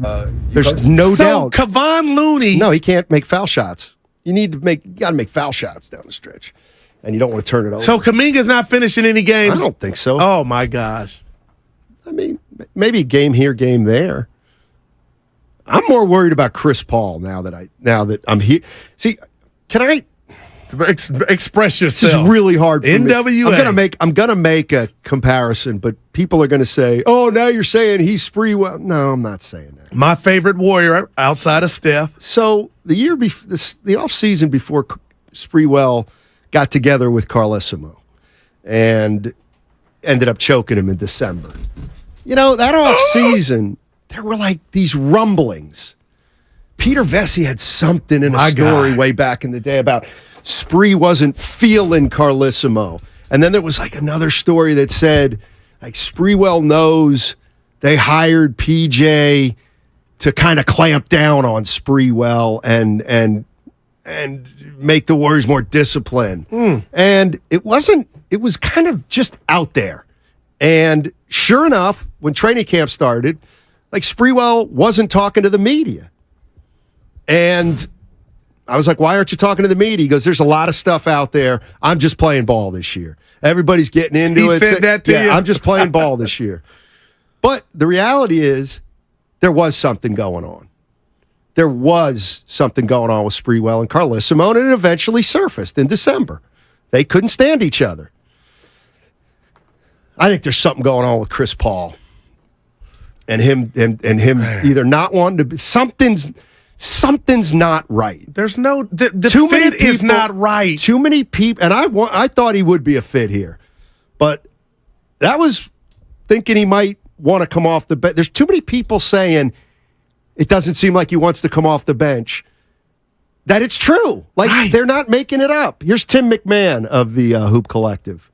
There's no doubt. So Kevon Looney. No, he can't make foul shots. You got to make foul shots down the stretch, and you don't want to turn it over. So Kuminga's not finishing any games? I don't think so. Oh, my gosh. I mean, maybe game here, game there. I'm more worried about Chris Paul now that I'm here. See, can I express yourself? This is really hard for NWA. me. I'm gonna make a comparison, but people are gonna say, "Oh, now you're saying he's Sprewell." No, I'm not saying that. My favorite Warrior outside of Steph. So the off season before Sprewell got together with Carlesimo and ended up choking him in December. That off season, there were like these rumblings. Peter Vesey had something in a story way back in the day about Spree wasn't feeling Carlesimo. And then there was like another story that said, like, Sprewell knows they hired PJ to kind of clamp down on Sprewell and make the Warriors more disciplined. And it was kind of just out there. And sure enough, when training camp started, like, Sprewell wasn't talking to the media. And I was like, why aren't you talking to the media? He goes, there's a lot of stuff out there. I'm just playing ball this year. Everybody's getting into it. He said that to you? I'm just playing ball this year. But the reality is there was something going on. There was something going on with Sprewell and Carlesimo, and it eventually surfaced in December. They couldn't stand each other. I think there's something going on with Chris Paul and him either not wanting to be, something's not right. There's no the fit is not right. Too many people, and I thought he would be a fit here, but that was thinking he might want to come off the bench. There's too many people saying it doesn't seem like he wants to come off the bench. That it's true. Like, they're not making it up. Here's Tim McMahon of the Hoop Collective.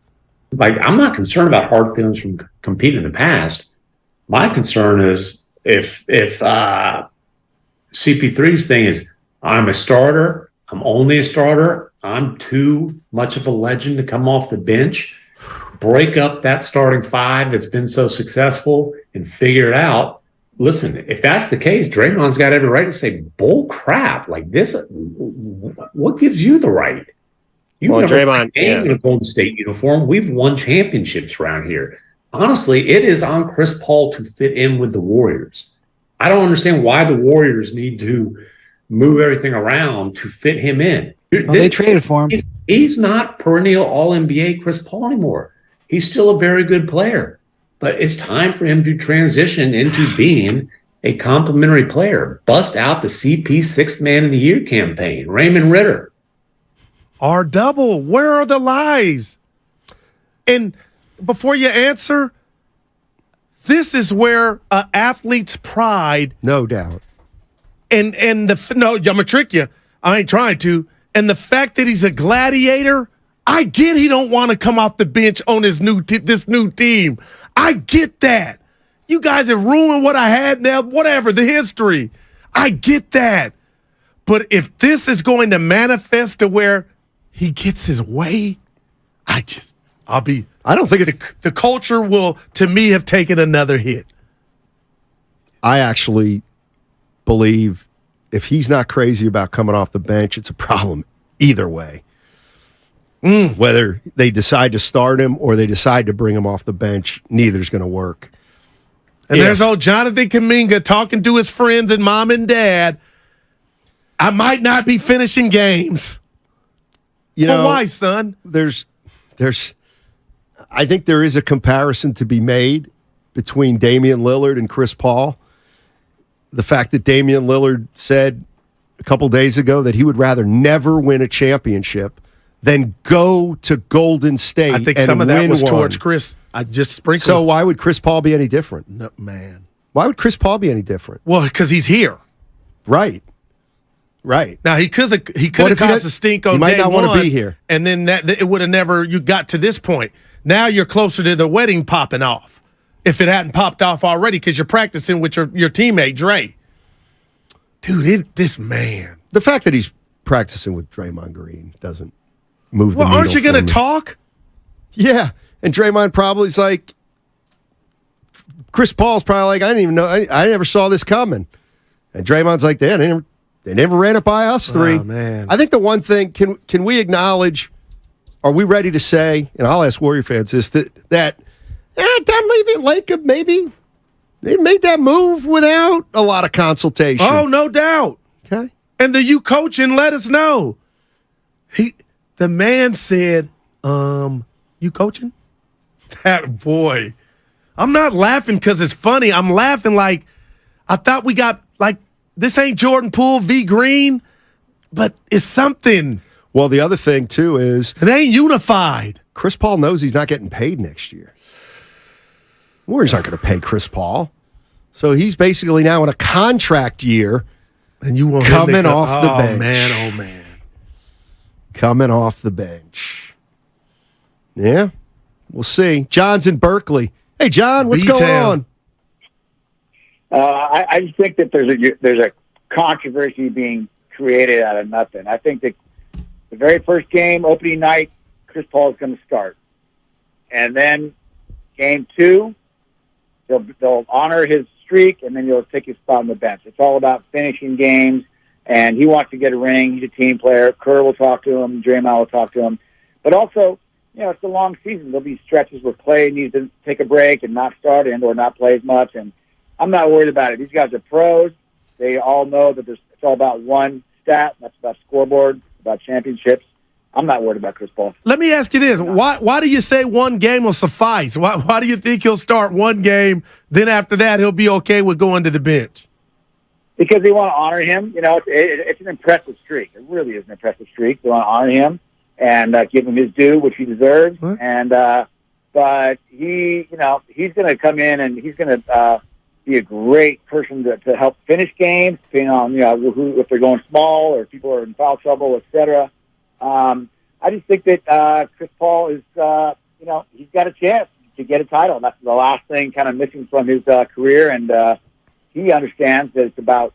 Like, I'm not concerned about hard feelings from competing in the past. My concern is if CP3's thing is, I'm a starter, I'm only a starter, I'm too much of a legend to come off the bench, break up that starting five that's been so successful and figure it out. Listen, if that's the case, Draymond's got every right to say, bull crap, like this. What gives you the right? You've never played in a Golden State uniform. We've won championships around here. Honestly, it is on Chris Paul to fit in with the Warriors. I don't understand why the Warriors need to move everything around to fit him in. Well, they traded for him. He's not perennial All-NBA Chris Paul anymore. He's still a very good player. But it's time for him to transition into being a complimentary player. Bust out the CP Sixth Man of the Year campaign. Raymond Ritter. R-double, where are the lies? And before you answer, this is where an athlete's pride. No doubt. No, I'm going to trick you. I ain't trying to. And the fact that he's a gladiator, I get he don't want to come off the bench on this new team. I get that. You guys have ruined what I had now, whatever, the history. I get that. But if this is going to manifest to where he gets his way, I don't think the culture will, to me, have taken another hit. I actually believe if he's not crazy about coming off the bench, it's a problem either way. Whether they decide to start him or they decide to bring him off the bench, neither's going to work. And there's old Jonathan Kuminga talking to his friends and mom and dad. I might not be finishing games. But why, son? I think there is a comparison to be made between Damian Lillard and Chris Paul. The fact that Damian Lillard said a couple days ago that he would rather never win a championship than go to Golden State. I think and some of that was one. towards Chris. I just sprinkled. So why would Chris Paul be any different? No, man. Why would Chris Paul be any different? Well, because he's here. Right. Now he could have caused a stink on day one. He might not want to be here, and then it would have never. You got to this point. Now you're closer to the wedding popping off. If it hadn't popped off already, because you're practicing with your teammate Dre. Dude, this man. The fact that he's practicing with Draymond Green doesn't move the needle. Well, aren't you going to talk? Yeah, and Draymond probably is like, Chris Paul's probably like, I didn't even know. I never saw this coming. And Draymond's like, they never ran it by us three. Oh, man. I think the one thing, can we acknowledge, are we ready to say, and I'll ask Warrior fans this, that Dunleavy and Lacob, maybe they made that move without a lot of consultation. Oh, no doubt. Okay. And you coaching let us know. The man said, you coaching? That boy. I'm not laughing because it's funny. I'm laughing like I thought we got, like, this ain't Jordan Poole v. Green, but it's something. Well, the other thing, too, is it ain't unified. Chris Paul knows he's not getting paid next year. Warriors aren't going to pay Chris Paul. So he's basically now in a contract year. And you want coming off the bench. Oh, man. Coming off the bench. Yeah, we'll see. John's in Berkeley. Hey, John, what's going on? I just think that there's a controversy being created out of nothing. I think that the very first game, opening night, Chris Paul is going to start. And then game 2, they'll honor his streak, and then he'll take his spot on the bench. It's all about finishing games, and he wants to get a ring. He's a team player. Kerr will talk to him. Draymond will talk to him. But also, it's a long season. There'll be stretches where Clay needs to take a break and not start or not play as much, and I'm not worried about it. These guys are pros. They all know that it's all about one stat. That's about scoreboard, about championships. I'm not worried about Chris Paul. Let me ask you this. Why do you say one game will suffice? Why do you think he'll start one game, then after that he'll be okay with going to the bench? Because they want to honor him. It's an impressive streak. It really is an impressive streak. They want to honor him and give him his due, which he deserves. What? And but he's going to come in and he's going to be a great person to help finish games, depending on if they're going small or if people are in foul trouble, etc. I just think that Chris Paul is he's got a chance to get a title. That's the last thing kind of missing from his career, and he understands that it's about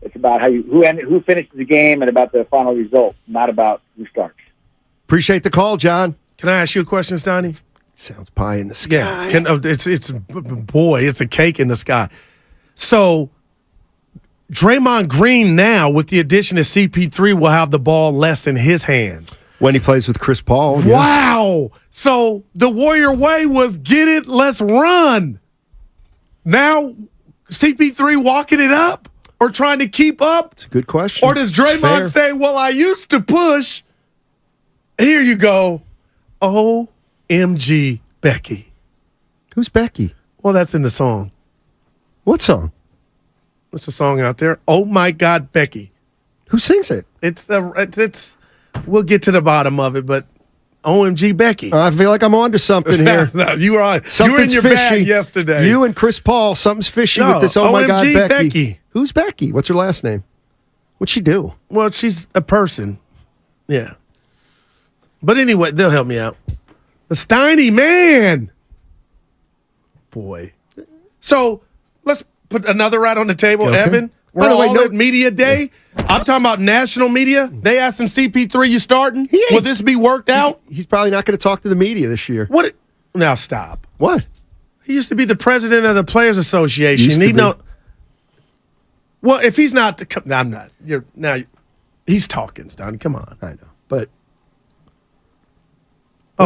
who finishes the game and about the final result, not about who starts. Appreciate the call, John. Can I ask you a question, Stoney? Sounds pie in the sky. Yeah, it's a cake in the sky. So Draymond Green now, with the addition of CP3, will have the ball less in his hands when he plays with Chris Paul. Yeah. Wow! So the Warrior way was get it, let's run. Now CP3 walking it up or trying to keep up. It's a good question. Or does Draymond say, "Well, I used to push. Here you go." OMG, Becky. Who's Becky? Well, that's in the song. What song? What's the song out there? Oh my God, Becky. Who sings it? It's we'll get to the bottom of it, but OMG, Becky. I feel like I'm onto something here. No, you were on. Something's you were in your fishy. bag yesterday. You and Chris Paul, something's fishy with this. Oh my God, OMG, Becky. Who's Becky? What's her last name? What'd she do? Well, she's a person. Yeah. But anyway, they'll help me out. The Steiny, man. Boy. So let's put another right on the table, Okay. Evan. We're all at media day. I'm talking about national media. They asking CP3, you starting? Will this be worked out? He's probably not going to talk to the media this year. What? Now stop. What? He used to be the president of the Players Association. Well, if he's not, I'm not. He's talking, Stoney. Come on. I know, but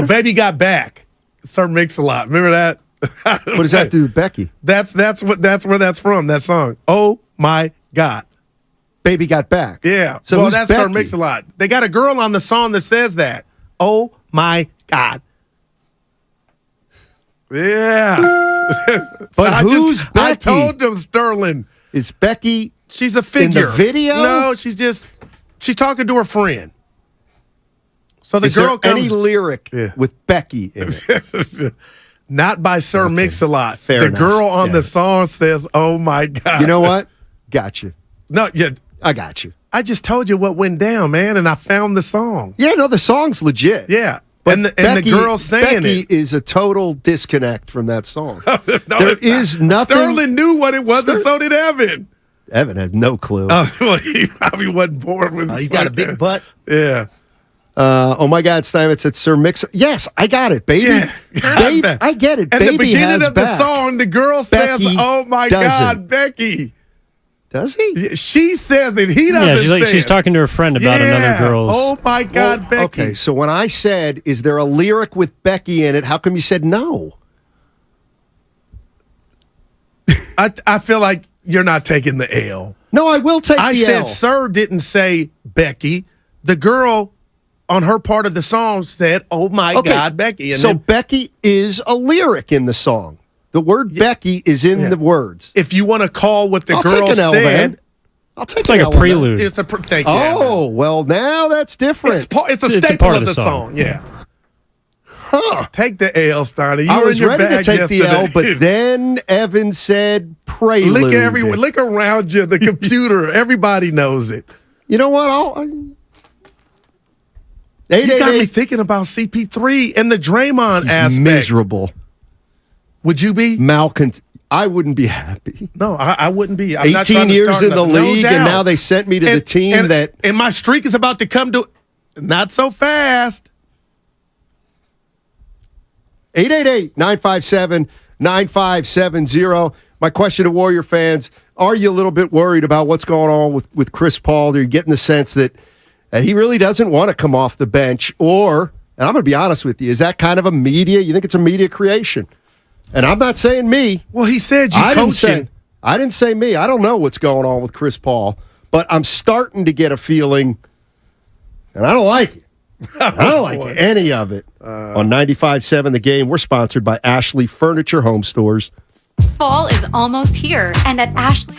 Baby got back. Sir Mix-a-Lot. Remember that? what does that do with Becky? That's where that's from. That song. Oh my God. Baby got back. Yeah. So well, that's Becky? Sir Mix-a-Lot. They got a girl on the song that says that. Oh my God. Yeah. But who's Becky? I told them, Sterling. Is Becky? She's a figure. In the video? No, she's talking to her friend. So the Is girl there comes. any lyric with Becky in it? Not by Sir Mix-a-Lot. Fair the enough. girl on Yeah. the song says, "Oh my God." You know what? Got you. No, yeah. I got you. I just told you what went down, man, and I found the song. Yeah, no, the song's legit. Yeah. But the girl saying Becky it is a total disconnect from that song. No, there is nothing. Sterling knew what it was, and so did Evan. Evan has no clue. Well, he probably wasn't born with. He's got a big butt. Yeah. Oh my God, Steinmetz said Sir Mix. Yes, I got it, baby. Yeah. Baby, I get it. At Baby the beginning has of the back. song, the girl says, Becky "Oh my doesn't. God, Becky." Does he? She says it. He doesn't Yeah, say she's it. talking to her friend about another girl's. Oh my God, Becky. Okay, so when I said, "Is there a lyric with Becky in it?" How come you said no? I feel like you're not taking the L. No, I will take I the said L. Sir didn't say Becky. The girl on her part of the song said, "Oh my Okay, God, Becky." And so then Becky is a lyric in the song. The word Becky is in the words. if you want to call what the I'll girl take an L, said, then. I'll take It's an like L a on that. prelude. it's a thank you, Evan. Oh, well, now that's different. It's a It's a staple part of the song. Yeah. Huh. Take the L, Steiner. You I were was in your ready to bag take yesterday. the L, but then Evan said prelude. Look at everyone. Look around you. The computer. Everybody knows it. You know what? You got me thinking about CP3 and the Draymond He's aspect. miserable. Would you be? Malcontent. I wouldn't be happy. No, I wouldn't be. I'm not 18 trying to years start in the nothing. No league, and doubt. now they sent me to the team and my streak is about to come to. Not so fast. 888-957-9570. My question to Warrior fans, are you a little bit worried about what's going on with Chris Paul? Are you getting the sense that he really doesn't want to come off the bench? Or, and I'm going to be honest with you, is that kind of a media? You think it's a media creation? And I'm not saying me. Well, he said you coaching. I didn't say me. I don't know what's going on with Chris Paul, but I'm starting to get a feeling, and I don't like it. I don't like any of it. On 95.7 The Game, we're sponsored by Ashley Furniture Home Stores. Fall is almost here, and at Ashley.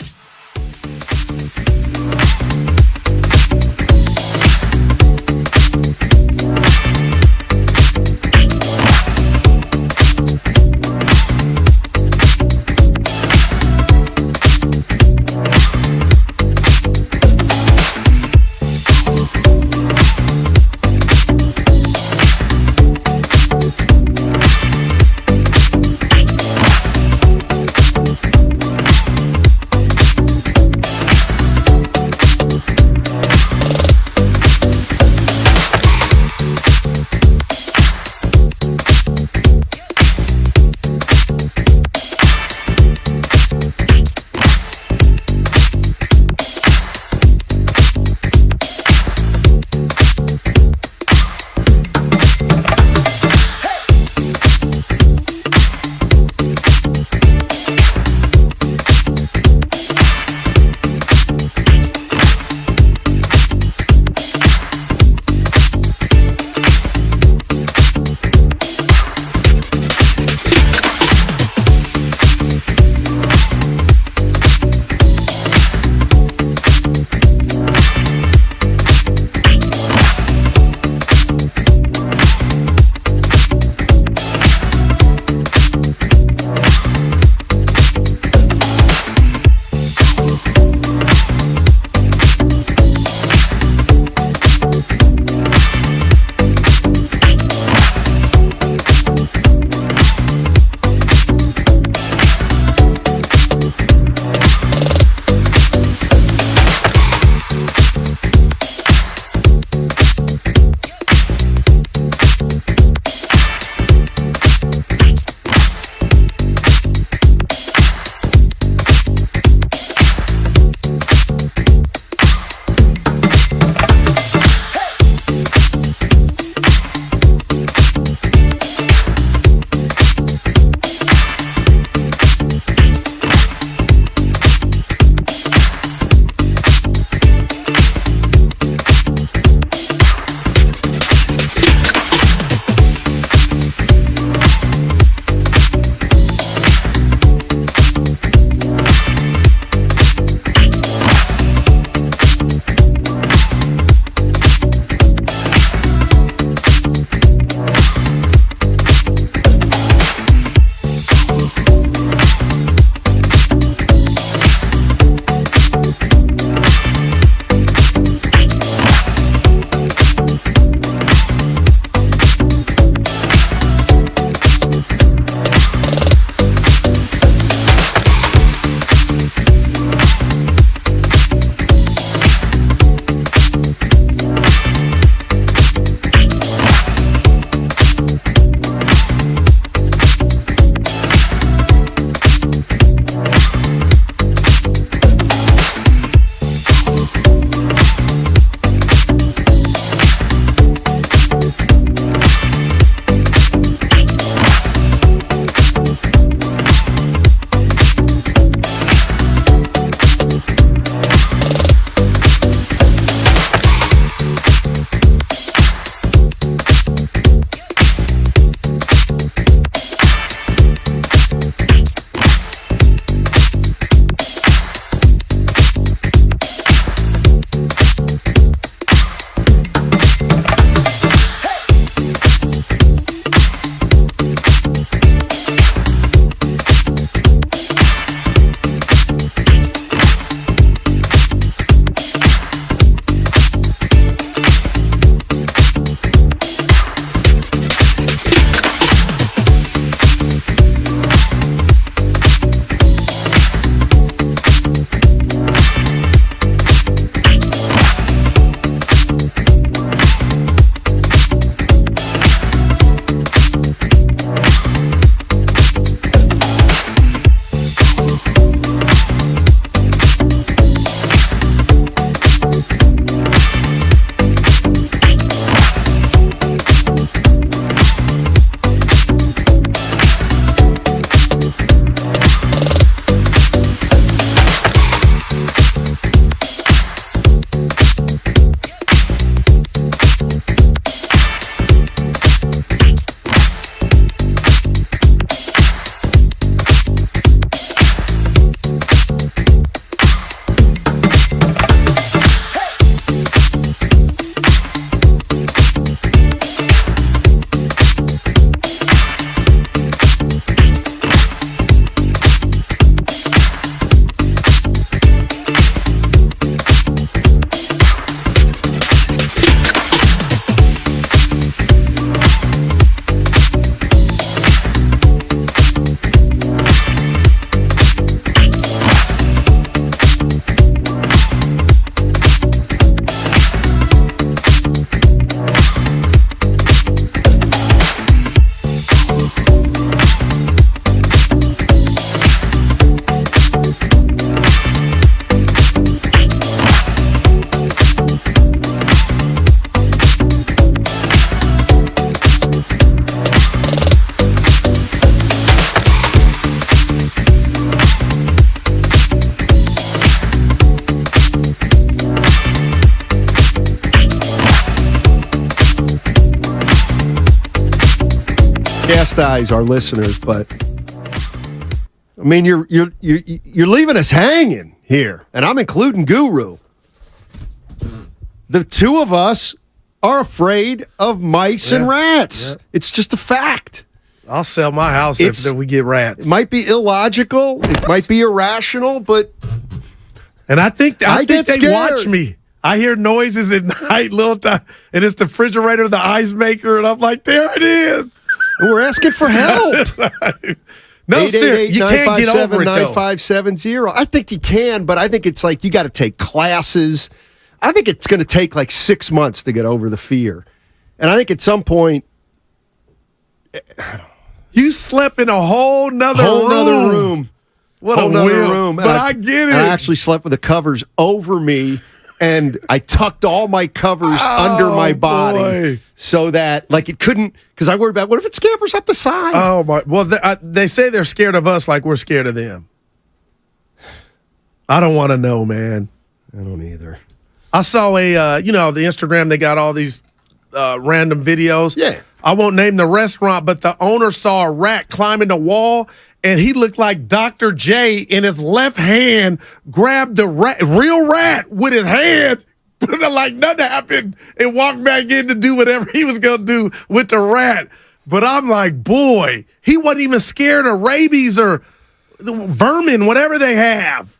chastise our listeners, but I mean, you're leaving us hanging here, and I'm including Guru. The two of us are afraid of mice and rats. Yeah. It's just a fact. I'll sell my house if we get rats. It might be illogical. It might be irrational, but and I think they scared. watch me. I hear noises at night, little time, and it's the refrigerator, the ice maker, and I'm like, there it is. And we're asking for help. No, seriously, you can't get over it, though. 9570. I think you can, but I think it's like you got to take classes. I think it's going to take like 6 months to get over the fear. And I think at some point, you slept in a whole nother room. What a room. But I get it. I actually slept with the covers over me, and I tucked all my covers under my body so that like it couldn't, because I worried about what if it scampers up the side. Oh, my. Well, they say they're scared of us like we're scared of them. I don't want to know, man. I don't either. I saw the Instagram, they got all these random videos. Yeah. I won't name the restaurant, but the owner saw a rat climbing the wall, and he looked like Dr. J in his left hand grabbed the real rat with his hand, like nothing happened, and walked back in to do whatever he was going to do with the rat. But I'm like, boy, he wasn't even scared of rabies or vermin, whatever they have.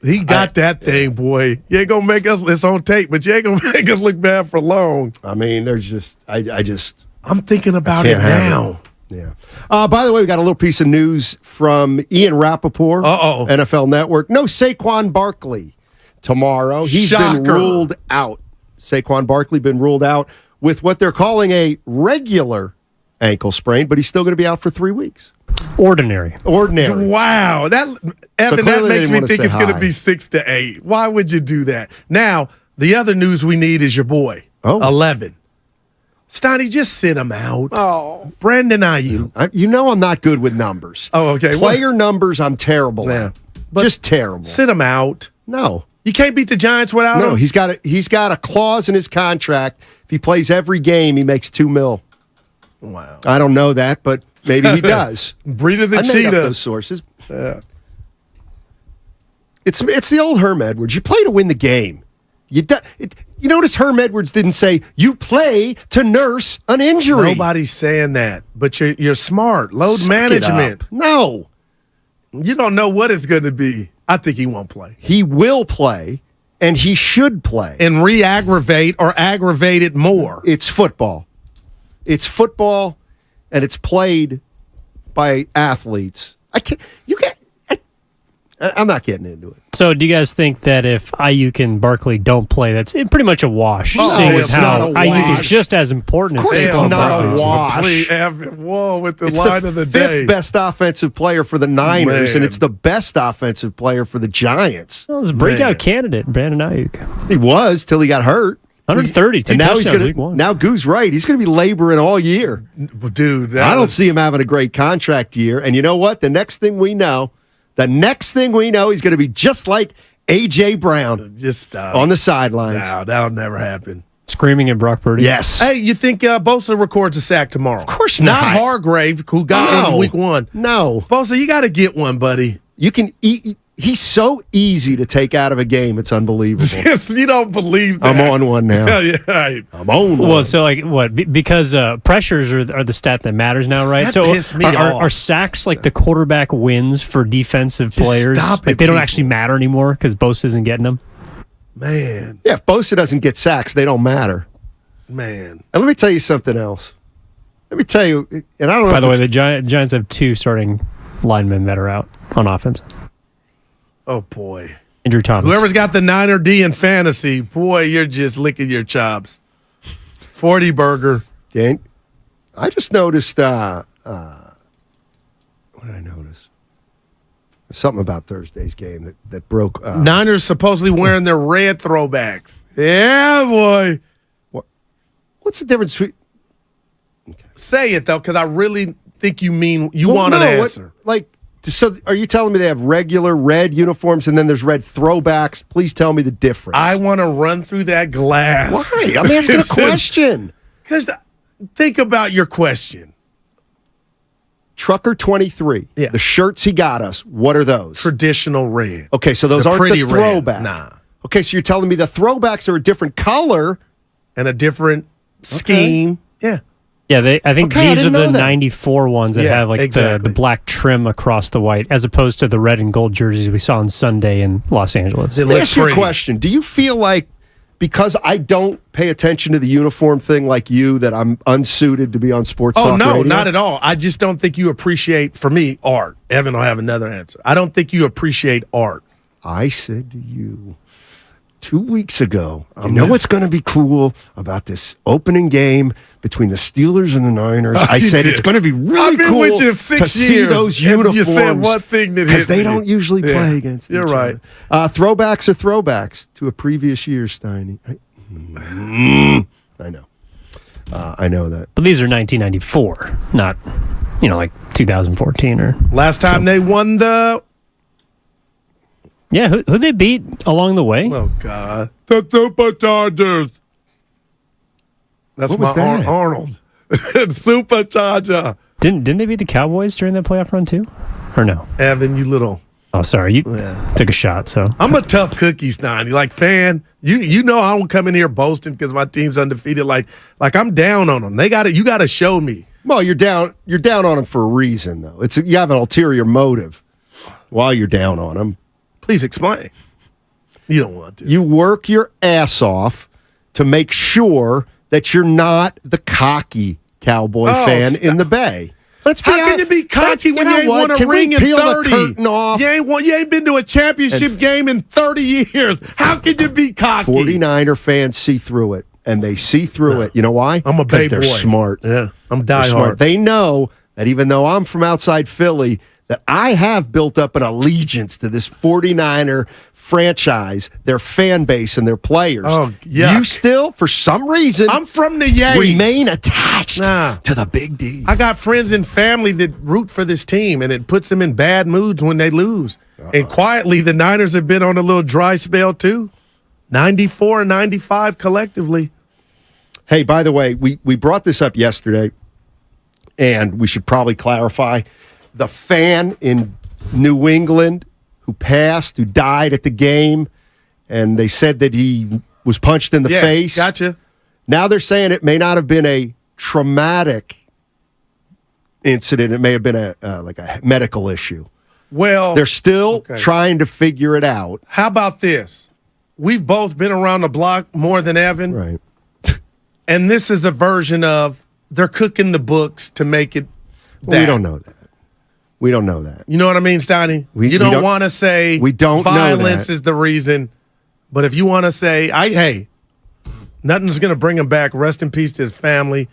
He got that thing, boy. You ain't going to make us, it's on tape, but you ain't going to make us look bad for long. I mean, there's just, I'm thinking about it now. Yeah. By the way, we got a little piece of news from Ian Rappaport, NFL Network. No Saquon Barkley tomorrow. He's been ruled out. Saquon Barkley been ruled out with what they're calling a regular ankle sprain, but he's still going to be out for 3 weeks. Ordinary. Wow. That makes me think it's going to be 6 to 8. Why would you do that? Now, the other news we need is your boy, 11. Stoney, just sit him out. Oh. Brandon Ayuk. You know I'm not good with numbers. Oh, okay. Player numbers I'm terrible at. Just terrible. Sit him out. No. You can't beat the Giants without him? No, he's got a clause in his contract. If he plays every game, he makes $2 million. Wow. I don't know that, but maybe he does. Breed of the I cheetah. made up those sources. Yeah. It's the old Herm Edwards. You play to win the game. You notice Herm Edwards didn't say you play to nurse an injury. Nobody's saying that, but you're smart. Load Suck management. No. You don't know what it's going to be. I think he won't play. He will play, and he should play. And re-aggravate or aggravate it more. It's football. It's football, and it's played by athletes. I'm not getting into it. So do you guys think that if Ayuk and Barkley don't play, that's pretty much a wash? Seeing as how Ayuk is just as important as Saquon Barkley. It's not a wash. Whoa, with the It's line of the day. fifth best offensive player for the Niners, and it's the best offensive player for the Giants. Well, it's a breakout candidate, Brandon Ayuk. He was till he got hurt. 132 touchdowns week one. Now Goo's right. He's going to be laboring all year. Dude, I don't see him having a great contract year. And you know what? The next thing we know, he's going to be just like A.J. Brown on the sidelines. No, that'll never happen. Screaming at Brock Purdy. Yes. Hey, you think Bosa records a sack tomorrow? Of course not. Not Hargrave, who got one in week one. No. Bosa, you got to get one, buddy. You can eat. He's so easy to take out of a game. It's unbelievable. Yes, you don't believe that. I'm on one now. Yeah, right. I'm on one. Well, so like what? Because pressures are the stat that matters now, right? That so pissed me off. Are sacks like the quarterback wins for defensive players? Stop it, like they don't people. actually matter anymore because Bosa isn't getting them. Man. Yeah, if Bosa doesn't get sacks, they don't matter. Man. And let me tell you something else. Let me tell you, and I don't know. By the way, the Giants have 2 starting linemen that are out on offense. Oh, boy. Andrew Thomas. Whoever's got the Niner D in fantasy, boy, you're just licking your chops. 40 burger. Dan, I just noticed, what did I notice? Something about Thursday's game that broke. Niners supposedly wearing their red throwbacks. Yeah, boy. What's the difference between... Okay. Say it, though, because I really think you want an answer. So are you telling me they have regular red uniforms and then there's red throwbacks? Please tell me the difference. I want to run through that glass. Why? I'm asking a question. Because think about your question. Trucker 23. Yeah. The shirts he got us, what are those? Traditional red. Okay, so those The aren't pretty the red. throwback. Nah. Okay, so you're telling me the throwbacks are a different color. And a different scheme. Yeah. Yeah, I think Okay, I these are didn't the know that. 94 ones that Yeah, have like exactly. the black trim across the white, as opposed to the red and gold jerseys we saw on Sunday in Los Angeles. They Let me look ask you a pretty. question. Do you feel like, because I don't pay attention to the uniform thing like you, that I'm unsuited to be on sports Oh, talk no, radio? not at all. I just don't think you appreciate, for me, art. Evan will have another answer. I don't think you appreciate art. I said to you 2 weeks ago, you know what's going to be cool about this opening game between the Steelers and the Niners? I you said did. it's going to be really I've been cool with you to 6 see years, those and uniforms. you said one thing that because hit they me. don't usually Yeah, play against you're each right. other. Throwbacks are throwbacks to a previous year, Steiny. I know. I know that. But these are 1994, not, like 2014 or. Last time they won the... Yeah, who they beat along the way? Oh, God. The Superchargers. That's What was my that? Arnold. Supercharger. Didn't they beat the Cowboys during that playoff run too? Or no? Evan, you little... Oh, sorry, you Yeah. took a shot. So I'm a tough cookie, Steiny. Like, fan, you know I don't come in here boasting because my team's undefeated. Like I'm down on them. You got to show me. Well, you're down on them for a reason, though. You have an ulterior motive while you're down on them. Please explain. You don't want to. You work your ass off to make sure that you're not the cocky Cowboy fan in the Bay. Let's be How can you be cocky when you ain't won a ring in 30? The curtain off? You ain't been to a championship game in 30 years. How can you be cocky? 49er fans see through it, and they see through it. You know why? I'm a Because Bay they're boy. smart. Yeah, I'm They're smart. diehard. They know that even though I'm from outside Philly, that I have built up an allegiance to this 49er franchise, their fan base, and their players. Oh, yuck. You still, for some reason, I'm from the Yankees. remain attached Nah. to the Big D. I got friends and family that root for this team, and it puts them in bad moods when they lose. And quietly, the Niners have been on a little dry spell, too. 94 and 95 collectively. Hey, by the way, we brought this up yesterday, and we should probably clarify. The fan in New England who died at the game, and they said that he was punched in the face. Gotcha. Now they're saying it may not have been a traumatic incident. It may have been like a medical issue. Well, They're still trying to figure it out. how about this? We've both been around the block more than Evan, Right. and this is a version of they're cooking the books to make it Well, we don't know that. We don't know that. You know what I mean, Steiny? We You don't want to say we don't know violence that. is the reason, but if you want to say, hey, nothing's going to bring him back. Rest in peace to his family,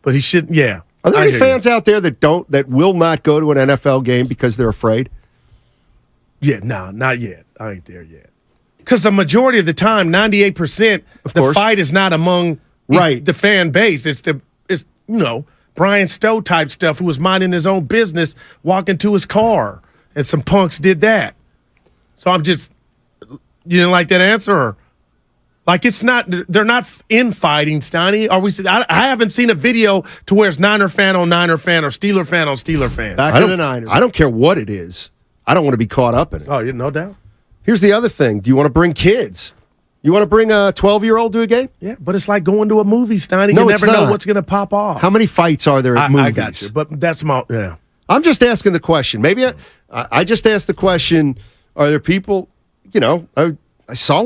but he should, yeah. Are there I any hear you. fans out there that will not go to an NFL game because they're afraid? Yeah, no, not yet. I ain't there yet. Because the majority of the time, 98%, the course. fight is not among Right. the fan base. It's Brian Stowe type stuff who was minding his own business, walking to his car, and some punks did that. So I'm just, you didn't like that answer? Or, like it's not, they're not infighting, Steiny. I haven't seen a video to where it's Niner fan on Niner fan or Steeler fan on Steeler fan. Back to the Niners. I don't care what it is. I don't want to be caught up in it. Oh, yeah, no doubt. Here's the other thing. Do you want to bring kids? You want to bring a 12-year-old to a game? Yeah, but it's like going to a movie, Steiny. No, You it's never know not. what's going to pop off. How many fights are there at movies? I got you, but that's my, yeah. I'm just asking the question. Maybe I just asked the question, are there people, I saw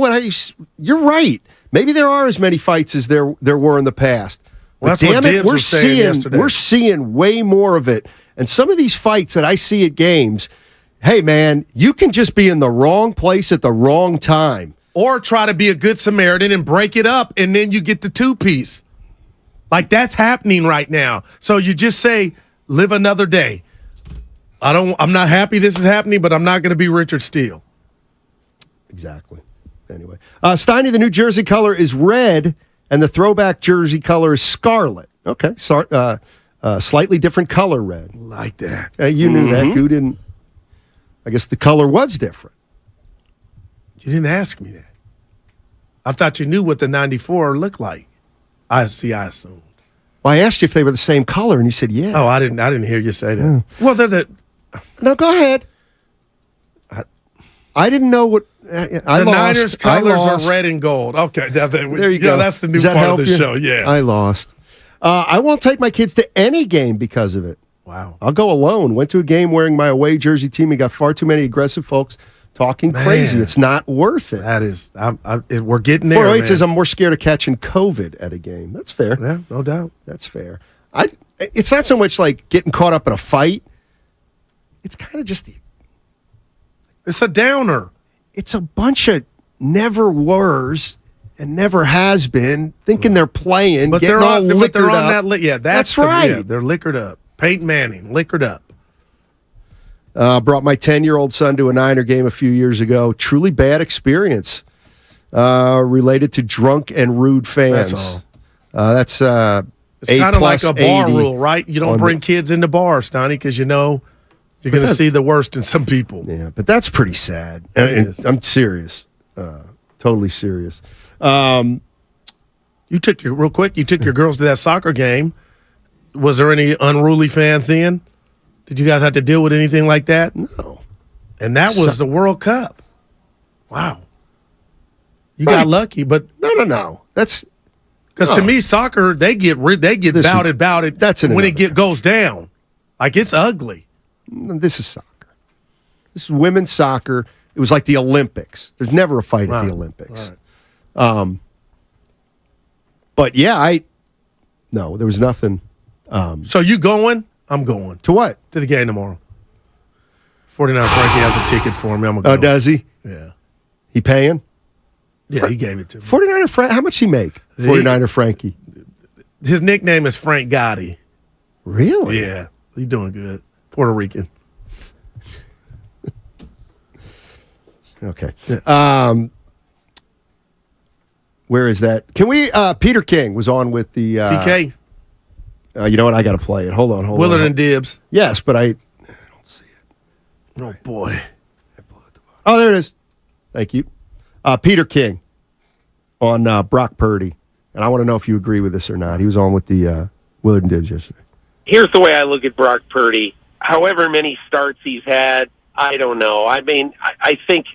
you're right. Maybe there are as many fights as there were in the past. Well, But that's what damn it, Dibbs was saying yesterday. we're seeing way more of it. And some of these fights that I see at games, hey, man, you can just be in the wrong place at the wrong time. Or try to be a good Samaritan and break it up, and then you get the two-piece. Like, that's happening right now. So you just say, live another day. I'm not happy this is happening, but I'm not going to be Richard Steele. Exactly. Anyway, Steiny, the New Jersey color is red, and the throwback jersey color is scarlet. Okay, slightly different color red. Like that. You knew that. Who didn't? I guess the color was different. You didn't ask me that. I thought you knew what the 94 looked like. I assume. Well, I asked you if they were the same color, and you said, yeah. Oh, I didn't hear you say that. Well, they're the No, go ahead. I didn't know what. the Niners colors are red and gold. Okay, now There you go. That's the new Does that part of the help you? show. Yeah. I lost. I won't take my kids to any game because of it. Wow. I'll go alone. Went to a game wearing my away jersey team and got far too many aggressive folks talking crazy. It's not worth it. That is, we're getting there. 408 man. says I'm more scared of catching COVID at a game. That's fair. Yeah, no doubt. That's fair. It's not so much like getting caught up in a fight. It's kind of just It's a downer. it's a bunch of never wers and never has been thinking they're playing, But getting they're all on, but liquored they're on up. that. Yeah, That's the- right. Yeah, they're liquored up. Peyton Manning, liquored up. Brought my 10-year-old son to a Niner game a few years ago. Truly bad experience related to drunk and rude fans. That's all. That's It's kind of like a bar 80 rule, right? You don't bring kids into bars, Stoney, because you know you're going to see the worst in some people. Yeah, but that's pretty sad. is. I'm serious. Totally serious. You took your girls to that soccer game. Was there any unruly fans then? Did you guys have to deal with anything like that? No. And that was the World Cup. Wow. You got lucky, but No. That's because to me, soccer they get bouted. That's when another it goes down, like it's ugly. this is soccer. This is women's soccer. It was like the Olympics. There's never a fight at the Olympics. Right. But yeah, no, there was nothing. So you going? I'm going To what? to the game tomorrow. 49 Frankie has a ticket for me. I'm gonna go. Oh, does he? Yeah. He paying? Yeah, he gave it to me. 49er Frank. How much he make? 49er Frankie. His nickname is Frank Gotti. Really? Yeah, he's doing good. Puerto Rican. Okay. Where is that? Can we? Peter King was on with the PK. You know what? I got to play it. Hold on. Willard and Dibbs. Yes, but I don't see it. Oh boy. Oh, there it is. Thank you. Peter King on Brock Purdy, and I want to know if you agree with this or not. He was on with the Willard and Dibbs yesterday. Here's the way I look at Brock Purdy. However many starts he's had, I don't know. I mean, I think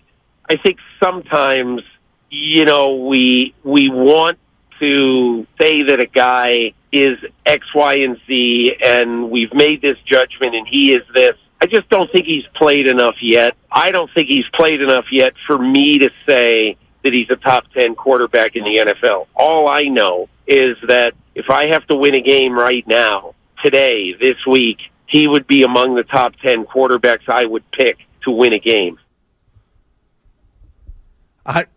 sometimes, you know, we want to say that a guy is X, Y, and Z, and we've made this judgment, and he is this. I just don't think he's played enough yet. I don't think he's played enough yet for me to say that he's a top 10 quarterback in the NFL. All I know is that if I have to win a game right now, today, this week, he would be among the top 10 quarterbacks I would pick to win a game.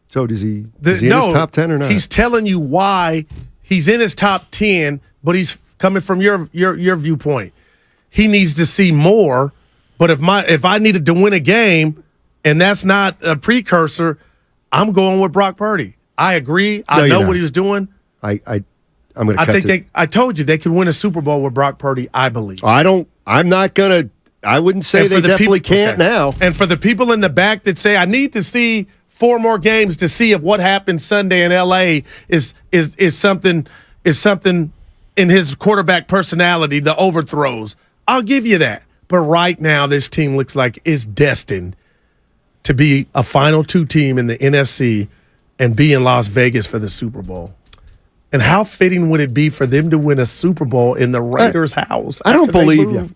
So is he in his top 10 or not? He's telling you why he's in his top 10, but he's coming from your viewpoint. He needs to see more. But if I needed to win a game and that's not a precursor, I'm going with Brock Purdy. I agree. I know what he was doing. I'm going to. I told you they could win a Super Bowl with Brock Purdy. I believe. I'm not going to. I wouldn't say they definitely can't now. And for the people in the back that say I need to see 4 more games to see if what happened Sunday in L.A. is something in his quarterback personality, the overthrows. I'll give you that. But right now, this team looks like it's destined to be a Final 2 team in the NFC and be in Las Vegas for the Super Bowl. And how fitting would it be for them to win a Super Bowl in the Raiders' house? I don't believe you.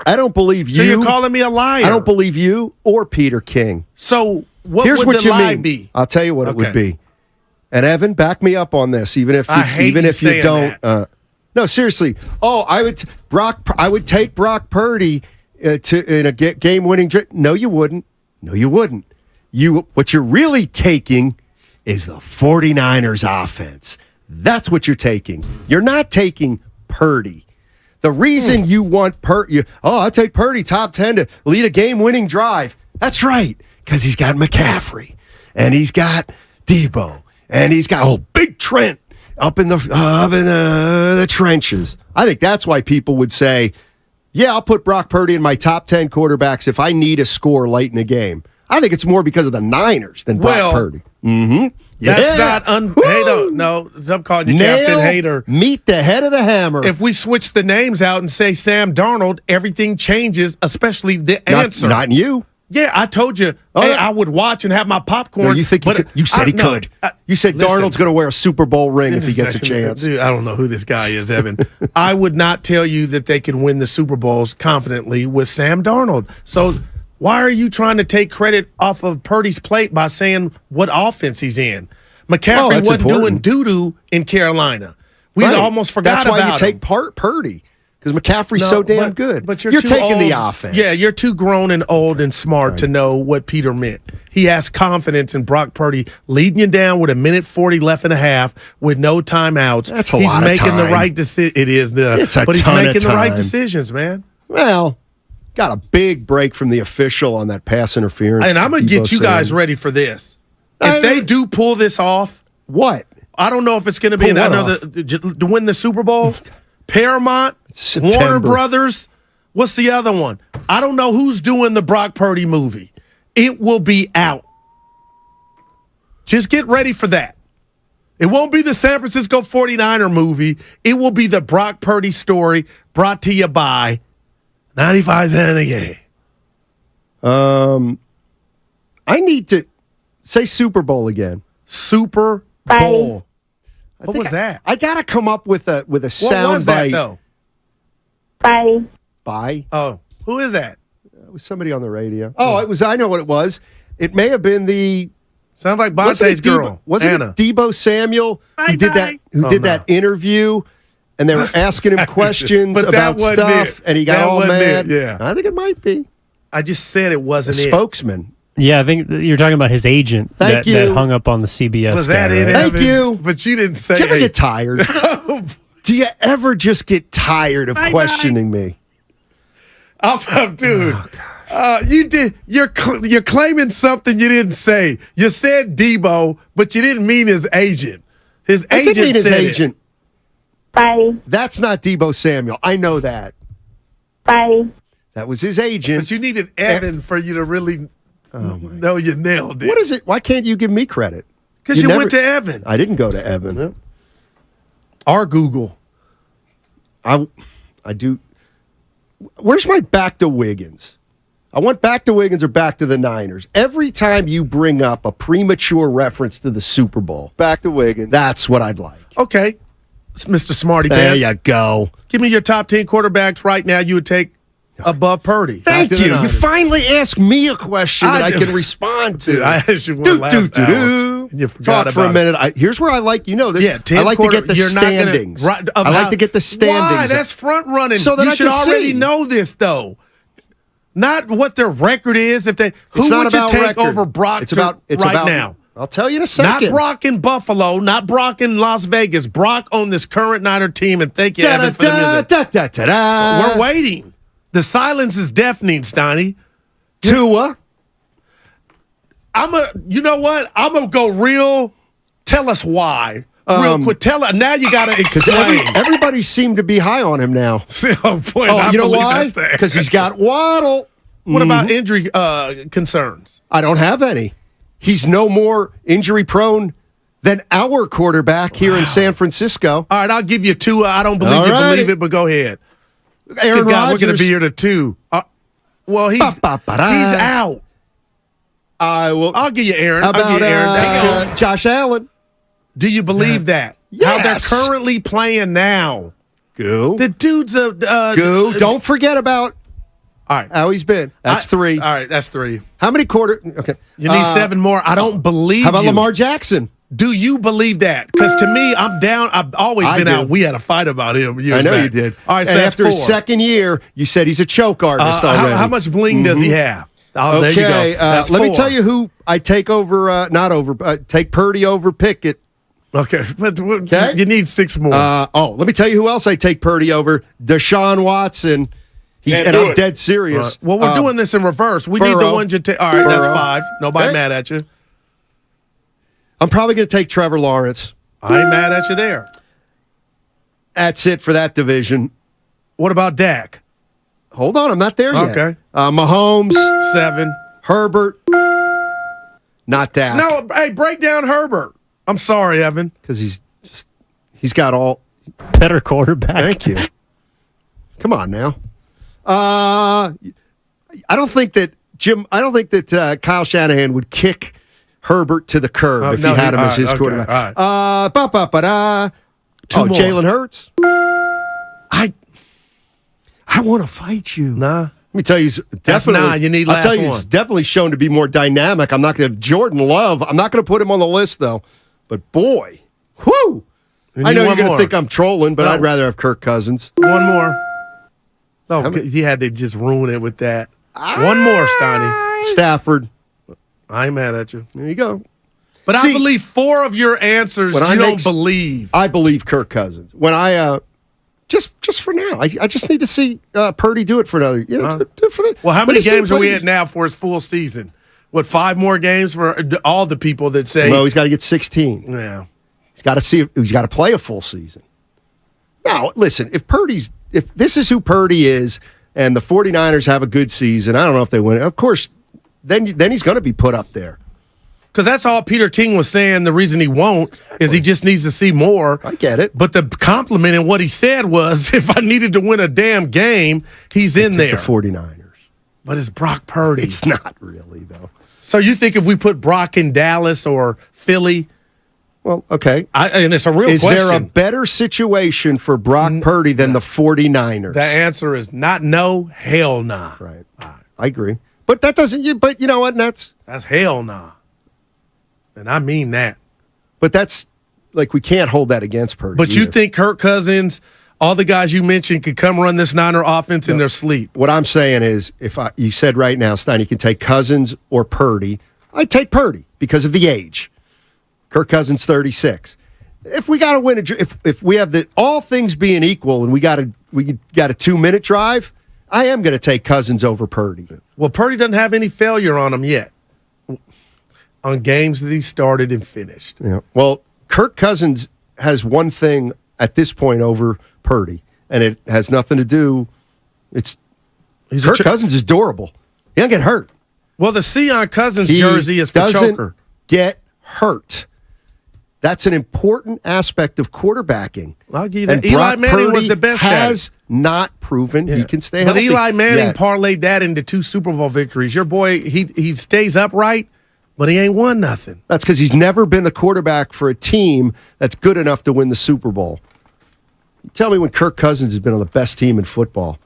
I don't believe you. So you're calling me a liar? I don't believe you or Peter King. So Here's would what the you lie mean. be? I'll tell you what it would be. And Evan, back me up on this, even if you don't. No, seriously. I would take Brock Purdy in a game-winning. No, you wouldn't. No, you wouldn't. What you're really taking is the 49ers offense. That's what you're taking. You're not taking Purdy. The reason you want Purdy, I take Purdy top 10 to lead a game-winning drive. That's right, because he's got McCaffrey, and he's got Debo, and he's got Big Trent up in the trenches. I think that's why people would say, yeah, I'll put Brock Purdy in my top 10 quarterbacks if I need a score late in the game. I think it's more because of the Niners than Brock Purdy. Mm-hmm. That's not Hater. No, I'm calling you Captain Hater. Meet the head of the hammer. If we switch the names out and say Sam Darnold, everything changes, especially the answer. Not you. Yeah, I told you. Hey, I would watch and have my popcorn. No, you think he could? You said he could. You said Darnold's going to wear a Super Bowl ring if he gets a chance. Dude, I don't know who this guy is, Evan. I would not tell you that they can win the Super Bowls confidently with Sam Darnold. So why are you trying to take credit off of Purdy's plate by saying what offense he's in? McCaffrey wasn't doing doo-doo in Carolina. We almost forgot about him. That's why you take Purdy. Because McCaffrey's so damn good. But you're taking old, the offense. Yeah, you're too grown and old and smart to know what Peter meant. He has confidence in Brock Purdy leading you down with 1:40 left and a half with no timeouts. That's a lot of time. He's making the right decision. It is, but he's making the right decisions, man. Well, got a big break from the official on that pass interference. And I'm going to get you guys ready for this. If they do pull this off. What? I don't know if it's going to be to win the Super Bowl. Paramount, Warner Brothers. What's the other one? I don't know who's doing the Brock Purdy movie. It will be out. Just get ready for that. It won't be the San Francisco 49er movie. It will be the Brock Purdy story brought to you by 95 cents a game. I need to say Super Bowl again. Super Bowl. What was that? I got to come up with a sound What was that, though? Bye. Oh, who is that? It was somebody on the radio. Oh, it was. I know what it was. It may have been the. Sounds like Bonte's girl. Wasn't it Debo Samuel who did that? Who did that interview? And they were asking him questions about stuff, and he got all mad. Yeah, I think it might be. I just said it wasn't a spokesman. Yeah, I think you're talking about his agent that hung up on the CBS. Was that guy, it? Right? Thank you. But you didn't say. Do you ever get tired? Do you ever just get tired of questioning me? Dude, you did. You're claiming something you didn't say. You said Debo, but you didn't mean his agent. His agent said agent. Bye. That's not Debo Samuel. I know that. Bye. That was his agent. But you needed Evan for you to really. No, you nailed it. What is it? Why can't you give me credit? Because you went to Evan. I didn't go to Evan. Yep. Or Google. I do. Where's my back to Wiggins? I want back to Wiggins or back to the Niners. Every time you bring up a premature reference to the Super Bowl, back to Wiggins. That's what I'd like. Okay. It's Mr. Smarty There Pants. you go. Give me your top 10 quarterbacks right now you would take above Purdy. Thank you. You finally asked me a question that I can respond to. Dude, I asked you one last hour, and you forgot Talk for a minute. Here's where I like, this. Yeah, I like to get the standings. I like to get the standings. Why? That's front running. So that you I should can already see. know this, though. Not what their record is. Who would you take over Brock now? I'll tell you in a second. Not Brock in Buffalo, not Brock in Las Vegas. Brock on this current Niner team, and thank you, Evan, for the music. We're waiting. The silence is deafening, Steiny. Tua. You know what? I'm going to go real. Tell us why. Real quick. Now you got to explain. Everybody seemed to be high on him now. You know why? Because he's got Waddle. What about injury concerns? I don't have any. He's no more injury prone than our quarterback here in San Francisco. All right, I'll give you two. I don't believe believe it, but go ahead. Aaron Rodgers. We're going to be here to two. Well, he's out. I'll give you Aaron. How about I'll give you Aaron. Josh Allen? Do you believe that? Yes. How they're currently playing now. Goo. The dude's a Goo. Don't forget about how he's been. That's three. All right, that's three. How many quarter? Okay. You need seven more. I don't believe How about Lamar Jackson? Do you believe that? Because to me, I'm down. I've always been out. We had a fight about him years I know back. you did. All right, so and that's after four. his second year, you said he's a choke artist already. How much bling does he have? Oh, okay, there you go. let me tell you who I take over. Take Purdy over Pickett. Okay, you need six more. Let me tell you who else I take Purdy over. Deshaun Watson. I'm dead serious. Right. Well, we're doing this in reverse. We need the ones you take. All right, that's five. Nobody mad at you. I'm probably going to take Trevor Lawrence. I ain't mad at you there. That's it for that division. What about Dak? Hold on, I'm not there yet. Okay. Mahomes. 7. Herbert. not Dak. No, hey, break down Herbert. I'm sorry, Evan. Because he's got all. Better quarterback. Thank you. Come on now. I don't think that Kyle Shanahan would kick Herbert to the curb if he had him as his quarterback. All right. Two more. Jalen Hurts. I want to fight you. Nah. Let me tell you, he's That's definitely. nine. You need I'll last tell you, one. he's definitely shown to be more dynamic. I'm not going to have Jordan Love. I'm not going to put him on the list though. But boy, whoo! You I need know you're one going to more. think I'm trolling, but No. I'd rather have Kirk Cousins. One more. No, How many? you had to just ruin it with that. One more, Steiny. Stafford. I ain't mad at you. There you go. But See, I believe 4 of your answers when you I don't make- believe. I believe Kirk Cousins. When I just for now, I just need to see Purdy do it for another. You know, do it for the, Well, how let many me see games are we Purdy. at now for his full season? What, 5 more games for all the people that say? No, he's got to get 16. Yeah. He's got to see. He's got to play a full season. Now, listen. If this is who Purdy is, and the 49ers have a good season, I don't know if they win. Of course, then he's going to be put up there. Because that's all Peter King was saying. The reason he won't is he just needs to see more. I get it. But the compliment in what he said was, if I needed to win a damn game, he's in there. The 49ers. But it's Brock Purdy. It's not really though. So you think if we put Brock in Dallas or Philly, Well, okay. and it's a real Is question. there a better situation for Brock Purdy than the 49ers? The answer is not no, hell nah. Right. I agree. But that doesn't. But you know what? That's hell nah. And I mean that. But that's like we can't hold that against Purdy. But you either. think Kirk Cousins, all the guys you mentioned, could come run this Niner offense in their sleep? What I'm saying is, you said right now, Stein, you can take Cousins or Purdy. I'd take Purdy because of the age. Kirk Cousins, 36. If we got to win, if we have all things being equal, and we got a 2-minute drive, I am going to take Cousins over Purdy. Well, Purdy doesn't have any failure on him yet. On games that he started and finished. Yeah. Well, Kirk Cousins has one thing at this point over Purdy, and it has nothing to do. Kirk Cousins is durable. He doesn't get hurt. Well, the Sion Cousins He jersey is for doesn't choker. Get hurt. That's an important aspect of quarterbacking. I'll give you that. And Eli Brock Manning was Purdy the best has at it. not proven he can stay But healthy. Eli Manning yet. parlayed that into 2 Super Bowl victories. Your boy, he stays upright, but he ain't won nothing. That's because he's never been the quarterback for a team that's good enough to win the Super Bowl. You tell me when Kirk Cousins has been on the best team in football.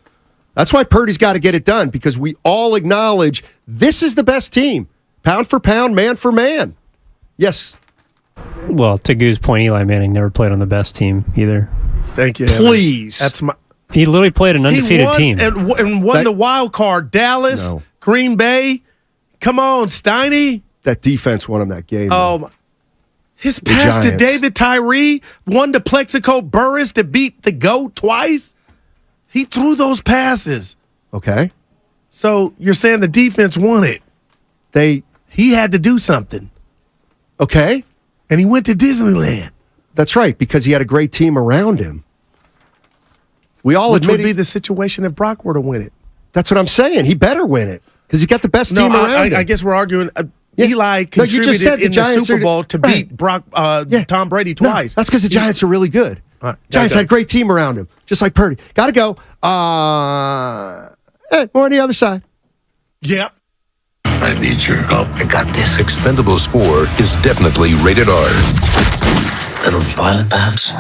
That's why Purdy's got to get it done, because we all acknowledge this is the best team. Pound for pound, man for man. Yes. Well, to Goo's point, Eli Manning never played on the best team either. Thank you, Evan. Please. That's my. He literally played an undefeated he won team. and won the wild card. Dallas, No. Green Bay. Come on, Steiny. That defense won him that game. Oh, my. His pass to Giants. David Tyree, one to Plexico Burris to beat the GOAT twice. He threw those passes. Okay. So you're saying the defense won it. He had to do something. Okay. And he went to Disneyland. That's right, because he had a great team around him. We all Which admit would be the situation if Brock were to win it. That's what I'm saying. He better win it because he got the best team around him. I guess we're arguing. Yeah. Eli No, you contributed just said the in the Giants Super are- Bowl to right. beat Tom Brady No, twice. that's because the Giants are really good. All right, Giants gotta had a great team around him, just like Purdy. Got to go. Hey, more on the other side. Yep. I need your help. I got this. Expendables 4 is definitely rated R. Little violent, perhaps?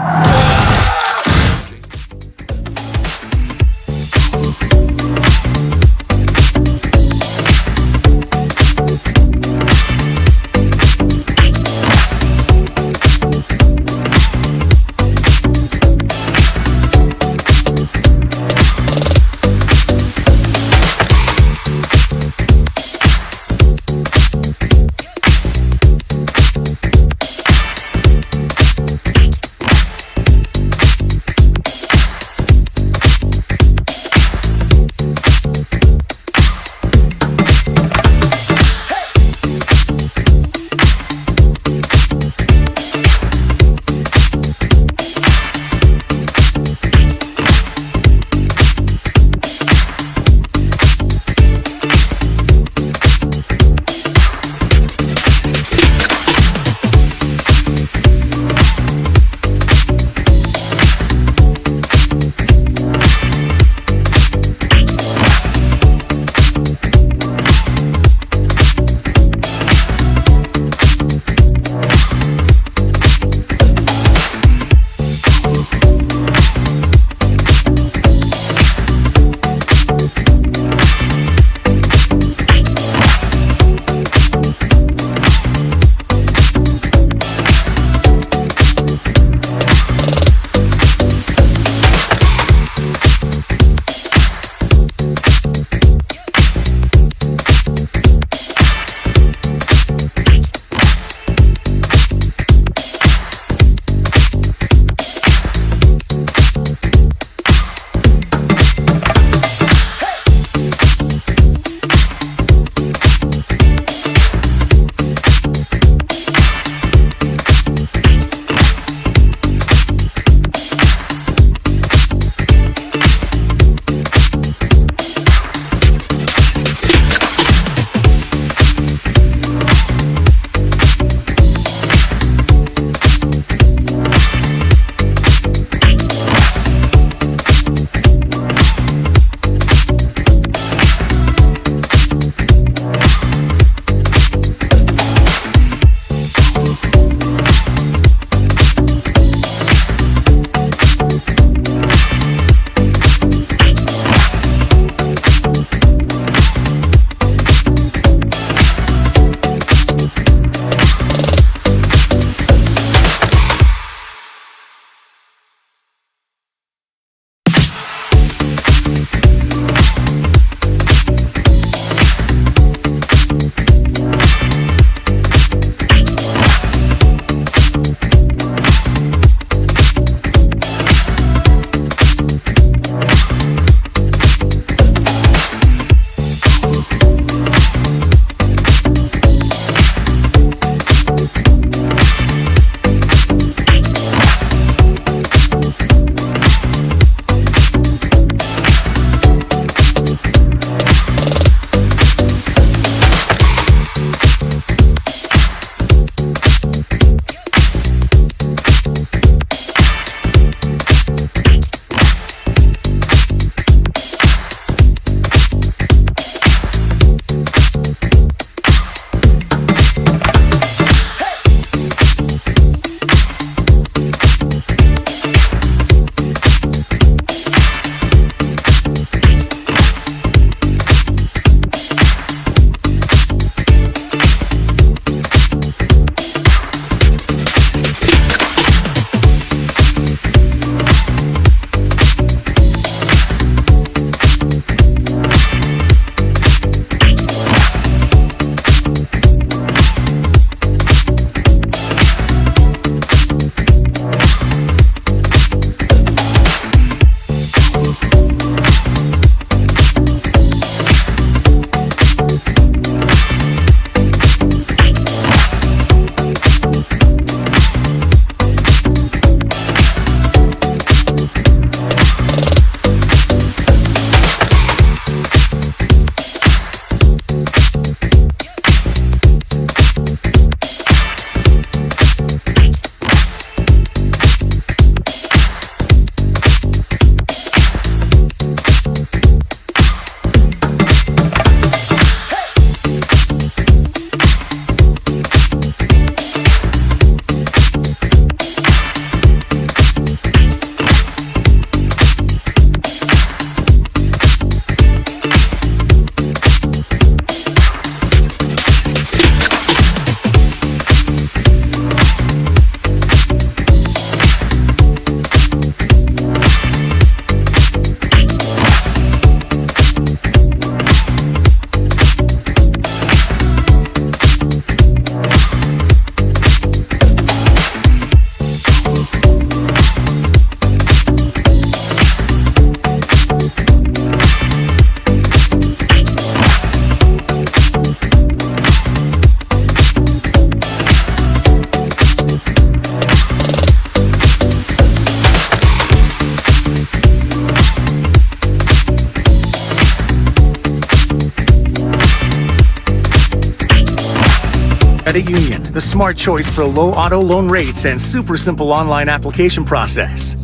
Union, the smart choice for low auto loan rates and super simple online application process.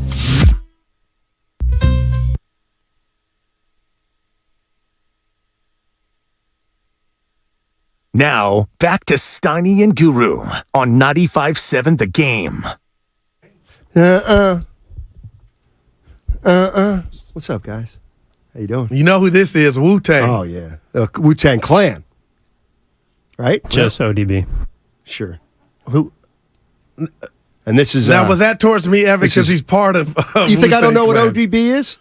Now, back to Steiny and Guru on 95.7 The Game. What's up, guys? How you doing? You know who this is? Wu-Tang. Oh, yeah. Wu-Tang Clan. Right? Just ODB. Sure. Who? And this is... Now, was that towards me, Evan, because he's part of you think I don't know Wu-Tang what ODB is?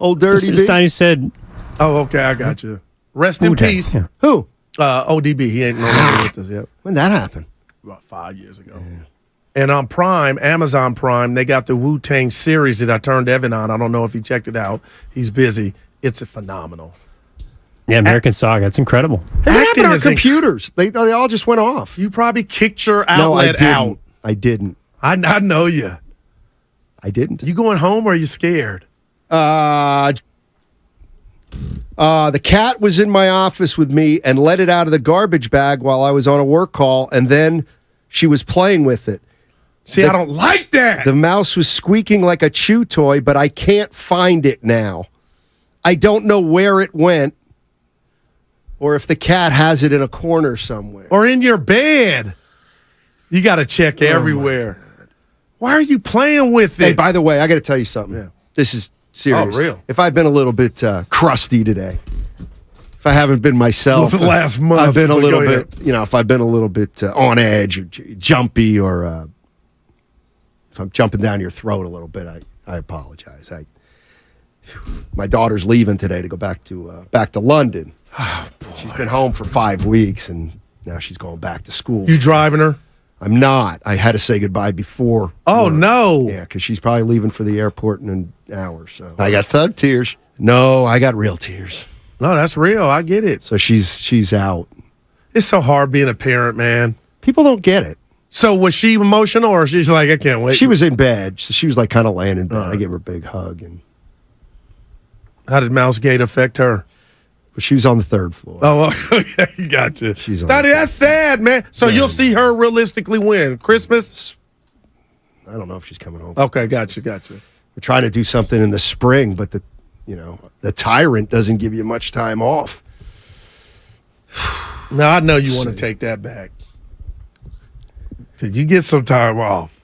Old Dirty B? Steiny said... Oh, okay, I got you. Rest in Wu-Tang, peace. yeah. Who? ODB. He ain't no longer with us yet. When that happened? About 5 years ago. Yeah. And on Prime, Amazon Prime, they got the Wu-Tang series that I turned Evan on. I don't know if he checked it out. He's busy. It's phenomenal. Yeah, American Saga. It's incredible. What happened to our computers? They all just went off. You probably kicked your outlet out. I didn't. I know you. I didn't. You going home or are you scared? The cat was in my office with me and let it out of the garbage bag while I was on a work call, and then she was playing with it. See, I don't like that. The mouse was squeaking like a chew toy, but I can't find it now. I don't know where it went or if the cat has it in a corner somewhere. Or in your bed. You got to check everywhere. Why are you playing with it? Hey, by the way, I got to tell you something. Yeah. This is serious. Oh, real? If I've been a little bit crusty today, if I haven't been myself, the last month, I've been a little bit, if I've been a little bit on edge or jumpy or if I'm jumping down your throat a little bit, I apologize. My daughter's leaving today to go back to London. Oh, she's been home for 5 weeks, and now she's going back to school. You driving her? I'm not. I had to say goodbye before. Oh, no. Yeah, because she's probably leaving for the airport in an hour. So I got thug tears. No, I got real tears. No, that's real. I get it. So she's out. It's so hard being a parent, man. People don't get it. So was she emotional, or she's like, I can't wait? She was in bed. So she was like kind of laying in bed. I gave her a big hug. And how did Mousegate affect her? But she was on the third floor. Oh, okay, gotcha. She's that's sad, man. So you'll see her realistically when? Christmas? I don't know if she's coming home. Okay, gotcha. We're trying to do something in the spring, but the tyrant doesn't give you much time off. Now, I know you want to take that back. Did you get some time off?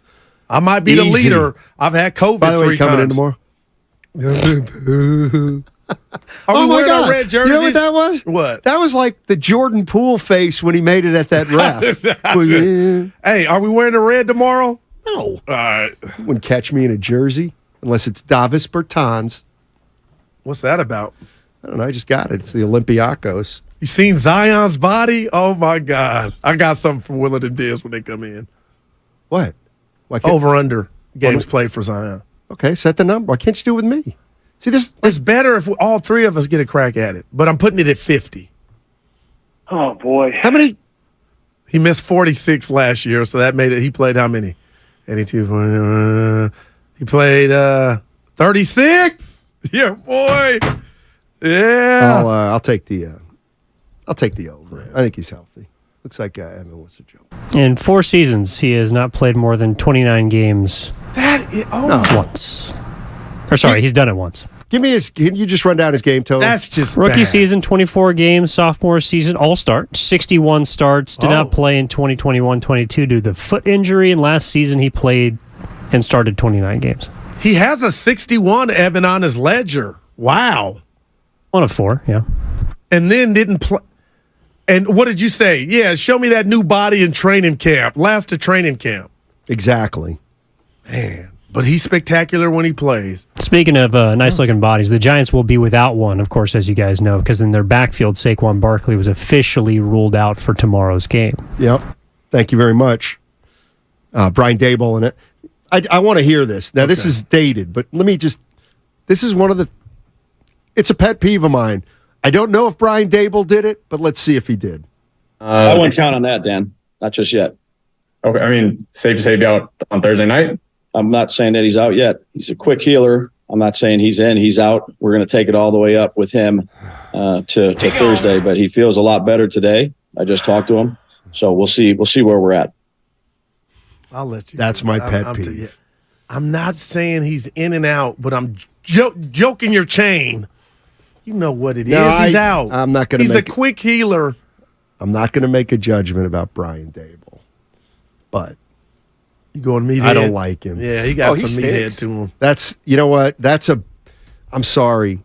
I might be the leader. I've had COVID By the way, 3 coming in times. tomorrow? Are we wearing our red jerseys? You know what that was? What? That was like the Jordan Poole face when he made it at that ref. Hey, are we wearing the red tomorrow? No. All right. You wouldn't catch me in a jersey unless it's Davis Bertans. What's that about? I don't know. I just got it. It's the Olympiacos. You seen Zion's body? Oh, my God. I got something from Willard and Diaz when they come in. What? Over under games played for Zion. Okay, set the number. Why can't you do it with me? See, it's better if all 3 of us get a crack at it, but I'm putting it at 50. Oh, boy. How many? He missed 46 last year, so that made it. He played how many? 82. He played 36. Yeah, boy. Yeah. I'll take the over. I think he's healthy. Looks like Evan wants to joke. In 4 seasons, he has not played more than 29 games. Once. Or sorry, he's done it once. Can you just run down his game total? That's just Rookie bad. season, 24 games. Sophomore season, all-star, 61 starts. Did not play in 2021-22 due to the foot injury. And last season, he played and started 29 games. He has a 61, Evan, on his ledger. Wow. 1 of 4, yeah. And then didn't play. And what did you say? Yeah, show me that new body in training camp. Last to training camp. Exactly. Man. But he's spectacular when he plays. Speaking of nice-looking bodies, the Giants will be without one, of course, as you guys know, because in their backfield, Saquon Barkley was officially ruled out for tomorrow's game. Yep. Thank you very much. Brian Daboll in it. I want to hear this. Now, This is dated, but this is one of the, it's a pet peeve of mine. I don't know if Brian Daboll did it, but let's see if he did. I wouldn't count on that, Dan. Not just yet. Okay, I mean, safe to say he'll be out on Thursday night? I'm not saying that he's out yet. He's a quick healer. I'm not saying he's in, he's out. We're going to take it all the way up with him to Thursday, but he feels a lot better today. I just talked to him. So we'll see where we're at. I'll let you. That's my pet peeve. I'm not saying he's in and out, but I'm joking your chain. You know what it is. He's out. I'm not going to. He's a quick healer. I'm not going to make a judgment about Brian Dable, but you going meathead? I don't like him. Yeah, he got some meathead to him. That's what. I'm sorry,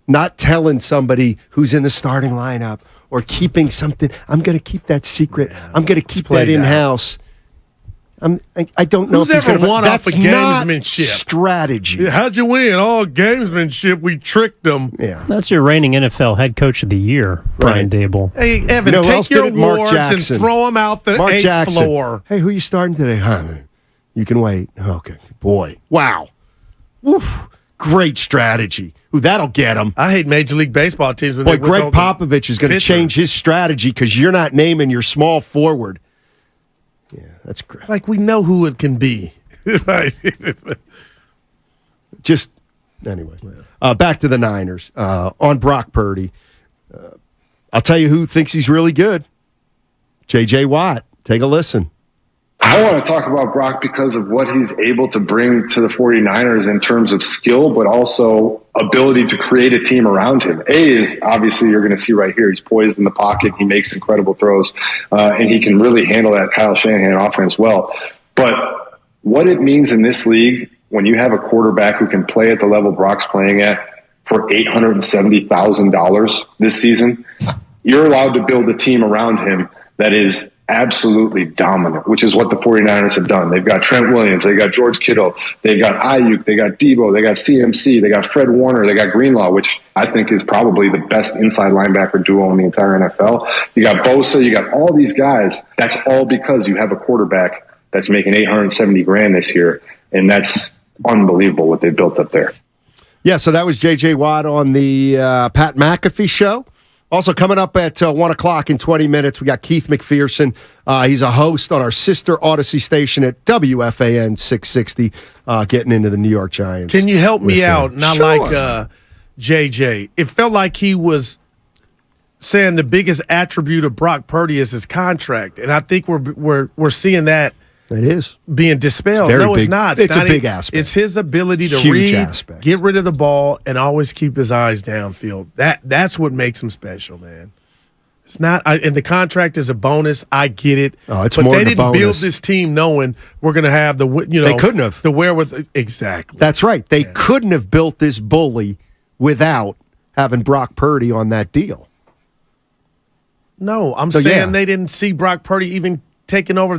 not telling somebody who's in the starting lineup or keeping something. I'm going to keep that secret. Yeah, I'm going to keep that in house. I don't know who's if he's ever going to won off of gamesmanship strategy. Yeah, how'd you win? Oh, gamesmanship. We tricked them. Yeah, that's your reigning NFL head coach of the year, Brian Dable. Hey, Evan, take your awards and throw them out the eighth floor. Hey, who are you starting today? You can wait. Okay, boy, wow, woof, great strategy. Ooh, that'll get him. I hate Major League Baseball teams. Boy, Greg Popovich is going to change his strategy because you're not naming your small forward. Yeah, that's great. Like we know who it can be. Just anyway, back to the Niners on Brock Purdy. I'll tell you who thinks he's really good. J.J. Watt. Take a listen. I want to talk about Brock because of what he's able to bring to the 49ers in terms of skill, but also ability to create a team around him. Is obviously you're going to see right here. He's poised in the pocket. He makes incredible throws, and he can really handle that Kyle Shanahan offense well. But what it means in this league when you have a quarterback who can play at the level Brock's playing at for $870,000 this season, you're allowed to build a team around him that is absolutely dominant, which is what the 49ers have done. They've got Trent Williams, they got George Kittle, they got Ayuk, they got Debo, they got CMC, they got Fred Warner, they got Greenlaw, which I think is probably the best inside linebacker duo in the entire NFL. You got Bosa, you got all these guys. That's all because you have a quarterback that's making $870,000 this year, and that's unbelievable what they built up there. Yeah, so that was J.J. Watt on the Pat McAfee show. Also coming up at 1 o'clock in 20 minutes, we got Keith McPherson. He's a host on our sister Odyssey station at WFAN 660, getting into the New York Giants. Can you help me out? Not sure. Like JJ. It felt like he was saying the biggest attribute of Brock Purdy is his contract, and I think we're seeing that. It is being dispelled. No, it's not. It's a big aspect. It's his ability to Huge read, aspect. Get rid of the ball, and always keep his eyes downfield. That's what makes him special, man. It's not, and the contract is a bonus. I get it. Oh, it's but more they than a didn't bonus. build this team knowing we're going to have the they couldn't have the wherewithal. Exactly. That's right. They couldn't have built this bully without having Brock Purdy on that deal. No, I'm saying they didn't see Brock Purdy even taking over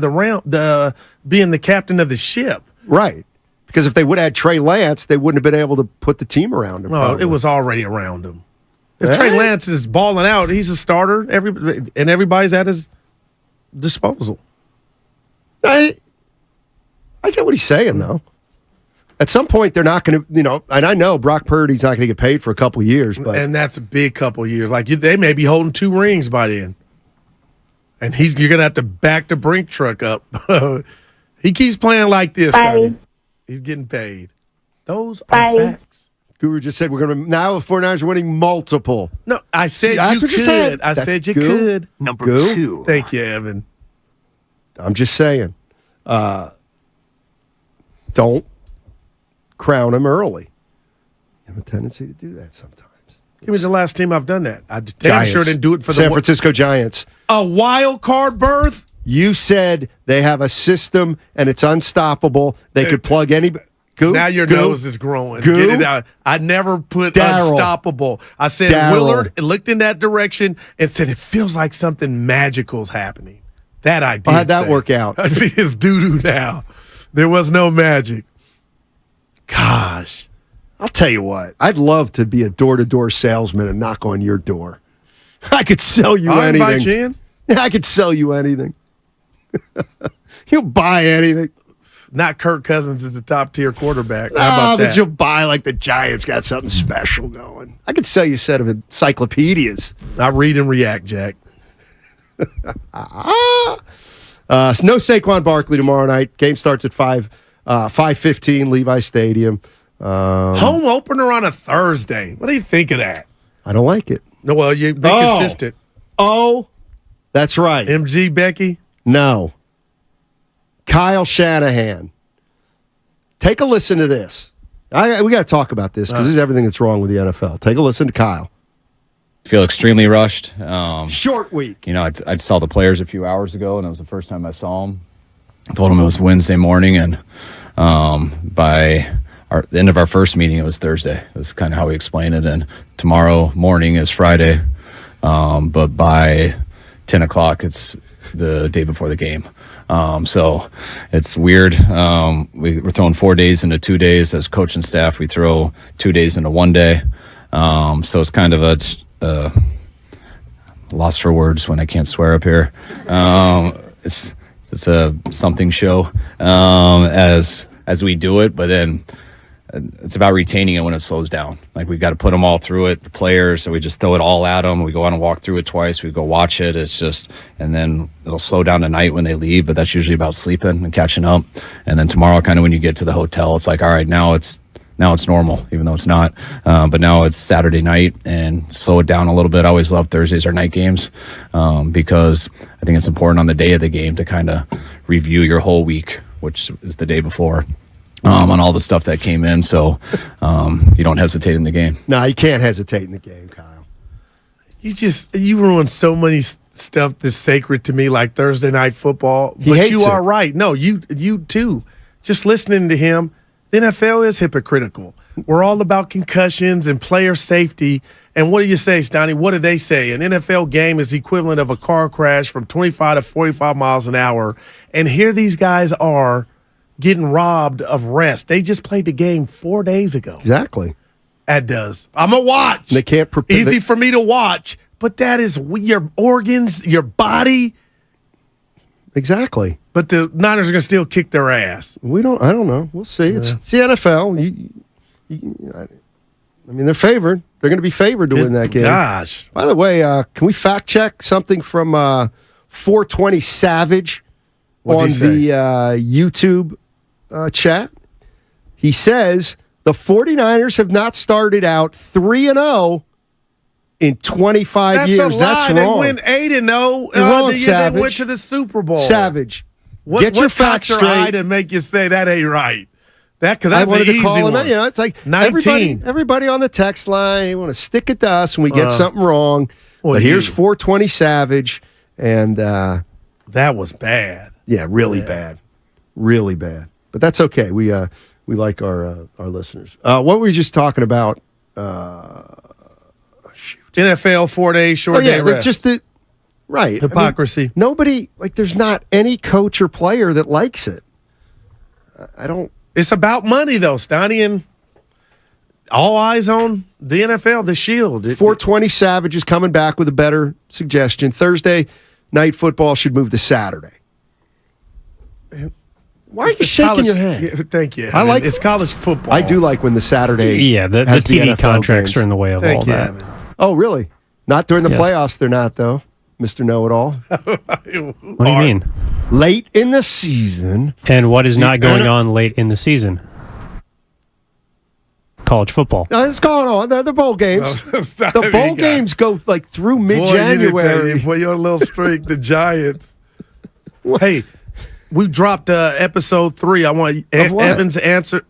being the captain of the ship. Right. Because if they would have had Trey Lance, they wouldn't have been able to put the team around him. No, it was already around him. If Trey Lance is balling out, he's a starter, and everybody's at his disposal. I get what he's saying, though. At some point, they're not going to, and I know Brock Purdy's not going to get paid for a couple years. And that's a big couple years. Like, they may be holding 2 rings by then. And you're going to have to back the Brink truck up. He keeps playing like this, Scotty. He's getting paid. Those are facts. Guru just said we're going to now the 49ers are winning multiple. No, I said you could. I said you could. Number 2. Thank you, Evan. I'm just saying. Don't crown him early. You have a tendency to do that sometimes. Give me the last team I've done that. I damn sure didn't do it for the San Francisco Giants. A wild card berth? You said they have a system and it's unstoppable. They could plug any. Now your nose is growing. Get it out. I never put unstoppable. I said Willard looked in that direction and said it feels like something magical's happening. That I did. How'd that work out? It's doo-doo now. There was no magic. Gosh. I'll tell you what. I'd love to be a door-to-door salesman and knock on your door. I could sell you anything. Invite you in. I could sell you anything. You'll buy anything. Not Kirk Cousins is the top-tier quarterback. How about that? But you'll buy like the Giants got something special going. I could sell you a set of encyclopedias. I read and react, Jack. No Saquon Barkley tomorrow night. Game starts at 5:15, Levi Stadium. Home opener on a Thursday. What do you think of that? I don't like it. No, well, you be consistent. Oh, That's right. MG Becky? No. Kyle Shanahan. Take a listen to this. We got to talk about this because this is everything that's wrong with the NFL. Take a listen to Kyle. Feel extremely rushed. Short week. You know, I saw the players a few hours ago, and it was the first time I saw them. I told them it was Wednesday morning, and by the end of our first meeting, it was Thursday. That's kind of how we explained it. And tomorrow morning is Friday, but by 10 o'clock, it's the day before the game. So it's weird. We're throwing 4 days into 2 days. As coach and staff, we throw 2 days into 1 day. So it's kind of a lost for words when I can't swear up here. It's a something show as we do it, but then it's about retaining it when it slows down. Like, we got to put them all through it, the players, so we just throw it all at them. We go on and walk through it twice. We go watch it. It's just, and then it'll slow down tonight when they leave, but that's usually about sleeping and catching up. And then tomorrow, kind of when you get to the hotel, it's like, all right, now it's normal, even though it's not. But now it's Saturday night, and slow it down a little bit. I always love Thursdays or night games because I think it's important on the day of the game to kind of review your whole week, which is the day before. On all the stuff that came in, so you don't hesitate in the game. No, you can't hesitate in the game, Kyle. You ruin so many stuff that's sacred to me, like Thursday night football. He But hates you it. are right. No, you too. Just listening to him, the NFL is hypocritical. We're all about concussions and player safety. And what do you say, Stoney? What do they say? An NFL game is the equivalent of a car crash from 25 to 45 miles an hour. And here these guys are getting robbed of rest. They just played the game 4 days ago. Exactly. That does. I'm a watch. They can't prepare. Easy for me to watch, but that is your organs, your body. Exactly. But the Niners are going to still kick their ass. I don't know. We'll see. It's the NFL. I mean, they're favored. They're going to be favored to win that game. Gosh. By the way, can we fact check something from 420 Savage on the YouTube chat? He says the 49ers have not started out 3-0 in 25 years. That's a lie. That's wrong. They went 8-0. You're wrong, The year they Savage. went to the Super Bowl. Savage. Get your facts your straight. eye to make you say that ain't right. Because I that's wanted an to easy call him. one. It's like 19. everybody on the text line, you want to stick it to us when we get something wrong. well, but here's you. 420 Savage, and that was bad. Yeah, really bad, really bad. But that's okay. We like our listeners. What were we just talking about? NFL 4 days short day rest. Right hypocrisy. I mean, nobody there's not any coach or player that likes it. I don't. It's about money, though, Stoney, and all eyes on the NFL, the Shield. 420 Savage is coming back with a better suggestion. Thursday night football should move to Saturday. Why are you shaking your head? Yeah, thank you. It's college football. I do like when the Saturday. Yeah, the has TV NFL contracts games. are in the way of all that. Evan. Oh, really? Not during the Yes. playoffs, they're not, though, Mr. Know-It-All. What do you mean? Late in the season. And what is not going on late in the season? College football. No, it's going on. The bowl games. The bowl games go like through mid-January. Boy, you're a little streak. The Giants. Hey, we dropped episode 3. I want Evan's answer.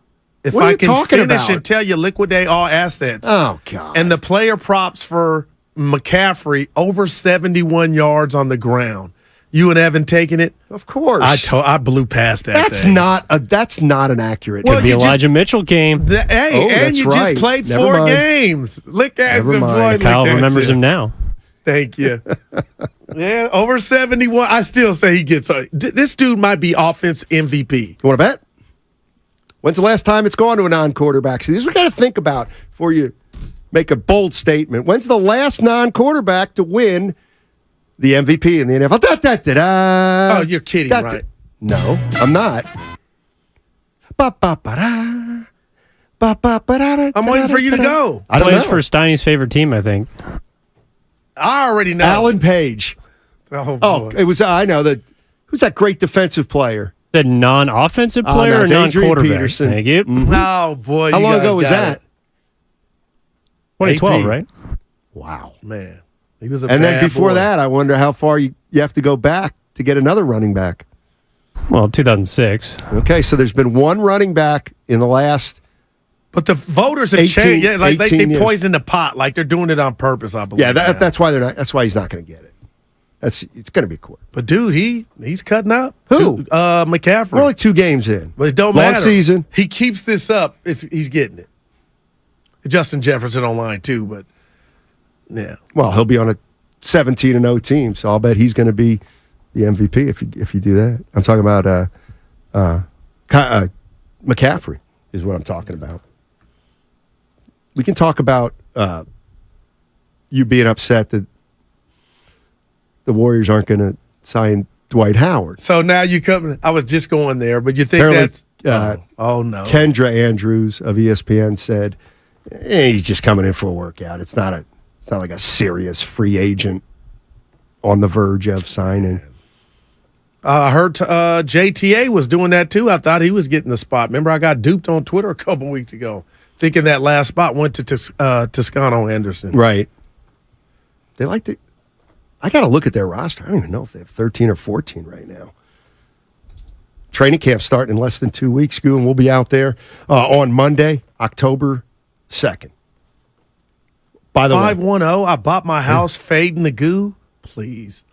If What are I you can talking finish about? and tell you, liquidate all assets. Oh, God. And the player props for McCaffrey over 71 yards on the ground. You and Evan taking it? Of course. I blew past that. That's thing. not an accurate. Could be Elijah Mitchell game. Hey, and that's you right. just played Never 4 mind. games. Look at Never him, mind. boy. Kyle remembers him now. Thank you. Yeah, over 71. I still say he gets this dude might be offense MVP. You want to bet? When's the last time it's gone to a non-quarterback? See, this is what we got to think about before you make a bold statement. When's the last non-quarterback to win the MVP in the NFL? Oh, you're kidding, right? No, I'm not. I'm waiting for you to go. I don't Plays know. for Steiny's favorite team, I think. I already know. Alan Page. Oh, Oh, boy. it was. I know that. Who's that great defensive player? The non-offensive player no, or it's Adrian non-quarterback? Peterson. Thank you. Oh, boy. How you long guys ago was got that? it. 2012, AP. right? Wow. Man. He was a And then bad before boy. that, I wonder how far you have to go back to get another running back. Well, 2006. Okay, so there's been one running back in the last. But the voters have 18 changed. Yeah, like they 18 years. poisoned the pot. Like they're doing it on purpose, I believe. Yeah, now. that's why they're not. That's why he's not going to get it. It's going to be quick. But dude, he's cutting up. Who? McCaffrey. We're only 2 games in. But it don't Long matter. season. He keeps this up. He's getting it. Justin Jefferson online too, but yeah. Well, he'll be on a 17-0 team, so I'll bet he's going to be the MVP if you do that. I'm talking about McCaffrey is what I'm talking about. We can talk about you being upset that the Warriors aren't going to sign Dwight Howard. So now you come. I was just going there, but you think Apparently, that's oh no. Kendra Andrews of ESPN said he's just coming in for a workout. It's not like a serious free agent on the verge of signing. I heard JTA was doing that too. I thought he was getting the spot. Remember, I got duped on Twitter a couple weeks ago, thinking that last spot went to Toscano Anderson. Right. They like to. I got to look at their roster. I don't even know if they have 13 or 14 right now. Training camp starting in less than 2 weeks, Goo, and we'll be out there on Monday, October 2nd. By the way, 510. I bought my house fading the goo. Please.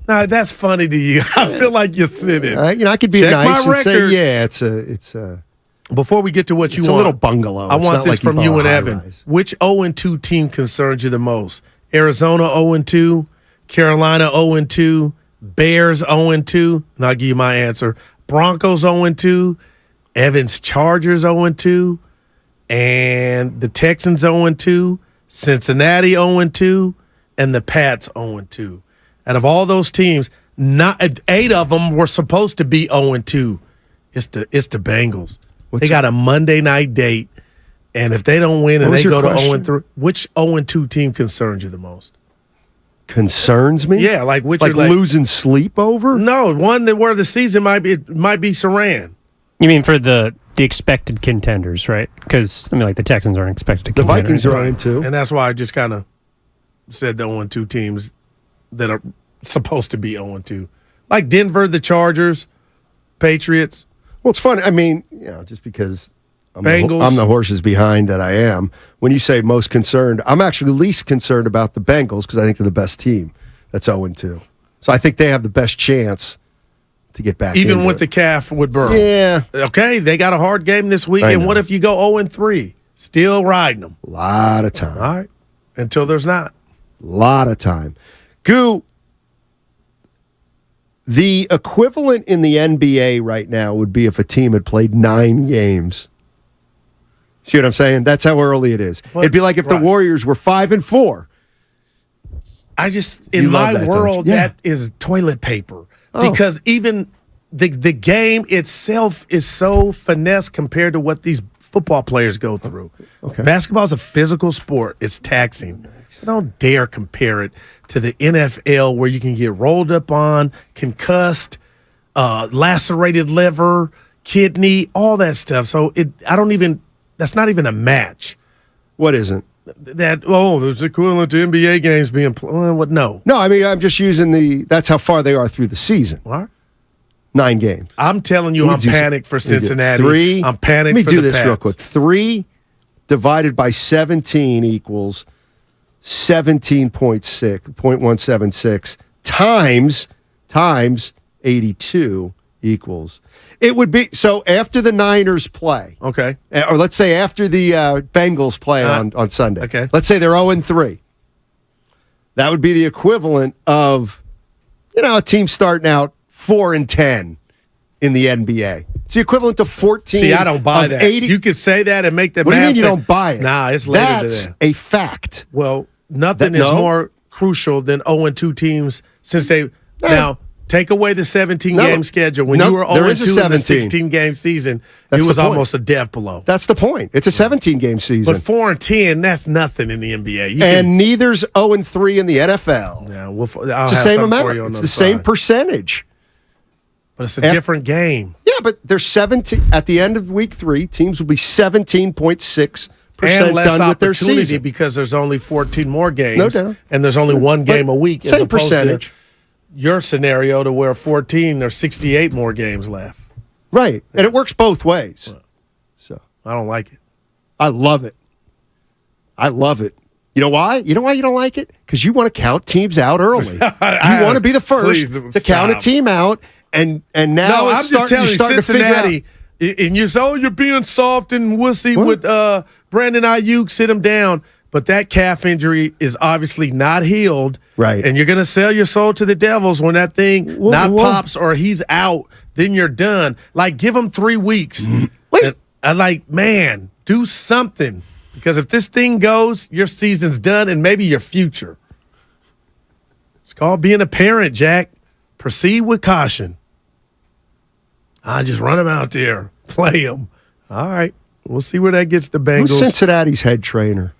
No, that's funny to you. I feel like you're sitting. I could be Check nice my and say, record. yeah, it's a. Before we get to what you It's want, a little bungalow. I It's want not this like you from bought you a and Evan. high-rise. Which 0-2 team concerns you the most? Arizona 0-2, Carolina 0-2, Bears 0-2, and I'll give you my answer. Broncos 0-2, Evans Chargers 0-2, and the Texans 0-2, Cincinnati 0-2, and the Pats 0-2. Out of all those teams, not 8 of them were supposed to be 0-2. It's the Bengals. They got a Monday night date, and if they don't win and What was they your go question? to 0-3, which 0-2 team concerns you the most? Concerns me? Yeah, like which Like are losing sleep over? No, one that where the season might be Saran. You mean for the expected contenders, right? Because like the Texans aren't expected to The contend. Vikings are on too. And that's why I just kind of said the 0-2 teams that are supposed to be 0-2. Like Denver, the Chargers, Patriots. Well, it's funny. I mean, just because I'm Bengals. the horses behind that I am. When you say most concerned, I'm actually least concerned about the Bengals because I think they're the best team that's 0-2. So I think they have the best chance to get back Even into with it. the calf with Burrow. Yeah. Okay, they got a hard game this week. I And know. what if you go 0-3? Still riding them. A lot of time. All right. Until there's not. Lot of time. Goo, the equivalent in the NBA right now would be if a team had played 9 games. See what I'm saying? That's how early it is. It'd be like if the Warriors were 5-4. I just, You in love my that, don't world, you? Yeah. that is toilet paper. Oh. Because even the game itself is so finesse compared to what these football players go through. Okay. Basketball is a physical sport. It's taxing. I don't dare compare it to the NFL where you can get rolled up on, concussed, lacerated liver, kidney, all that stuff. So that's not even a match. What isn't? There's equivalent to NBA games being played. What? No. No, I mean, I'm just using that's how far they are through the season. What? 9 games. I'm telling you, I'm panicked for Cincinnati. 3. I'm panicked Let me for do the this real Pats. quick. 3 divided by 17 equals 17.176 times 82 equals. It would be, so after the Niners play. Okay. Or let's say after the Bengals play on Sunday. Okay. Let's say they're 0-3. That would be the equivalent of, a team starting out 4-10 in the NBA. It's the equivalent to 14. See, I don't buy of that. 80. You could say that and make the What do you math mean you say- don't buy it? Nah, it's later That's than that. a fact. Well, nothing is more crucial than 0-2 teams since they now take away the 17-game schedule. When you were 0-2 in the 16-game season, That's it was the point. almost a death blow. That's the point. It's a 17-game season. But 4-10, that's nothing in the NBA. And neither's 0-3 in the NFL. Yeah, I'll It's the have same something for amount. you on It's the the same side. percentage. But it's a different game. Yeah, but there's 17 at the end of week 3. Teams will be 17.6 and less done with their opportunity season. because there's only 14 more games. No doubt. And there's only one game a week. Same as opposed percentage. to your scenario to where 14, there's 68 more games left. Right. And it works both ways. So I don't like it. I love it. I love it. You know why? You know why you don't like it? Because you want to count teams out early. You want to be the first to count a team out, and now I'm just telling you, Cincinnati, and you say, oh, you're being soft and wussy with Brandon Ayuk, sit him down. But that calf injury is obviously not healed. Right. And you're going to sell your soul to the Devils when that thing pops or he's out, then you're done. Like, give him 3 weeks. Wait. And like, man, do something. Because if this thing goes, your season's done and maybe your future. It's called being a parent, Jack. Proceed with caution. I just run him out there, play him. All right. We'll see where that gets the Bengals. Who's Cincinnati's head trainer?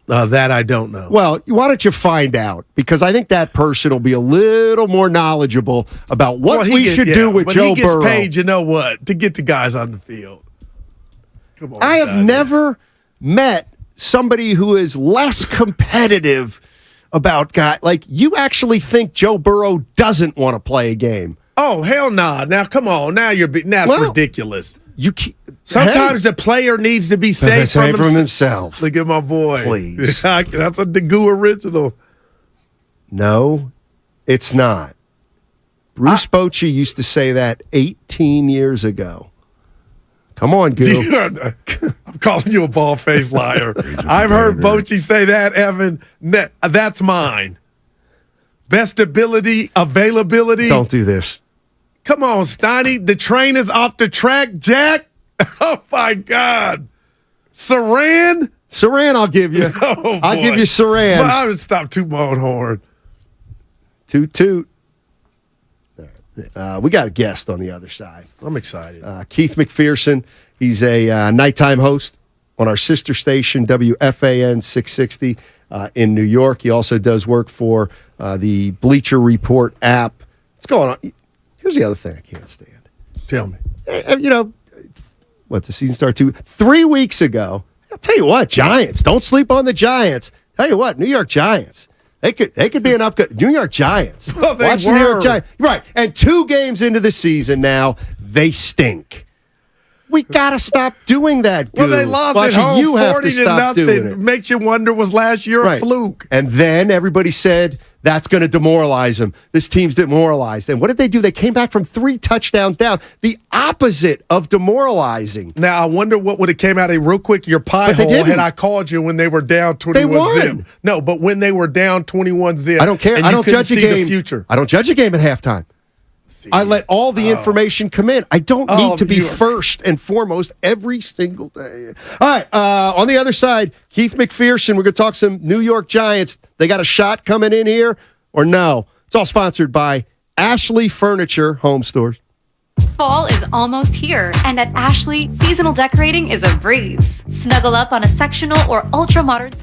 That I don't know. Well, why don't you find out? Because I think that person will be a little more knowledgeable about what we should do with Joe Burrow. But he gets paid, you know what, to get the guys on the field. Come on. I have never met somebody who is less competitive about guy. Like, you actually think Joe Burrow doesn't want to play a game? Oh, hell nah. Now, come on. Now it's ridiculous. Sometimes the player needs to be safe from himself. Look at my boy. Please. That's a Degu original. No, it's not. Bruce Bochy used to say that 18 years ago. Come on, Goo. I'm calling you a bald-faced liar. I've heard Bochy say that, Evan. That's mine. Best ability, availability. Don't do this. Come on, Steiny. The train is off the track, Jack. Oh, my God. Saran? Saran, I'll give you. Oh, I'll give you Saran. Well, I would stop toot my own horn. Toot, toot. We got a guest on the other side. I'm excited. Keith McPherson. He's a nighttime host on our sister station, WFAN 660 in New York. He also does work for the Bleacher Report app. What's going on? Here's the other thing I can't stand. Tell me. You know, the season started 3 weeks ago. I'll tell you what, Giants. Don't sleep on the Giants. Tell you what, New York Giants. They could be an upgrade. New York Giants. Well, Watch the New York Giants. Right. And 2 games into the season now, they stink. We got to stop doing that. Well, they lost at home you 40 to nothing. Makes you wonder, was last year a fluke? And then everybody said, that's going to demoralize them. This team's demoralized. And what did they do? They came back from 3 touchdowns down. The opposite of demoralizing. Now, I wonder what would have came out of real quick, your pie hole, had I called you when they were down 21-zip. No, but when they were down 21-zip. I don't care. I don't judge a game. The future. I don't judge a game at halftime. I let all the information come in. I don't need to be first and foremost every single day. All right, on the other side, Keith McPherson. We're going to talk some New York Giants. They got a shot coming in here or no? It's all sponsored by Ashley Furniture Home Stores. Fall is almost here, and at Ashley, seasonal decorating is a breeze. Snuggle up on a sectional or ultra-modern...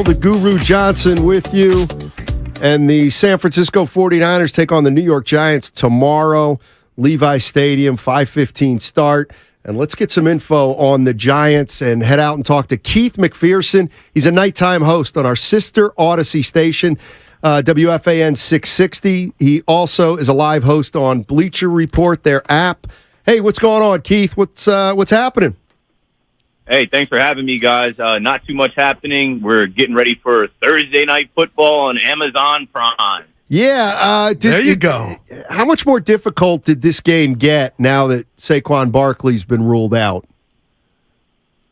Earl, the Guru Johnson with you. And the San Francisco 49ers take on the New York Giants tomorrow. Levi Stadium, 5:15 start. And let's get some info on the Giants and head out and talk to Keith McPherson. He's a nighttime host on our sister Odyssey station, WFAN 660. He also is a live host on Bleacher Report, their app. Hey, what's going on, Keith? What's happening? Hey, thanks for having me, guys. Not too much happening. We're getting ready for Thursday Night Football on Amazon Prime. Yeah. There you go. How much more difficult did this game get now that Saquon Barkley's been ruled out?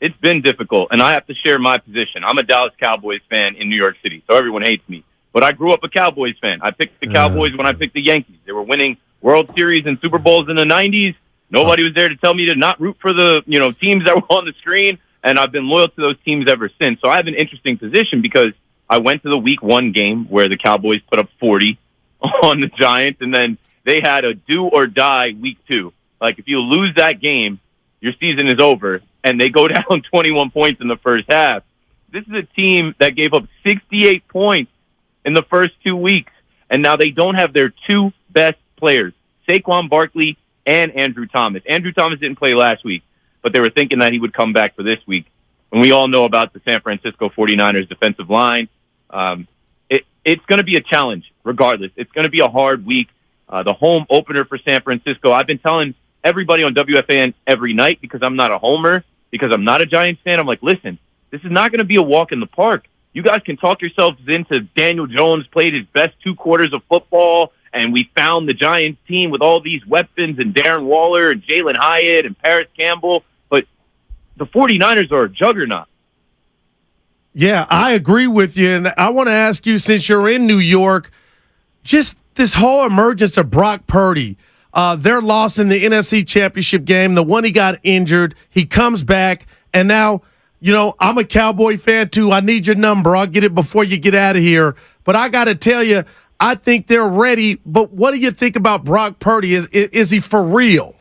It's been difficult, and I have to share my position. I'm a Dallas Cowboys fan in New York City, so everyone hates me. But I grew up a Cowboys fan. I picked the Cowboys when I picked the Yankees. They were winning World Series and Super Bowls in the 90s. Nobody was there to tell me to not root for the teams that were on the screen, and I've been loyal to those teams ever since. So I have an interesting position because I went to the Week 1 game where the Cowboys put up 40 on the Giants, and then they had a do-or-die Week 2. Like, if you lose that game, your season is over, and they go down 21 points in the first half. This is a team that gave up 68 points in the first 2 weeks, and now they don't have their two best players, Saquon Barkley and Andrew Thomas. Andrew Thomas didn't play last week, but they were thinking that he would come back for this week. And we all know about the San Francisco 49ers defensive line. It's going to be a challenge regardless. It's going to be a hard week. The home opener for San Francisco, I've been telling everybody on WFAN every night because I'm not a homer, because I'm not a Giants fan. I'm like, listen, this is not going to be a walk in the park. You guys can talk yourselves into Daniel Jones played his best 2 quarters of football, and we found the Giants team with all these weapons and Darren Waller and Jalen Hyatt and Paris Campbell, but the 49ers are a juggernaut. Yeah, I agree with you. And I want to ask you, since you're in New York, just this whole emergence of Brock Purdy, their loss in the NFC Championship game, the one he got injured, he comes back, and now, I'm a Cowboy fan too. I need your number. I'll get it before you get out of here. But I got to tell you, I think they're ready. But what do you think about Brock Purdy? Is he for real?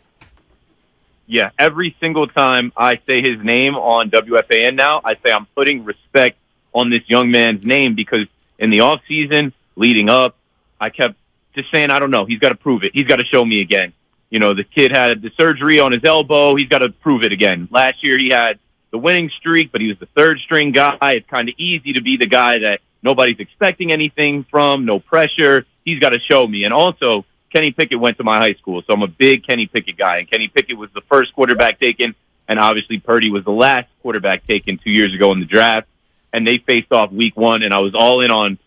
Yeah, every single time I say his name on WFAN now, I say I'm putting respect on this young man's name because in the offseason, leading up, I kept just saying, I don't know. He's got to prove it. He's got to show me again. The kid had the surgery on his elbow. He's got to prove it again. Last year he had the winning streak, but he was the third-string guy. It's kind of easy to be the guy that nobody's expecting anything from, no pressure. He's got to show me. And also, Kenny Pickett went to my high school, so I'm a big Kenny Pickett guy. And Kenny Pickett was the first quarterback taken, and obviously Purdy was the last quarterback taken 2 years ago in the draft. And they faced off Week 1, and I was all in on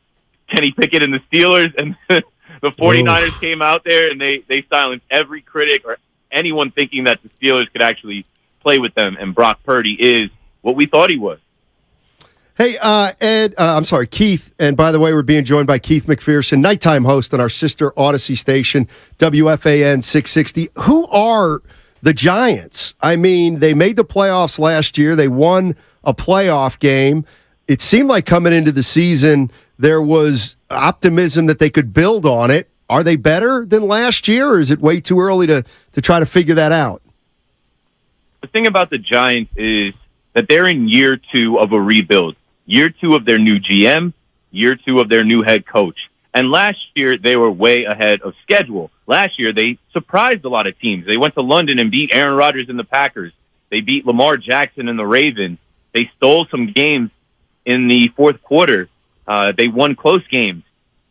Kenny Pickett and the Steelers. And the 49ers came out there, and they silenced every critic or anyone thinking that the Steelers could actually play with them. And Brock Purdy is what we thought he was. Hey, Keith. And by the way, we're being joined by Keith McPherson, nighttime host on our sister Odyssey station, WFAN 660. Who are the Giants? I mean, they made the playoffs last year. They won a playoff game. It seemed like coming into the season, there was optimism that they could build on it. Are they better than last year, or is it way too early to try to figure that out? The thing about the Giants is that they're in year 2 of a rebuild. Year 2 of their new GM, year 2 of their new head coach. And last year, they were way ahead of schedule. Last year, they surprised a lot of teams. They went to London and beat Aaron Rodgers and the Packers. They beat Lamar Jackson and the Ravens. They stole some games in the fourth quarter. They won close games.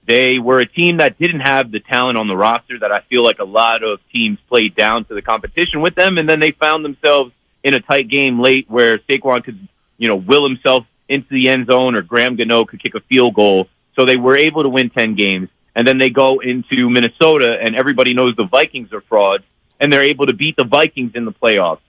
They were a team that didn't have the talent on the roster that I feel like a lot of teams played down to the competition with them, and then they found themselves in a tight game late where Saquon could, will himself into the end zone, or Graham Gano could kick a field goal. So they were able to win 10 games. And then they go into Minnesota, and everybody knows the Vikings are frauds, and they're able to beat the Vikings in the playoffs.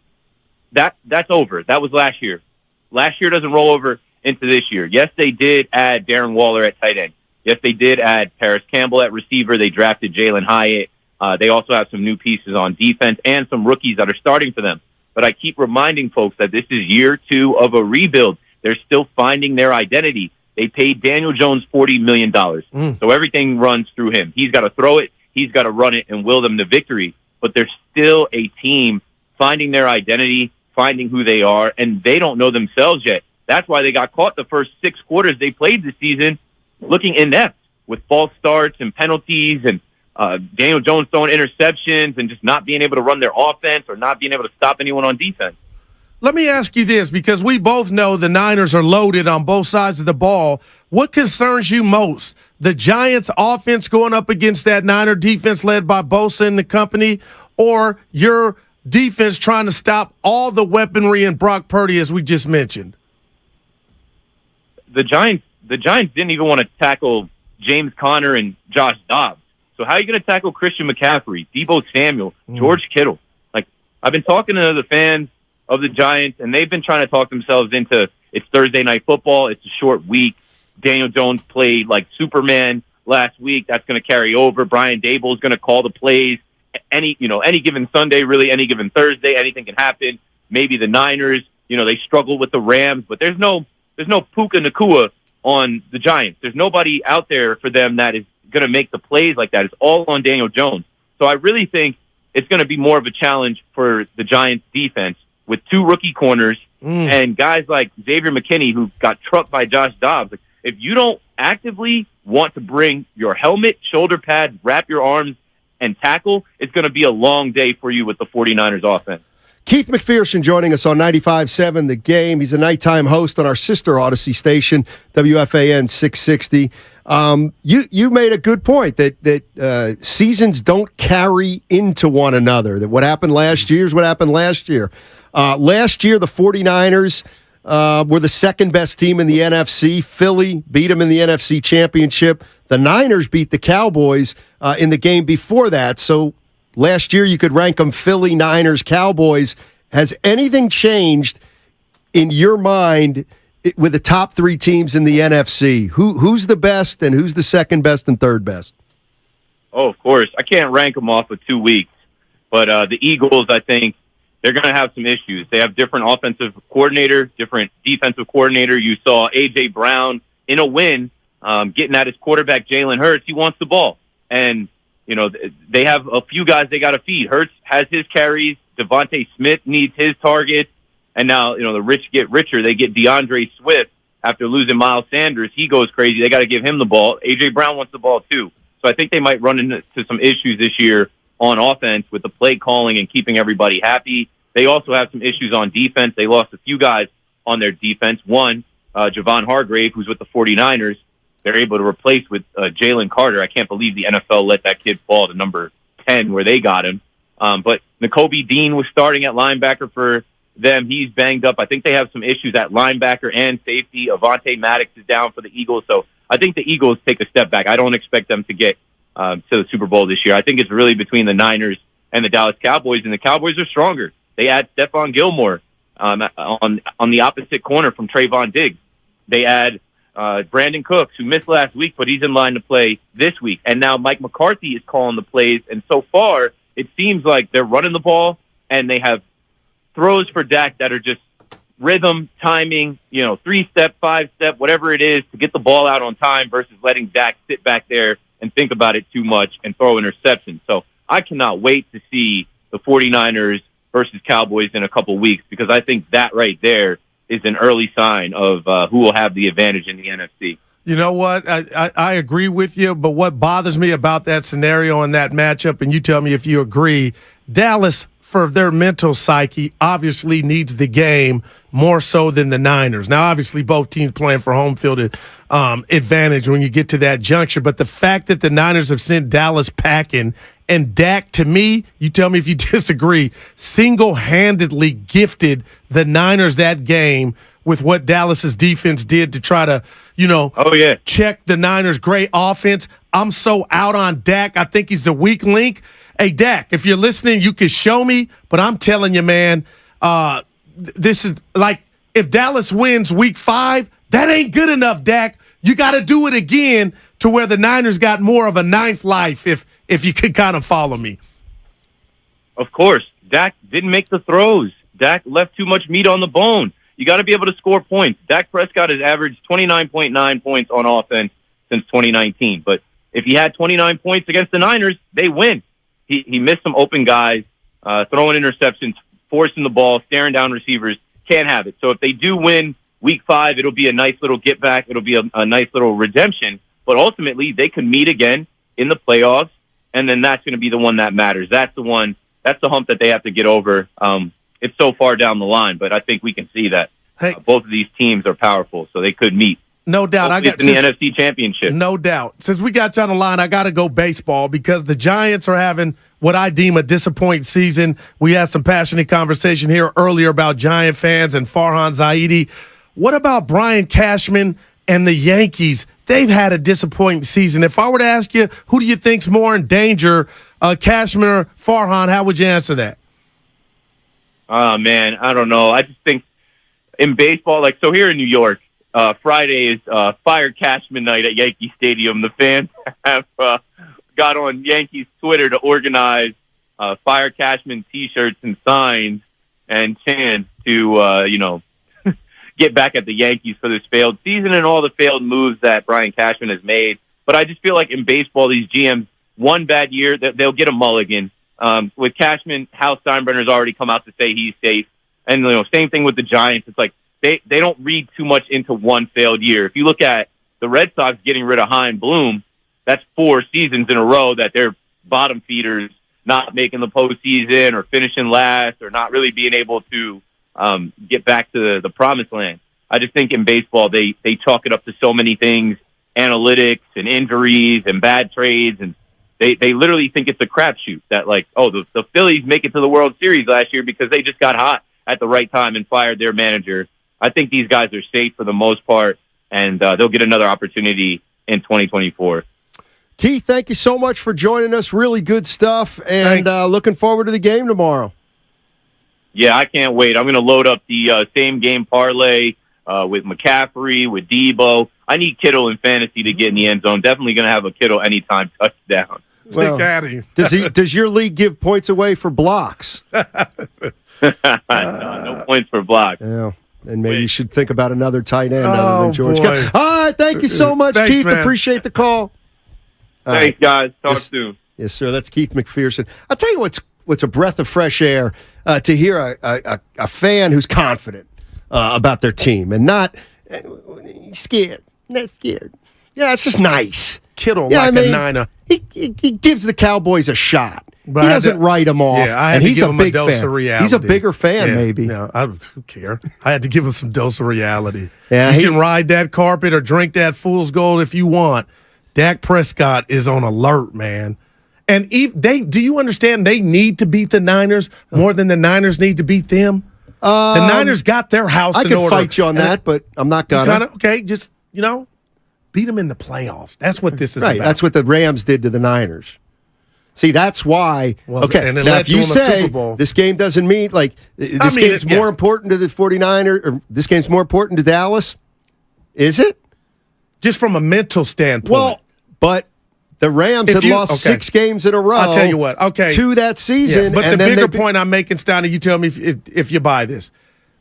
That's over. That was last year. Last year doesn't roll over into this year. Yes, they did add Darren Waller at tight end. Yes, they did add Paris Campbell at receiver. They drafted Jalen Hyatt. They also have some new pieces on defense and some rookies that are starting for them. But I keep reminding folks that this is year 2 of a rebuild. They're still finding their identity. They paid Daniel Jones $40 million. So everything runs through him. He's got to throw it, he's got to run it, and will them to victory. But they're still a team finding their identity, finding who they are, and they don't know themselves yet. That's why they got caught the first 6 quarters they played this season looking inept with false starts and penalties and Daniel Jones throwing interceptions and just not being able to run their offense or not being able to stop anyone on defense. Let me ask you this, because we both know the Niners are loaded on both sides of the ball. What concerns you most? The Giants' offense going up against that Niner defense led by Bosa and the company, or your defense trying to stop all the weaponry in Brock Purdy, as we just mentioned? The Giants didn't even want to tackle James Conner and Josh Dobbs. So how are you going to tackle Christian McCaffrey, Deebo Samuel, George Kittle? Like, I've been talking to the fans of the Giants, and they've been trying to talk themselves into it's Thursday Night Football. It's a short week. Daniel Jones played like Superman last week. That's going to carry over. Brian Dable is going to call the plays. Any given Sunday, really any given Thursday, anything can happen. Maybe the Niners, they struggle with the Rams, but there's no Puka Nacua on the Giants. There's nobody out there for them that is going to make the plays like that. It's all on Daniel Jones. So I really think it's going to be more of a challenge for the Giants defense with 2 rookie corners and guys like Xavier McKinney, who got trucked by Josh Dobbs. Like, if you don't actively want to bring your helmet, shoulder pads, wrap your arms, and tackle, it's going to be a long day for you with the 49ers offense. Keith McPherson joining us on 95.7 The Game. He's a nighttime host on our sister Odyssey station, WFAN 660. You made a good point that seasons don't carry into one another, that what happened last year is what happened last year. Last year, the 49ers were the second-best team in the NFC. Philly beat them in the NFC Championship. The Niners beat the Cowboys in the game before that. So last year, you could rank them Philly, Niners, Cowboys. Has anything changed in your mind with the top 3 teams in the NFC? Who's the best and who's the second best and third best? Oh, of course. I can't rank them off of 2 weeks. But the Eagles, I think, they're going to have some issues. They have different offensive coordinator, different defensive coordinator. You saw A.J. Brown in a win getting at his quarterback, Jalen Hurts. He wants the ball. And, they have a few guys they got to feed. Hurts has his carries. Devontae Smith needs his targets. And now, the rich get richer. They get DeAndre Swift after losing Miles Sanders. He goes crazy. They got to give him the ball. A.J. Brown wants the ball, too. So I think they might run into some issues this year on offense with the play calling and keeping everybody happy. They also have some issues on defense. They lost a few guys on their defense. One, Javon Hargrave, who's with the 49ers, they're able to replace with Jalen Carter. I can't believe the NFL let that kid fall to number 10 where they got him. But Nakobe Dean was starting at linebacker for them. He's banged up. I think they have some issues at linebacker and safety. Avonte Maddox is down for the Eagles. So I think the Eagles take a step back. I don't expect them to get to the Super Bowl this year. I think it's really between the Niners and the Dallas Cowboys, and the Cowboys are stronger. They add Stephon Gilmore on the opposite corner from Trayvon Diggs. They add Brandon Cooks, who missed last week, but he's in line to play this week. And now Mike McCarthy is calling the plays, and so far it seems like they're running the ball, and they have throws for Dak that are just rhythm, timing, 3-step, 5-step, whatever it is, to get the ball out on time versus letting Dak sit back there and think about it too much and throw interceptions. So I cannot wait to see the 49ers versus Cowboys in a couple weeks, because I think that right there is an early sign of who will have the advantage in the NFC. You know what? I agree with you, but what bothers me about that scenario and that matchup, and you tell me if you agree, Dallas, for their mental psyche, obviously needs the game more so than the Niners. Now, obviously, both teams playing for home field advantage when you get to that juncture, but the fact that the Niners have sent Dallas packing, and Dak, to me, you tell me if you disagree, single-handedly gifted the Niners that game with what Dallas's defense did to try to, check the Niners' great offense. I'm so out on Dak. I think he's the weak link. Hey, Dak, if you're listening, you can show me, but I'm telling you, man, this is like if Dallas wins week 5, that ain't good enough, Dak. You got to do it again to where the Niners got more of a ninth life, if you could kind of follow me. Of course. Dak didn't make the throws. Dak left too much meat on the bone. You got to be able to score points. Dak Prescott has averaged 29.9 points on offense since 2019. But if he had 29 points against the Niners, they win. He missed some open guys, throwing interceptions, forcing the ball, staring down receivers. Can't have it. So if they do win week 5, it'll be a nice little get back. It'll be a nice little redemption. But ultimately, they could meet again in the playoffs, and then that's going to be the one that matters. That's the one. That's the hump that they have to get over. It's so far down the line, but I think we can see that both of these teams are powerful, so they could meet. No doubt. I got in the NFC Championship. No doubt. Since we got you on the line, I got to go baseball because the Giants are having what I deem a disappointing season. We had some passionate conversation here earlier about Giant fans and Farhan Zaidi. What about Brian Cashman and the Yankees? They've had a disappointing season. If I were to ask you, who do you think's more in danger, Cashman or Farhan, how would you answer that? Oh, man, I don't know. I just think in baseball, like, so here in New York, Friday is Fire Cashman night at Yankee Stadium. The fans have got on Yankees Twitter to organize Fire Cashman T-shirts and signs and chants to, get back at the Yankees for this failed season and all the failed moves that Brian Cashman has made. But I just feel like in baseball, these GMs, one bad year, they'll get a mulligan. With Cashman, Hal Steinbrenner's already come out to say he's safe. And, same thing with the Giants. It's like they don't read too much into one failed year. If you look at the Red Sox getting rid of Hein Bloom, that's 4 seasons in a row that they're bottom feeders, not making the postseason or finishing last or not really being able to get back to the promised land. I just think in baseball, they chalk it up to so many things, analytics and injuries and bad trades. And they literally think it's a crapshoot that the Phillies make it to the World Series last year because they just got hot at the right time and fired their manager. I think these guys are safe for the most part, and they'll get another opportunity in 2024. Keith, thank you so much for joining us. Really good stuff, and looking forward to the game tomorrow. Yeah, I can't wait. I'm going to load up the same game parlay with McCaffrey, with Debo. I need Kittle in fantasy to get in the end zone. Definitely going to have a Kittle anytime touchdown. Well, does your league give points away for blocks? No points for blocks. Yeah. And maybe you should think about another tight end other than George. All right, thank you so much, Thanks, Keith. man. Appreciate the call. Thanks, guys. Talk soon. Yes, sir. That's Keith McPherson. I'll tell you what's a breath of fresh air to hear a fan who's confident about their team and not scared. Not scared. Yeah, it's just nice. Kittle a Niner. He gives the Cowboys a shot. But he doesn't write them off. Yeah, I had and to he's give a him big a dose fan. of reality. He's a bigger fan, maybe. No, I don't care. I had to give him some dose of reality. Yeah, you can ride that carpet or drink that fool's gold if you want. Dak Prescott is on alert, man. And do you understand they need to beat the Niners more than the Niners need to beat them? The Niners got their house in order. I can fight you on that, but I'm not gonna. Okay, just, beat them in the playoffs. That's what this is about. That's what the Rams did to the Niners. See, that's why. Well, okay, and it now led if to you them a say Super Bowl. this game doesn't mean this game's more important to the 49ers, or this game's more important to Dallas, is it? Just from a mental standpoint. Well, but the Rams had lost 6 games in a row. I'll tell you what. Okay, 2 that season. Yeah, but and the then bigger point I'm making, Steiny, you tell me if you buy this.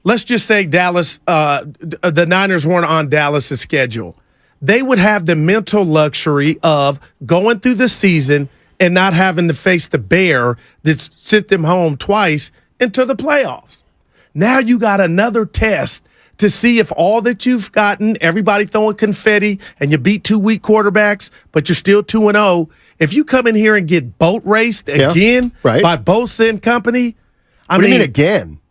Let's just say Dallas, the Niners weren't on Dallas's schedule. They would have the mental luxury of going through the season and not having to face the bear that sent them home twice into the playoffs. Now you got another test to see if all that you've gotten, everybody throwing confetti, and you beat 2 weak quarterbacks, but you're still 2-0. If you come in here and get boat raced again by Bosa and company, what do you mean again?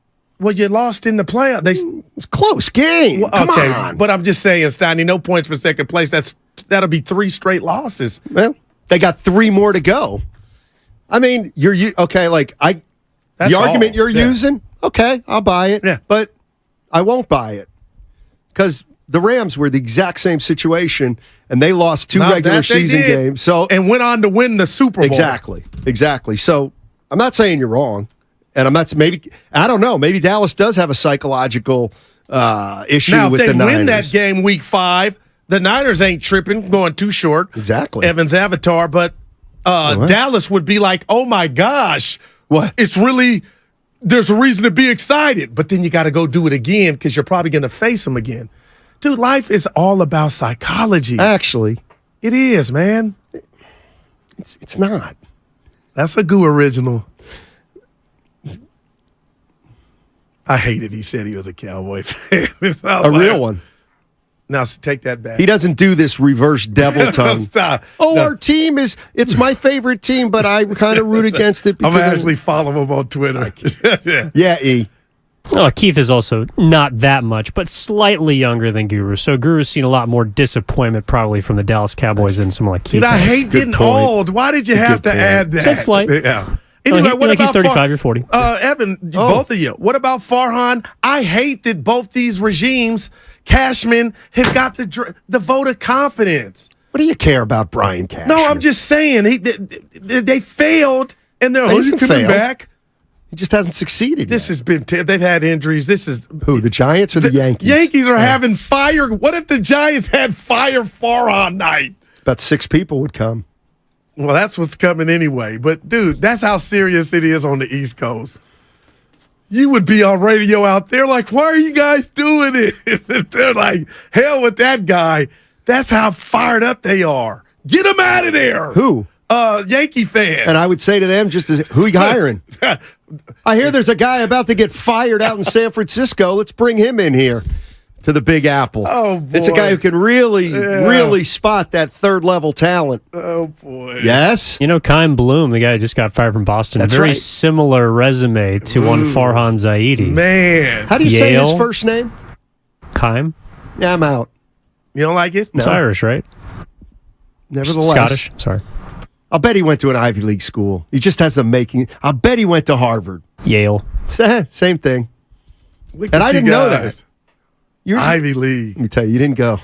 Well, you lost in the playoff. It's a close game. Well, Come on. But I'm just saying, Steiny, no points for second place. That'll be 3 straight losses. Well, they got 3 more to go. I mean, the argument you're using, okay, I'll buy it. Yeah. But I won't buy it because the Rams were the exact same situation, and they lost 2 regular season games. And went on to win the Super Bowl. Exactly. So I'm not saying you're wrong. And I don't know. Maybe Dallas does have a psychological issue with the Niners. Now, if they win that game week 5, the Niners ain't tripping, going too short. Exactly. Evans' avatar. But Dallas would be like, oh, my gosh. What? It's really, there's a reason to be excited. But then you got to go do it again because you're probably going to face them again. Dude, life is all about psychology. Actually. It is, man. It's not. That's a Goo original. I hated he said he was a Cowboy fan. A real one. Now, take that back. He doesn't do this reverse devil tongue. Stop. Our team it's my favorite team, but I kind of root against it. I'm going to actually follow him on Twitter. Yeah, E. Oh, Keith is also not that much, but slightly younger than Guru. So Guru's seen a lot more disappointment probably from the Dallas Cowboys than someone like Keith. Dude, I hate getting old. Why did you have to add that? So it's slight. Yeah. Anyway, what about he's 35, you're 40. Evan, both of you. What about Farhan? I hate that both these regimes, Cashman, have got the vote of confidence. What do you care about Brian Cashman? No, I'm just saying they failed, and they're coming back. He just hasn't succeeded. This has been. They've had injuries. This is who, the Giants or the Yankees? Yankees are having fire. What if the Giants had fire Farhan night? About 6 people would come. Well, that's what's coming anyway. But, dude, that's how serious it is on the East Coast. You would be on radio out there like, why are you guys doing this? And they're like, hell with that guy. That's how fired up they are. Get them out of there. Who? Yankee fans. And I would say to them, who are you hiring? I hear there's a guy about to get fired out in San Francisco. Let's bring him in here to the Big Apple. Oh, boy. It's a guy who can really spot that third-level talent. Oh, boy. Yes? You know, Chaim Bloom, the guy who just got fired from Boston, That's very right. similar resume to one Farhan Zaidi. Man. How do you say his first name? Chaim? Yeah, I'm out. You don't like it? It's Irish, right? Nevertheless. Scottish, sorry. I'll bet he went to an Ivy League school. He just has the making. I'll bet he went to Harvard. Yale. Same thing. Look and at I you didn't know guys. that. You're, Ivy League. Let me tell you, you didn't go.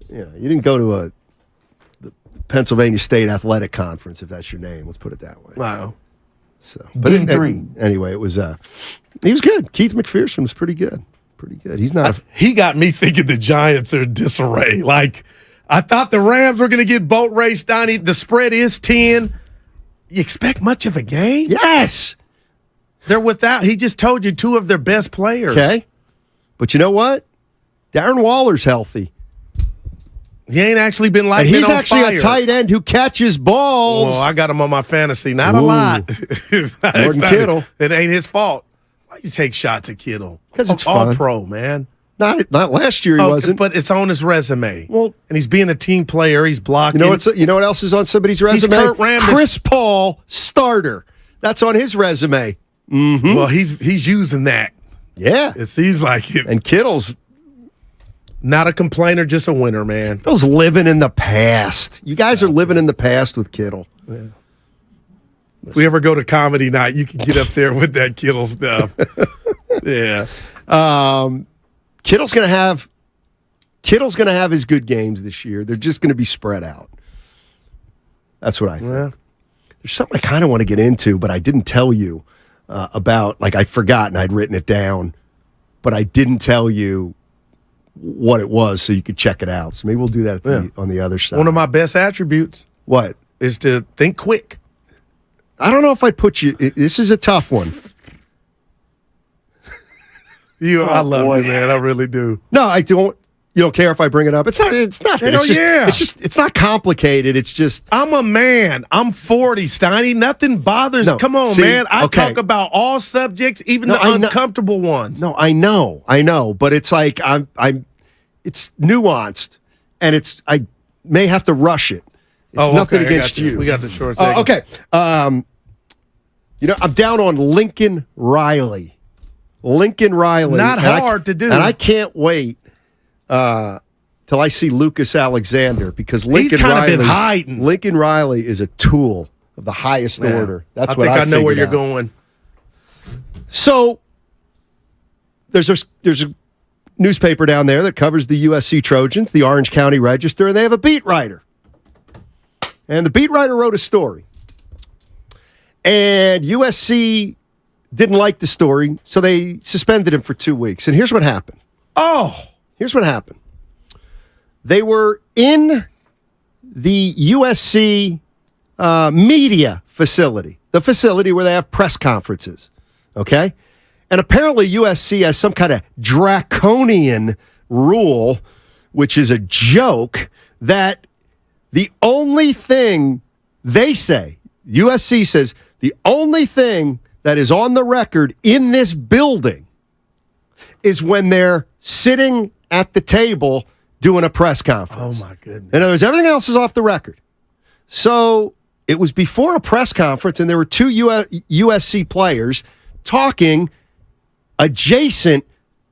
You didn't go to the Pennsylvania State Athletic Conference, if that's your name. Let's put it that way. Wow. So, but anyway, it was. He was good. Keith McPherson was pretty good. Pretty good. He's not. He got me thinking the Giants are in disarray. Like, I thought the Rams were going to get boat raced, Donnie. The spread is 10. You expect much of a game? Yes. They're without. He just told you 2 of their best players. Okay. But you know what? Darren Waller's healthy. He ain't actually been And been he's on actually fire. a tight end who catches balls. Well, I got him on my fantasy. Not a lot. More than Kittle. It ain't his fault. Why you take shots at Kittle? Because it's all fun. pro, man. Not last year he wasn't. But it's on his resume. Well, and he's being a team player. He's blocking. You know what else is on somebody's resume? Kurt Rambis. Chris Paul, starter. That's on his resume. Mm-hmm. Well, he's using that. Yeah. It seems like it. And Kittle's not a complainer, just a winner, man. Kittle's living in the past. You guys are living in the past with Kittle. Yeah. If we ever go to comedy night, you can get up there with that Kittle stuff. Yeah. Kittle's gonna have his good games this year. They're just gonna be spread out. That's what I think. Yeah. There's something I kind of want to get into, but I didn't tell you about. Like, I forgot and I'd written it down, but I didn't tell you what it was so you could check it out. So maybe we'll do that on the other side. One of my best attributes. What? Is to think quick. I don't know if I'd put you. This is a tough one. I love you, man. I really do. No, I don't. You don't care if I bring it up. It's not. Hell yeah. It's not complicated. It's just. I'm a man. I'm 40, Steiny. Nothing bothers. No, Come on, see, man. I okay. talk about all subjects, even the uncomfortable ones. No, I know, but it's like it's nuanced, and I may have to rush it. It's nothing against you. We got the short segment. Okay. I'm down on Lincoln Riley. Not hard to do. And I can't wait till I see Lucas Alexander, because Lincoln He's kind Riley, of been hiding. Lincoln Riley is a tool of the highest order. That's what I think I know where you're out. going. So there's a newspaper down there that covers the USC Trojans, the Orange County Register, and they have a beat writer. And the beat writer wrote a story. And USC didn't like the story, so they suspended him for 2 weeks. And here's what happened. Here's what happened. They were in the USC media facility, the facility where they have press conferences, okay? And apparently USC has some kind of draconian rule, which is a joke, that the only thing they say, USC says, the only thing that is on the record in this building is when they're sitting at the table doing a press conference. Oh, my goodness. In other words, everything else is off the record. So it was before a press conference, and there were two USC players talking adjacent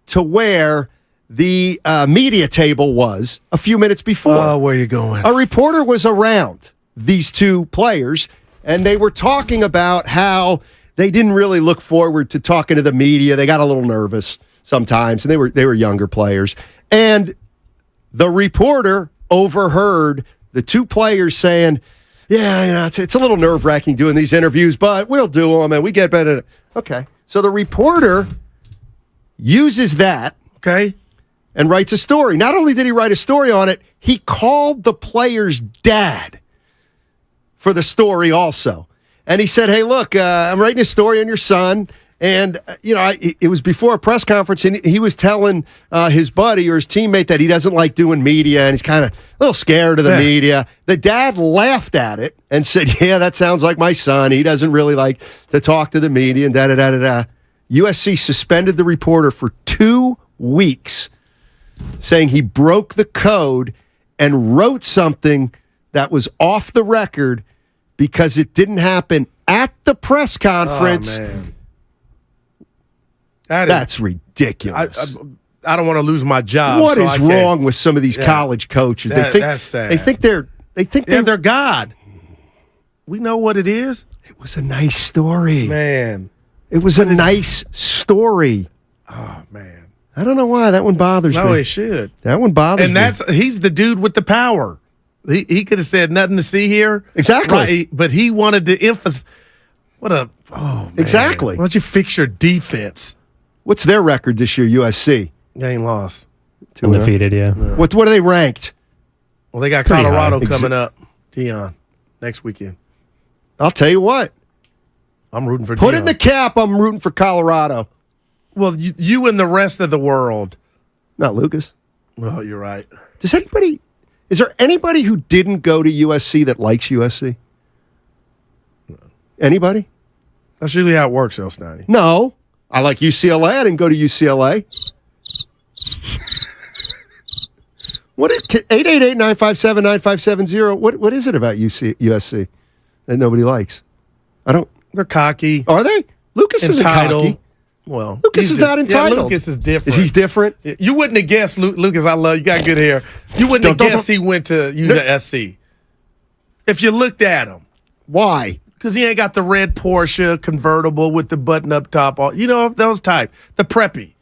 to where the media table was a few minutes before. Oh, where you going? A reporter was around these two players, and they were talking about how they didn't really look forward to talking to the media. They got a little nervous sometimes, and they were younger players. And the reporter overheard the two players saying, yeah, it's a little nerve-wracking doing these interviews, but we'll do them, and we get better. Okay. So the reporter uses that, okay, and writes a story. Not only did he write a story on it, he called the player's dad for the story also. And he said, hey, look, I'm writing a story on your son. And, it was before a press conference, and he was telling his buddy or his teammate that he doesn't like doing media, and he's kind of a little scared of the media. The dad laughed at it and said, yeah, that sounds like my son. He doesn't really like to talk to the media, and da-da-da-da-da. USC suspended the reporter for 2 weeks, saying he broke the code and wrote something that was off the record because it didn't happen at the press conference. Oh, man. That's ridiculous. I don't want to lose my job. What is wrong with some of these college coaches? That's sad. They think they're God. We know what it is. It was a nice story. Man. It was a nice story. Oh, man. I don't know why. That one bothers me. No, it should. That one bothers me. And he's the dude with the power. He could have said nothing to see here. Exactly. Right, but he wanted to emphasize. Exactly. Why don't you fix your defense? What's their record this year, USC? They ain't lost. Undefeated, yeah. What are they ranked? Well, they got Pretty Colorado high. coming up, Deion, next weekend. I'll tell you what. I'm rooting for Put Deion. in the cap, I'm rooting for Colorado. Well, you and the rest of the world. Not Lucas. Well, you're right. Is there anybody who didn't go to USC that likes USC? No. Anybody? That's usually how it works, El Snidey. No. I like UCLA. I didn't go to UCLA. What is 888-957-9570? What is it about USC that nobody likes? They're cocky. Are they? Lucas isn't entitled. cocky. Well, Lucas is not entitled. Yeah, Lucas is different. Is he different? You wouldn't have guessed, Lucas. I love you. Got good hair. You wouldn't have guessed he went to use a SC. If you looked at him, why? Because he ain't got the red Porsche convertible with the button up top. Those type. The preppy.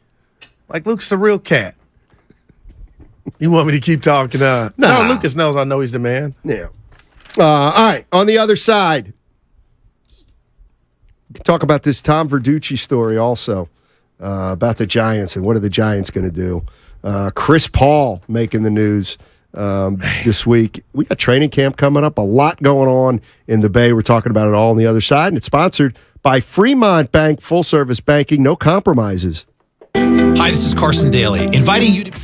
Like Lucas a real cat. You want me to keep talking? No, Lucas knows I know he's the man. Yeah. All right. On the other side, we can talk about this Tom Verducci story also about the Giants and what are the Giants going to do. Chris Paul making the news this week. We got training camp coming up. A lot going on in the Bay. We're talking about it all on the other side. And it's sponsored by Fremont Bank, full service banking, no compromises. Hi, this is Carson Daly, inviting you to...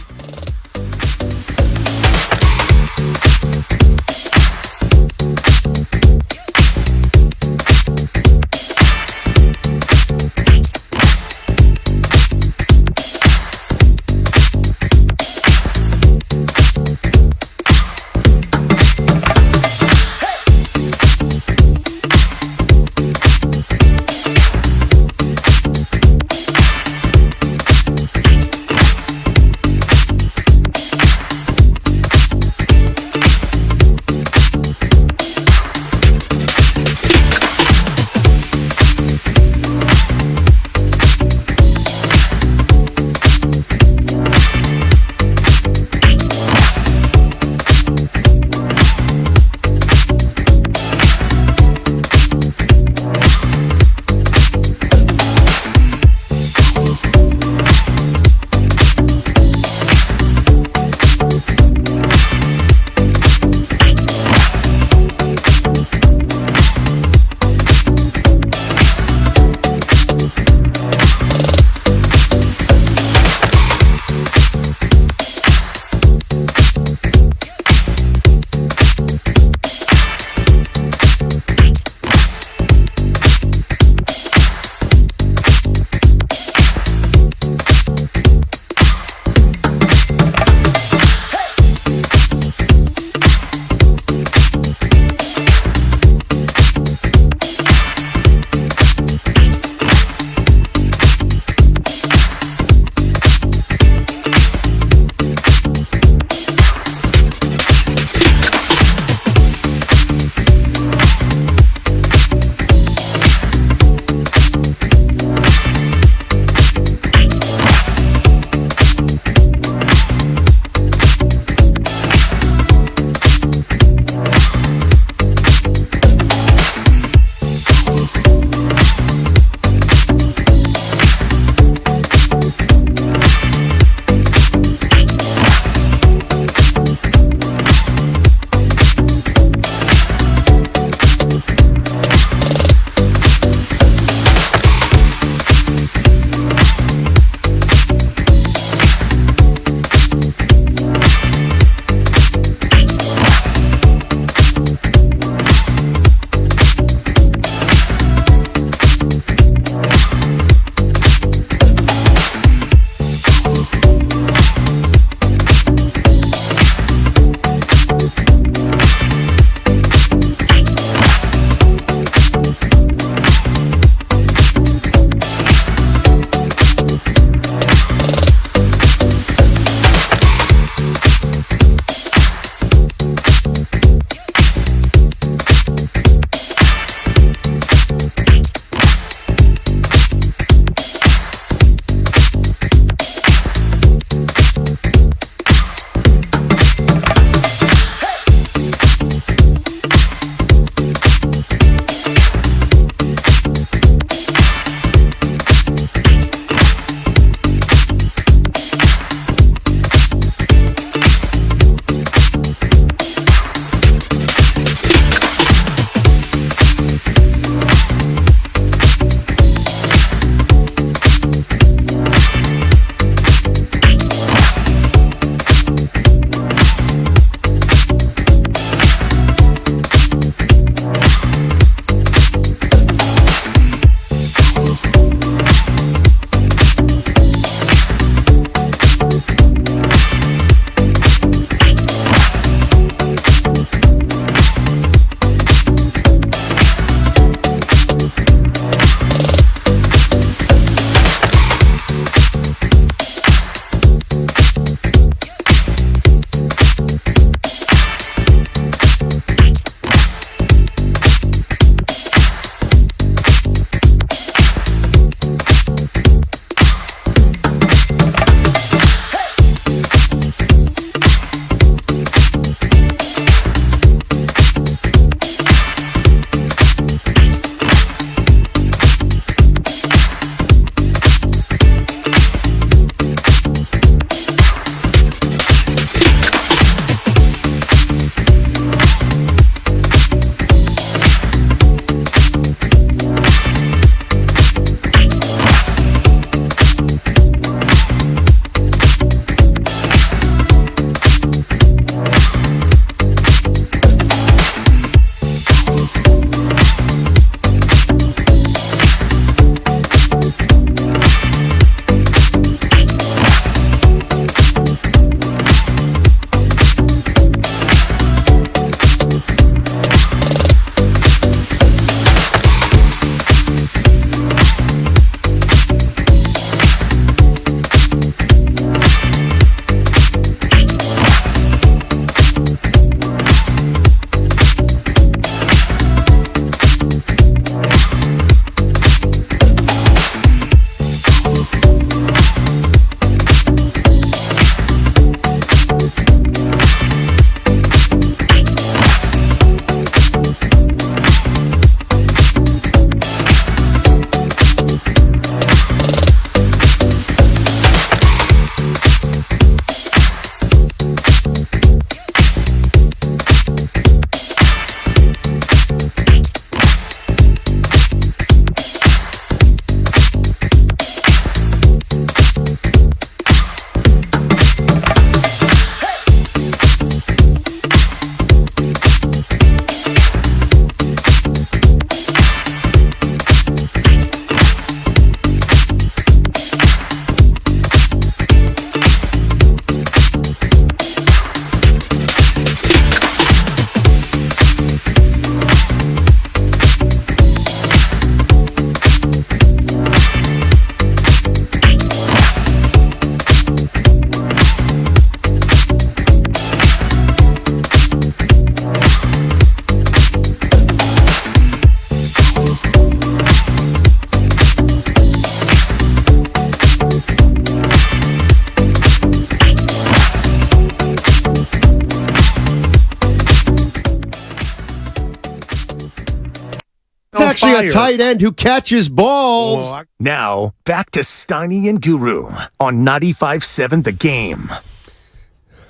fire. a tight end who catches balls. Now, back to Steiny and Guru on 95.7 The Game.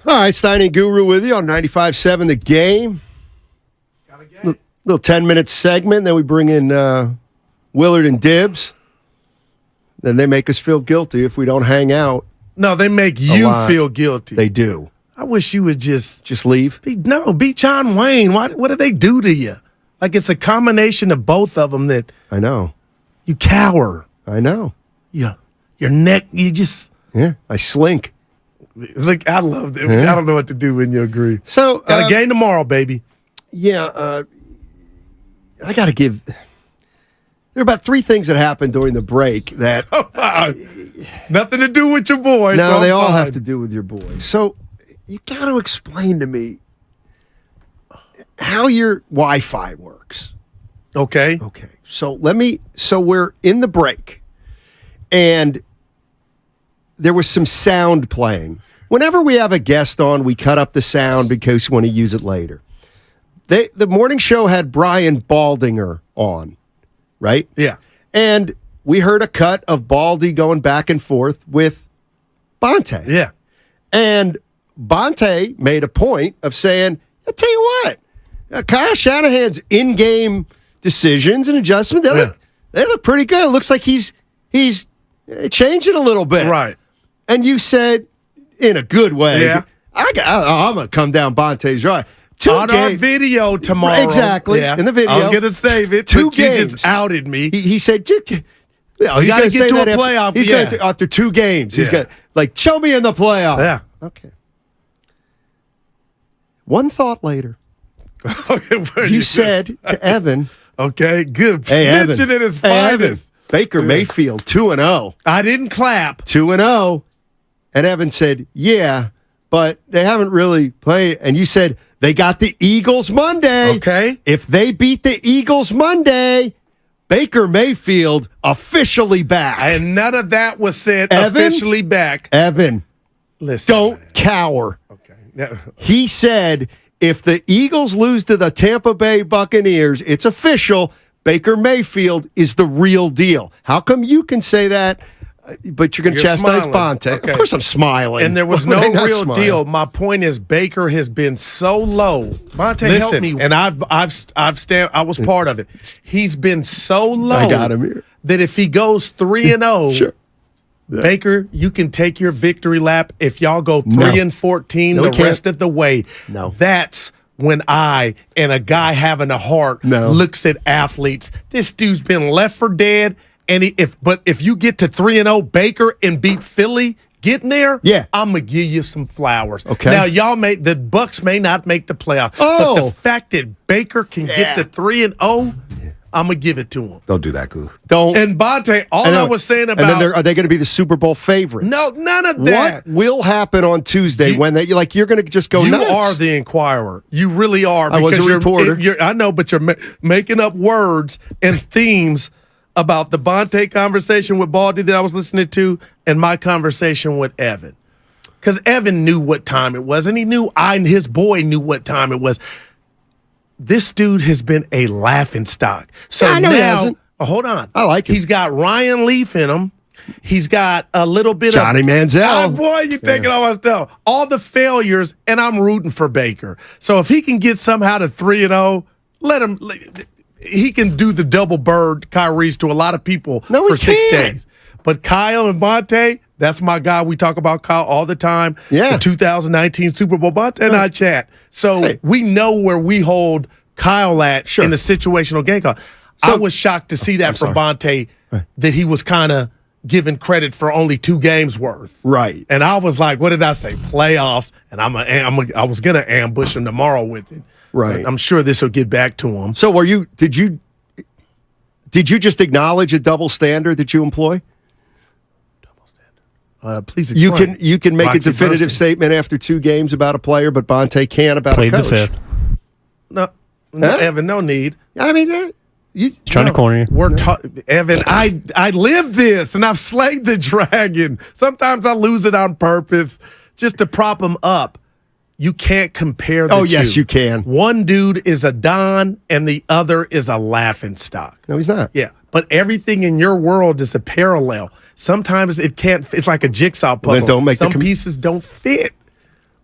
All right, Steiny and Guru with you on 95.7 The Game. Little 10-minute segment. Then we bring in Willard and Dibbs. Then they make us feel guilty if we don't hang out. No, they make you feel guilty. They do. I wish you would just leave. Be John Wayne. What do they do to you? Like it's a combination of both of them that I know. You cower. I know. Yeah, your neck. You just I slink. Like I love that. Yeah. I don't know what to do when you agree. So got a game tomorrow, baby. Yeah, I got to give. There are about 3 things that happened during the break that nothing to do with your boy. No, so they I'm all fine. have to do with your boy. So you got to explain to me how your Wi-Fi works. Okay. So we're in the break, and there was some sound playing. Whenever we have a guest on, we cut up the sound because we want to use it later. The morning show had Brian Baldinger on, right? Yeah. And we heard a cut of Baldy going back and forth with Bonte. Yeah. And Bonte made a point of saying, I'll tell you what, Kyle Shanahan's in-game decisions and adjustments, they look pretty good. It looks like he's changing a little bit. Right. And you said, in a good way, Yeah. I'm going to come down Bonte's right. On our video tomorrow. Exactly. Yeah. In the video. I was going to save it. 2 but you games. just outed me. He said, he's got to get to a playoff. He's going to say after 2 games. He's got show me in the playoff. Yeah. Okay. One thought later, you said to Evan, okay, good. Hey, Evan. Snitching at his Evan, finest. Baker Mayfield 2-0. I didn't clap. 2-0. And Evan said, yeah, but they haven't really played. And you said, they got the Eagles Monday. Okay. If they beat the Eagles Monday, Baker Mayfield officially back. And none of that was said Evan? officially back. Evan, Listen. don't cower. Okay. He said, if the Eagles lose to the Tampa Bay Buccaneers, it's official. Baker Mayfield is the real deal. How come you can say that, but you're going to chastise smiling. Bonte? Okay. Of course I'm smiling. And there was Why no would I not real smile? deal. My point is Baker has been so low. Bonte, help me. And I was part of it. He's been so low. I got him here. That if he goes 3-0, Sure. Yeah. Baker, you can take your victory lap if y'all go 3-14 No, the we can't. rest of the way. No. That's when I and a guy having a heart looks at athletes. This dude's been left for dead. And if you get to 3-0 Baker and beat Philly, getting there, I'm gonna give you some flowers. Okay. Now the Bucks may not make the playoff, but the fact that Baker can get to 3-0, I'm gonna give it to him. Don't do that, Goof. Don't. And Bonte, I was saying about. And then are they going to be the Super Bowl favorites? No, none of that. What will happen on Tuesday when you're going to just go You nuts? are the Inquirer. You really are. I was a reporter. I know, but you're making up words and themes about the Bonte conversation with Baldy that I was listening to and my conversation with Evan. Because Evan knew what time it was, and he knew his boy knew what time it was. This dude has been a laughing stock. So I know he now, hasn't. Hold on. I like him. He's got Ryan Leaf in him. He's got a little bit Johnny of Manziel. Oh, boy, you're taking all my stuff. All the failures, and I'm rooting for Baker. So if he can get somehow to 3-0, let him. He can do the double bird Kyrie's to a lot of people for 6 days. But Kyle and Bonte, that's my guy. We talk about Kyle all the time. Yeah. The 2019 Super Bowl. Bonte and I chat. So we know where we hold Kyle at in the situational game call. I was shocked to see that from Bonte, that he was kind of given credit for only 2 games worth. Right. And I was like, what did I say? Playoffs. And I was going to ambush him tomorrow with it. Right. But I'm sure this will get back to him. So did you just acknowledge a double standard that you employ? Please explain. You can make Roxy a definitive Bernstein. statement after 2 games about a player, but Bonte can't about Played a the coach. 5th. No, Huh? Evan, no need. I mean, Trying to corner you. Evan, I live this, and I've slayed the dragon. Sometimes I lose it on purpose just to prop him up. You can't compare the two. Oh, yes, you can. One dude is a Don and the other is a laughingstock. No, he's not. Yeah, but everything in your world is a parallel. Sometimes it can't. It's like a jigsaw puzzle. Then don't make Some pieces don't fit.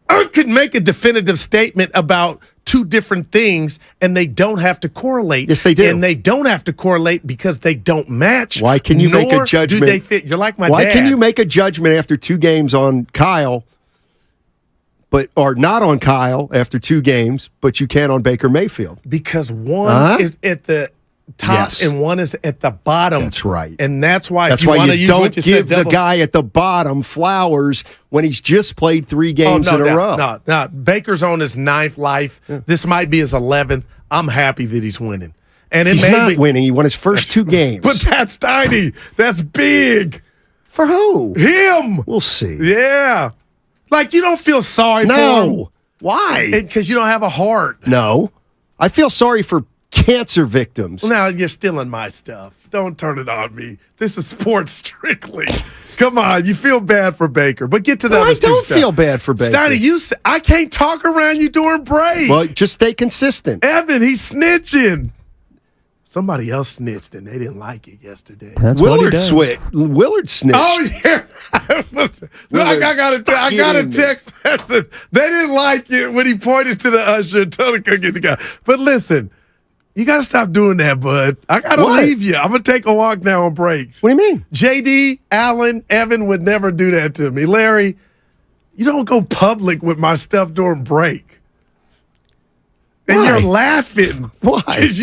I could make a definitive statement about two different things, and they don't have to correlate. Yes, they do. And they don't have to correlate because they don't match. Why can you make a judgment? Do they fit? You're like my Why dad. can you make a judgment after 2 games on Kyle, or not on Kyle after 2 games, but you can on Baker Mayfield? Because one is at the top Yes. and one is at the bottom. That's right. And that's why That's if you why want to you use don't what you give said, the guy at the bottom flowers when he's just played 3 games in a row. No. Baker's on his 9th life. This might be his 11th. I'm happy that he's winning. And He's not winning. He won his first 2 games. But that's tiny. That's big. For who? Him. We'll see. Yeah. Like, you don't feel sorry for him. No. Why? Because you don't have a heart. No. I feel sorry for cancer victims. Well, now you're stealing my stuff. Don't turn it on me. This is sports strictly. Come on, you feel bad for Baker, but get to the No, other I two don't stuff. feel bad for Baker. Steiny, I can't talk around you during break. Well, just stay consistent. Evan, he's snitching. Somebody else snitched and they didn't like it yesterday. That's what he Willard does. Willard snitched. Oh yeah, I got a text message. They didn't like it when he pointed to the usher and told him to get the guy. But listen, you got to stop doing that, bud. I got to leave you. I'm gonna take a walk now on breaks. What do you mean? JD, Allen, Evan would never do that to me. Larry, you don't go public with my stuff during break. And Why? you're laughing. Why? 'Cause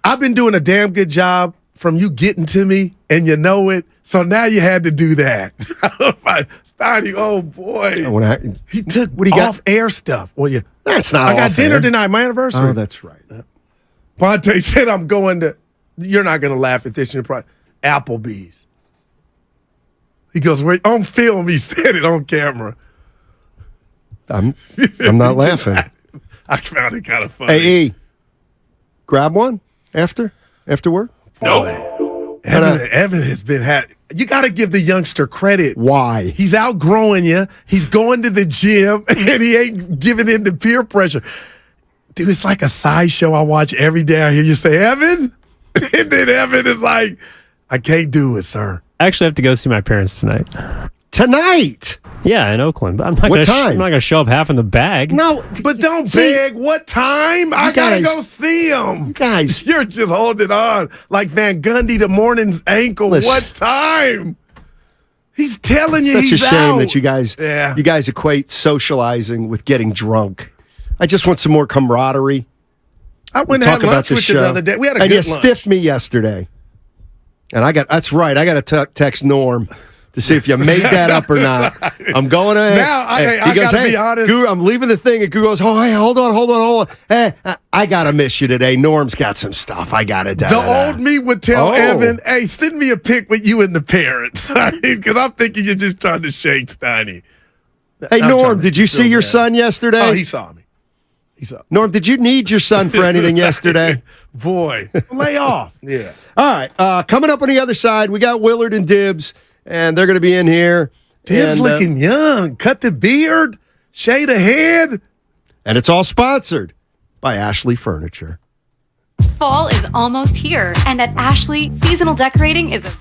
I've been doing a damn good job from you getting to me, and you know it. So now you had to do that. Steiny, oh boy. He took what do you got? off-air stuff. Well, yeah. That's not I got off-air. dinner tonight, my anniversary. Oh, that's right. Ponte said I'm going to, you're not going to laugh at this. You're probably, Applebee's. He goes, wait, on film, he said it on camera. I'm not laughing. I found it kind of funny. Hey, E, grab one after work? No. Evan has been you got to give the youngster credit. Why? He's outgrowing you. He's going to the gym, and he ain't giving in to peer pressure. Dude, it's like a sideshow I watch every day. I hear you say, Evan, and then Evan is like, I can't do it, sir. I actually have to go see my parents tonight. Tonight? Yeah, in Oakland. But I'm not What gonna time? I'm not going to show up half in the bag. No, But don't beg. What time? I got to go see him. You guys. You're just holding on like Van Gundy to Morning's ankle. Listen. What time? He's telling you Such he's a shame out. that you guys equate socializing with getting drunk. I just want some more camaraderie. I went and Talk had about lunch the with show. you the other day. We had a and good you lunch. stiffed me yesterday. And that's right. I got to text Norm to see if you made that up or not. I'm going to. Now, I gotta be honest. Guru, I'm leaving the thing. And Guru goes, oh, hey, hold on. Hey, I got to miss you today. Norm's got some stuff. I got to do. The old me would tell Oh. Evan, hey, send me a pic with you and the parents. Because I'm thinking you're just trying to shake Steiny. Hey, I'm Norm, trying to did you feel see your bad. son yesterday? Oh, he saw me. Norm, did you need your son for anything yesterday? Boy, lay off. Yeah. All right. Coming up on the other side, we got Willard and Dibbs, and they're going to be in here. Dib's And, looking young. Cut the beard, shade of head. And it's all sponsored by Ashley Furniture. Fall is almost here, and at Ashley, seasonal decorating is a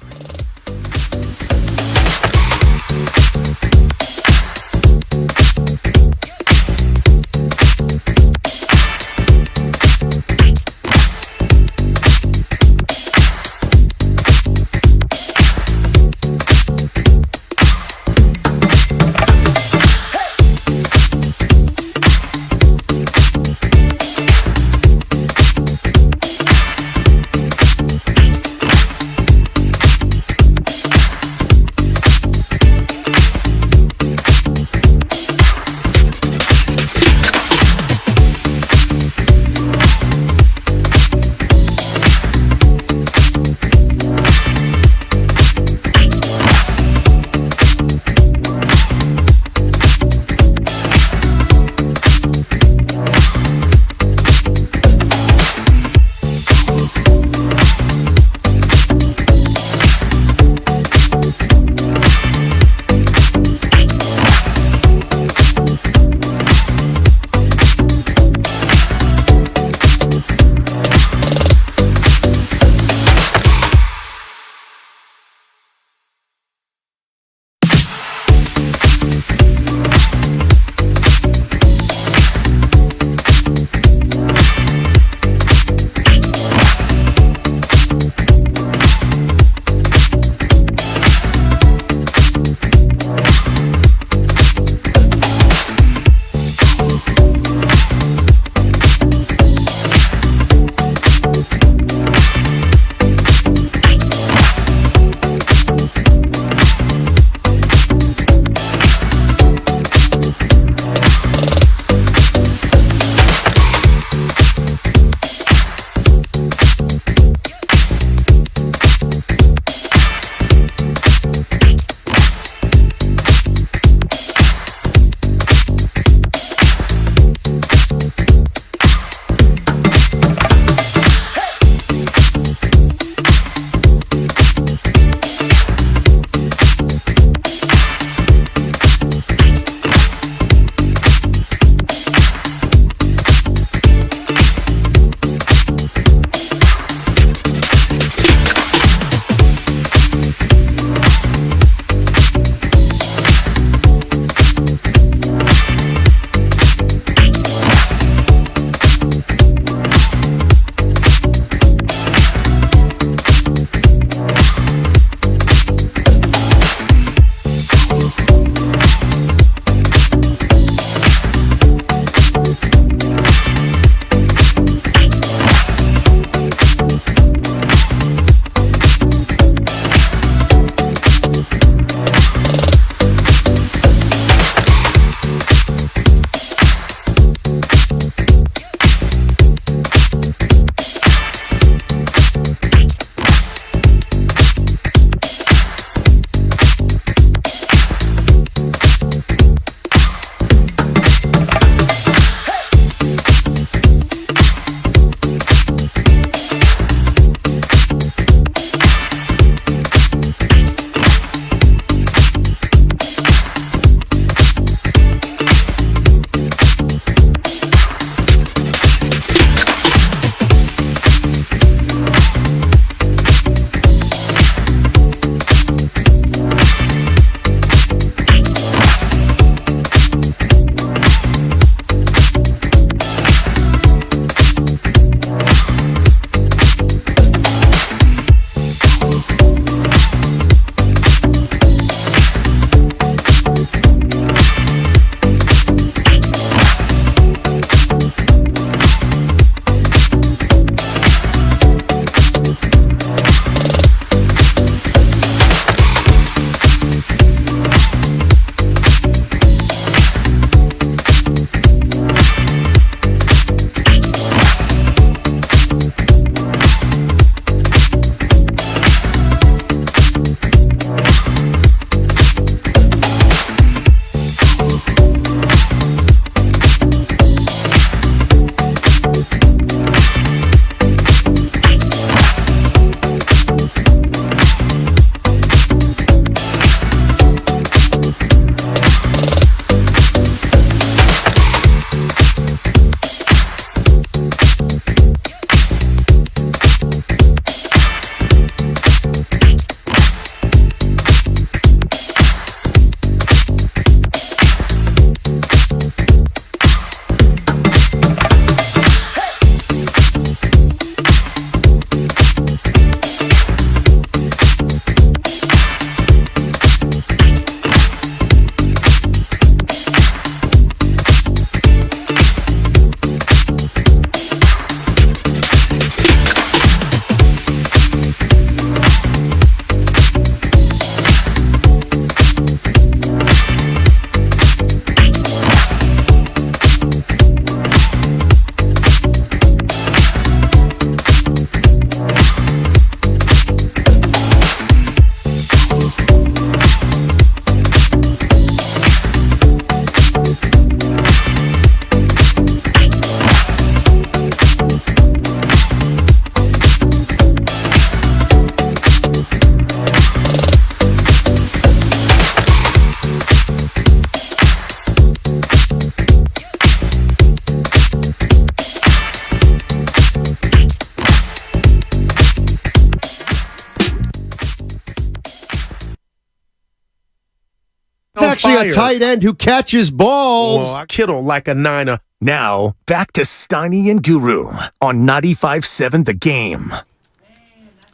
actually fire. a tight end who catches balls. Well, Kittle like a niner. Now, back to Steiny and Guru on 95.7 The Game.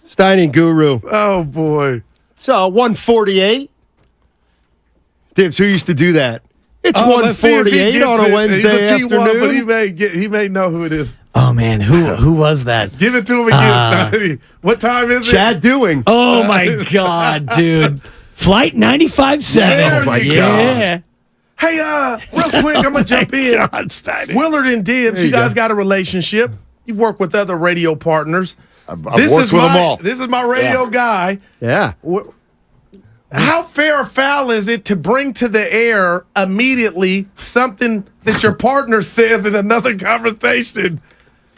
Steiny and Guru. Oh, boy. So, 148. Dibs, who used to do that? It's Let's see if he 148 gets on a it. Wednesday He's a P1, afternoon. but he may know who it is. Oh, man. Who was that? Give it to him again, Steiny. What time is it? Chad Doing. Oh, my God, dude. Flight 95.7. There you Yeah. go. Hey, real quick, I'm going to jump in. Willard and Dibs, you guys got a relationship. You've worked with other radio partners. I've worked with them all. This is my radio guy. Yeah. How fair or foul is it to bring to the air immediately something that your partner says in another conversation?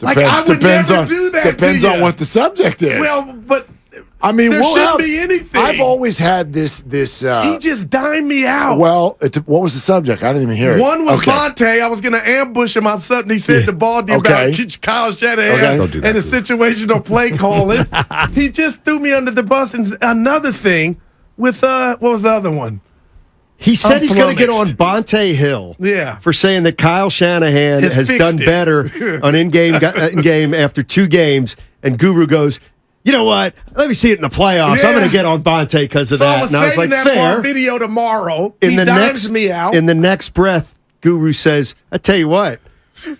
I would never do that. Depends to on you. what the subject is. Well, but I mean, there shouldn't be anything. I've always had this. He just dined me out. Well, what was the subject? I didn't even hear it. One was Okay. Bonte. I was going to ambush him on something. He said the ball about Kyle Shanahan Okay. and the situational play calling. He just threw me under the bus. And another thing with what was the other one? He said he's going to get on flummoxed. Bonte Hill Yeah. for saying that Kyle Shanahan Has has fixed done it. better on in-game after 2 games. And Guru goes, you know what? Let me see it in the playoffs. Yeah. I'm going to get on Bonte because of So that. I was And I was saving like, that for fair. a video tomorrow. In He the dimes me out. In the next breath, Guru says, I tell you what,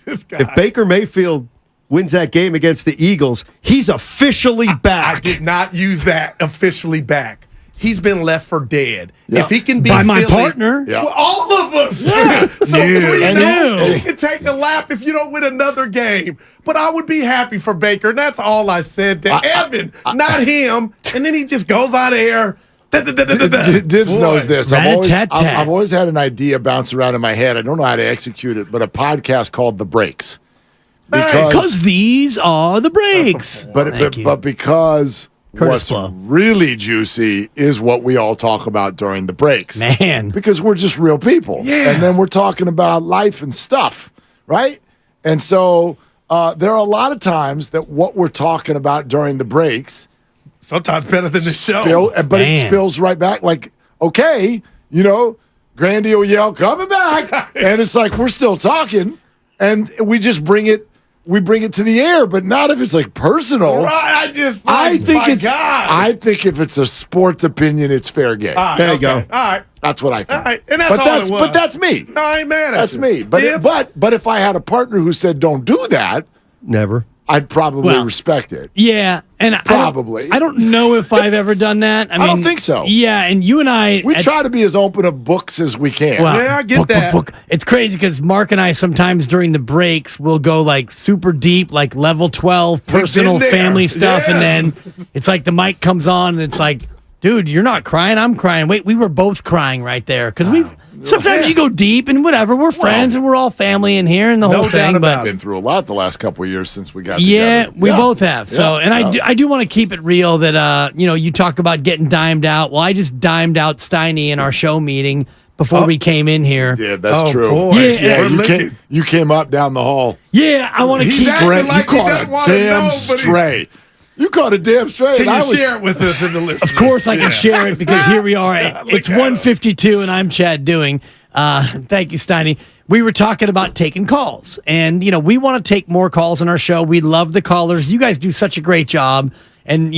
if Baker Mayfield wins that game against the Eagles, he's officially back. I did not use that officially back. He's been left for dead. Yeah. If he can be By my Philly- partner. Yeah. Well, all of us. Yeah. So Dude. please And don't. you- You can take a lap if you don't win another game. But I would be happy for Baker. And that's all I said to Evan, not him. And then he just goes out of here. Dibs Boy. knows this. Rat-a-tat-tat. I've always had an idea bounce around in my head. I don't know how to execute it, but a podcast called The Breaks. Because these are the breaks. But because Curtis what's Blow. really juicy is what we all talk about during the breaks. Man. Because we're just real people. Yeah. And then we're talking about life and stuff, right? And so there are a lot of times that what we're talking about during the breaks Sometimes better than the show. but it Man. spills right back. Like, okay, Grandy will yell, coming back. And it's like, we're still talking. And we just bring it to the air, but not if it's like personal. Right, I think my it's. God. I think if it's a sports opinion, it's fair game. All right, There you okay. go. All right. That's what I think. All right. And that's all it was. But that's me. No, I ain't mad at That's you. me. But Dibs? but if I had a partner who said don't do that, Never. I'd probably Well, respect it. Yeah, and Probably. I don't know if I've ever done that. I don't think so. Yeah, and you and I, We try to be as open of books as we can. Well, Yeah, I get that. It's crazy because Mark and I sometimes during the breaks will go like super deep, like level 12 personal there. family stuff, Yes. and then it's like the mic comes on and it's like, dude, you're not crying, I'm crying. Wait, we were both crying right there because we. Sometimes you go deep and whatever. We're friends and we're all family in here and the No whole doubt thing. about But Been through a lot the last couple of years since we got yeah, together. we both have. So, Yeah. and Yeah. I do want to keep it real that you talk about getting dimed out. Well, I just dimed out Steiny in our show meeting before we came in here. Yeah, that's Oh, true. boy. Yeah, We're You came up down the hall. Yeah, I want to He's keep acting Stray. like You he caught doesn't a wanna damn know, but he- stray. You caught a damn stray. Can and you I was, share it with us in the list? Of course, I can share it because here we are. It's 1:52, and I'm Chad Doing. Thank you, Steiny. We were talking about taking calls, and we want to take more calls on our show. We love the callers. You guys do such a great job. And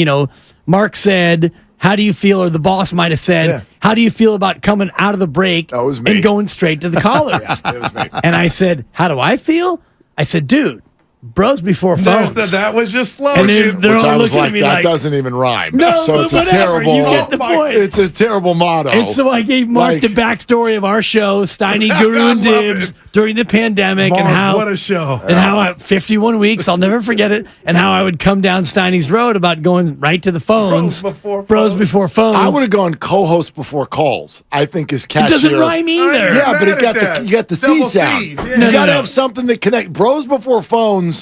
Mark said, "How do you feel?" Or the boss might have said, "How do you feel about coming out of the break was me. and going straight to the callers?" it was me. And I said, "How do I feel?" I said, "Dude, bros before phones." That was your And slogan. then they're Which all I was looking like, at me that like, doesn't even rhyme. No, so but it's a whatever, terrible. you get the point. It's a terrible motto. And so I gave Mark Like- the backstory of our show, Steiny, Guru, I and love Dibs, it. during the pandemic, Mark, and how what a show. and how 51 weeks, I'll never forget it, and how I would come down Steiny's road about going right to the phones, bros before phones. I would have gone co-host before calls. I think is catchier. It doesn't rhyme either. Yeah, but Mad at you got the C Double sound. Cs, yeah. You No, got to no. have something that connect. Bros before phones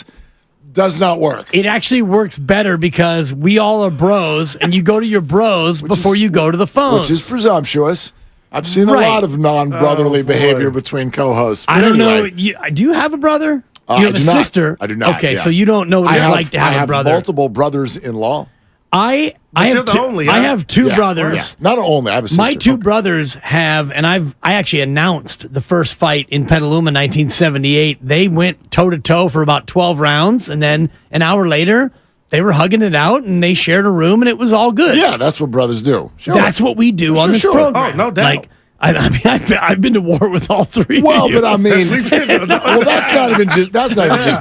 does not work. It actually works better because we all are bros, and you go to your bros before you go to the phones. Which is presumptuous. I've seen Right. a lot of non-brotherly Oh, boy. behavior between co-hosts. I But don't anyway, know. Do you have a brother? You I have a do not. sister. I do not. Okay, yeah. so you don't know what it's like to I have a brother. multiple brothers-in-law. I I you're have the two, only. I huh? have two Yeah. brothers. Yeah. Not only, I have a sister. My two brothers have, and I actually announced the first fight in Petaluma, 1978. They went toe to toe for about 12 rounds, and then an hour later, they were hugging it out, and they shared a room, and it was all good. Yeah, that's what brothers do. Sure. That's what we do on this program. Oh, no doubt. Like, I mean, I've been to war with all three. Well, of you. but I mean, well, that's not even just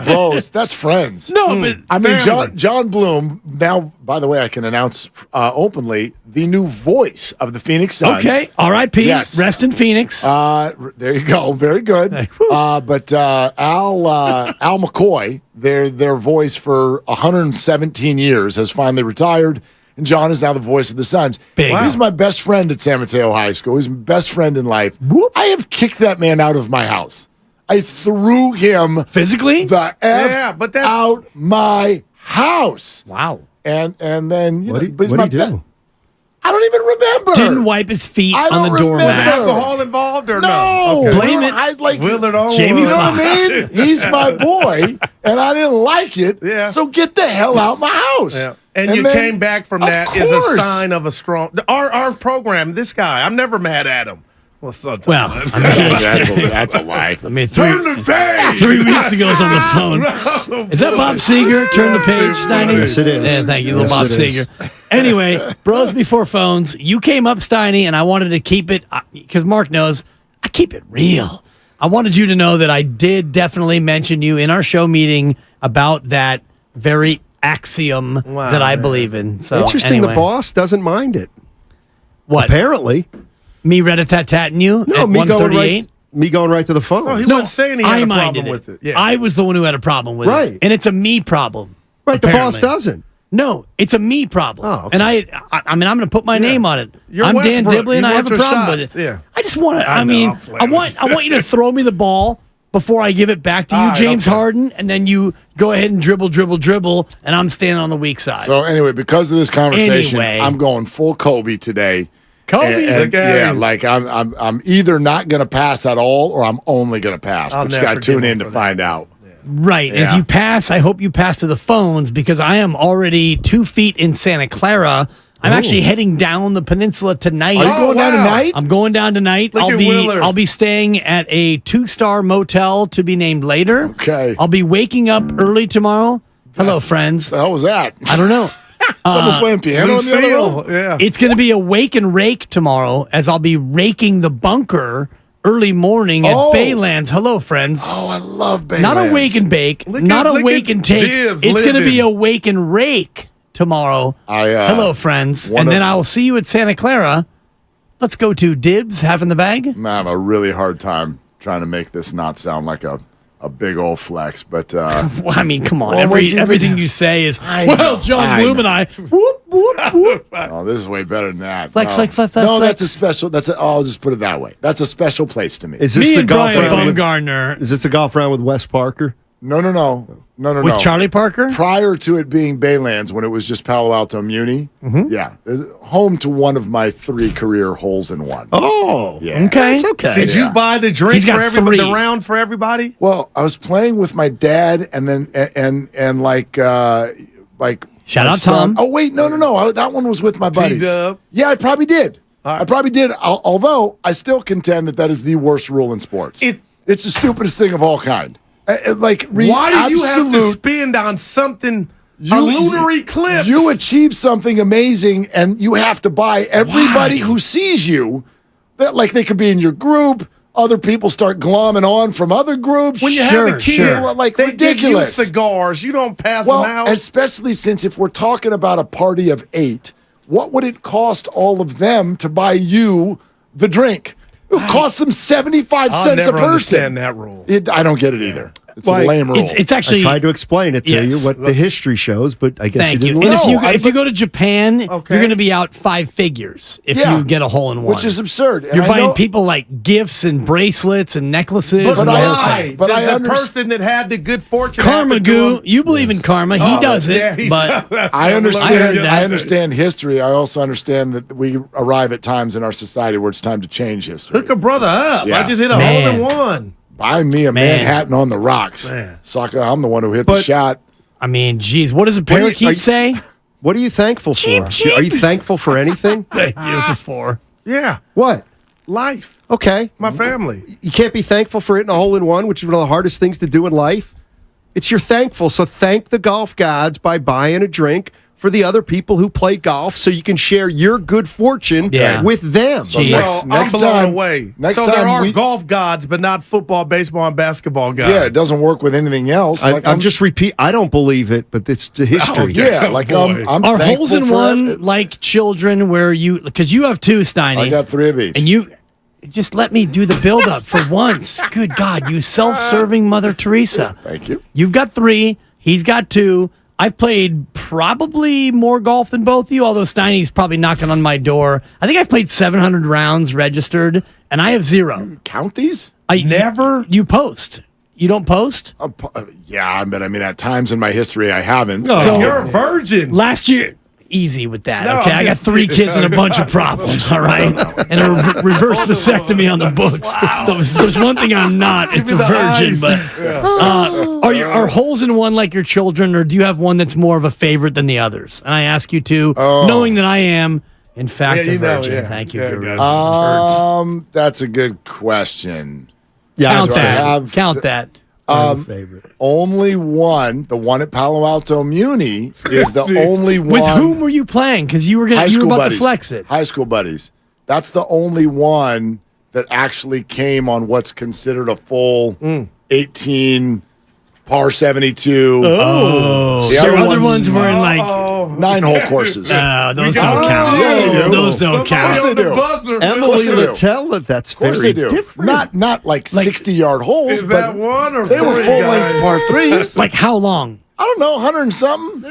bros. That's friends. No, but I mean, family. John Bloom. Now, by the way, I can announce openly the new voice of the Phoenix Suns. okay, R.I.P. Yes. Rest in Phoenix. There you go. Very good. But Al McCoy, their voice for 117 years, has finally retired. And John is now the voice of the Suns. Big. Wow. He's my best friend at San Mateo High School. He's my best friend in life. I have kicked that man out of my house. I threw him physically the F out my house. Wow. And then What but he's do my you do? I don't even remember. Didn't wipe his feet I on the don't doormat. remember. Alcohol involved or No, no? Blame it. I like Willard Owens. Jamie You know what Foxx. I mean? He's my boy, and I didn't like it. Yeah. So get the hell out my house. Yeah. And you then- came back from Of that is a course. sign of a strong. Our program. This guy, I'm never mad at him. Well, sometimes. Well, that's a lie. I mean, Turn the page. 3 weeks ago, I was on the phone. Is that Bob Seger? Turn the page, Steiny? Yes, it is. Yeah, thank you, little Yes, Bob it is. Seger. Anyway, Bros Before Phones, you came up, Steiny, and I wanted to keep it, because Mark knows, I keep it real. I wanted you to know that I did definitely mention you in our show meeting about that very axiom that I believe in. So Interesting. anyway. The boss doesn't mind it. What? Apparently. Me rat-a-tat-tatting you No, at me going 138? right to the phone. Oh, he wasn't saying he had I a minded problem with it. Yeah. I was the one who had a problem with Right. it. And it's a me problem. Right, the boss apparently. doesn't. No, it's a me problem. Oh, okay. And I mean, I'm going to put my name on it. You're I'm Dan Westbrook. Dibley, and You I have want a your problem with shots. it. Yeah. I just want to. I I know, mean, I'm playing. I want you to throw me the ball before I give it back to you, All right, James okay. Harden, and then you go ahead and dribble, and I'm standing on the weak side. So anyway, because of this conversation, Anyway. I'm going full Kobe today. Kobe? And, Look at yeah, him. like I'm either not going to pass at all, or I'm only going to pass. I'll But you never got to tune forgive in him to for find out. Right. And if Yeah. you pass, I hope you pass to the phones because I am already 2 feet in Santa Clara. I'm actually heading down the peninsula tonight. Are you going down wow. tonight? I'm going down tonight. Look at Willard. I'll be staying at a 2-star motel to be named later. Okay. I'll be waking up early tomorrow. Hello, friends. What the hell was that? I don't know. Someone playing piano in the other room? Lucille. Yeah. It's going to be a wake and rake tomorrow as I'll be raking the bunker early morning at Oh. Baylands. Hello, friends. Oh, I love Baylands. Not a wake and bake, Look not at- a look wake at and take. Dibs It's going to be living. a wake and rake tomorrow. Hello, friends. one And then of- I will see you at Santa Clara. Let's go to Dibs, half in the bag. I'm having a really hard time trying to make this not sound like a big old flex, but Well, I mean, come on. Well, what'd you- Everything you say is, I well, know, John I Bloom know. and I, whoop, whoop, whoop. oh, this is way better than that. Flex, no. flex, flex, flex, No, flex. that's a special. I'll just put it that way. That's a special place to me. Is this Me the and golf Brian round? Bumgarner Is this the golf round with Wes Parker? No. with Charlie Parker. Prior to it being Baylands, when it was just Palo Alto Muni, yeah, home to one of my 3 career holes in one. Oh, yeah. Okay. That's okay. Did you buy the drink He's got for everybody? 3. The round for everybody? Well, I was playing with my dad, and then and like Shout my out son. Tom. Oh wait, no, that one was with my buddies. T-Dub. Yeah, I probably did. All right. I probably did. Although I still contend that is the worst rule in sports. It's the stupidest thing of all kind. Why do you have to spend on something? A lunar eclipse. You achieve something amazing, and you have to buy everybody who sees you. That like they could be in your group. Other people start glomming on from other groups. When you have a kid, like they ridiculous. give you cigars. You don't pass Well, them out. especially since if we're talking about a party of 8, what would it cost all of them to buy you the drink? It would cost them 75 I'll cents a never person. understand that rule. I don't get it either. It's Well, a lame rule. It's actually. I tried to explain it to Yes. you what the history shows, but I guess Thank you. you didn't And listen. if you go to Japan, Okay. you're going to be out 5 figures if Yeah. you get a hole in one. which is absurd. And You're I buying know- people like gifts and bracelets and necklaces. But and the whole why? thing. but Does I the understand- person that had the good fortune Karma happen to goo. him? You believe in karma. He does it. Yeah, he's- but I I understand. heard that. I understand history. I also understand that we arrive at times in our society where it's time to change history. Hook a brother up. Yeah. I just hit a Man. hole in one. Buy me a Man. Manhattan on the rocks, Man. sucker. I'm the one who hit the But- shot. I mean, geez, what does a What do you- parakeet are you- say? What are you thankful for? Are you thankful for anything? It's a 4. Yeah. What? Life. Okay. My family. You can't be thankful for hitting a hole-in-one, which is one of the hardest things to do in life. It's you're thankful. So thank the golf gods by buying a drink for the other people who play golf so you can share your good fortune with them. So I'm blown away. So there are golf gods, but not football, baseball, and basketball gods. Yeah, it doesn't work with anything else. I'm just I don't believe it, but it's the history. I'm Are thankful holes in for one it. like children where because you have 2, Steiny. I got 3 of each. And you just let me do the build-up for once. Good God, you self-serving Mother Teresa. Thank you. You've got 3. He's got 2. I've played probably more golf than both of you, although Steiny's probably knocking on my door. I think I've played 700 rounds registered, and I have 0. Count these? I never. You post. You don't post? Yeah, but I mean, at times in my history, I haven't. So you're a virgin. Last year. Easy with that. No, okay, I got 3 kids and a bunch of problems. All right, and a reverse vasectomy on the books. Wow. There's one thing I'm not. It's a virgin. But are holes in one like your children, or do you have one that's more of a favorite than the others? And I ask you to, knowing that I am, in fact, a virgin. Thank you, Guru. That's a good question. Yeah, count that. Favorite. Only one, the one at Palo Alto Muni, is the only one. With whom were you playing? Because you were about to flex it. High school buddies. That's the only one that actually came on what's considered a full 18 par 72. Oh, the other ones were in like 9-hole courses. No, those don't count. Yeah, they do. Those don't count. Of course they do. Emily Littell, that's very different. Not like 60-yard holes, Is but that one or they were three, full-length guys? par 3s. Like how long? I don't know, 100 and something.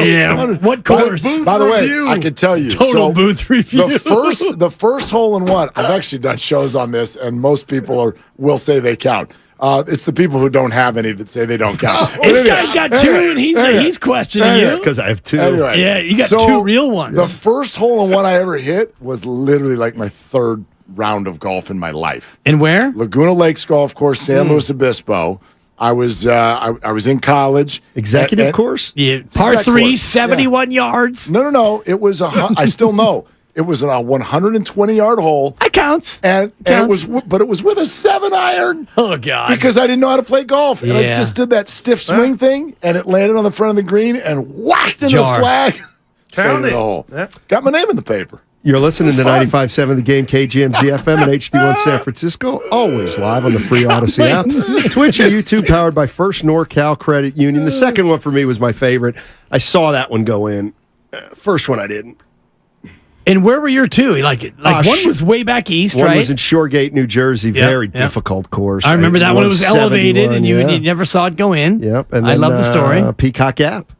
Yeah. What course? By the way, I could tell you. Total booth review. The first hole in one. I've actually done shows on this, and most people will say they count. It's the people who don't have any that say they don't count. This guy's got 2, and he's questioning you. Because I have 2. Anyway, Yeah, you got 2 real ones. The first hole in one I ever hit was literally like my 3rd round of golf in my life. And where? Laguna Lakes Golf Course, San Luis Obispo. I was in college. Executive course? Yeah, par 3, 71 yards. No. It was I still know. It was a 120-yard hole. That counts. And it was with a 7-iron. Oh God! Because I didn't know how to play golf, and I Yeah. just did that stiff swing thing, and it landed on the front of the green and whacked into the flag. Straight into the hole. Got my name in the paper. You're listening to 95.7 The Game, KGMZ FM and HD1 San Francisco. Always live on the free Odyssey app. Twitch and YouTube powered by First NorCal Credit Union. The second one for me was my favorite. I saw that one go in. First one I didn't. And where were your 2? Like one was way back east, one right? was in Shoregate, New Jersey. Very difficult course. I remember that one. It was elevated, and you never saw it go in. Yep. And I love the story. Peacock Gap.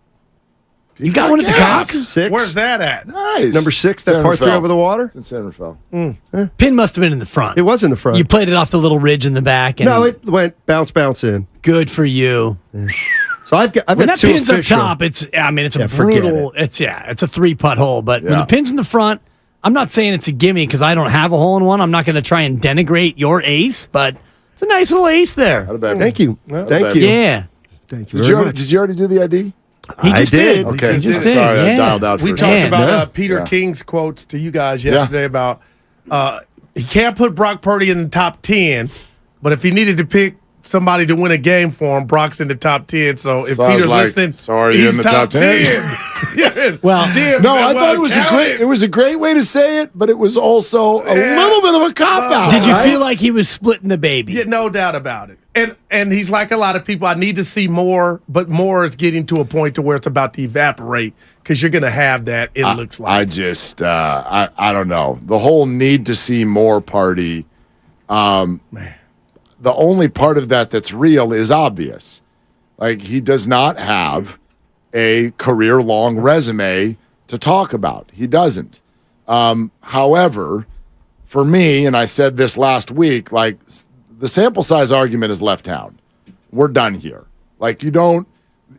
You got one at the Cock? 6. Where's that at? Nice. Number 6, that par 3 over the water? It's in San Rafael. Pin must have been in the front. It was in the front. You played it off the little ridge in the back. And No, it went bounce in. good for you. So I've got When that 2 pin's official. up top, it's a forget brutal. It's a 3-putt hole. But when the pin's in the front, I'm not saying it's a gimme because I don't have a hole in one. I'm not going to try and denigrate your ace, but it's a nice little ace there. Thank you. Thank you. Yeah. Thank you very much. Did you already do the ID? He just did. Okay, He just did. sorry, Yeah. I dialed out. We for a talked second. about Peter King's quotes to you guys yesterday about he can't put Brock Purdy in the top 10, but if he needed to pick somebody to win a game for him, Brock's in the top 10. So if So I was Peter's like, listening, so are you he's in the top 10? Yeah. Well, Damn, No, man, I thought it was a great way to say it, but it was also a little bit of a cop out. Did you right? feel like he was splitting the baby? Yeah, no doubt about it. And he's like a lot of people. I need to see more, but more is getting to a point to where it's about to evaporate because you're going to have that. It looks like. I just I don't know the whole need to see more party. The only part of that that's real is obvious. Like he does not have a career-long resume to talk about. He doesn't. However, for me, and I said this last week, like the sample size argument is left town. We're done here. Like you don't.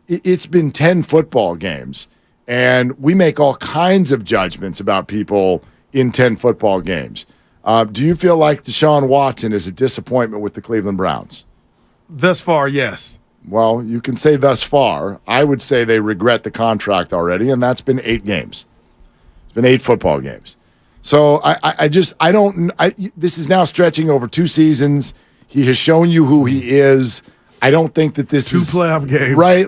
It's been 10 football games, and we make all kinds of judgments about people in 10 football games. Do you feel like Deshaun Watson is a disappointment with the Cleveland Browns? Thus far, yes. Well, you can say thus far. I would say they regret the contract already, and that's been 8 games. It's been 8 football games. So this is now stretching over 2 seasons. He has shown you who he is. I don't think that this 2 is playoff games. Right?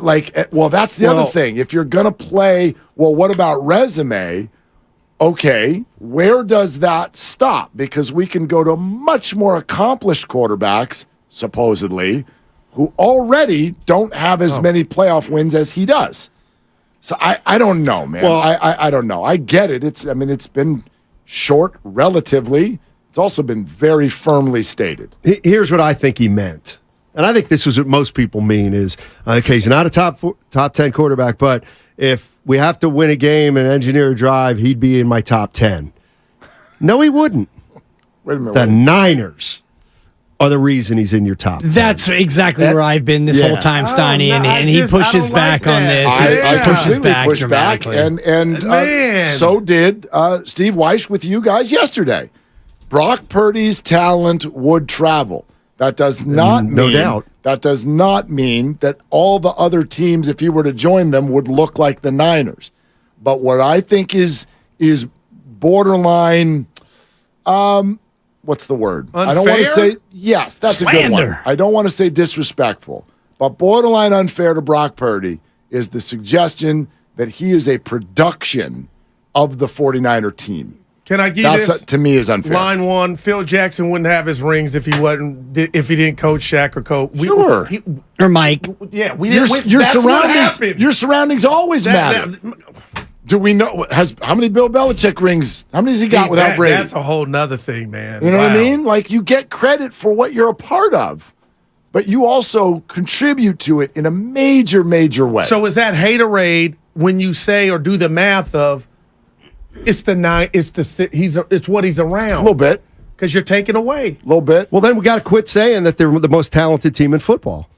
That's the other thing. If you're going to play, what about resume? Okay, where does that stop? Because we can go to much more accomplished quarterbacks, supposedly, who already don't have as many playoff wins as he does. So I don't know, man. Well, I don't know. I get it. It's been short relatively. It's also been very firmly stated. Here's what I think he meant. And I think this is what most people mean is, okay, he's not a top 10 quarterback, but if we have to win a game and engineer a drive, he'd be in my top 10. No, he wouldn't. Wait a minute. The Niners are the reason he's in your top 10. That's exactly where I've been this whole time, Steiny, and he pushes back on this. I completely push back, and so did Steve Weiss with you guys yesterday. Brock Purdy's talent would travel. That does not mean, no doubt. That does not mean that all the other teams, if you were to join them, would look like the Niners. But what I think is borderline, what's the word? Unfair? I don't want to say, yes, that's Slander. a good one. I don't want to say disrespectful, but borderline unfair to Brock Purdy is the suggestion that he is a production of the 49er team. Can I give this? To me, is unfair. Line 1, Phil Jackson wouldn't have his rings if he didn't coach Shaq or coach. Sure. Or Mike. Yeah, your surroundings always matter. Do we know how many Bill Belichick rings? How many has he got without Brady? That's a whole nother thing, man. You know what I mean? Like, you get credit for what you're a part of, but you also contribute to it in a major, major way. So is that haterade when you say or do the math of it's what he's around? A little bit. Because you're taking away. A little bit. Well, then we got to quit saying that they're the most talented team in football.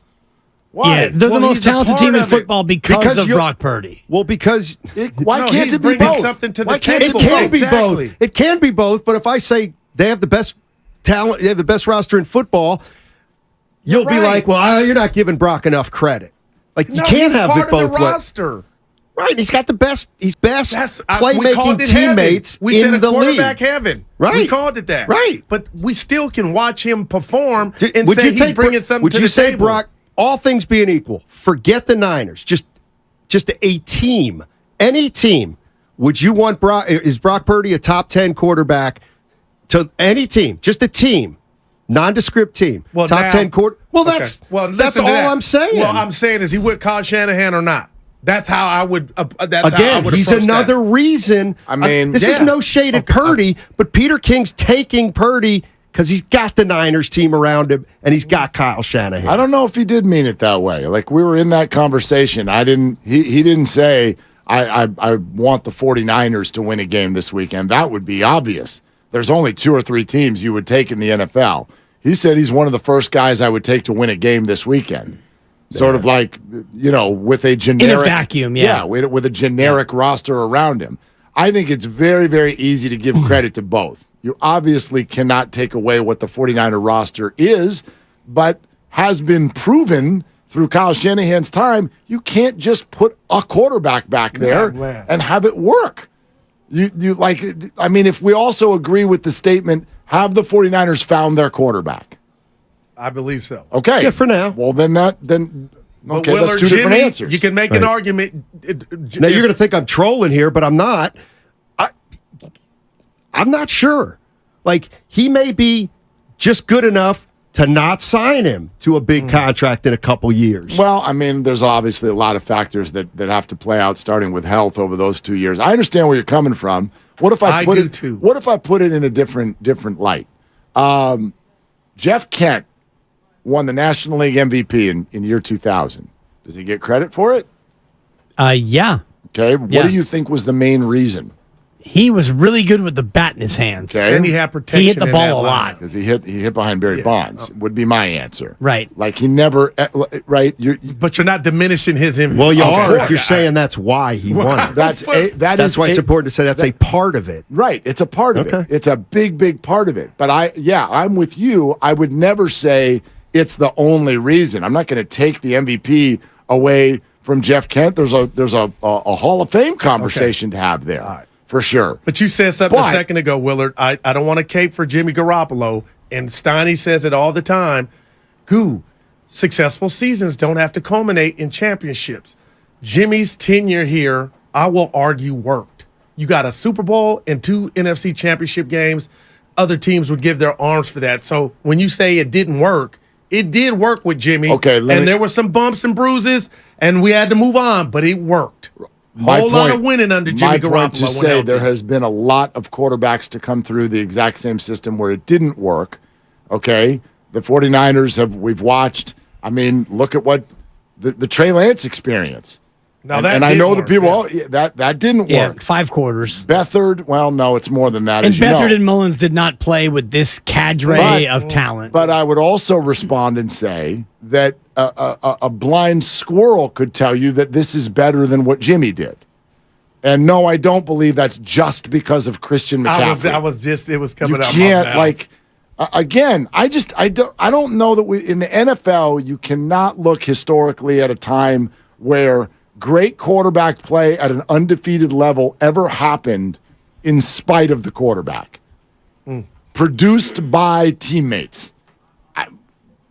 Why? Yeah, they're the most talented team in football because of Brock Purdy. Well, because why can't it be both? Something to the table. It can be both. It can be both. But if I say they have the best talent, they have the best roster in football, you'll be like, well, you're not giving Brock enough credit. Like, you can't have it both ways. Roster. Right, he's got the best. He's best playmaking teammates we in said the quarterback league. Heaven. Right, we called it that. Right, but we still can watch him perform and say he's bringing something to the table. Would you say, Brock? All things being equal, forget the Niners. Just a team, any team. Would you want Brock? Is Brock Purdy a top 10 quarterback to any team? Just a team, nondescript team. Well, top 10 quarter. Well, that's all I'm saying. Well, I'm saying is he with Kyle Shanahan or not? That's how I would. He's another reason. I mean, this is no shade at Purdy, but Peter King's taking Purdy because he's got the Niners team around him and he's got Kyle Shanahan. I don't know if he did mean it that way. Like, we were in that conversation. I didn't. He didn't say I want the 49ers to win a game this weekend. That would be obvious. There's only 2 or 3 teams you would take in the NFL. He said he's one of the first guys I would take to win a game this weekend. Sort of like, with a generic... In a vacuum, yeah. With a generic roster around him. I think it's very, very easy to give credit to both. You obviously cannot take away what the 49er roster is, but has been proven through Kyle Shanahan's time, you can't just put a quarterback back there and have it work. If we also agree with the statement, have the 49ers found their quarterback? I believe so. Okay. Yeah, for now. Well, then that's 2 different answers. You can make an argument. Now, you're going to think I'm trolling here, but I'm not. I'm not sure. Like, he may be just good enough to not sign him to a big contract in a couple years. Well, I mean, there's obviously a lot of factors that have to play out, starting with health over those 2 years. I understand where you're coming from. What if I put it in a different light? Jeff Kent won the National League MVP in year 2000. Does he get credit for it? Yeah. Okay. What do you think was the main reason? He was really good with the bat in his hands. Okay. And he had protection. He hit the ball a lot. Because he hit behind Barry Bonds, would be my answer. Right. Like, he never, right? But you're not diminishing his MVP. Well, you are if you're saying that's why he won it. That's why it's important to say that's a part of it. Right. It's a part of it. It's a big, big part of it. But I'm with you. I would never say it's the only reason. I'm not going to take the MVP away from Jeff Kent. There's a Hall of Fame conversation to have there, for sure. But you said something a second ago, Willard. I don't want to cape for Jimmy Garoppolo, and Steiny says it all the time. Successful seasons don't have to culminate in championships. Jimmy's tenure here, I will argue, worked. You got a Super Bowl and 2 NFC championship games. Other teams would give their arms for that. So when you say it didn't work, it did work with Jimmy. Okay, there were some bumps and bruises, and we had to move on, but it worked. Whole lot of winning under Jimmy Garoppolo. My point to say there has been a lot of quarterbacks to come through the exact same system where it didn't work. Okay, the 49ers we've watched. I mean, look at what the Trey Lance experience. Now and I know the people that didn't work. 5 quarters. Bethard, well, no, it's more than that. And Bethard and Mullins did not play with this cadre of talent. But I would also respond and say that a blind squirrel could tell you that this is better than what Jimmy did. And no, I don't believe that's just because of Christian McCaffrey. It was coming out. You can't again. I don't know that in the NFL you cannot look historically at a time where great quarterback play at an undefeated level ever happened in spite of the quarterback. Produced by teammates.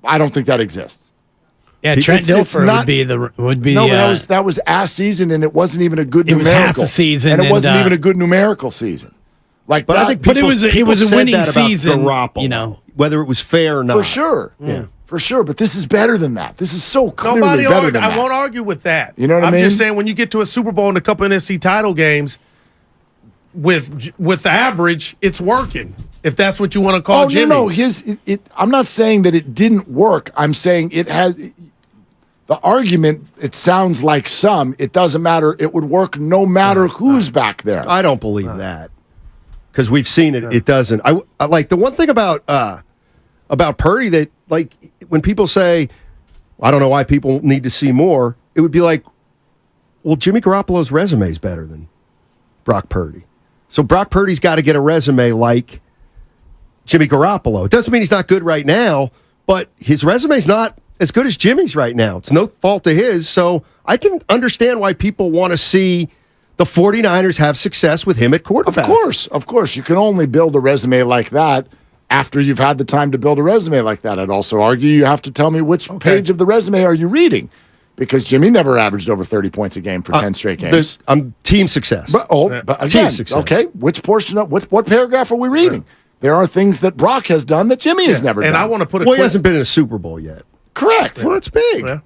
I don't think that exists. Yeah, Trent Dilfer would be. No, that was a season, and it wasn't even a good numerical. It was half a season, and it wasn't even a good numerical season. But I think it was a winning season. Garoppolo, you know, whether it was fair or not. For sure. Yeah. For sure, but this is better than that. This is so clearly better than that. I won't argue with that. You know what I mean? I'm just saying when you get to a Super Bowl and a couple NFC title games with average, it's working. If that's what you want to call Jimmy. No. I'm not saying that it didn't work. I'm saying it has the argument. It sounds like it doesn't matter. It would work no matter who's back there. I don't believe that because we've seen it. It doesn't. I like the one thing about Purdy that, like, when people say, I don't know why people need to see more, it would be like, well, Jimmy Garoppolo's resume is better than Brock Purdy. So Brock Purdy's got to get a resume like Jimmy Garoppolo. It doesn't mean he's not good right now, but his resume's not as good as Jimmy's right now. It's no fault of his. So I can understand why people want to see the 49ers have success with him at quarterback. Of course. You can only build a resume like that after you've had the time to build a resume like that. I'd also argue you have to tell me which page of the resume are you reading, because Jimmy never averaged over 30 points a game for 10 straight games. Team success. But again, team success. Okay, which portion of what paragraph are we reading? There are things that Brock has done that Jimmy has never done. And I want to put he hasn't been in a Super Bowl yet. Correct. Well, that's big. Yeah.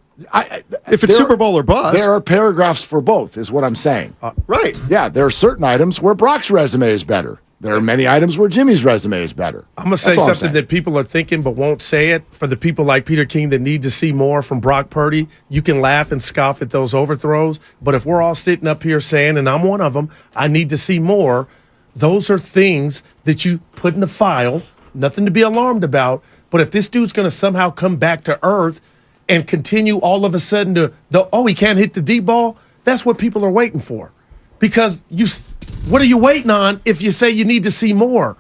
If it's Super Bowl or bust. There are paragraphs for both, is what I'm saying. Right. Yeah, there are certain items where Brock's resume is better. There are many items where Jimmy's resume is better. I'm going to say something that people are thinking but won't say it. For the people like Peter King that need to see more from Brock Purdy, you can laugh and scoff at those overthrows. But if we're all sitting up here saying, and I'm one of them, I need to see more, those are things that you put in the file, nothing to be alarmed about. But if this dude's going to somehow come back to earth and continue all of a sudden he can't hit the deep ball, that's what people are waiting for. Because what are you waiting on if you say you need to see more?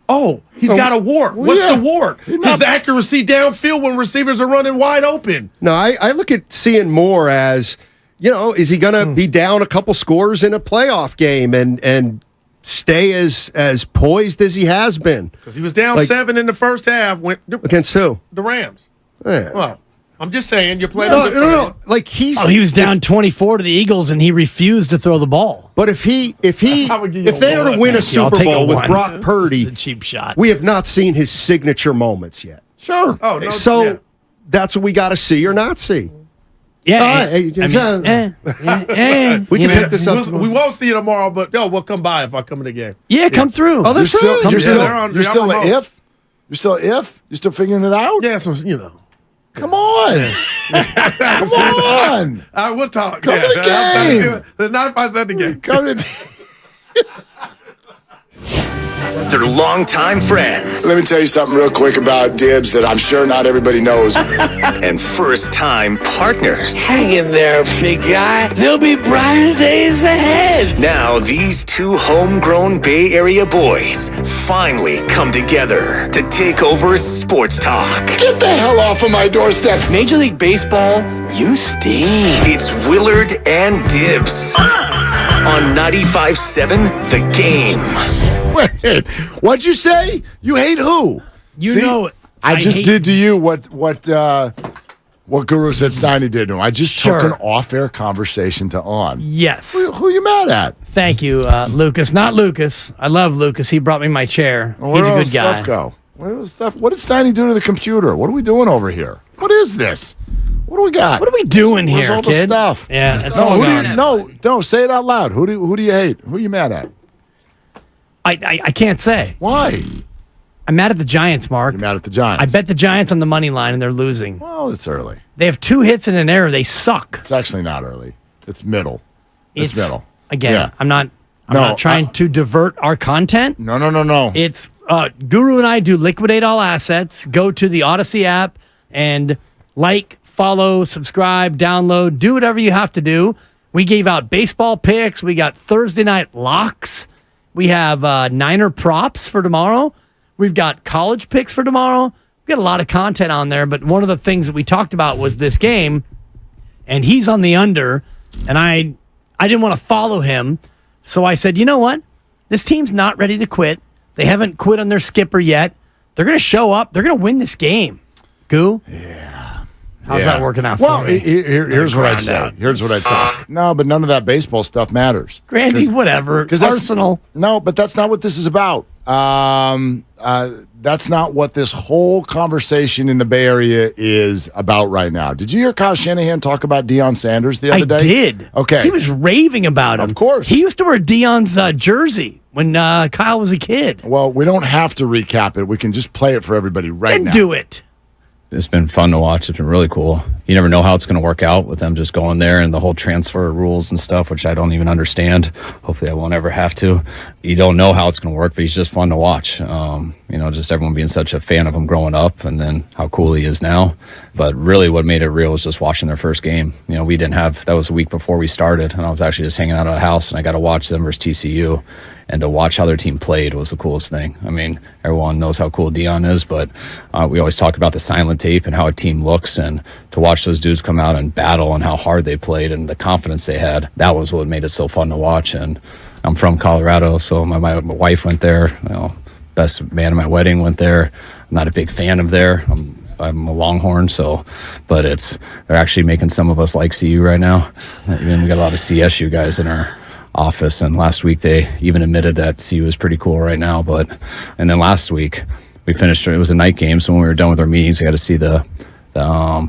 Oh, he's got a wart. What's the wart? His accuracy downfield when receivers are running wide open. No, I look at seeing more as, is he going to be down a couple scores in a playoff game and stay as poised as he has been? Because he was down 7 in the first half. Against who? The Rams. Yeah. Well, I'm just saying, you're playing. No. Like he was down 24 to the Eagles, and he refused to throw the ball. But if they were to win a Super Bowl with Brock Purdy, a cheap shot. We have not seen his signature moments yet. Sure. That's what we got to see or not see. Yeah. We can pick this up. We won't see you tomorrow, but we'll come by if I come to the game. Yeah, come through. Oh, that's right. You're still an if? You're still if? You're still figuring it out? Yeah, so Come on. Come on. All right, we'll talk. Come to the game. The 957 game. Come to They're longtime friends. Let me tell you something real quick about Dibs that I'm sure not everybody knows. And first-time partners. Hang in there, big guy. There'll be brighter days ahead. Now, these two homegrown Bay Area boys finally come together to take over sports talk. Get the hell off of my doorstep. Major League Baseball, you stink. It's Willard and Dibs on 95.7 The Game. Wait, what'd you say? You hate who? You See, know, I just hate- did to you what Guru said Steiny did to him. I just took Sure. an off-air conversation to on. Yes. Who you mad at? Thank you, Lucas. Not Lucas. I love Lucas. He brought me my chair. Where He's a did all good the guy. Stuff go? Where did the stuff? What did Steiny do to the computer? What are we doing over here? What is this? What do we got? What are we doing Where's here, all kid? the stuff? Yeah, it's No, all who do gone. no, say it out loud. Who do you hate? Who are you mad at? I can't say. Why? I'm mad at the Giants, Mark. You're mad at the Giants. I bet the Giants on the money line and they're losing. Well, it's early. They have 2 hits and an error. They suck. It's actually not early. It's middle. It's middle. Again, Yeah. I'm not trying to divert our content. No. It's Guru and I do liquidate all assets. Go to the Odyssey app and like, follow, subscribe, download, do whatever you have to do. We gave out baseball picks. We got Thursday night locks. We have Niner props for tomorrow. We've got college picks for tomorrow. We've got a lot of content on there, but one of the things that we talked about was this game, and he's on the under, and I didn't want to follow him, so I said, you know what? This team's not ready to quit. They haven't quit on their skipper yet. They're going to show up. They're going to win this game. Goo? Yeah. How's that working out Well, for me? here's what I'd say. Here's what I'd say. No, but none of that baseball stuff matters. Grandy, whatever. Arsenal. No, but that's not what this is about. That's not what this whole conversation in the Bay Area is about right now. Did you hear Kyle Shanahan talk about Deion Sanders the other day? I did. Okay. He was raving about him. Of course. He used to wear Deion's jersey when Kyle was a kid. Well, we don't have to recap it. We can just play it for everybody right now. Do it. It's been fun to watch. It's been really cool. You never know how it's going to work out with them just going there and the whole transfer rules and stuff, which I don't even understand. Hopefully I won't ever have to. You don't know how it's going to work, but he's just fun to watch. Just everyone being such a fan of him growing up and then how cool he is now. But really what made it real was just watching their first game. We didn't have, that was a week before we started, and I was actually just hanging out at a house, and I got to watch them versus TCU. And to watch how their team played was the coolest thing. I mean, everyone knows how cool Deion is, but we always talk about the silent tape and how a team looks. And to watch those dudes come out and battle and how hard they played and the confidence they had, that was what made it so fun to watch. And I'm from Colorado, so my wife went there. Best man at my wedding went there. I'm not a big fan of there. I'm a Longhorn, but they're actually making some of us like CU right now. Even we got a lot of CSU guys in our office, and last week they even admitted that CU is pretty cool right now. And then last week we finished. It was a night game, so when we were done with our meetings, I got to see the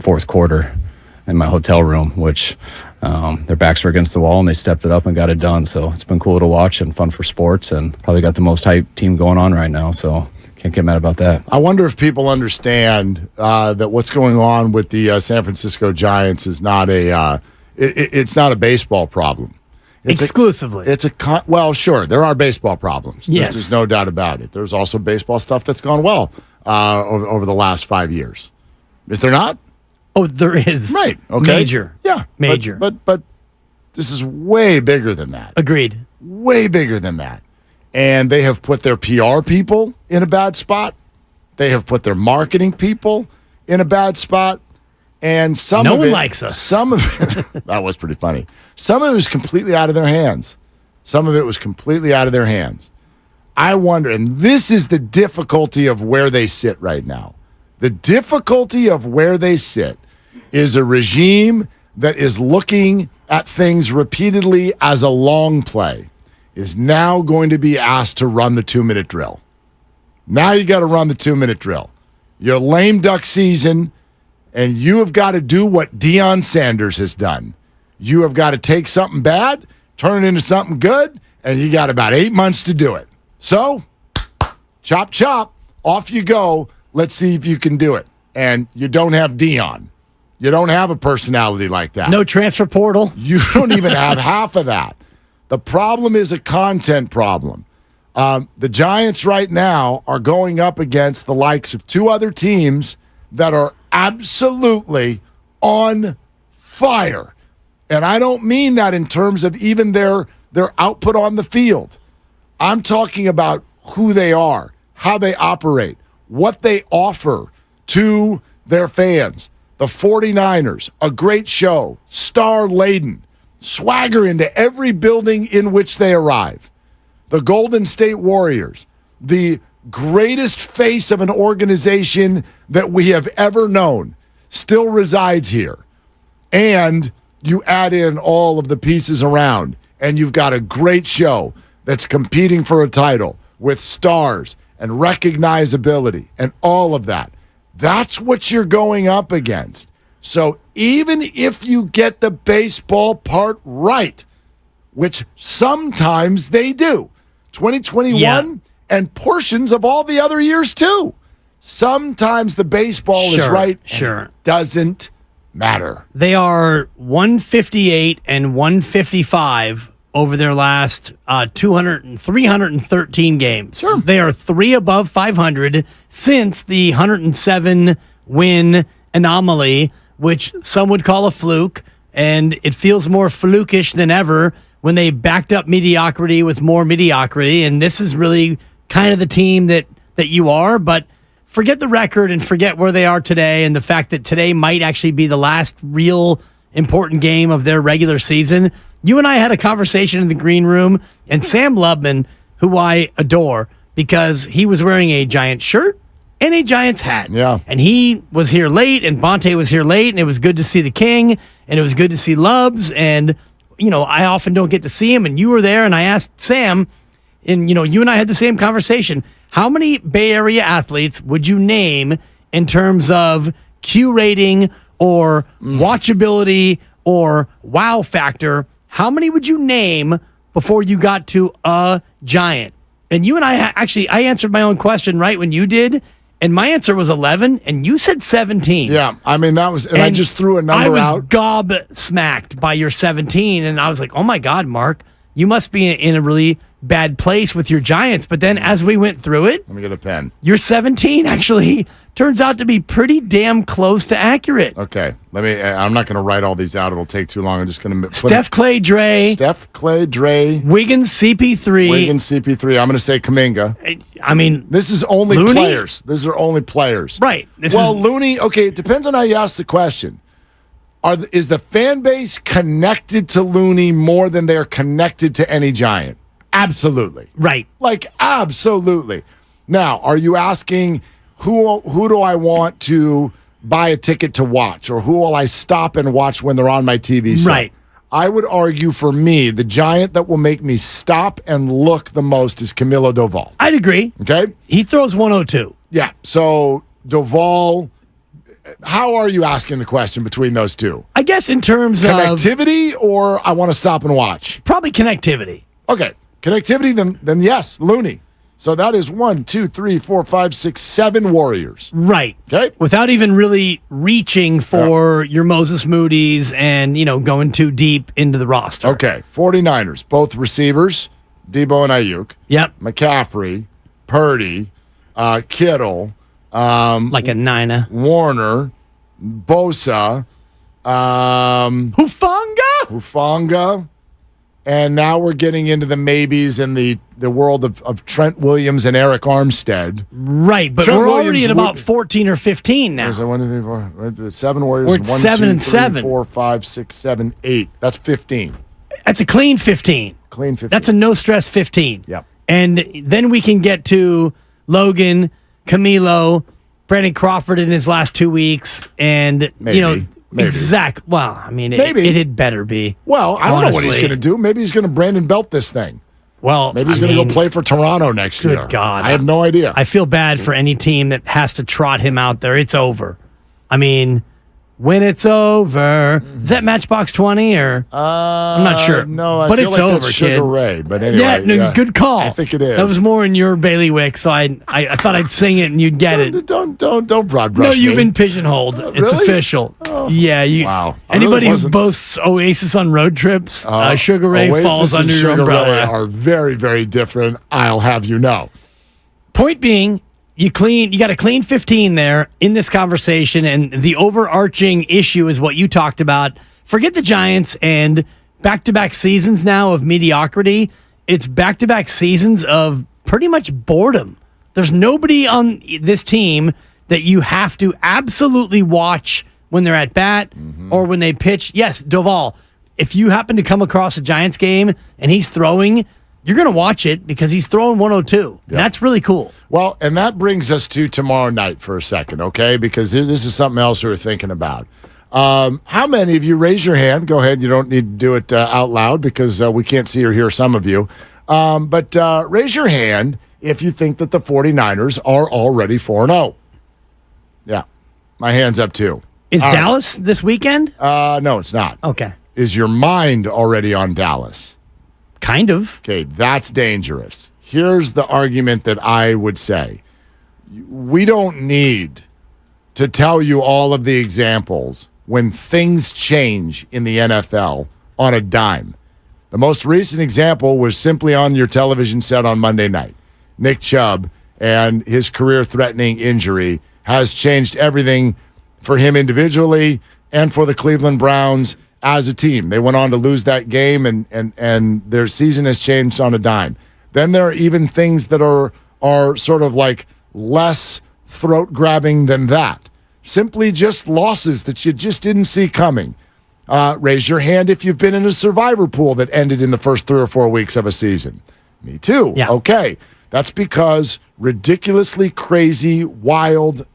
fourth quarter in my hotel room, which their backs were against the wall, and they stepped it up and got it done. So it's been cool to watch and fun for sports, and probably got the most hype team going on right now. So can't get mad about that. I wonder if people understand that what's going on with the San Francisco Giants is not it's not a baseball problem. Exclusively. Well, sure, there are baseball problems. Yes. There's no doubt about it. There's also baseball stuff that's gone well over the last 5 years. Is there not? Oh, there is. Right. Okay. Major. Yeah. Major. But this is way bigger than that. Agreed. Way bigger than that. And they have put their PR people in a bad spot. They have put their marketing people in a bad spot. And No one likes us. Some of it, that was pretty funny. Some of it was completely out of their hands. I wonder, and this is the difficulty of where they sit right now. The difficulty of where they sit is a regime that is looking at things repeatedly as a long play is now going to be asked to run the 2-minute drill. Now you got to run the 2-minute drill. Your lame duck season. And you have got to do what Deion Sanders has done. You have got to take something bad, turn it into something good, and you got about 8 months to do it. So, chop, chop, off you go. Let's see if you can do it. And you don't have Deion. You don't have a personality like that. No transfer portal. You don't even have half of that. The problem is a content problem. The Giants right now are going up against the likes of two other teams that are absolutely on fire. And I don't mean that in terms of even their output on the field. I'm talking about who they are, how they operate, what they offer to their fans. The 49ers, a great show, star-laden, swagger into every building in which they arrive. The Golden State Warriors, the greatest face of an organization that we have ever known, still resides here. And you add in all of the pieces around, and you've got a great show that's competing for a title with stars and recognizability and all of that. That's what you're going up against. So even if you get the baseball part right, which sometimes they do, 2021 and portions of all the other years too, sometimes the baseball is right. And it doesn't matter. They are 158 and 155 over their last 313 games. Sure. They are 3 above 500 since the 107 win anomaly, which some would call a fluke, and it feels more flukish than ever when they backed up mediocrity with more mediocrity, and this is really kind of the team that you are, but forget the record and forget where they are today and the fact that today might actually be the last real important game of their regular season. You and I had a conversation in the green room, and Sam Lubman, who I adore because he was wearing a Giants shirt and a Giants hat. Yeah. And he was here late, and Bonte was here late, and it was good to see the King, and it was good to see Lubs, and, you know, I often don't get to see him, and you were there, and I asked Sam, and, you know, you and I had the same conversation. How many Bay Area athletes would you name in terms of Q rating or watchability or wow factor? How many would you name before you got to a Giant? And you and I I answered my own question right when you did, and my answer was 11, and you said 17. Yeah, I mean, that was, and I just threw a number out. I was gobsmacked by your 17, and I was like, oh my God, Mark, you must be in a really bad place with your Giants. But then as we went through it, let me get a pen. Your 17 actually turns out to be pretty damn close to accurate. Okay, I'm not going to write all these out. It'll take too long. I'm just going to Steph Clay Dre. Wiggins CP3. I'm going to say Kuminga. I mean, this is only Looney? players. These are only players. Right. Looney, okay, it depends on how you ask the question. Is the fan base connected to Looney more than they're connected to any Giant? Absolutely. Right. Like, absolutely. Now, are you asking who do I want to buy a ticket to watch, or who will I stop and watch when they're on my TV set? Right. I would argue for me, the Giant that will make me stop and look the most is Camilo Doval. I'd agree. Okay? He throws 102. Yeah. So, Doval, how are you asking the question between those two? I guess in terms of connectivity, or I want to stop and watch? Probably connectivity. Okay. Connectivity, then yes, Looney. So that is 1, 2, 3, 4, 5, 6, 7 Warriors. Right. Okay. Without even really reaching for your Moses Moody's and, going too deep into the roster. Okay. 49ers, both receivers, Debo and Ayuk. Yep. McCaffrey, Purdy, Kittle. Like a nina. Warner, Bosa. Hufanga. And now we're getting into the maybes in the world of Trent Williams and Eric Armstead. Right, but we're already at about 14 or 15 now. So 1, 2, 3, 4, 7 Warriors. We're at 7 and 7. 4, 5, 6, 7, 8. That's 15. That's a clean 15. Clean 15. That's a no-stress 15. Yep. And then we can get to Logan, Camilo, Brandon Crawford in his last 2 weeks, and, Maybe. Exact. Well, I mean, Maybe. it had better be. Well, I don't know what he's going to do. Maybe he's going to Brandon Belt this thing. Well, maybe he's going to go play for Toronto next year. Good God. I have no idea. I feel bad for any team that has to trot him out there. It's over. I mean, When it's over. Is that Matchbox 20 or? I'm not sure. No, I but feel it's like over, that's Sugar kid. Ray. But anyway, Yeah, no, good call. I think it is. That was more in your bailiwick, so I thought I'd sing it and you'd get it. Don't broad brush No, you've me. been pigeonholed. It's really? official. Oh. Yeah, you. Wow. I Anybody really who wasn't- boasts Oasis on road trips, Sugar Ray Oasis falls and under your Sugar umbrella. Ray are very, very different. I'll have you know. Point being, you got a clean 15 there in this conversation, and the overarching issue is what you talked about. Forget the Giants and back-to-back seasons now of mediocrity. It's back-to-back seasons of pretty much boredom. There's nobody on this team that you have to absolutely watch when they're at bat or when they pitch. Yes, Doval, if you happen to come across a Giants game and he's throwing, you're going to watch it because he's throwing 102. And that's really cool. Well, and that brings us to tomorrow night for a second, okay? Because this is something else we're thinking about. How many of you, raise your hand. Go ahead. You don't need to do it out loud because we can't see or hear some of you. But raise your hand if you think that the 49ers are already 4-0. Yeah. My hand's up too. Is Dallas this weekend? No, it's not. Okay. Is your mind already on Dallas? Kind of. Okay, that's dangerous. Here's the argument that I would say. We don't need to tell you all of the examples when things change in the NFL on a dime. The most recent example was simply on your television set on Monday night. Nick Chubb and his career-threatening injury has changed everything for him individually and for the Cleveland Browns as a team. They went on to lose that game, and their season has changed on a dime. Then there are even things that are sort of like less throat-grabbing than that. Simply just losses that you just didn't see coming. Raise your hand if you've been in a survivor pool that ended in the first 3 or 4 weeks of a season. Me too. Yeah. Okay. That's because ridiculously crazy, wild,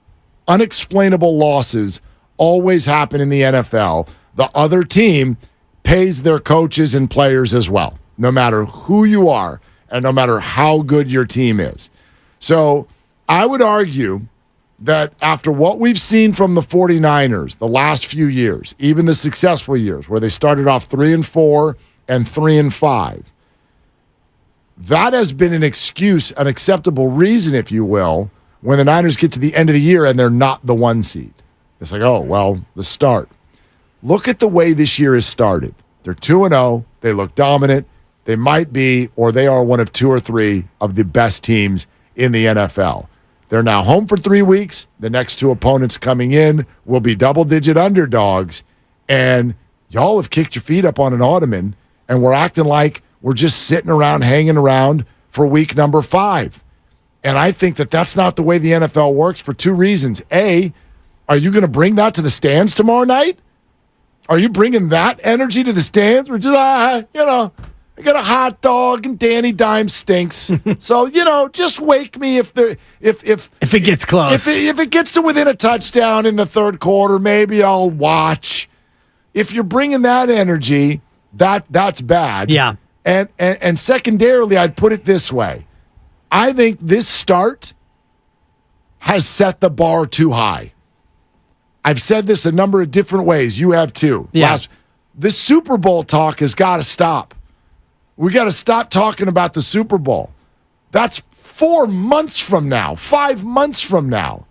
unexplainable losses always happen in the NFL. The other team pays their coaches and players as well, no matter who you are and no matter how good your team is. So I would argue that after what we've seen from the 49ers the last few years, even the successful years where they started off 3-4 and 3-5, that has been an excuse, an acceptable reason, if you will, when the Niners get to the end of the year and they're not the 1 seed. It's like, oh, well, the start. Look at the way this year has started. They're 2-0. They look dominant. They might be, or they are one of 2 or 3 of the best teams in the NFL. They're now home for 3 weeks. The next 2 opponents coming in will be double-digit underdogs. And y'all have kicked your feet up on an ottoman, and we're acting like we're just sitting around, hanging around for week number 5. And I think that that's not the way the NFL works for 2 reasons. A, are you going to bring that to the stands tomorrow night? Are you bringing that energy to the stands? We're just, I got a hot dog and Danny Dime stinks. So, just wake me if it gets close. If it gets to within a touchdown in the third quarter, maybe I'll watch. If you're bringing that energy, that's bad. Yeah. And secondarily, I'd put it this way. I think this start has set the bar too high. I've said this a number of different ways. You have too. Yeah. This Super Bowl talk has got to stop. We got to stop talking about the Super Bowl. That's 4 months from now, 5 months from now.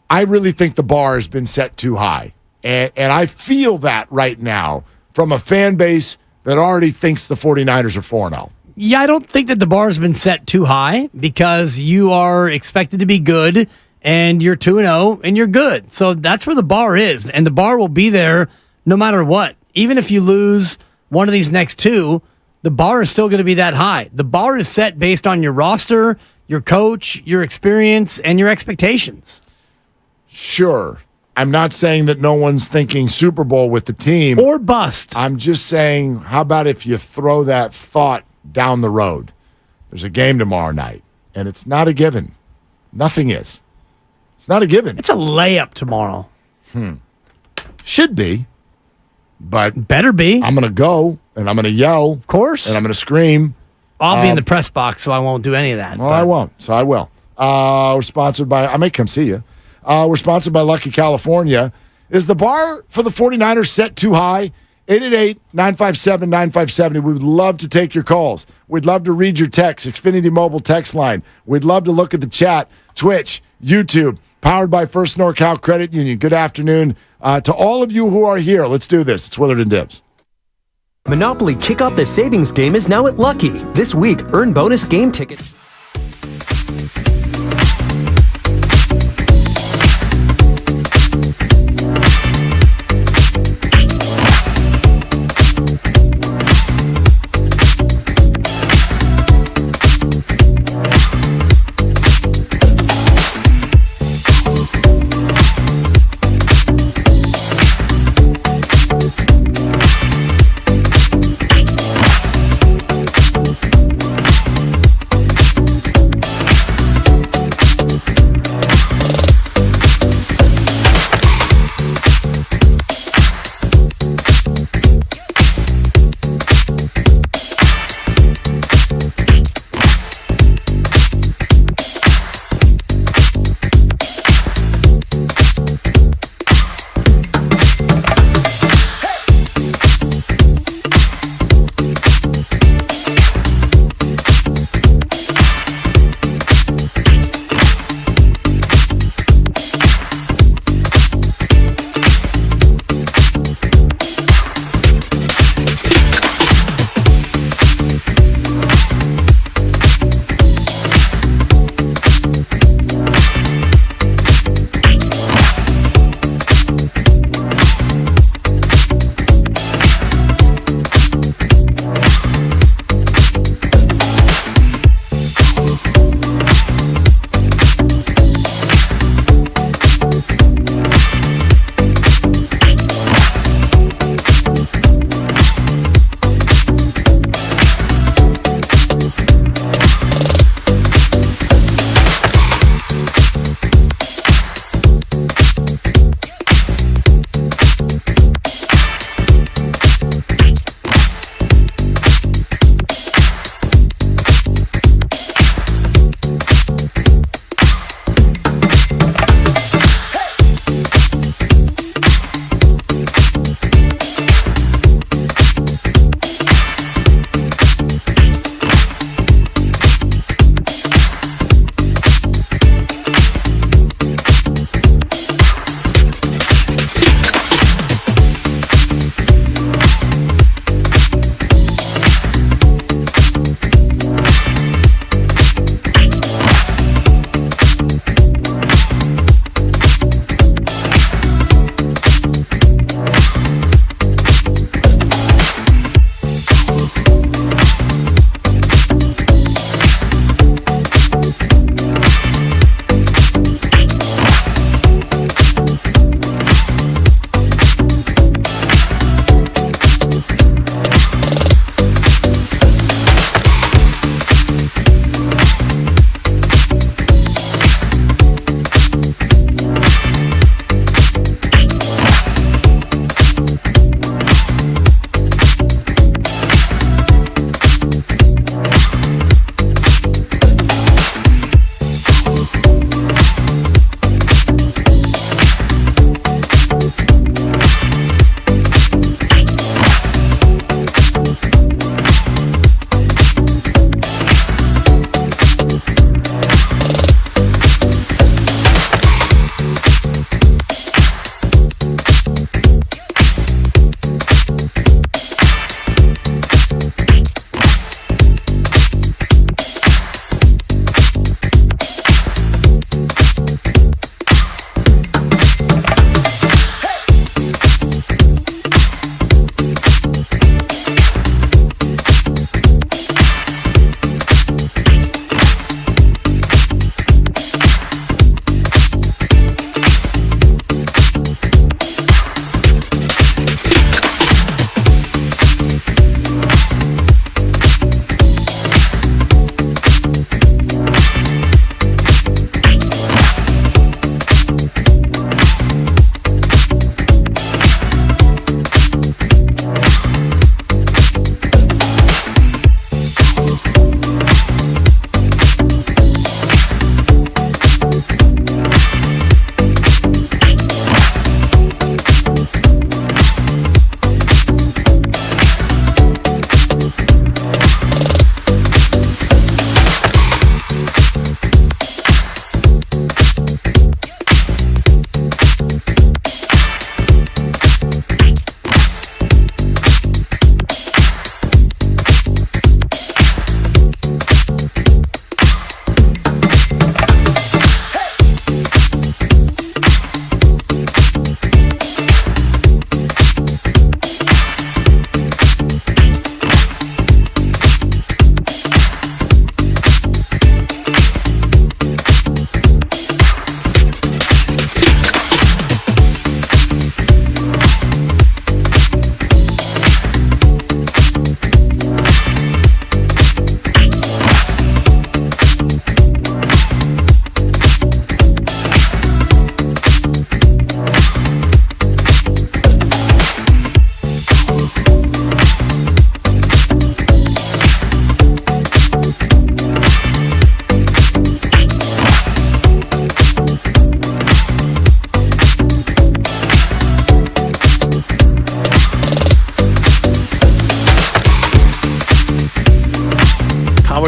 I really think the bar has been set too high. And I feel that right now from a fan base that already thinks the 49ers are 4-0. Yeah, I don't think that the bar has been set too high because you are expected to be good and you're 2-0 and you're good. So that's where the bar is. And the bar will be there no matter what. Even if you lose one of these next 2, the bar is still going to be that high. The bar is set based on your roster, your coach, your experience, and your expectations. Sure. I'm not saying that no one's thinking Super Bowl with the team. Or bust. I'm just saying, how about if you throw that thought down the road? There's a game tomorrow night, and it's not a given. Nothing is. It's not a given. It's a layup tomorrow. Should be, but better be. I'm going to go, and I'm going to yell. Of course. And I'm going to scream. I'll be in the press box, so I won't do any of that. Well, I won't, so I will. We're sponsored by, I may come see you. We're sponsored by Lucky California. Is the bar for the 49ers set too high? 888-957-9570. We would love to take your calls. We'd love to read your texts. Xfinity Mobile text line. We'd love to look at the chat. Twitch, YouTube, powered by First NorCal Credit Union. Good afternoon to all of you who are here. Let's do this. It's Willard and Dibs. Monopoly Kick Off the Savings game is now at Lucky. This week, earn bonus game tickets.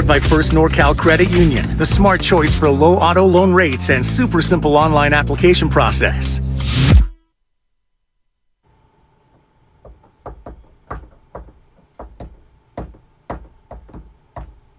Presented by First NorCal Credit Union, the smart choice for low auto loan rates and super simple online application process.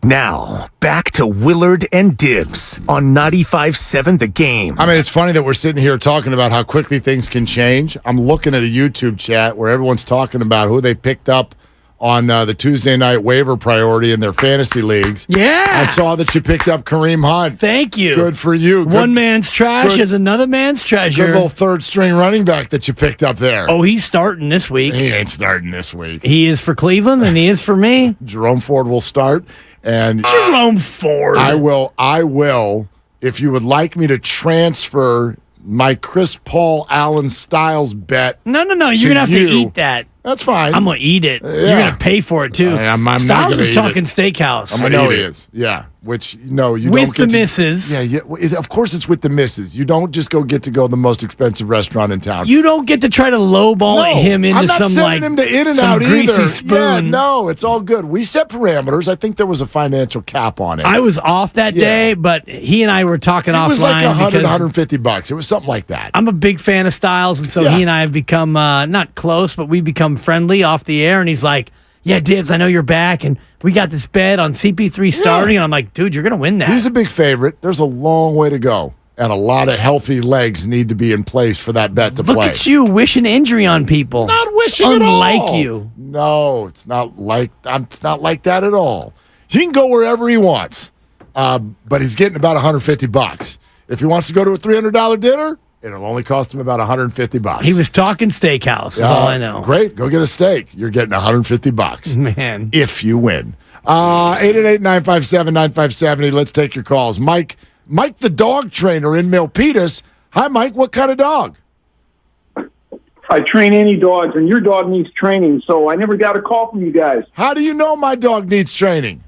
Now, back to Willard and Dibbs on 95.7 The Game. I mean, it's funny that we're sitting here talking about how quickly things can change. I'm looking at a YouTube chat where everyone's talking about who they picked up on the Tuesday night waiver priority in their fantasy leagues. Yeah. I saw that you picked up Kareem Hunt. Thank you. Good for you. One man's trash is another man's treasure. Good little third-string running back that you picked up there. Oh, he's starting this week. He ain't starting this week. He is for Cleveland, and he is for me. Jerome Ford will start. And Jerome Ford. I will, if you would like me to transfer my Chris Paul Allen Styles bet. No. You're going to have to eat that. That's fine. I'm going to eat it. You're going to pay for it, too. I'm Styles is talking steakhouse. I know he is. Yeah. Which, no, you with don't get the misses. Yeah. Of course it's with the misses. You don't just go to the most expensive restaurant in town. You don't get to try to lowball him into I'm not some, sending him to In-N-Out greasy either. spoon. Yeah, no, it's all good. We set parameters. I think there was a financial cap on it. I was off that day, but he and I were talking offline. It was like $100, $150. It was something like that. I'm a big fan of Styles, and so he and I have become not close, but we become friendly off the air. And he's like, "Yeah, Dibbs, I know you're back, and we got this bet on CP3 starting." And I'm like, "Dude, you're gonna win that." He's a big favorite. There's a long way to go, and a lot of healthy legs need to be in place for that bet to play. Look at you wishing injury on people. Not wishing at all. Unlike you. No, it's not like that at all. He can go wherever he wants, but he's getting about $150. If he wants to go to a $300 dinner, it'll only cost him about $150. He was talking steakhouse, is all I know. Great. Go get a steak. You're getting $150. Man. If you win. 888-957-9570. Let's take your calls. Mike the dog trainer in Milpitas. Hi, Mike. What kind of dog? I train any dogs, and your dog needs training, so I never got a call from you guys. How do you know my dog needs training?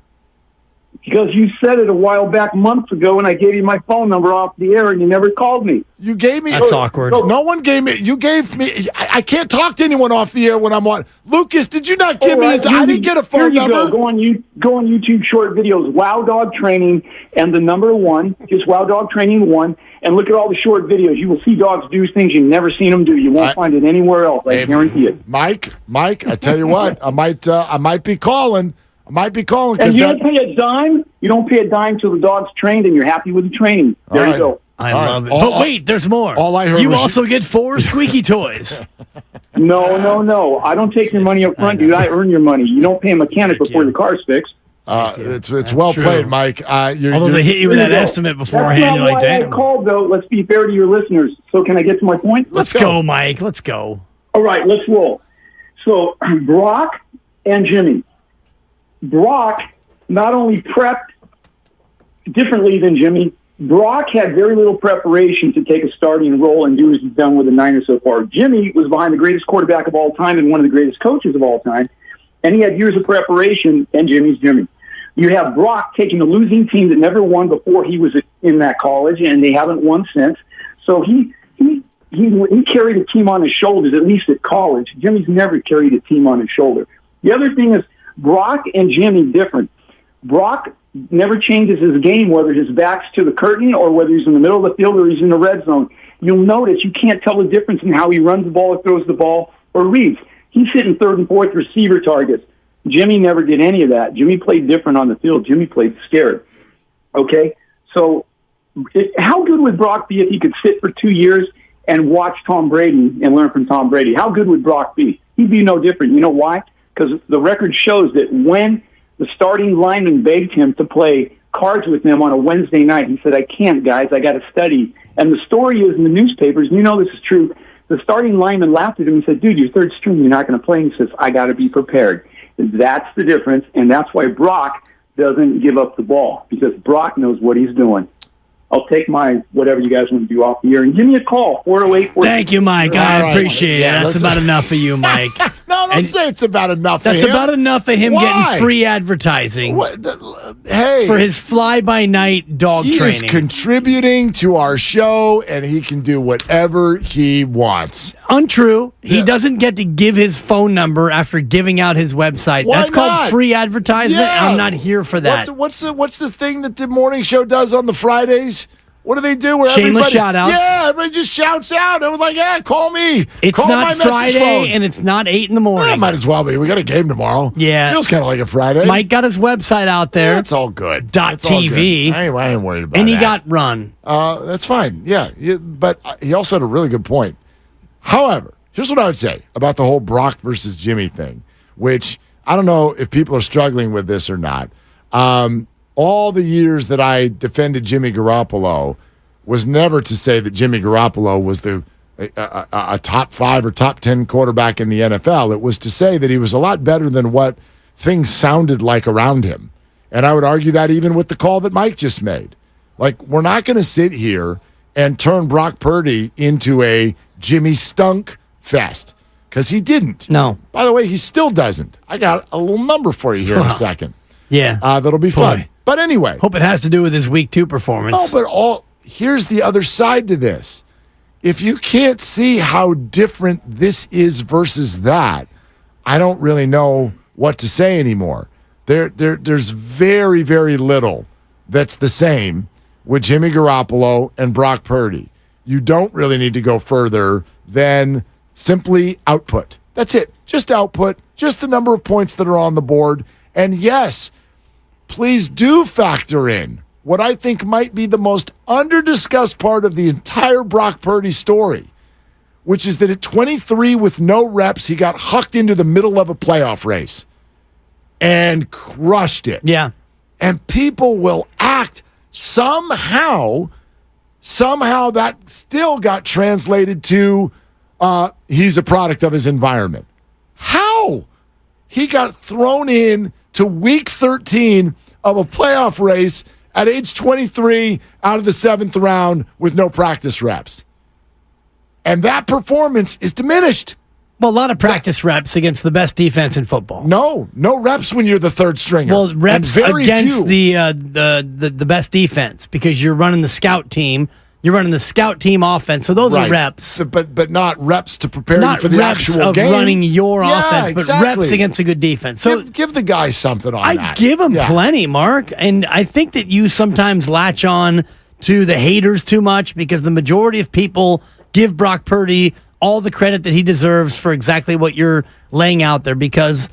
Because you said it a while back, months ago, and I gave you my phone number off the air, and you never called me. You gave me... That's awkward. No one gave me... You gave me... I can't talk to anyone off the air when I'm on... Lucas, did you not give me his... I didn't get a phone number. Go on YouTube short videos, Wow Dog Training, and the number 1, just Wow Dog Training 1, and look at all the short videos. You will see dogs do things you've never seen them do. You won't find it anywhere else. I guarantee it. Mike, I tell you what, I might be calling. And you don't pay a dime. You don't pay a dime till the dog's trained, and you're happy with the training. There you go. I love it. But wait, there's more. All I heard you was also get 4 squeaky toys. No. I don't take your money up front, dude. I earn your money. You don't pay a mechanic before the car's fixed. It's well played, Mike. Although they hit you with that estimate beforehand, you're like, damn. I called, though. Let's be fair to your listeners. So can I get to my point? Let's go, Mike. Let's go. All right, let's roll. So Brock and Jimmy. Brock not only prepped differently than Jimmy, Brock had very little preparation to take a starting role and do as he's done with the Niners so far. Jimmy was behind the greatest quarterback of all time and one of the greatest coaches of all time, and he had years of preparation, and Jimmy's Jimmy. You have Brock taking a losing team that never won before he was in that college, and they haven't won since. So he carried a team on his shoulders, at least at college. Jimmy's never carried a team on his shoulder. The other thing is Brock and Jimmy different. Brock never changes his game, whether his back's to the curtain or whether he's in the middle of the field or he's in the red zone. You'll notice you can't tell the difference in how he runs the ball or throws the ball or reads. He's hitting 3rd and 4th receiver targets. Jimmy never did any of that. Jimmy played different on the field. Jimmy played scared. Okay? So how good would Brock be if he could sit for 2 years and watch Tom Brady and learn from Tom Brady? How good would Brock be? He'd be no different. You know why? Because the record shows that when the starting lineman begged him to play cards with them on a Wednesday night, he said, "I can't, guys. I got to study." And the story is in the newspapers, and you know this is true, the starting lineman laughed at him and said, "Dude, you're 3rd string. You're not going to play." And he says, "I got to be prepared." That's the difference, and that's why Brock doesn't give up the ball, because Brock knows what he's doing. I'll take my whatever you guys want to do off the air and give me a call, 408. Thank you, Mike. I appreciate it. That's about enough of you, Mike. No. don't say it's about enough That's of him. about enough of him Why? getting free advertising Hey. for his fly-by-night dog He training. is contributing to our show, and he can do whatever he wants. Untrue. He doesn't get to give his phone number after giving out his website. Why That's called not? free advertisement. Yeah. I'm not here for that. What's the thing that the morning show does on the Fridays? What do they do? Where Shameless everybody, shout-outs? Yeah, everybody just shouts out. I was like, yeah, call me. It's call not my message phone. Friday, and it's not 8 in the morning. Yeah, might as well be. We got a game tomorrow. Yeah. Feels kind of like a Friday. Mike got his website out there. It's all good. It's all TV. good. I ain't worried about and he that. got run. That's fine. Yeah. But he also had a really good point. However, here's what I would say about the whole Brock versus Jimmy thing, which I don't know if people are struggling with this or not. All the years that I defended Jimmy Garoppolo was never to say that Jimmy Garoppolo was a top 5 or top 10 quarterback in the NFL. It was to say that he was a lot better than what things sounded like around him. And I would argue that even with the call that Mike just made. Like, we're not going to sit here and turn Brock Purdy into a Jimmy Stunk fest, because he didn't. No. By the way, he still doesn't. I got a little number for you here in a second. Yeah. That'll be fun. But anyway. Hope it has to do with his week 2 performance. Oh, but here's the other side to this. If you can't see how different this is versus that, I don't really know what to say anymore. There's very, very little that's the same with Jimmy Garoppolo and Brock Purdy. You don't really need to go further than simply output. That's it. Just output, just the number of points that are on the board. And yes, please do factor in what I think might be the most under-discussed part of the entire Brock Purdy story, which is that at 23 with no reps, he got hucked into the middle of a playoff race and crushed it. Yeah. And people will act somehow that still got translated to he's a product of his environment. How? He got thrown in to week 13 of a playoff race at age 23 out of the 7th round with no practice reps. And that performance is diminished. Well, a lot of practice reps against the best defense in football. No reps when you're the third stringer. Well, reps and very against few. the best defense, because you're running the scout team. You're running the scout team offense, so those are reps. But not reps to prepare not you for the reps actual of game. running your offense, but exactly. reps against a good defense. So give the guy something on that. I give him plenty, Mark. And I think that you sometimes latch on to the haters too much, because the majority of people give Brock Purdy all the credit that he deserves for exactly what you're laying out there, because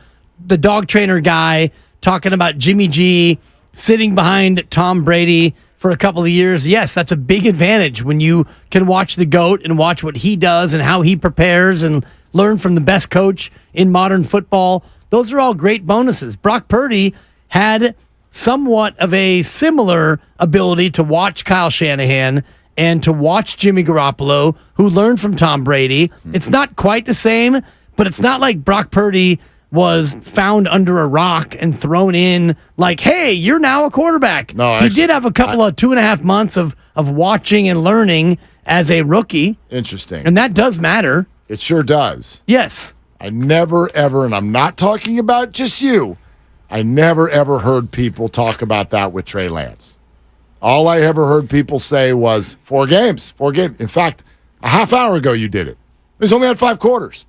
the dog trainer guy talking about Jimmy G sitting behind Tom Brady for a couple of years, yes, that's a big advantage when you can watch the GOAT and watch what he does and how he prepares and learn from the best coach in modern football. Those are all great bonuses. Brock Purdy had somewhat of a similar ability to watch Kyle Shanahan and to watch Jimmy Garoppolo, who learned from Tom Brady. It's not quite the same, but it's not like Brock Purdy was found under a rock and thrown in like, hey, you're now a quarterback. No, he did have a couple of 2.5 months of watching and learning as a rookie. Interesting. And that does matter. It sure does. Yes. I never, ever, and I'm not talking about just you, I never, ever heard people talk about that with Trey Lance. All I ever heard people say was 4 games. In fact, a half hour ago you did it. He's only had 5 quarters.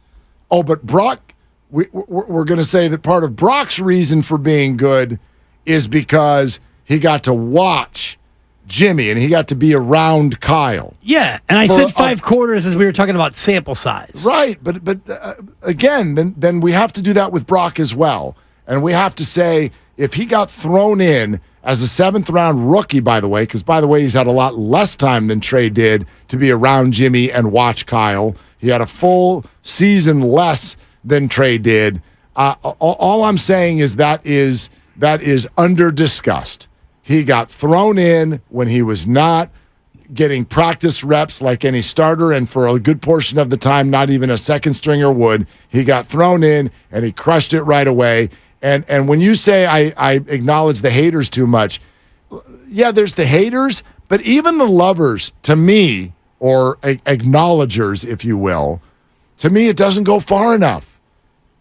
Oh, but Brock, we're going to say that part of Brock's reason for being good is because he got to watch Jimmy and he got to be around Kyle. Yeah, and I said 5 quarters as we were talking about sample size. Right, but again, then we have to do that with Brock as well. And we have to say, if he got thrown in as a 7th round rookie, by the way, because by the way, he's had a lot less time than Trey did to be around Jimmy and watch Kyle. He had a full season less than Trey did. All I'm saying is that is under discussed. He got thrown in when he was not getting practice reps like any starter, and for a good portion of the time, not even a second stringer would. He got thrown in and he crushed it right away. And when you say I acknowledge the haters too much, yeah, there's the haters, but even the lovers, to me, or acknowledgers, if you will, to me, it doesn't go far enough.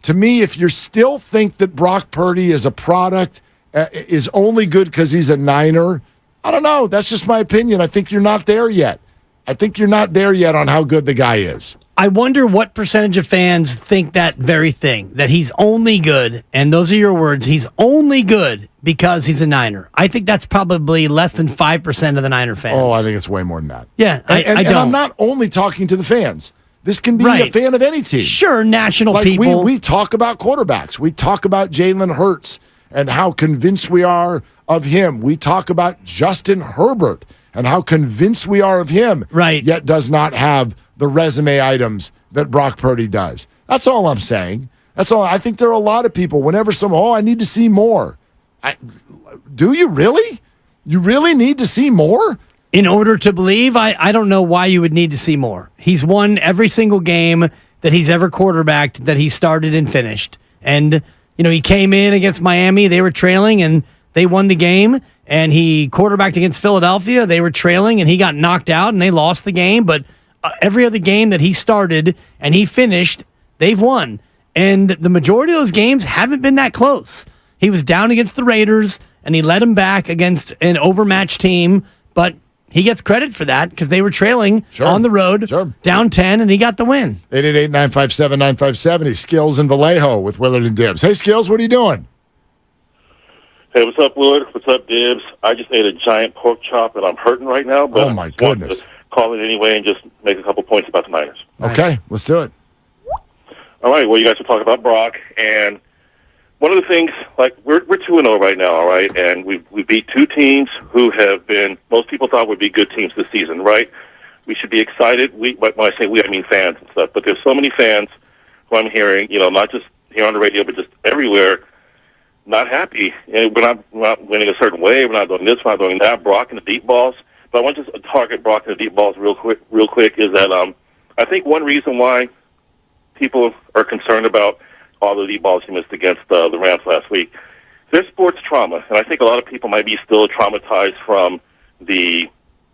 To me, if you still think that Brock Purdy is a product, is only good because he's a Niner, I don't know. That's just my opinion. I think you're not there yet. I think you're not there yet on how good the guy is. I wonder what percentage of fans think that very thing, that he's only good, and those are your words, he's only good because he's a Niner. I think that's probably less than 5% of the Niner fans. Oh, I think it's way more than that. Yeah, I don't. And I'm not only talking to the fans. This can be a fan of any team. Sure, national people. We talk about quarterbacks. We talk about Jalen Hurts and how convinced we are of him. We talk about Justin Herbert and how convinced we are of him. Right. Yet does not have the resume items that Brock Purdy does. That's all I'm saying. That's all. I think there are a lot of people, whenever I need to see more. Do you really? You really need to see more? In order to believe, I don't know why you would need to see more. He's won every single game that he's ever quarterbacked that he started and finished. And, he came in against Miami. They were trailing, and they won the game. And he quarterbacked against Philadelphia. They were trailing, and he got knocked out, and they lost the game. But every other game that he started and he finished, they've won. And the majority of those games haven't been that close. He was down against the Raiders, and he led them back against an overmatched team. But he gets credit for that because they were trailing on the road, down 10, and he got the win. 888-957-957. Skills and Vallejo with Willard and Dibbs. Hey, Skills, what are you doing? Hey, what's up, Willard? What's up, Dibbs? I just ate a giant pork chop, and I'm hurting right now. But oh, my goodness. Call it anyway and just make a couple points about the Niners. Okay, let's do it. All right, well, you guys are talking about Brock, and one of the things, we're 2-0 right now, all right, and we beat two teams who have been, most people thought would be good teams this season, right? We should be excited. When I say we, I mean fans and stuff, but there's so many fans who I'm hearing, not just here on the radio, but just everywhere, not happy. And we're not winning a certain way. We're not doing this. We're not doing that. Brock and the deep balls. But I want to just target Brock and the deep balls real quick. Is that I think one reason why people are concerned about all the deep balls he missed against the Rams last week, there's sports trauma, and I think a lot of people might be still traumatized from the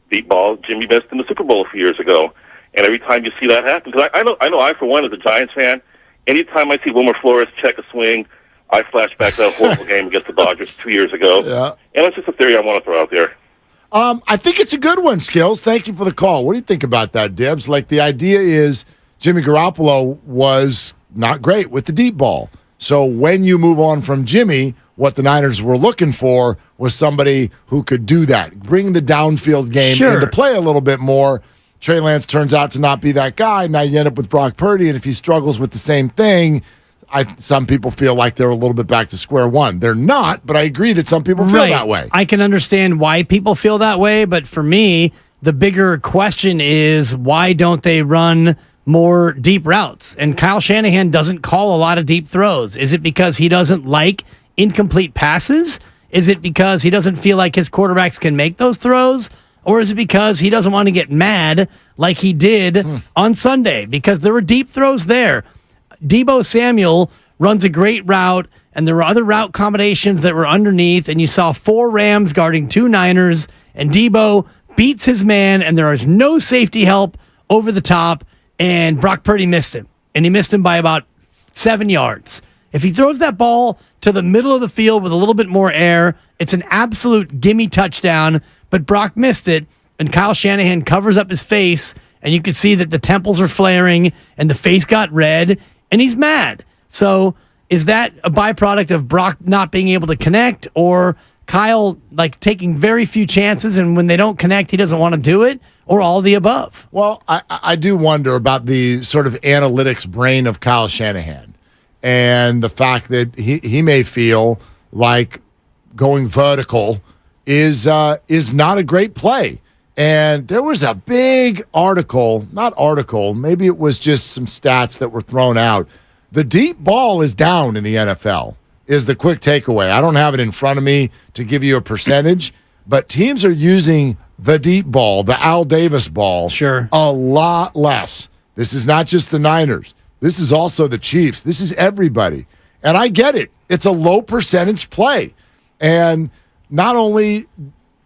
deep ball Jimmy missed in the Super Bowl a few years ago. And every time you see that happen, because I know I for one as a Giants fan, anytime I see Wilmer Flores check a swing, I flash back to that horrible game against the Dodgers 2 years ago. Yeah. And that's just a theory I want to throw out there. I think it's a good one, Skills. Thank you for the call. What do you think about that, Dibbs? The idea is Jimmy Garoppolo was not great with the deep ball. So when you move on from Jimmy, what the Niners were looking for was somebody who could do that, bring the downfield game into play a little bit more. Trey Lance turns out to not be that guy. Now you end up with Brock Purdy, and if he struggles with the same thing, some people feel like they're a little bit back to square one. They're not, but I agree that some people feel that way. I can understand why people feel that way, but for me, the bigger question is why don't they run more deep routes? And Kyle Shanahan doesn't call a lot of deep throws. Is it because he doesn't like incomplete passes? Is it because he doesn't feel like his quarterbacks can make those throws? Or is it because he doesn't want to get mad like he did on Sunday? Because there were deep throws there. Deebo Samuel runs a great route, and there were other route combinations that were underneath, and you saw 4 Rams guarding 2 Niners, and Deebo beats his man, and there is no safety help over the top, and Brock Purdy missed him, and he missed him by about 7 yards. If he throws that ball to the middle of the field with a little bit more air, it's an absolute gimme touchdown, but Brock missed it, and Kyle Shanahan covers up his face, and you could see that the temples are flaring, and the face got red, and he's mad. So is that a byproduct of Brock not being able to connect, or Kyle taking very few chances, and when they don't connect, he doesn't want to do it, or all the above? Well, I do wonder about the sort of analytics brain of Kyle Shanahan and the fact that he may feel like going vertical is not a great play. And there was a big maybe it was just some stats that were thrown out. The deep ball is down in the NFL, is the quick takeaway. I don't have it in front of me to give you a percentage, but teams are using the deep ball, the Al Davis ball, a lot less. This is not just the Niners. This is also the Chiefs. This is everybody. And I get it. It's a low percentage play. And not only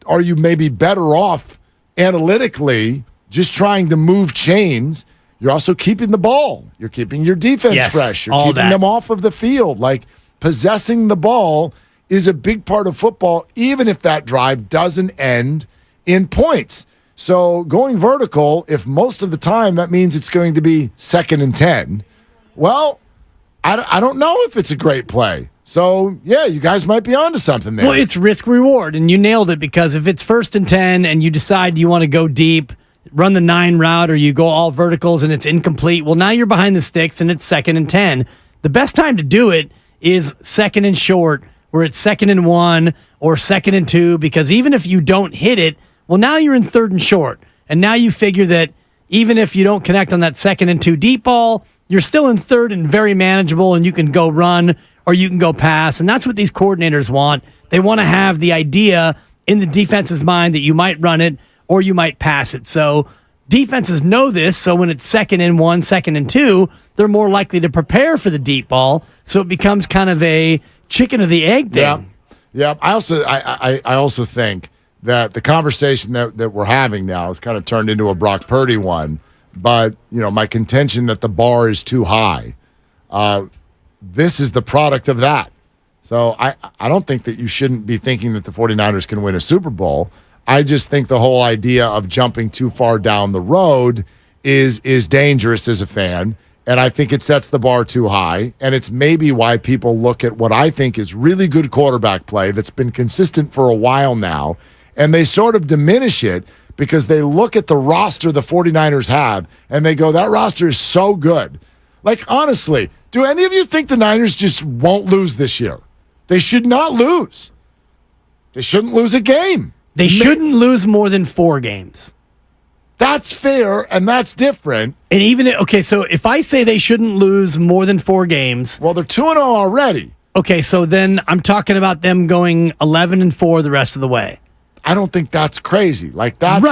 are you maybe better off analytically just trying to move chains, you're also keeping the ball. You're keeping your defense fresh. You're keeping them off of the field. Like, possessing the ball is a big part of football, even if that drive doesn't end in points. So going vertical, if most of the time that means it's going to be 2nd and 10, well, I don't know if it's a great play. So, yeah, you guys might be onto something there. Well, it's risk reward, and you nailed it, because if it's 1st and 10 and you decide you want to go deep, run the 9 route, or you go all verticals and it's incomplete, well, now you're behind the sticks and it's 2nd and 10. The best time to do it is 2nd and short, where it's 2nd and 1 or 2nd and 2, because even if you don't hit it, well, now you're in 3rd and short. And now you figure that even if you don't connect on that 2nd and 2 deep ball, you're still in 3rd and very manageable, and you can go run or you can go pass. And that's what these coordinators want. They want to have the idea in the defense's mind that you might run it or you might pass it. So defenses know this. So when it's 2nd and 1, 2nd and 2, they're more likely to prepare for the deep ball. So it becomes kind of a chicken or the egg thing. Yeah. I also think that the conversation that we're having now has kind of turned into a Brock Purdy one. But, my contention that the bar is too high, this is the product of that. So I don't think that you shouldn't be thinking that the 49ers can win a Super Bowl. I just think the whole idea of jumping too far down the road is dangerous as a fan. And I think it sets the bar too high. And it's maybe why people look at what I think is really good quarterback play that's been consistent for a while now, and they sort of diminish it because they look at the roster the 49ers have and they go, that roster is so good. Like, honestly, do any of you think the Niners just won't lose this year? They should not lose. They shouldn't lose a game. They shouldn't lose more than 4 games. That's fair, and that's different. And even, so if I say they shouldn't lose more than 4 games. Well, they're 2-0 already. Okay, so then I'm talking about them going 11-4 the rest of the way. I don't think that's crazy. Like, that's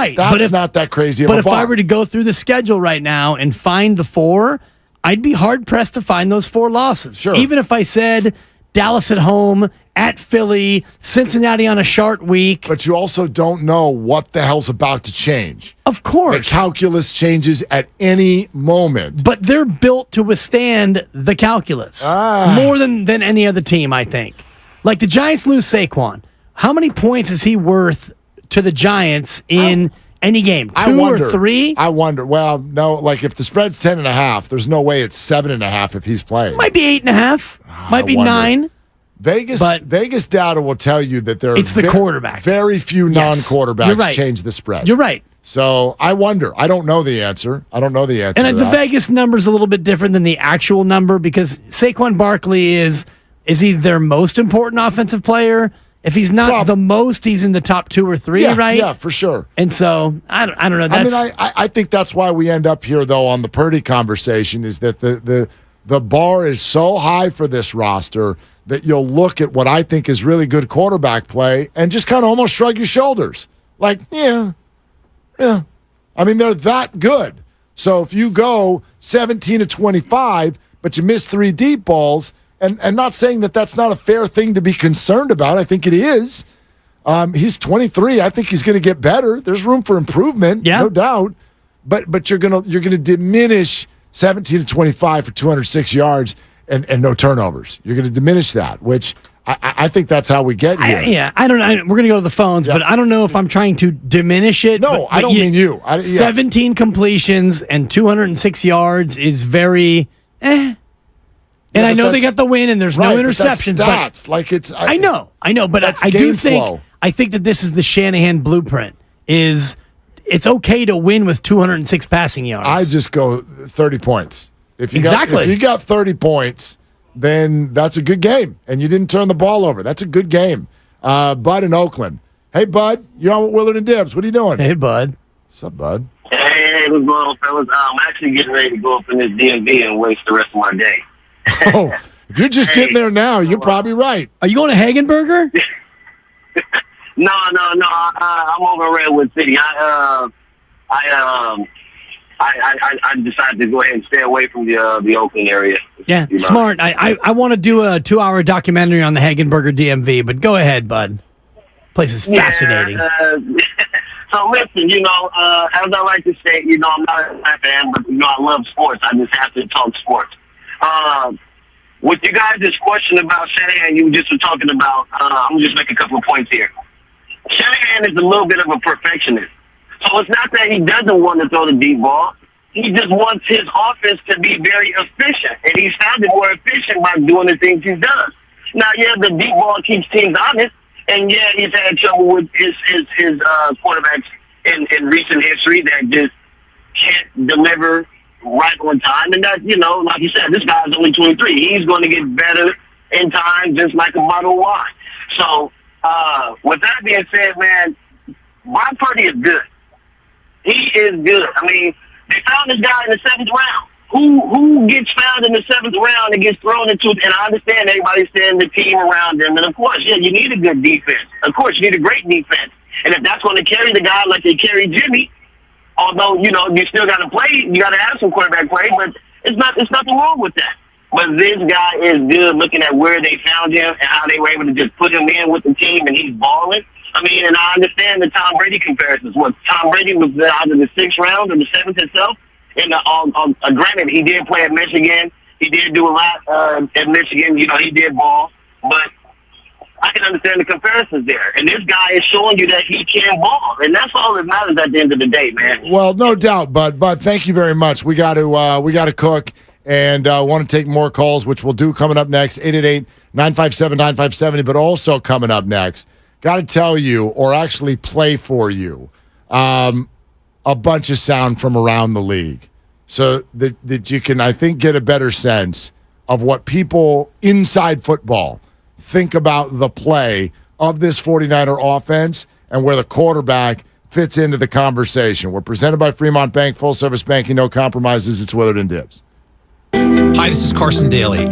not that crazy of a bar. But if I were to go through the schedule right now and find the 4, I'd be hard-pressed to find those 4 losses. Sure. Even if I said Dallas at home, at Philly, Cincinnati on a short week. But you also don't know what the hell's about to change. Of course. The calculus changes at any moment. But they're built to withstand the calculus more than any other team, I think. Like, the Giants lose Saquon. How many points is he worth to the Giants in any game? 2 or 3? I wonder. Well, no, like, if the spread's 10.5, there's no way it's 7.5 if he's playing. Might be 8.5. Might be 9. Vegas data will tell you that it's the quarterback. Very few non-quarterbacks change the spread. You're right. So I wonder. I don't know the answer. And the Vegas number's a little bit different than the actual number, because Saquon Barkley is he their most important offensive player? If he's not the most, he's in the top 2 or 3, right? Yeah, for sure. And so I don't know. I think that's why we end up here, though, on the Purdy conversation, is that the bar is so high for this roster that you'll look at what I think is really good quarterback play and just kind of almost shrug your shoulders. Like, yeah. I mean, they're that good. So if you go 17-25, but you miss 3 deep balls, and not saying that that's not a fair thing to be concerned about. I think it is. He's 23. I think he's going to get better. There's room for improvement, no doubt. But you're gonna diminish 17-25 for 206 yards and no turnovers. You're going to diminish that, which I think that's how we get here. I don't know. We're going to go to the phones, but I don't know if I'm trying to diminish it. No, I don't mean you. 17 completions and 206 yards is very And I know they got the win, and there's no interceptions. But I know, but I do think that this is the Shanahan blueprint. It's okay to win with 206 passing yards. I just go 30 points. If you got 30 points, then that's a good game, and you didn't turn the ball over. That's a good game. Bud in Oakland. Hey, Bud, you're on with Willard and Dibs. What are you doing? Hey, Bud. What's up, Bud? Hey, what's going on, fellas? I'm actually getting ready to go up in this DMV and waste the rest of my day. Oh, if you're just getting there now, you're probably right. Are you going to Hagenberger? No. I'm over in Redwood City. I decided to go ahead and stay away from the Oakland area. Yeah, smart. I want to do a 2-hour documentary on the Hagenberger DMV, but go ahead, bud. Place is fascinating. So listen, as I like to say, I'm not a fan, but I love sports. I just have to talk sports. With you guys' question about Shanahan, you just were talking about. I'm gonna just make a couple of points here. Shanahan is a little bit of a perfectionist, so it's not that he doesn't want to throw the deep ball. He just wants his offense to be very efficient, and he's found it more efficient by doing the things he's done. Now, the deep ball keeps teams honest, and he's had trouble with his quarterbacks in recent history that just can't deliver right on time. And that, like you said, this guy's only 23. He's going to get better in time, just like a bottle of wine. So, with that being said, man, Brock Purdy is good. He is good. I mean, they found this guy in the 7th round. Who gets found in the 7th round and gets thrown into it? And I understand everybody's saying the team around them. And, of course, you need a good defense. Of course, you need a great defense. And if that's going to carry the guy like they carry Jimmy, although, you still got to play, you got to have some quarterback play, but it's nothing wrong with that. But this guy is good looking at where they found him and how they were able to just put him in with the team, and he's balling. I mean, and I understand the Tom Brady comparisons. Tom Brady was either the 6th round or the 7th itself. And granted, he did play at Michigan. He did do a lot at Michigan. He did ball. But I can understand the comparisons there. And this guy is showing you that he can ball. And that's all that matters at the end of the day, man. Well, no doubt, Bud. Bud, thank you very much. We got to cook and want to take more calls, which we'll do coming up next, 888-957-9570. But also coming up next, got to tell you, or actually play for you, a bunch of sound from around the league so that you can, I think, get a better sense of what people inside football think about the play of this 49er offense and where the quarterback fits into the conversation. We're presented by Fremont Bank, full service banking, no compromises. It's Willard and Dibbs. Hi, this is Carson Daly.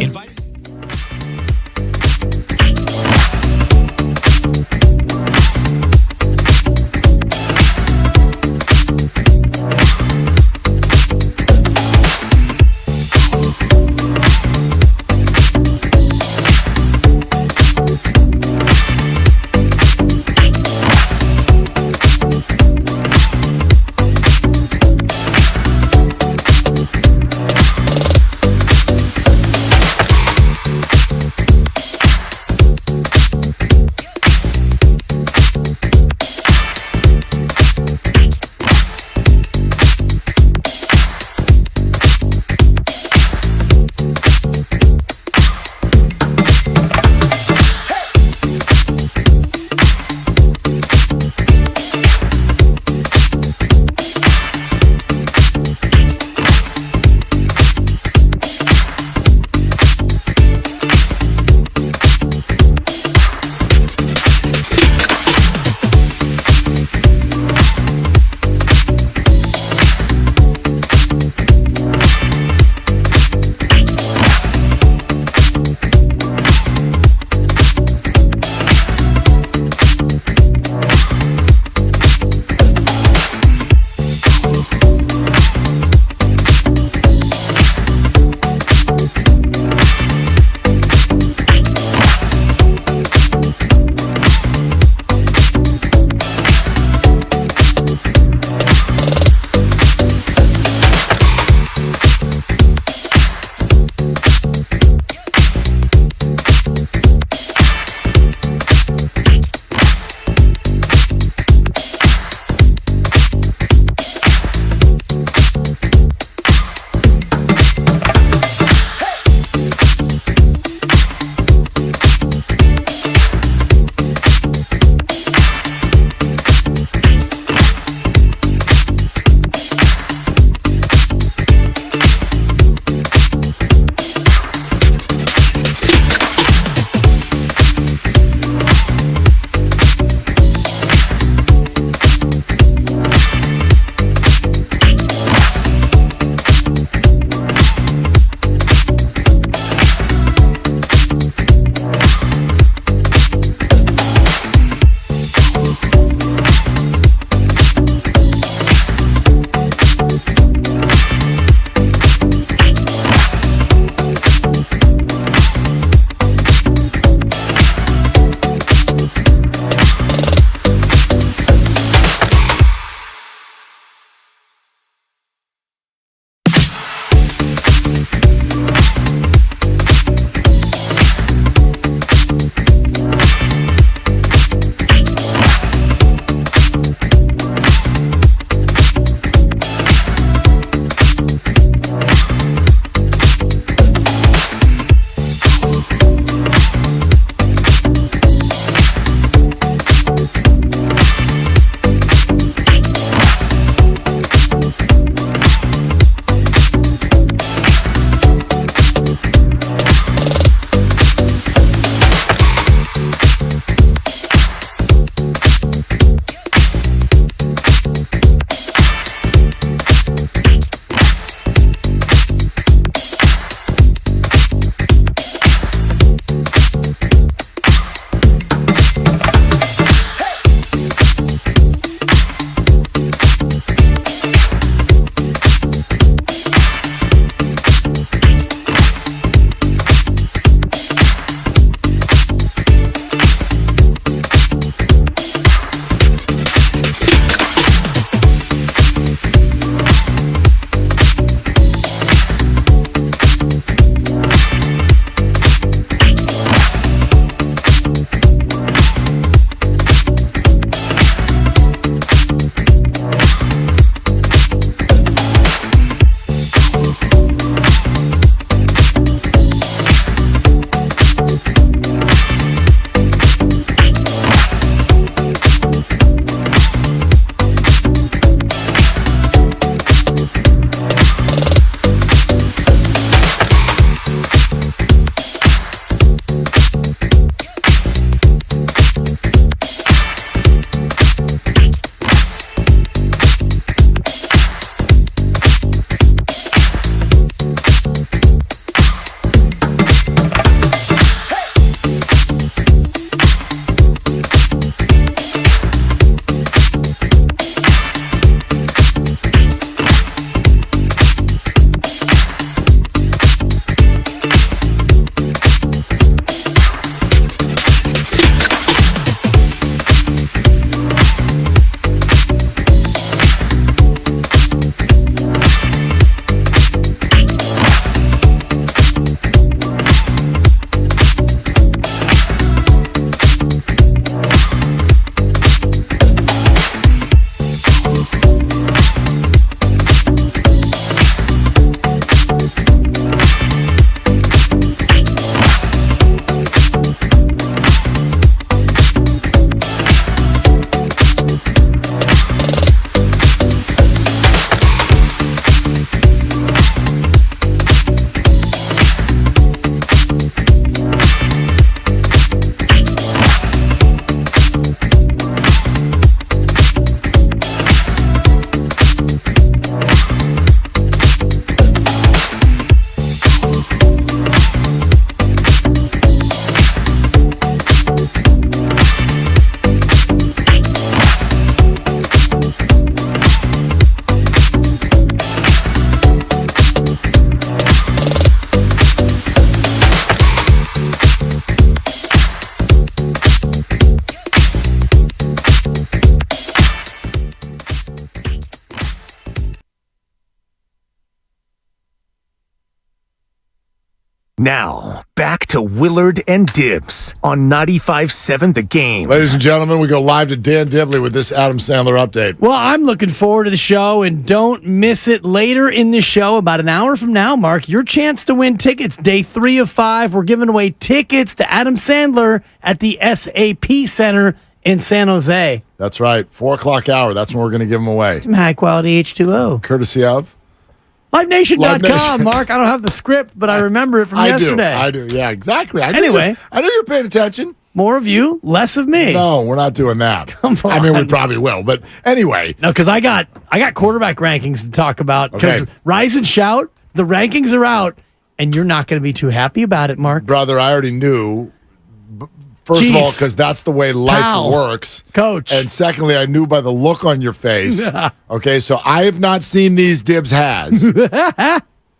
Now, back to Willard and Dibbs on 95.7 The Game. Ladies and gentlemen, we go live to Dan Dibley with this Adam Sandler update. Well, I'm looking forward to the show, and don't miss it later in the show, about an hour from now, Mark. Your chance to win tickets, day 3 of 5. We're giving away tickets to Adam Sandler at the SAP Center in San Jose. That's right. 4 o'clock hour. That's when we're going to give them away. Some high-quality H2O. Courtesy of? LiveNation.com, Nation. Mark. I don't have the script, but I remember it from yesterday. I do. Yeah, exactly. I Anyway. know you're paying attention. More of you, less of me. No, we're not doing that. Come on. I mean, we probably will, but anyway. No, because I got quarterback rankings to talk about. Because Rise and Shout, the rankings are out, and you're not going to be too happy about it, Mark. Brother, I already knew. First Chief, of all, because that's the way life pal, works. Coach. And secondly, I knew by the look on your face. Okay, so I have not seen these Dibbs has.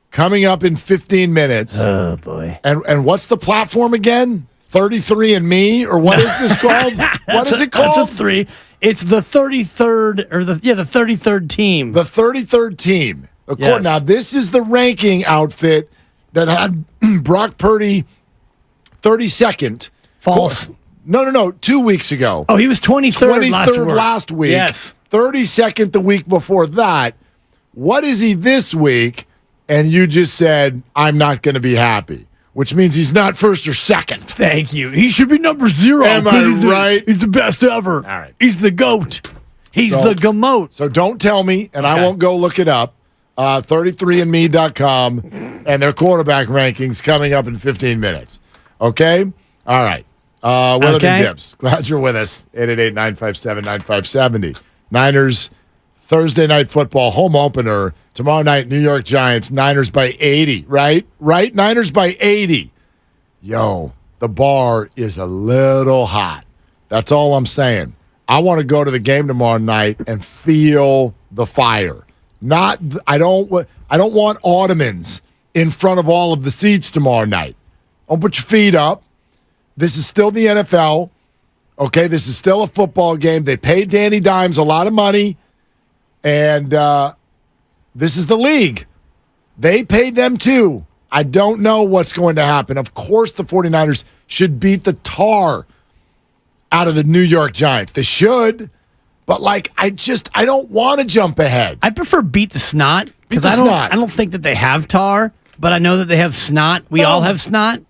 Coming up in 15 minutes. Oh, boy. And what's the platform again? 33andMe? Or what is this called? What is it called? That's a 3. It's the 33rd, or the 33rd team. The 33rd team. Yes. Now, this is the ranking outfit that had Brock Purdy 32nd. False. No. 2 weeks ago. Oh, he was 23rd last week. Yes. 32nd the week before that. What is he this week? And you just said, I'm not going to be happy, which means he's not first or second. Thank you. He should be number 0. Am I right? He's the best ever. All right. He's the GOAT. He's the GAMOT. So don't tell me, and I won't go look it up. 33andme.com and their quarterback rankings coming up in 15 minutes. Okay? All right. Willard and Dibbs. Glad you're with us. 888-957-9570. Niners Thursday night football home opener. Tomorrow night, New York Giants. Niners by 80, right? Right? Niners by 80. Yo, the bar is a little hot. That's all I'm saying. I want to go to the game tomorrow night and feel the fire. I don't want ottomans in front of all of the seats tomorrow night. Don't put your feet up. This is still the NFL. Okay, this is still a football game. They paid Danny Dimes a lot of money, and this is the league. They paid them too. I don't know what's going to happen. Of course, the 49ers should beat the tar out of the New York Giants. They should, but I don't want to jump ahead. I prefer beat the snot because I don't think that they have tar, but I know that they have snot. We all have snot.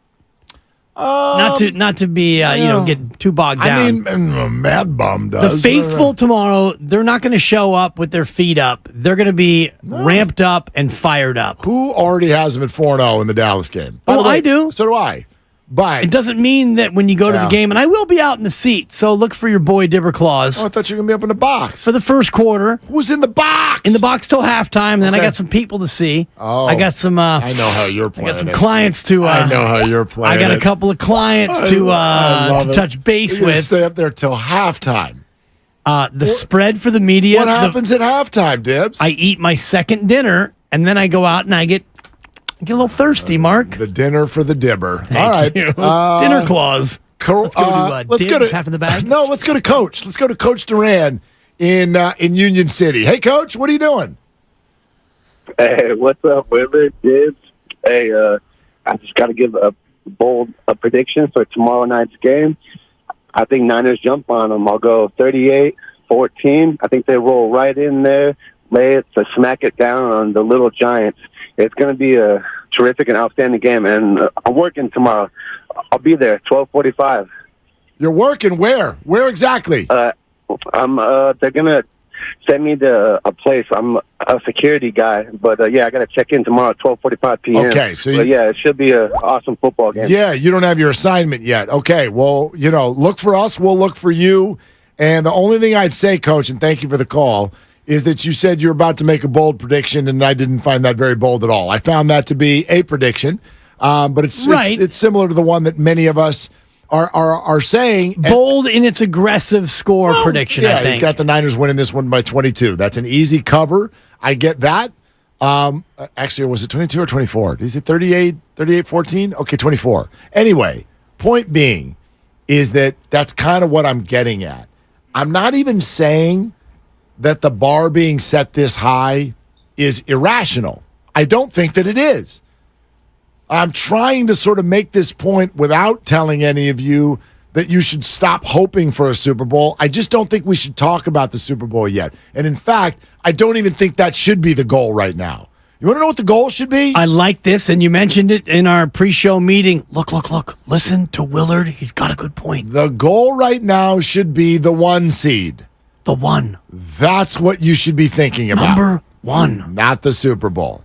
Not to be get too bogged down. I mean, Mad Bum does. The faithful tomorrow, they're not going to show up with their feet up. They're going to be ramped up and fired up. Who already has them at 4-0 in the Dallas game? Oh, I do. So do I. But it doesn't mean that when you go to the game, and I will be out in the seat, so look for your boy Dibber Claus. Oh, I thought you were going to be up in the box. For the first quarter. Who's in the box? In the box till halftime, then I got some people to see. Oh. I got some I know how you're playing. I got some clients to I know how you're playing. I got a couple of clients to touch base You're with. Stay up there till halftime. The spread for the media. What happens at halftime, Dibbs? I eat my second dinner, and then I go out and I get a little thirsty, Mark. The dinner for the Dibber. All right. Dinner clause. Let's go to half in the bag. No, let's go to Coach. Let's go to Coach Duran in Union City. Hey, Coach, what are you doing? Hey, what's up, Willard, Dibbs? Hey, I just got to give a bold prediction for tomorrow night's game. I think Niners jump on them. I'll go 38-14. I think they roll right in there, lay it to smack it down on the little Giants. It's going to be a terrific and outstanding game, and I'm working tomorrow. I'll be there, 12:45. You're working where? Where exactly? They're going to send me to a place. I'm a security guy, but I got to check in tomorrow at 12:45 p.m. Okay, so it should be an awesome football game. Yeah, you don't have your assignment yet. Okay, well, look for us. We'll look for you. And the only thing I'd say, Coach, and thank you for the call, is that you said you're about to make a bold prediction, and I didn't find that very bold at all. I found that to be a prediction, but it's similar to the one that many of us are saying. Bold in its aggressive score prediction, yeah, I think. He's got the Niners winning this one by 22. That's an easy cover. I get that. Actually, was it 22 or 24? Is it 38-14? Okay, 24. Anyway, point being is that's kind of what I'm getting at. I'm not even saying that the bar being set this high is irrational. I don't think that it is. I'm trying to sort of make this point without telling any of you that you should stop hoping for a Super Bowl. I just don't think we should talk about the Super Bowl yet. And in fact, I don't even think that should be the goal right now. You want to know what the goal should be? I like this, and you mentioned it in our pre-show meeting. Look. Listen to Willard. He's got a good point. The goal right now should be the 1 seed. The 1. That's what you should be thinking about. Number 1. Not the Super Bowl.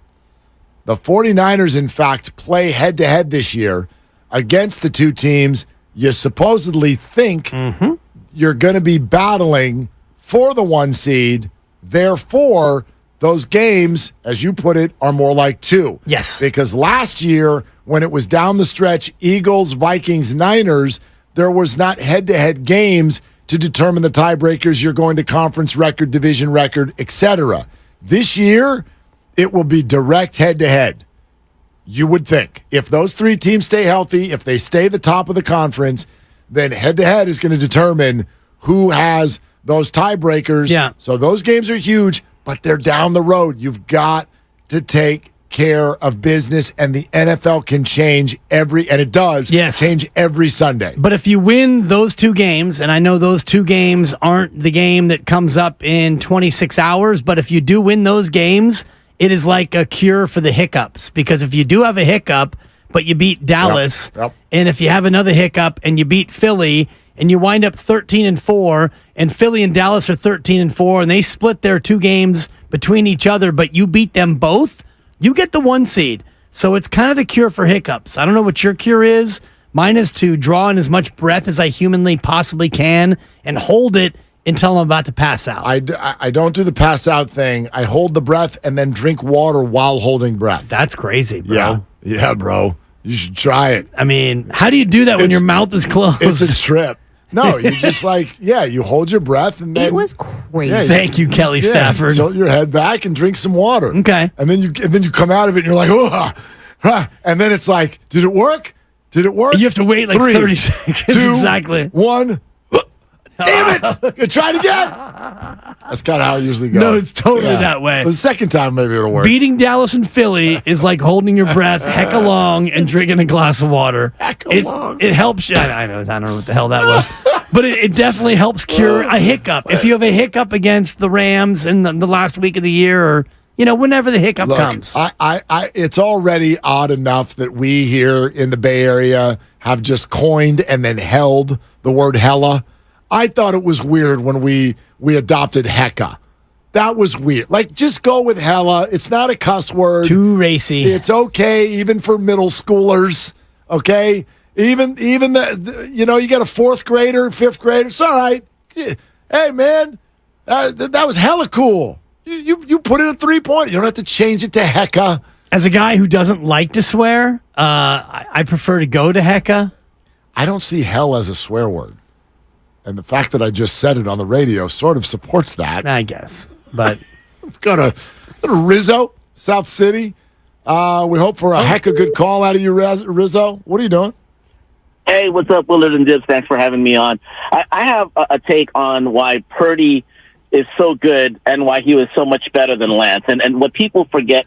The 49ers, in fact, play head-to-head this year against the two teams you supposedly think you're going to be battling for the 1 seed. Therefore, those games, as you put it, are more like 2. Yes. Because last year, when it was down the stretch, Eagles, Vikings, Niners, there was not head-to-head games to determine the tiebreakers. You're going to conference record, division record, etc. This year, it will be direct head-to-head. You would think. If those 3 teams stay healthy, if they stay the top of the conference, then head-to-head is going to determine who has those tiebreakers. Yeah. So those games are huge, but they're down the road. You've got to take care of business, and the NFL can change and it does change every Sunday. But if you win those 2 games, and I know those 2 games aren't the game that comes up in 26 hours, but if you do win those games, it is like a cure for the hiccups. Because if you do have a hiccup, but you beat Dallas, and if you have another hiccup and you beat Philly, and you wind up 13-4, and Philly and Dallas are 13-4, and they split their 2 games between each other, but you beat them both, you get the 1 seed. So it's kind of the cure for hiccups. I don't know what your cure is. Mine is to draw in as much breath as I humanly possibly can and hold it until I'm about to pass out. I don't do the pass out thing. I hold the breath and then drink water while holding breath. That's crazy, bro. Yeah, bro. You should try it. I mean, how do you do that when your mouth is closed? It's a trip. No, you just you hold your breath and then It was crazy. Thank you, Kelly Stafford. Tilt your head back and drink some water. Okay. And then you come out of it and you're like, oh, and then it's like, did it work? Did it work? You have to wait like 3, 30 seconds. 2, Exactly. 1. Damn it! Try it again. That's kind of how it usually goes. No, it's totally that way. The second time, maybe it'll work. Beating Dallas and Philly is like holding your breath heck along and drinking a glass of water. It helps. I don't know what the hell that was. But it definitely helps cure a hiccup. If you have a hiccup against the Rams in the last week of the year, or whenever the hiccup comes. It's already odd enough that we here in the Bay Area have just coined and then held the word hella. I thought it was weird when we adopted hecka. That was weird. Like, just go with hella. It's not a cuss word. Too racy. It's okay even for middle schoolers. Okay, even you got a 4th grader, 5th grader. It's all right. Hey man, that was hella cool. You put in a 3-point. You don't have to change it to hecka. As a guy who doesn't like to swear, I prefer to go to hecka. I don't see hell as a swear word. And the fact that I just said it on the radio sort of supports that. I guess. But let's go to Rizzo, South City. We hope for a heck of a good call out of you, Rizzo. What are you doing? Hey, what's up, Willard and Dibs? Thanks for having me on. I have a take on why Purdy is so good and why he was so much better than Lance. And what people forget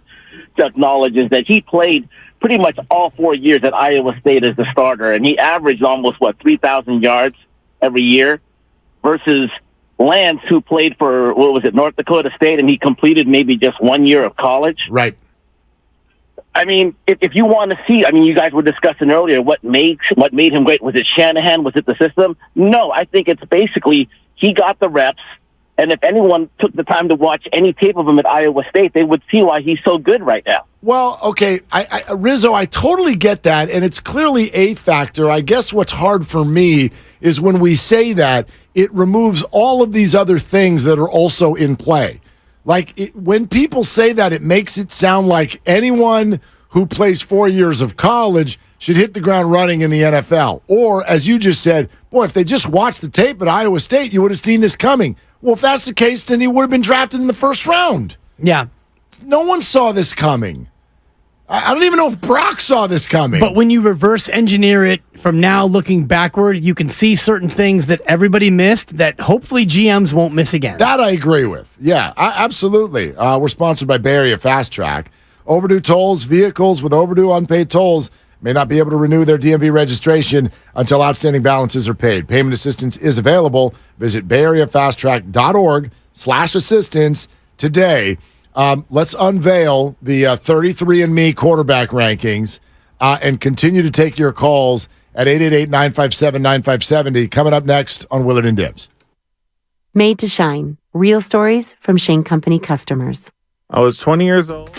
to acknowledge is that he played pretty much all 4 years at Iowa State as the starter, and he averaged almost, 3,000 yards every year, versus Lance, who played for, North Dakota State, and he completed maybe just 1 year of college. Right. I mean, if you want to see, you guys were discussing earlier what made him great. Was it Shanahan? Was it the system? No, I think it's basically he got the reps, and if anyone took the time to watch any tape of him at Iowa State, they would see why he's so good right now. Well, okay, Rizzo, I totally get that, and it's clearly a factor. I guess what's hard for me is when we say that, it removes all of these other things that are also in play. Like, when people say that, it makes it sound like anyone who plays 4 years of college should hit the ground running in the NFL. Or, as you just said, boy, if they just watched the tape at Iowa State, you would have seen this coming. Well, if that's the case, then he would have been drafted in the first round. Yeah. No one saw this coming. I don't even know if Brock saw this coming. But when you reverse engineer it from now looking backward, you can see certain things that everybody missed that hopefully GMs won't miss again. That I agree with. Yeah, absolutely. We're sponsored by Bay Area Fast Track. overdue tolls. Vehicles with overdue unpaid tolls may not be able to renew their DMV registration until outstanding balances are paid. Payment assistance is available. Visit BayAreaFastTrack.org/assistance today. Let's unveil the 33andMe quarterback rankings and continue to take your calls at 888-957-9570. Coming up next on Willard and Dibs. Made to Shine. Real stories from Shane Company customers. I was 20 years old.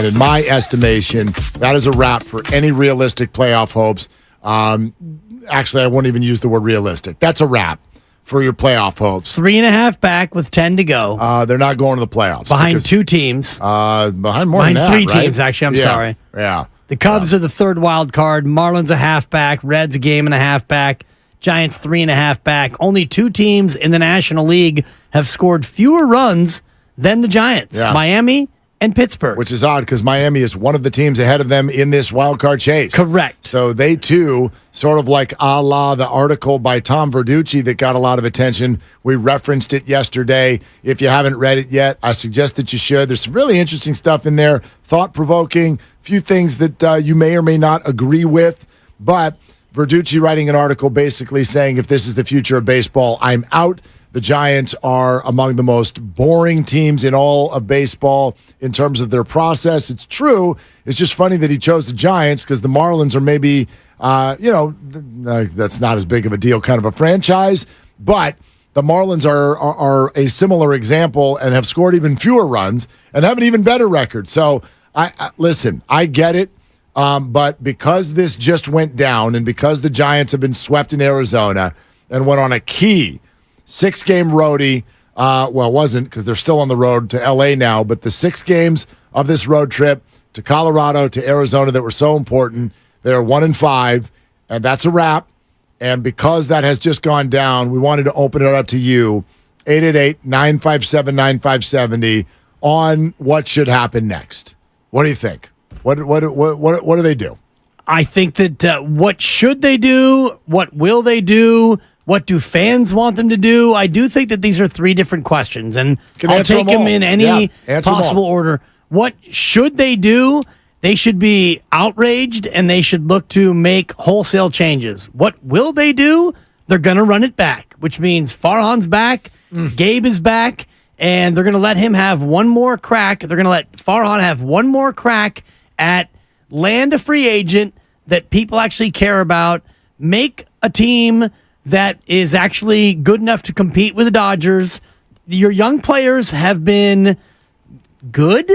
And in my estimation, that is a wrap for any realistic playoff hopes. Actually, I won't even use the word realistic. That's a wrap for your playoff hopes. 3.5 back with 10 to go. They're not going to the playoffs. Behind two teams. Behind more Behind than that, three right? teams, actually. I'm sorry. Yeah. The Cubs are the third wild card. Marlins a halfback. Reds a game and a half back. Giants 3.5 back. Only two teams in the National League have scored fewer runs than the Giants. Yeah. Miami and Pittsburgh. Which is odd because Miami is one of the teams ahead of them in this wild card chase. Correct. So they too, sort of like a la the article by Tom Verducci that got a lot of attention. We referenced it yesterday. If you haven't read it yet, I suggest that you should. There's some really interesting stuff in there, thought-provoking, few things that you may or may not agree with. But Verducci writing an article basically saying if this is the future of baseball, I'm out. The Giants are among the most boring teams in all of baseball in terms of their process. It's true. It's just funny that he chose the Giants because the Marlins are maybe, that's not as big of a deal, kind of a franchise. But the Marlins are a similar example and have scored even fewer runs and have an even better record. So, listen, I get it. But because this just went down and because the Giants have been swept in Arizona and went on a key 6-game roadie, it wasn't because they're still on the road to L.A. now, but the 6 games of this road trip to Colorado, to Arizona that were so important, they're 1-5, and that's a wrap. And because that has just gone down, we wanted to open it up to you, 888-957-9570, on what should happen next. What do you think? What do they do? I think that what should they do? What will they do? What do fans want them to do? I do think that these are 3 different questions, and I'll take them in any possible order. What should they do? They should be outraged, and they should look to make wholesale changes. What will they do? They're going to run it back, which means Farhan's back, Gabe is back, and they're going to let him have one more crack. They're going to let Farhan have one more crack at land a free agent that people actually care about, make a team that is actually good enough to compete with the Dodgers. Your young players have been good.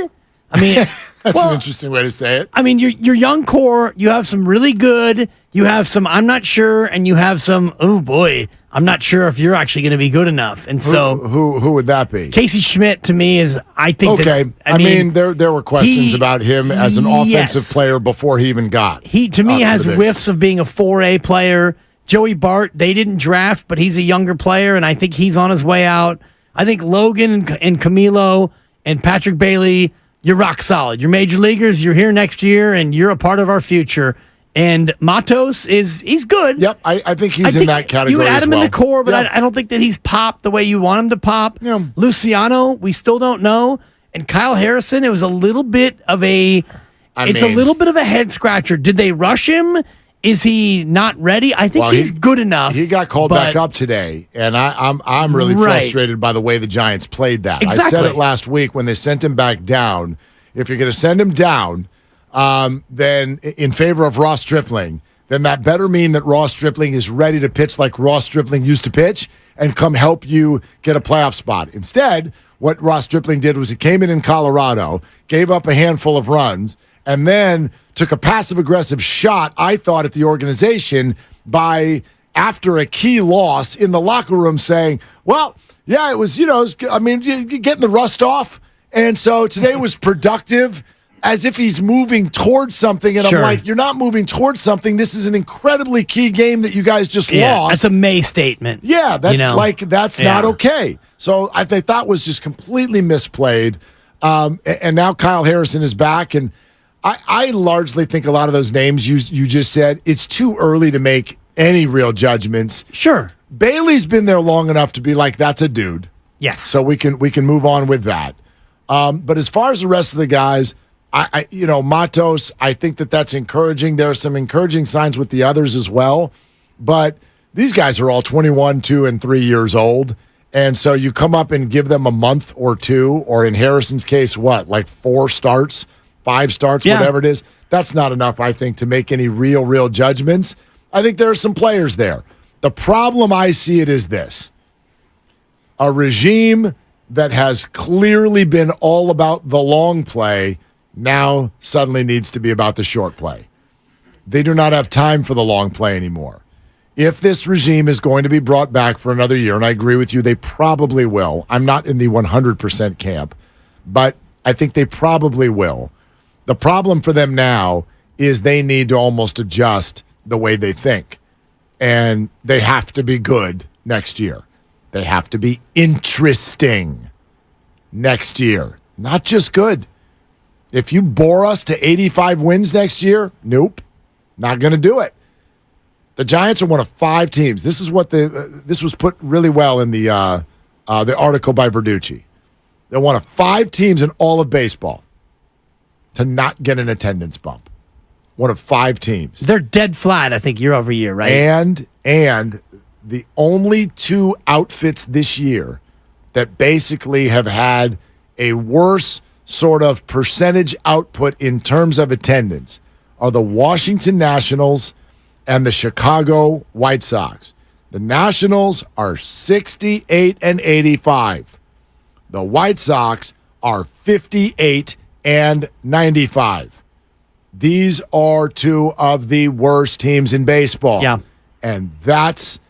I mean, that's an interesting way to say it. I mean, your young core, you have some really good, you have some I'm not sure, and you have some, oh boy, I'm not sure if you're actually going to be good enough. And so who would that be? Casey Schmidt to me is, I think okay. that, I mean there were questions about him as an offensive player before he even got. He to me has whiffs of being a 4A player. Joey Bart, they didn't draft, but he's a younger player, and I think he's on his way out. I think Logan and Camilo and Patrick Bailey, you're rock solid. You're major leaguers. You're here next year, and you're a part of our future. And Matos he's good. Yep, I think he's in that category. You would add him in the core, but yep. I don't think that he's popped the way you want him to pop. Yeah. Luciano, we still don't know. And Kyle Harrison, it was a little bit of a head scratcher. Did they rush him? Is he not ready? I think he's good enough. He got called back up today, and I'm really frustrated by the way the Giants played that. Exactly. I said it last week when they sent him back down. If you're going to send him down, then in favor of Ross Stripling, then that better mean that Ross Stripling is ready to pitch like Ross Stripling used to pitch and come help you get a playoff spot. Instead, what Ross Stripling did was he came in Colorado, gave up a handful of runs, and then took a passive-aggressive shot, I thought, at the organization by, after a key loss in the locker room, saying, well, yeah, it was, you're getting the rust off, and so today was productive, as if he's moving towards something, and Sure. I'm like, you're not moving towards something. This is an incredibly key game that you guys just lost. That's a May statement. Yeah, that's not okay. So I thought was just completely misplayed, and now Kyle Harrison is back, and I largely think a lot of those names you just said, it's too early to make any real judgments. Sure. Bailey's been there long enough to be like, that's a dude. Yes. So we can move on with that. But as far as the rest of the guys, Matos, I think that's encouraging. There are some encouraging signs with the others as well. But these guys are all 21, 2, and 3 years old. And so you come up and give them a month or two, or in Harrison's case, like 4 starts? 5 starts, whatever it is, that's not enough, I think, to make any real judgments. I think there are some players there. The problem I see it is this. A regime that has clearly been all about the long play now suddenly needs to be about the short play. They do not have time for the long play anymore. If this regime is going to be brought back for another year, and I agree with you, they probably will. I'm not in the 100% camp, but I think they probably will. The problem for them now is they need to almost adjust the way they think. And they have to be good next year. They have to be interesting next year. Not just good. If you bore us to 85 wins next year, nope, not going to do it. The Giants are one of 5 teams. This is what this was put really well in the article by Verducci. They're one of 5 teams in all of baseball to not get an attendance bump. One of 5 teams. They're dead flat, I think, year over year, right? And the only 2 outfits this year that basically have had a worse sort of percentage output in terms of attendance are the Washington Nationals and the Chicago White Sox. The Nationals are 68 and 85. The White Sox are 58 and 95. These are 2 of the worst teams in baseball. Yeah. And that's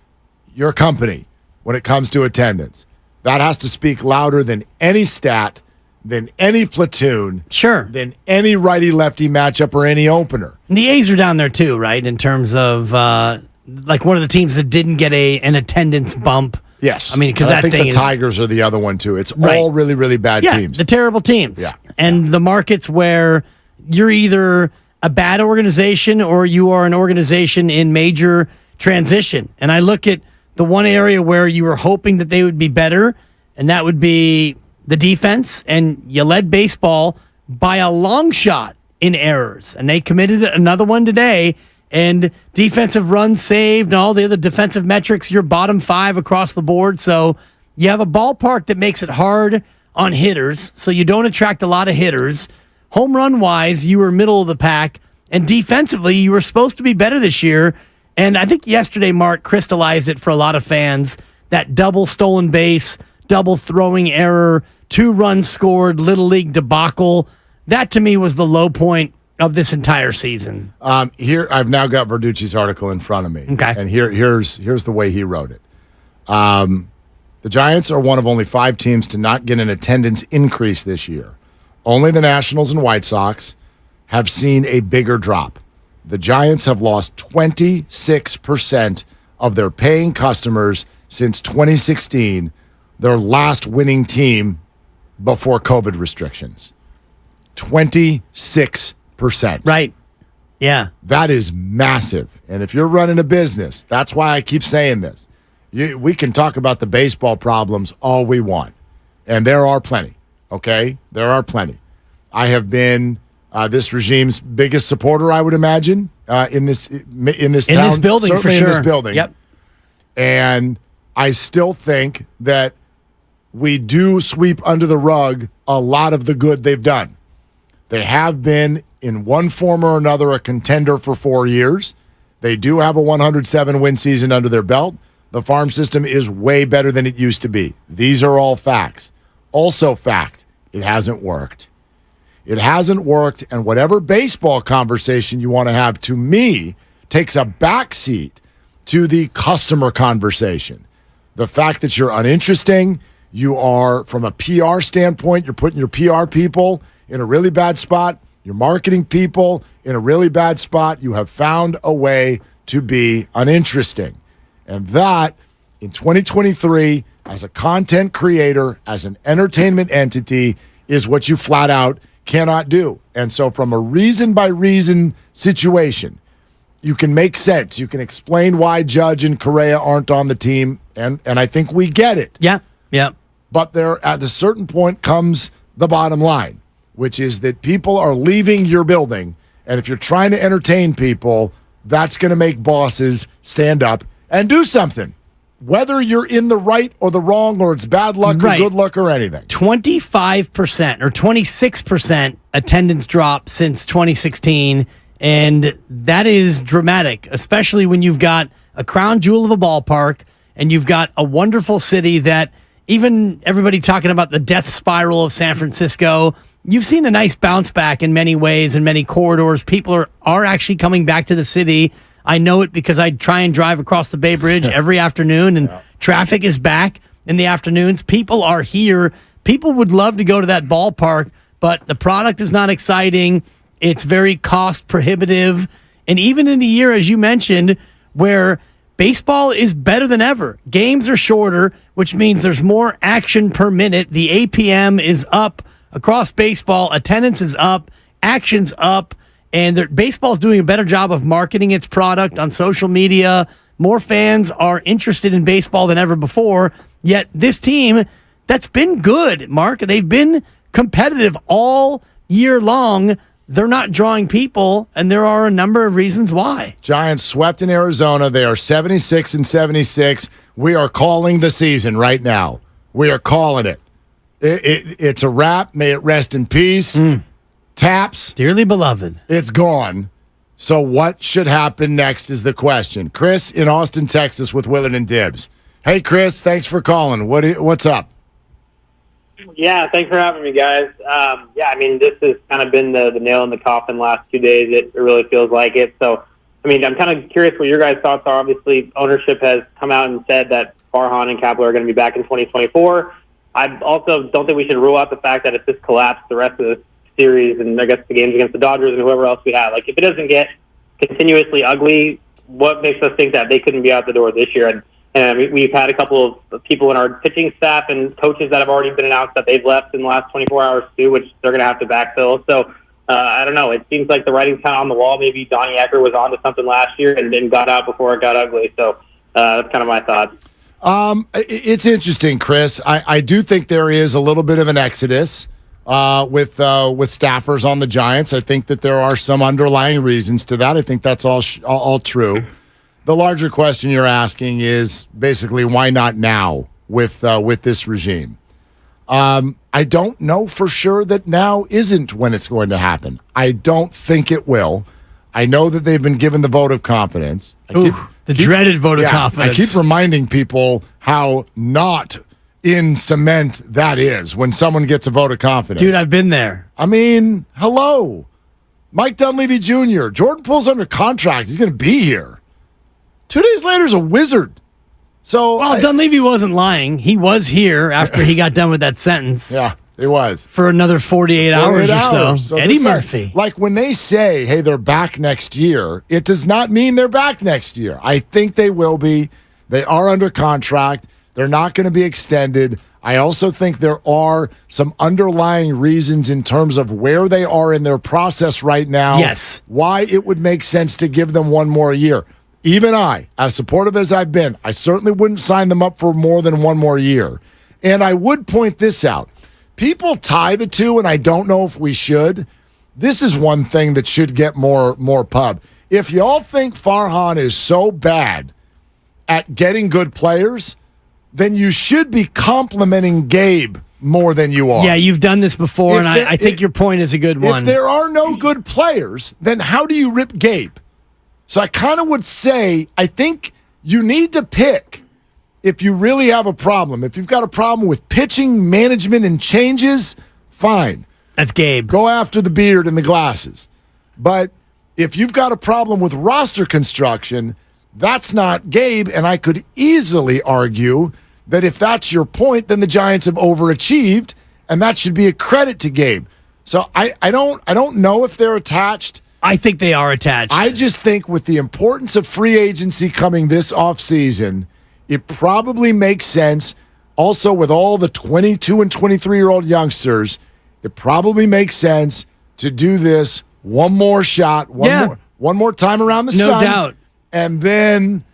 your company when it comes to attendance. That has to speak louder than any stat, than any platoon, than any righty-lefty matchup or any opener. And the A's are down there too, right? In terms of like one of the teams that didn't get an attendance bump. Yes. I mean, because I think the Tigers are the other one too. It's all really, really bad teams. The terrible teams. Yeah. And the markets where you're either a bad organization or you are an organization in major transition. And I look at the one area where you were hoping that they would be better, and that would be the defense, and you led baseball by a long shot in errors. And they committed another one today, and defensive runs saved and all the other defensive metrics, you're bottom 5 across the board. So you have a ballpark that makes it hard on hitters, so you don't attract a lot of hitters. Home run-wise, you were middle of the pack, and defensively, you were supposed to be better this year. And I think yesterday, Mark, crystallized it for a lot of fans, that double stolen base, double throwing error, 2 runs scored, Little League debacle. That, to me, was the low point of this entire season. Here, I've now got Verducci's article in front of me. Okay. And here's the way he wrote it. The Giants are one of only 5 teams to not get an attendance increase this year. Only the Nationals and White Sox have seen a bigger drop. The Giants have lost 26% of their paying customers since 2016, their last winning team before COVID restrictions. 26%. Right. Yeah. That is massive. And if you're running a business, that's why I keep saying this. We can talk about the baseball problems all we want. And there are plenty, okay? There are plenty. I have been this regime's biggest supporter, I would imagine, in this town. In this building, certainly for sure. In this building. Yep. And I still think that we do sweep under the rug a lot of the good they've done. They have been, in one form or another, a contender for 4 years. They do have a 107-win season under their belt. The farm system is way better than it used to be. These are all facts. Also fact, it hasn't worked. It hasn't worked, and whatever baseball conversation you want to have, to me, takes a backseat to the customer conversation. The fact that you're uninteresting, you are, from a PR standpoint, you're putting your PR people in a really bad spot, your marketing people in a really bad spot. You have found a way to be uninteresting. And that, in 2023, as a content creator, as an entertainment entity, is what you flat out cannot do. And so from a reason by reason situation, you can make sense. You can explain why Judge and Correa aren't on the team, and I think we get it. Yeah, yeah. But there, at a certain point, comes the bottom line, which is that people are leaving your building, and if you're trying to entertain people, that's going to make bosses stand up and do something. Whether you're in the right or the wrong, or it's bad luck or good luck or anything. 25% or 26% attendance drop since 2016, and that is dramatic, especially when you've got a crown jewel of a ballpark and you've got a wonderful city that, even everybody talking about the death spiral of San Francisco, you've seen a nice bounce back in many ways, in many corridors. People are actually coming back to the city. I know it because I try and drive across the Bay Bridge every afternoon, and traffic is back in the afternoons. People are here. People would love to go to that ballpark, but the product is not exciting. It's very cost prohibitive. And even in a year, as you mentioned, where baseball is better than ever. Games are shorter, which means there's more action per minute. The APM is up across baseball. Attendance is up. Action's up. And baseball's doing a better job of marketing its product on social media. More fans are interested in baseball than ever before. Yet this team, that's been good, Mark. They've been competitive all year long. They're not drawing people, and there are a number of reasons why. Giants swept in Arizona. They are 76-76. We are calling the season right now. We are calling it. It's a wrap. May it rest in peace. Taps. Dearly beloved. It's gone. So what should happen next is the question. Chris in Austin, Texas with Willard and Dibbs. Hey, Chris, thanks for calling. What's up? Yeah, thanks for having me, guys. I mean, this has kind of been the nail in the coffin last 2 days. It really feels like it. So, I mean, I'm kind of curious what your guys' thoughts are. Obviously, ownership has come out and said that Farhan and Kapler are going to be back in 2024. I also don't think we should rule out the fact that if this collapsed the rest of the series and I guess the games against the Dodgers and whoever else we have, like if it doesn't get continuously ugly, what makes us think that they couldn't be out the door this year? And we've had a couple of people in our pitching staff and coaches that have already been announced that they've left in the last 24 hours too, which they're going to have to backfill. So I don't know. It seems like the writing's kind of on the wall. Maybe Donnie Ecker was onto something last year and then got out before it got ugly. So that's kind of my thoughts. It's interesting, Chris. I do think there is a little bit of an exodus with staffers on the Giants. I think that there are some underlying reasons to that. I think that's all true. The larger question you're asking is basically why not now with this regime? I don't know for sure that now isn't when it's going to happen. I don't think it will. I know that they've been given the vote of confidence. The dreaded vote of confidence. I keep reminding people how not in cement that is when someone gets a vote of confidence. Dude, I've been there. I mean, hello. Mike Dunleavy Jr., Jordan Poole's under contract. He's going to be here. 2 days later is a wizard. So, Dunleavy wasn't lying. He was here after he got done with that sentence. Yeah, it was. For another 48 hours or so. Eddie Murphy. Like when they say, hey, they're back next year, it does not mean they're back next year. I think they will be. They are under contract. They're not going to be extended. I also think there are some underlying reasons in terms of where they are in their process right now. Yes. Why it would make sense to give them one more year. Even I, as supportive as I've been, I certainly wouldn't sign them up for more than one more year. And I would point this out. People tie the two, and I don't know if we should. This is one thing that should get more pub. If y'all think Farhan is so bad at getting good players, then you should be complimenting Gabe more than you are. Yeah, you've done this before, and I think your point is a good one. If there are no good players, then how do you rip Gabe? So I kind of would say, I think you need to pick if you really have a problem. If you've got a problem with pitching, management, and changes, fine. That's Gabe. Go after the beard and the glasses. But if you've got a problem with roster construction, that's not Gabe. And I could easily argue that if that's your point, then the Giants have overachieved, and that should be a credit to Gabe. So I don't know if they're attached. I think they are attached. I just think with the importance of free agency coming this offseason, it probably makes sense. Also, with all the 22 and 23-year-old youngsters, it probably makes sense to do this one more shot, one more time around the sun. No doubt. And then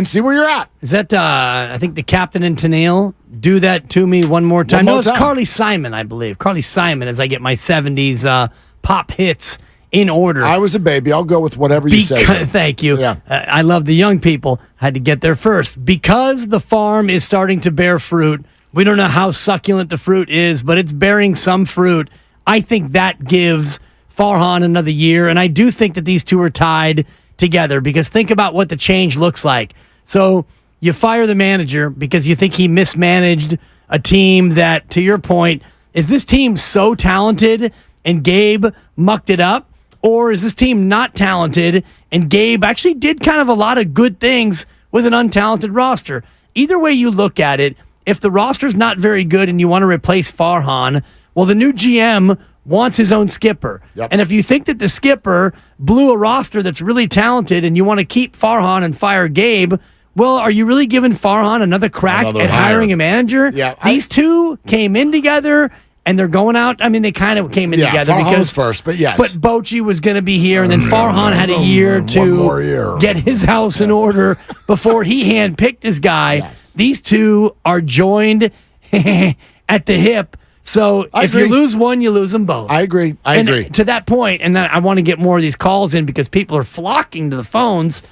see where you're at. Is that, I think the captain in Tennille, do that to me one more time. No, it's Carly Simon, I believe. Carly Simon, as I get my 70s pop hits in order. I was a baby. I'll go with whatever you say. Thank you. Yeah. I love the young people. Had to get there first. Because the farm is starting to bear fruit, we don't know how succulent the fruit is, but it's bearing some fruit. I think that gives Farhan another year, and I do think that these two are tied together because think about what the change looks like. So you fire the manager because you think he mismanaged a team that, to your point, Is this team so talented and Gabe mucked it up? Or is this team not talented and Gabe actually did kind of a lot of good things with an untalented roster? Either way you look at it, if the roster's not very good and you want to replace Farhan, well, the new GM wants his own skipper. Yep. And if you think that the skipper blew a roster that's really talented and you want to keep Farhan and fire Gabe, well, are you really giving Farhan another crack at hiring a manager? Yeah, These two came in together and they're going out. I mean, they kind of came in together Farhan because was first, but yes. But Bochy was going to be here, and then Farhan had a year to get his house in order before he handpicked his guy. Yes. These two are joined at the hip. So I if agree. you lose one, you lose them both. I agree. I And agree. to that point, and then I want to get more of these calls in because people are flocking to the phones.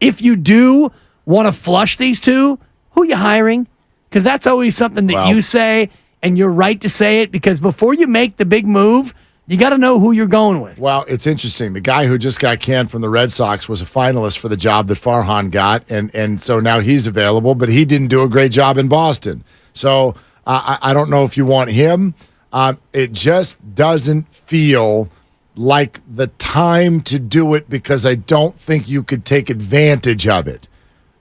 If you do want to flush these two, who are you hiring? Because that's always something that you say, and you're right to say it, because before you make the big move, you got to know who you're going with. Well, it's interesting. The guy who just got canned from the Red Sox was a finalist for the job that Farhan got, and so now he's available, but he didn't do a great job in Boston. So I don't know if you want him. It just doesn't feel like the time to do it because I don't think you could take advantage of it.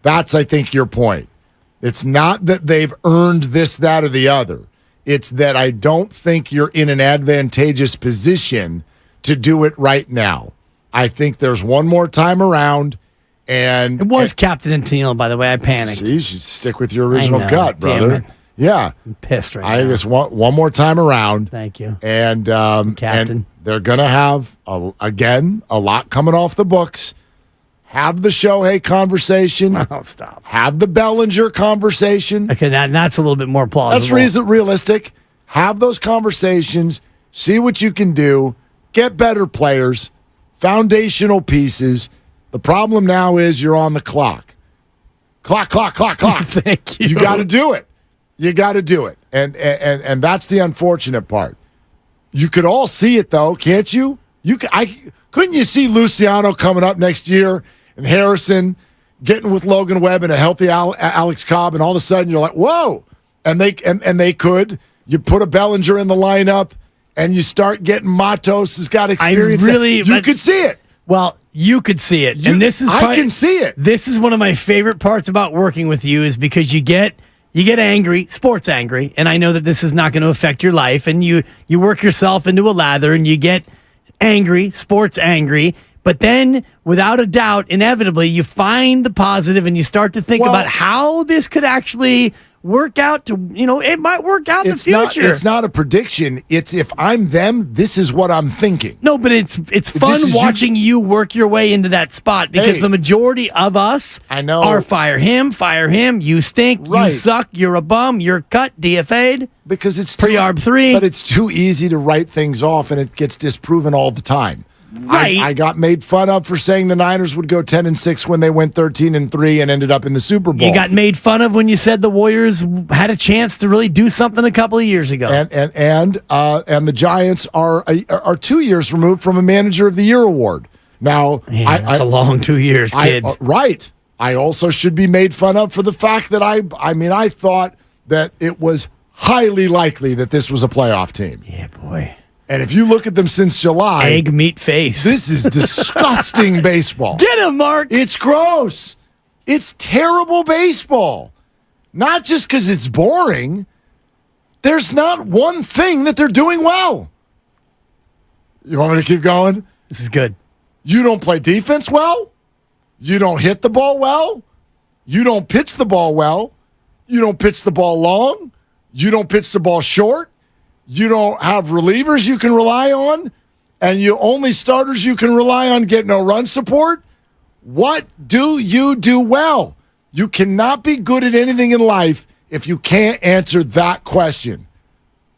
That's, I think, your point. It's not that they've earned this, that, or the other. It's that I don't think you're in an advantageous position to do it right now. I think there's one more time around, and it was Captain Antino, by the way. I panicked. See, you should stick with your original I know. gut, Damn brother. it. Yeah, I'm pissed right I now. guess one more time around. Thank you, and Captain. and they're gonna have again a lot coming off the books. Have the Shohei conversation. Oh, stop. Have the Bellinger conversation. Okay, that's a little bit more plausible. That's realistic. Have those conversations. See what you can do. Get better players. Foundational pieces. The problem now is you're on the clock. Clock. Thank you. You got to do it. You got to do it. And that's the unfortunate part. You could all see it, though, can't you? Couldn't you see Luciano coming up next year and Harrison getting with Logan Webb and a healthy Alex Cobb, and all of a sudden you're like, whoa! And they could. You put a Bellinger in the lineup, and you start getting Matos has got experience. You could see it. Well, you could see it, and this is I can see it. This is one of my favorite parts about working with you is because you get angry, sports angry, and I know that this is not going to affect your life, and you work yourself into a lather, and you get angry, sports angry. But then, without a doubt, inevitably, you find the positive and you start to think about how this could actually work out to, it might work out in the future. It's not a prediction. It's if I'm them, this is what I'm thinking. No, but it's fun watching you work your way into that spot because the majority of us are fire him, you stink, you suck, you're a bum, you're cut, DFA'd. Because it's pre-arb 3. But it's too easy to write things off, and it gets disproven all the time. Right. I got made fun of for saying the Niners would go 10-6 when they went 13-3 and ended up in the Super Bowl. You got made fun of when you said the Warriors had a chance to really do something a couple of years ago. And the Giants are 2 years removed from a Manager of the Year award. Now, that's a long 2 years, kid. Right. I also should be made fun of for the fact that I thought that it was highly likely that this was a playoff team. Yeah, boy. And if you look at them since July, egg meat face. This is disgusting baseball. Get him, Mark. It's gross. It's terrible baseball. Not just because it's boring. There's not one thing that they're doing well. You want me to keep going? This is good. You don't play defense well. You don't hit the ball well. You don't pitch the ball well. You don't pitch the ball long. You don't pitch the ball short. You don't have relievers you can rely on, and you only starters you can rely on get no run support. What do you do well? You cannot be good at anything in life if you can't answer that question.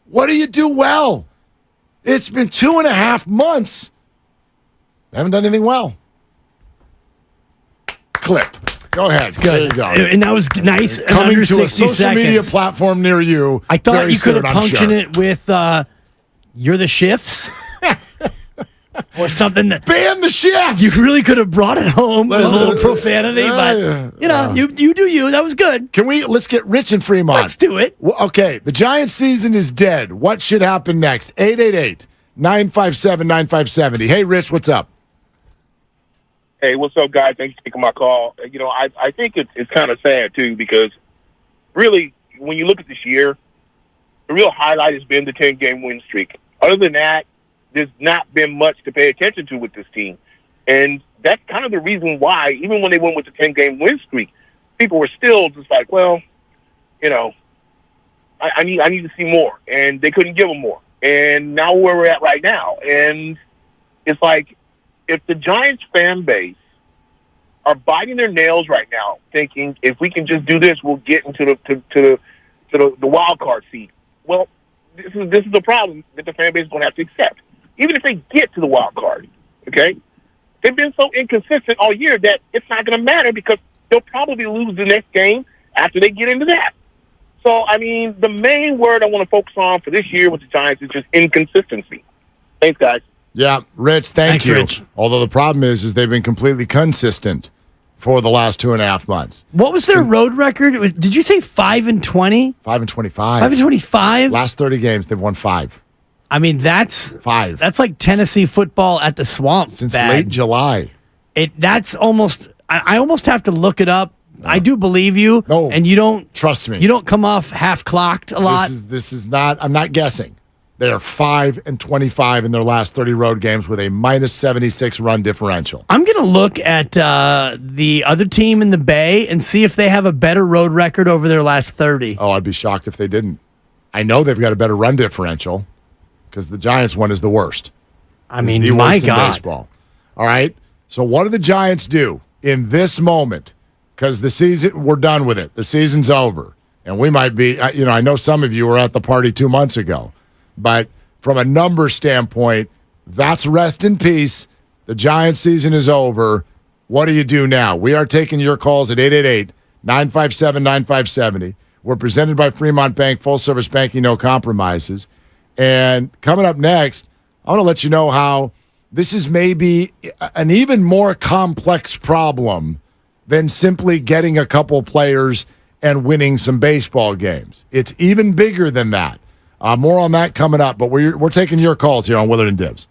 What do you do well? It's been 2.5 months. I haven't done anything well. Clip. Go ahead. It's good. There you go. And that was nice. Coming under to a 60 social media seconds. platform near you. I thought very you could soon, have I'm punctured sure. it with, you're the shifts. or something. Ban the chefs. You really could have brought it home. It was a little profanity, but you do you. That was good. Let's get Rich in Fremont. Let's do it. Well, okay, the Giants season is dead. What should happen next? 888-957-9570. Hey, Rich, what's up? Hey, what's up, guys? Thanks for taking my call. I think it's kind of sad, too, because really, when you look at this year, the real highlight has been the 10-game win streak. Other than that, there's not been much to pay attention to with this team. And that's kind of the reason why, even when they went with the 10-game win streak, people were still just like, well, I need to see more. And they couldn't give them more. And now where we're at right now. And it's like, if the Giants fan base are biting their nails right now, thinking if we can just do this, we'll get into the wild card seed. Well, this is the problem that the fan base is going to have to accept. Even if they get to the wild card, okay, they've been so inconsistent all year that it's not going to matter because they'll probably lose the next game after they get into that. So, I mean, the main word I want to focus on for this year with the Giants is just inconsistency. Thanks, guys. Yeah, Rich, thanks you. Rich. Although the problem is they've been completely consistent for the last 2.5 months. What was their road record? Did you say 5-20? 5-25. 5-25? Last 30 games, they've won 5. I mean, that's 5. That's like Tennessee football at the Swamp. Since late July. That's almost. I almost have to look it up. No. I do believe you. No, and you don't trust me. You don't come off half clocked a lot. This is not. I'm not guessing. They are 5-25 in their last 30 road games with a -76 run differential. I'm going to look at the other team in the Bay and see if they have a better road record over their last 30. Oh, I'd be shocked if they didn't. I know they've got a better run differential because the Giants one is the worst. I mean, the my worst God. In baseball. All right. So what do the Giants do in this moment? Because the season, we're done with it. The season's over, and we might be. I know some of you were at the party 2 months ago. But from a number standpoint, that's rest in peace. The Giants season is over. What do you do now? We are taking your calls at 888-957-9570. We're presented by Fremont Bank, full-service banking, no compromises. And coming up next, I want to let you know how this is maybe an even more complex problem than simply getting a couple players and winning some baseball games. It's even bigger than that. More on that coming up, but we're taking your calls here on Willard and Dibs.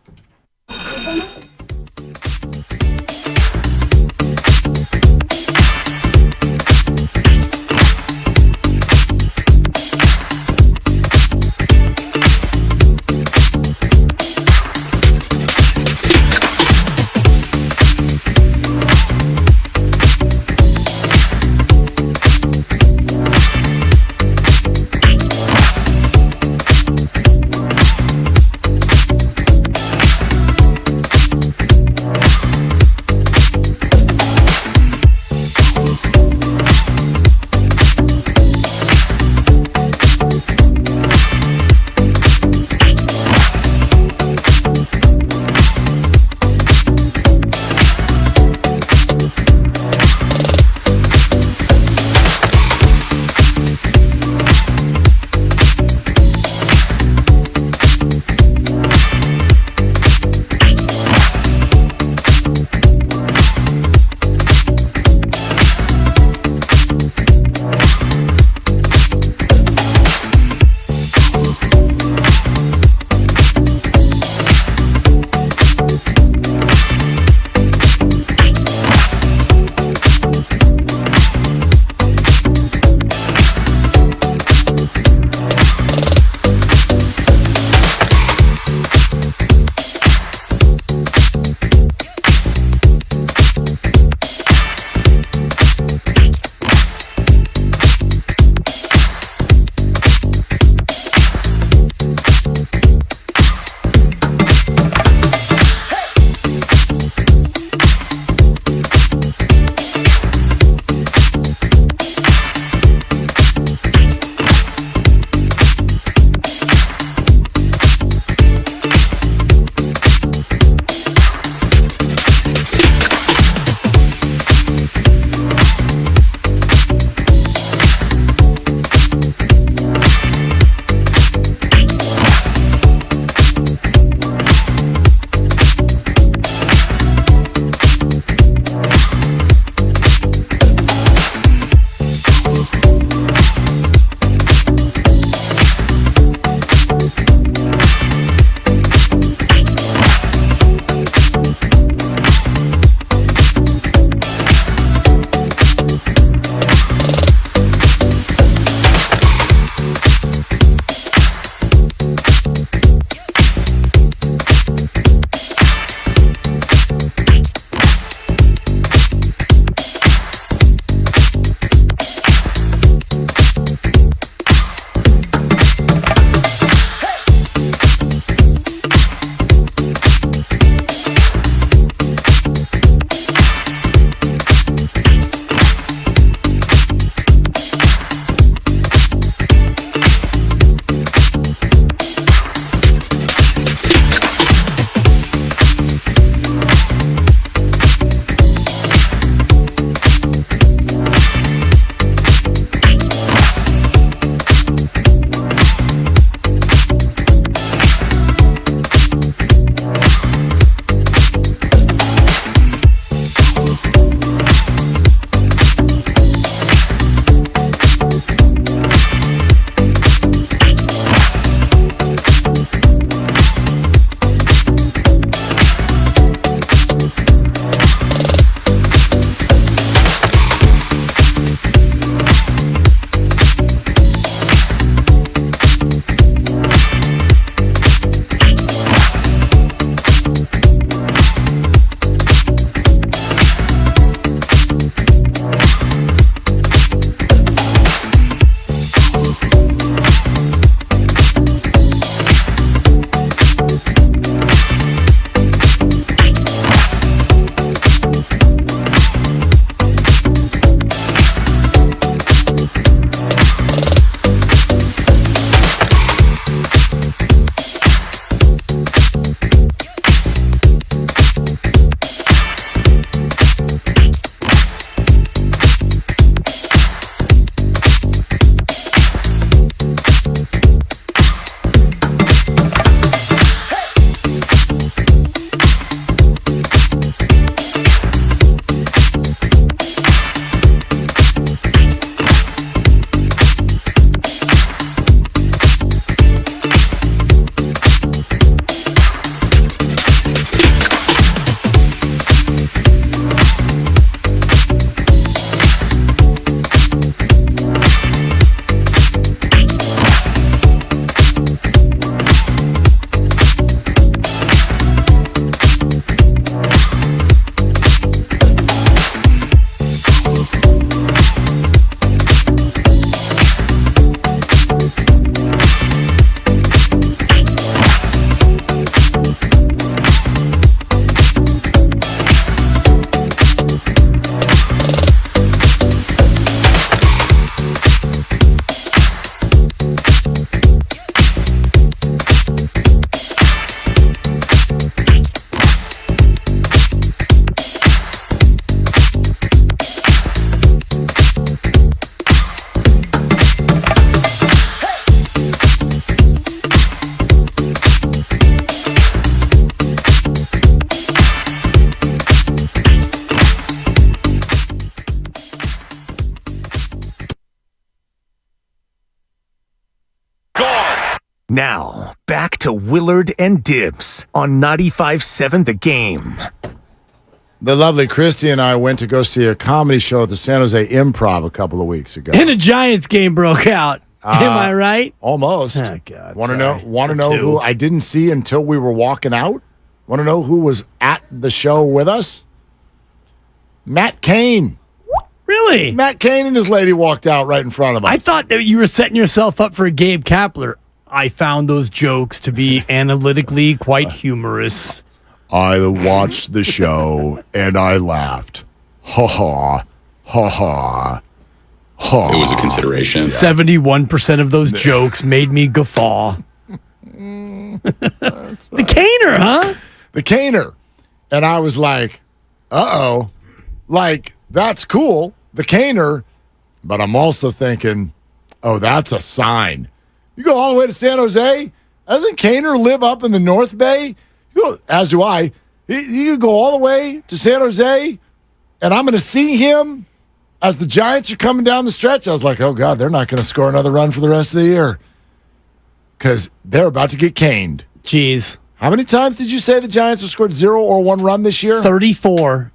Now, back to Willard and Dibbs on 95.7 The Game. The lovely Christy and I went to go see a comedy show at the San Jose Improv a couple of weeks ago. And a Giants game broke out. Am I right? Almost. Oh, God. Want to know who I didn't see until we were walking out? Want to know who was at the show with us? Matt Cain. Really? Matt Cain and his lady walked out right in front of us. I thought that you were setting yourself up for Gabe Kapler. I found those jokes to be analytically quite humorous. I watched the show and I laughed. Ha ha. Ha ha. Ha. It was a consideration. 71% of those jokes made me guffaw. The Caner, huh? The Caner. And I was like, uh-oh. Like, that's cool, the Caner. But I'm also thinking, oh, that's a sign. You go all the way to San Jose? Doesn't Caner live up in the North Bay? As do I. You go all the way to San Jose, and I'm going to see him as the Giants are coming down the stretch. I was like, oh, God, they're not going to score another run for the rest of the year because they're about to get caned. Jeez. How many times did you say the Giants have scored 0 or 1 run this year? 34.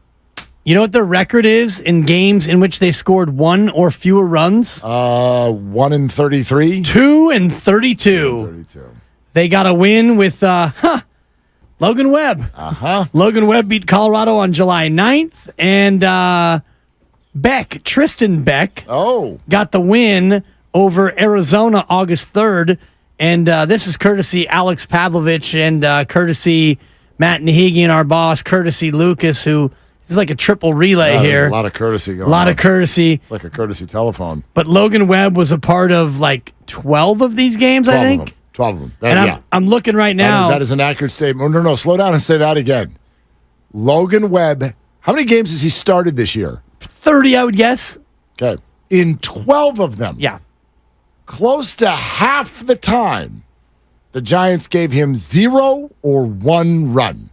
You know what their record is in games in which they scored 1 or fewer runs? 1 in 33. 2 and 32. They got a win with Logan Webb. Logan Webb beat Colorado on July 9th. And Tristan Beck, got the win over Arizona August 3rd. And this is courtesy Alex Pavlovich and courtesy Matt Nahigian, our boss, courtesy Lucas, who is like a triple relay here. There's a lot of courtesy going on. A lot of courtesy. It's like a courtesy telephone. But Logan Webb was a part of like 12 of these games, I think. 12 of them. And I'm looking right now. That is an accurate statement. No, slow down and say that again. Logan Webb, how many games has he started this year? 30, I would guess. Okay. In 12 of them. Yeah. Close to half the time, the Giants gave him 0 or 1 run.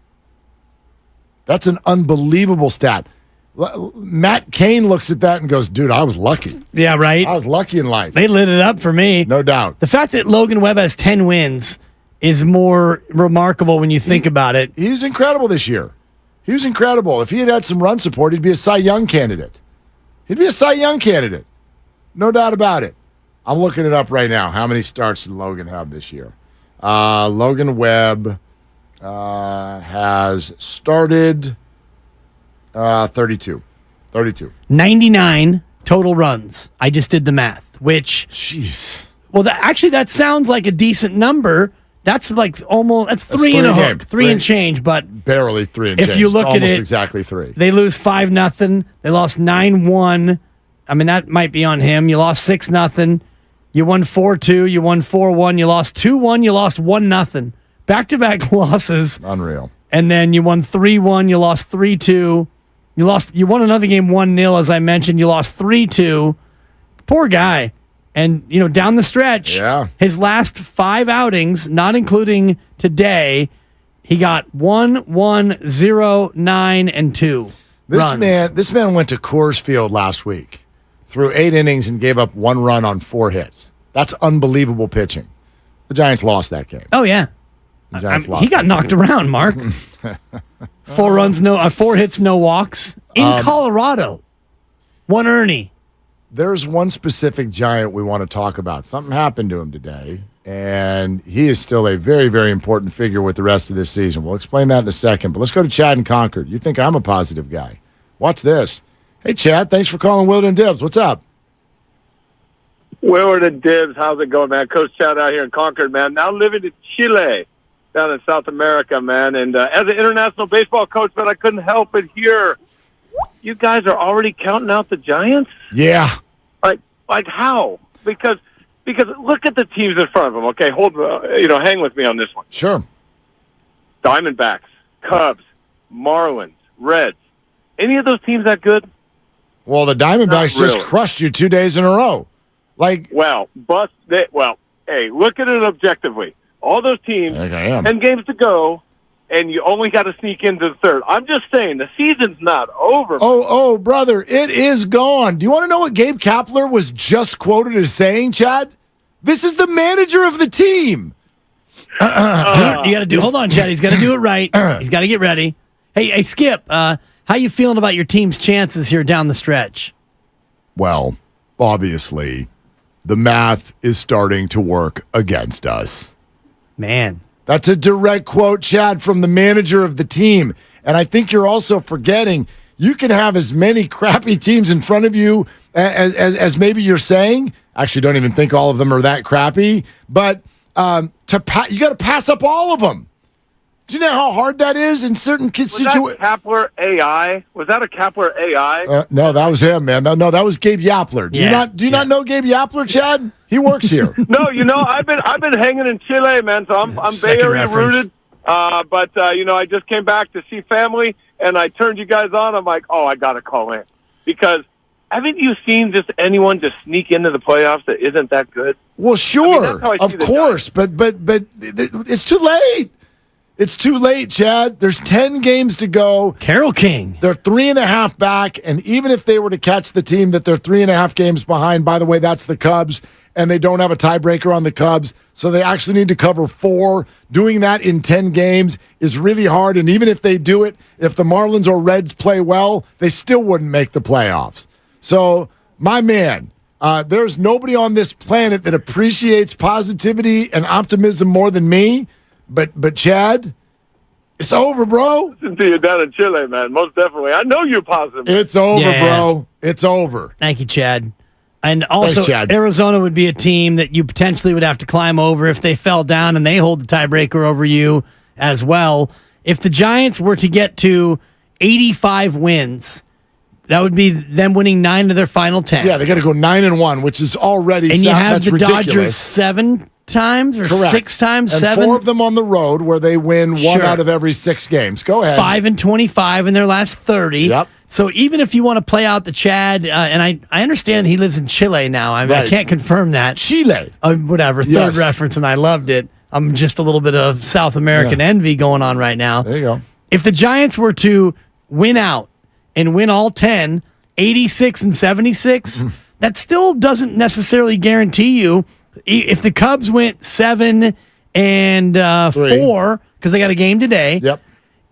That's an unbelievable stat. Matt Cain looks at that and goes, dude, I was lucky. Yeah, right? I was lucky in life. They lit it up for me. No doubt. The fact that Logan Webb has 10 wins is more remarkable when you think about it. He was incredible this year. He was incredible. If he had some run support, he'd be a Cy Young candidate. He'd be a Cy Young candidate. No doubt about it. I'm looking it up right now. How many starts did Logan have this year? Logan Webb has started 32. 99 total runs. I just did the math, which... Jeez. Well, that sounds like a decent number. That's like almost... That's 3 and a hook. 3 and change, but... Barely 3 and change. If you look at it... exactly 3. They lose 5-0. They lost 9-1. I mean, that might be on him. You lost 6-0. You won 4-2. You won 4-1. You lost 2-1. You lost 1-0. Back-to-back losses. Unreal. And then you won 3-1. You lost 3-2. You won another game 1-0, as I mentioned. You lost 3-2. Poor guy. And, down the stretch, his last 5 outings, not including today, he got 1, 0, 9, and 2 runs. This man went to Coors Field last week, threw 8 innings and gave up 1 run on 4 hits. That's unbelievable pitching. The Giants lost that game. Oh, yeah. He got knocked around, Mark. 4 hits, no walks in Colorado. 1 Ernie. There's one specific Giant we want to talk about. Something happened to him today, and he is still a very, very important figure with the rest of this season. We'll explain that in a second, but let's go to Chad in Concord. You think I'm a positive guy. Watch this. Hey, Chad, thanks for calling Willard and Dibbs. What's up? Willard and Dibbs, how's it going, man? Coach Chad out here in Concord, man. Now living in Chile, down in South America, man. And as an international baseball coach, man, I couldn't help but hear you guys are already counting out the Giants? Yeah. Like how? Because look at the teams in front of them. Okay, hang with me on this one. Sure. Diamondbacks, Cubs, Marlins, Reds. Any of those teams that good? Well, the Diamondbacks just crushed you 2 days in a row. Hey, look at it objectively. All those teams, 10 games to go, and you only got to sneak into the third. I'm just saying, the season's not over. Oh, brother, it is gone. Do you want to know what Gabe Kapler was just quoted as saying, Chad? This is the manager of the team. You got to do. Hold on, Chad. He's got to do it right. He's got to get ready. Hey, Skip. How you feeling about your team's chances here down the stretch? Well, obviously, the math is starting to work against us. Man. That's a direct quote, Chad, from the manager of the team. And I think you're also forgetting you can have as many crappy teams in front of you as maybe you're saying. Actually, don't even think all of them are that crappy. But you got to pass up all of them. Do you know how hard that is in certain situations? Was that Kapler AI? Was that a Kapler AI? No, that was him, man. No, that was Gabe Yapler. Do you not know Gabe Yapler, Chad? He works here. No, I've been hanging in Chile, man. So I'm Bay Area rooted. But I just came back to see family, and I turned you guys on. I'm like, I gotta call in because haven't you seen just anyone just sneak into the playoffs that isn't that good? Well, sure, of course, but it's too late. It's too late, Chad. There's 10 games to go. Carol King. They're 3.5 back, and even if they were to catch the team that they're 3.5 games behind, by the way, that's the Cubs, and they don't have a tiebreaker on the Cubs, so they actually need to cover 4. Doing that in 10 games is really hard, and even if they do it, if the Marlins or Reds play well, they still wouldn't make the playoffs. So, my man, there's nobody on this planet that appreciates positivity and optimism more than me. But Chad, it's over, bro. Listen to you down in Chile, man. Most definitely. I know you're positive. It's over, bro. It's over. Thank you, Chad. And also, thanks, Chad. Arizona would be a team that you potentially would have to climb over if they fell down and they hold the tiebreaker over you as well. If the Giants were to get to 85 wins, that would be them winning 9 of their final 10. Yeah, they got to go 9-1, which is already and you have that's the ridiculous. Dodgers 7 times or Correct. 6 times, and 7. 4 of them on the road where they win 1 out of every 6 games. Go ahead. 5-25 in their last 30. Yep. So even if you want to play out the Chad, and I understand he lives in Chile now. I can't confirm that. Chile. Whatever. Third reference, and I loved it. I'm just a little bit of South American envy going on right now. There you go. If the Giants were to win out and win all 10, 86 and 76, that still doesn't necessarily guarantee you. If the Cubs went 7 and 4, because they got a game today. Yep.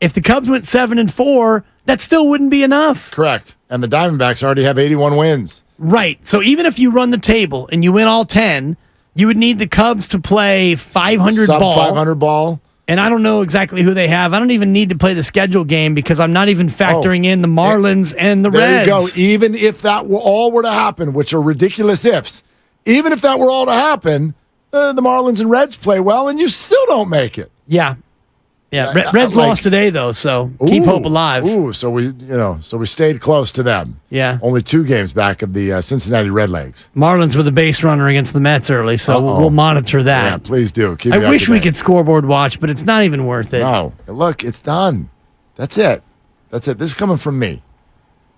If the Cubs went 7 and 4, that still wouldn't be enough. Correct. And the Diamondbacks already have 81 wins. Right. So even if you run the table and you win all 10, you would need the Cubs to play 500 Sub ball. 500 ball. And I don't know exactly who they have. I don't even need to play the schedule game because I'm not even factoring in the Marlins and the Reds. There you go. Even if that all were to happen, which are ridiculous ifs, even if that were all to happen, the Marlins and Reds play well, and you still don't make it. Yeah. Yeah, Reds lost today though, so keep hope alive. So we stayed close to them. Yeah, only 2 games back of the Cincinnati Redlegs. Marlins were the base runner against the Mets early, so we'll monitor that. Yeah, please do. I wish we could scoreboard watch, but it's not even worth it. No, look, it's done. That's it. This is coming from me.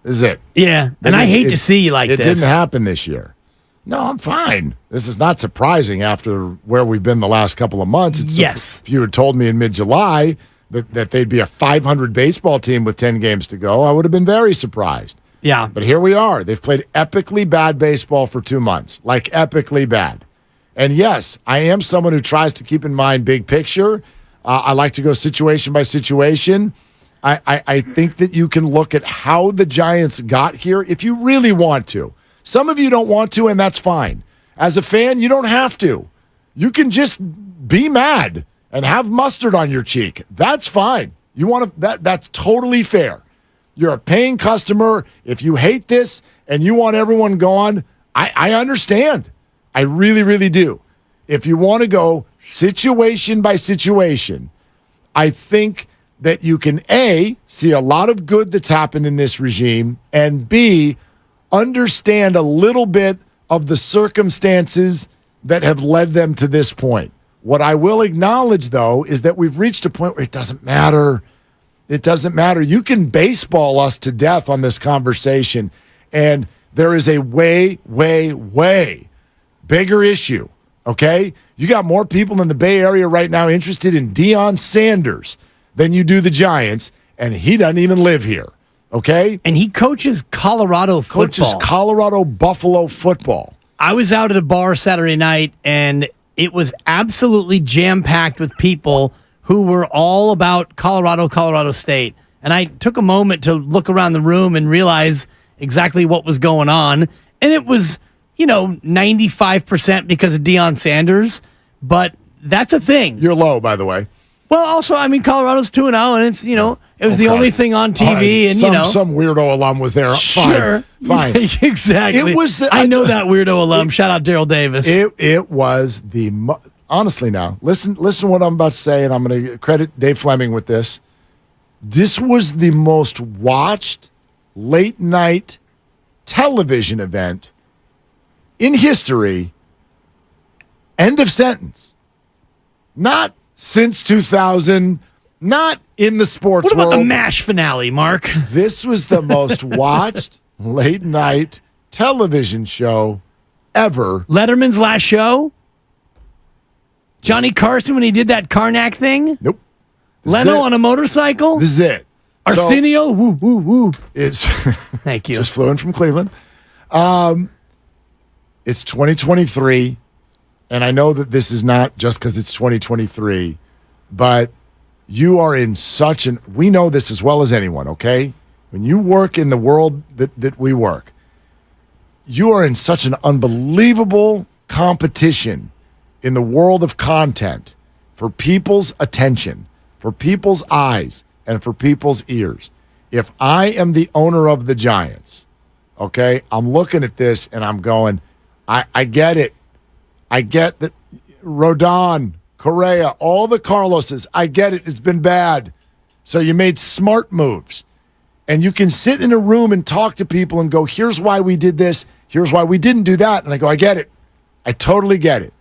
This is it. Yeah, and I hate to see you like this. It didn't happen this year. No, I'm fine. This is not surprising after where we've been the last couple of months. Yes. If you had told me in mid-July that they'd be a 500 baseball team with 10 games to go, I would have been very surprised. Yeah. But here we are. They've played epically bad baseball for 2 months. Like epically bad. And yes, I am someone who tries to keep in mind big picture. I like to go situation by situation. I think that you can look at how the Giants got here if you really want to. Some of you don't want to, and that's fine. As a fan, you don't have to. You can just be mad and have mustard on your cheek. That's fine. You want to that's totally fair. You're a paying customer. If you hate this and you want everyone gone, I understand. I really, really do. If you want to go situation by situation, I think that you can, A, see a lot of good that's happened in this regime, and B, understand a little bit of the circumstances that have led them to this point. What I will acknowledge, though, is that we've reached a point where it doesn't matter. It doesn't matter. You can baseball us to death on this conversation, and there is a way, way, way bigger issue, okay? You got more people in the Bay Area right now interested in Deion Sanders than you do the Giants, and he doesn't even live here. Okay? And he coaches Colorado football. Coaches Colorado Buffalo football. I was out at a bar Saturday night, and it was absolutely jam-packed with people who were all about Colorado State. And I took a moment to look around the room and realize exactly what was going on. And it was, 95% because of Deion Sanders. But that's a thing. You're low, by the way. Well, also, Colorado's 2-0, and it's, it was the only thing on TV. And some weirdo alum was there. Sure. Fine. Exactly. It was I know that weirdo alum. Shout out Daryl Davis. It was honestly now, listen to what I'm about to say, and I'm going to credit Dave Fleming with this. This was the most watched late night television event in history. End of sentence. Not since 2000, not in the sports world. What about the MASH finale, Mark? This was the most watched late night television show ever. Letterman's last show? Johnny Carson when he did that Karnak thing? Nope. Leno on a motorcycle? This is it. Arsenio? Woo, woo, woo. It's Thank you. Just flew in from Cleveland. It's 2023, and I know that this is not just because it's 2023, but you are in such an... We know this as well as anyone, okay? When you work in the world that we work, you are in such an unbelievable competition in the world of content for people's attention, for people's eyes, and for people's ears. If I am the owner of the Giants, okay, I'm looking at this and I'm going, I get it. I get that Rodon, Correa, all the Carloses, I get it. It's been bad. So you made smart moves. And you can sit in a room and talk to people and go, here's why we did this. Here's why we didn't do that. And I go, I get it. I totally get it.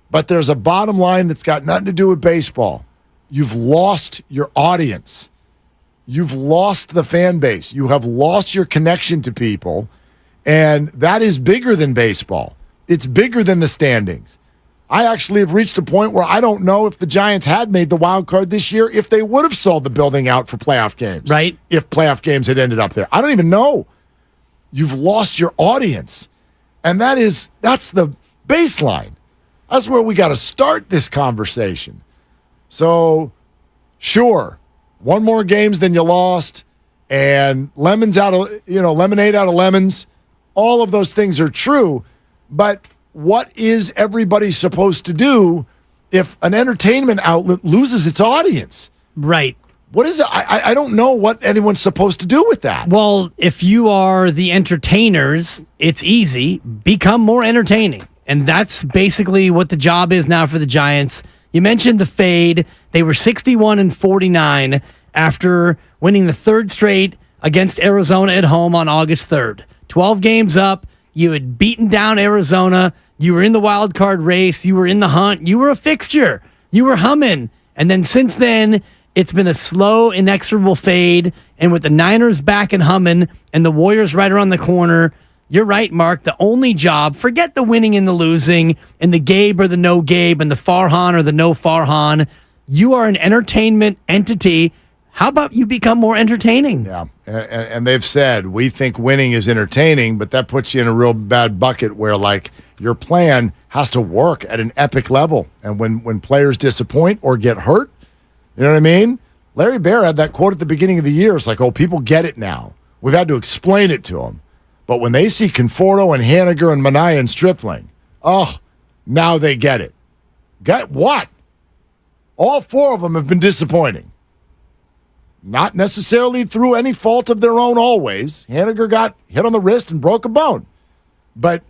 But there's a bottom line that's got nothing to do with baseball. You've lost your audience. You've lost the fan base. You have lost your connection to people. And that is bigger than baseball. It's bigger than the standings. I actually have reached a point where I don't know if the Giants had made the wild card this year, if they would have sold the building out for playoff games. Right. If playoff games had ended up there. I don't even know. You've lost your audience. And that's the baseline. That's where we got to start this conversation. So, sure, one more games than you lost, and lemonade out of lemons. All of those things are true, but what is everybody supposed to do if an entertainment outlet loses its audience? Right. What is it? I don't know what anyone's supposed to do with that. Well, if you are the entertainers, it's easy. Become more entertaining. And that's basically what the job is now for the Giants. You mentioned the fade. They were 61-49 after winning the third straight against Arizona at home on August 3rd. 12 games up. You had beaten down Arizona. You were in the wild card race. You were in the hunt. You were a fixture. You were humming. And then since then, it's been a slow, inexorable fade. And with the Niners back and humming and the Warriors right around the corner, you're right, Mark. The only job, forget the winning and the losing and the Gabe or the no Gabe and the Farhan or the no Farhan. You are an entertainment entity. How about you become more entertaining? Yeah, and they've said, we think winning is entertaining, but that puts you in a real bad bucket where, like, your plan has to work at an epic level. And when players disappoint or get hurt, you know what I mean? Larry Bear had that quote at the beginning of the year. It's like, oh, people get it now. We've had to explain it to them. But when they see Conforto and Haniger and Minaya and Stripling, now they get it. Get what? All four of them have been disappointing. Not necessarily through any fault of their own always. Haniger got hit on the wrist and broke a bone. But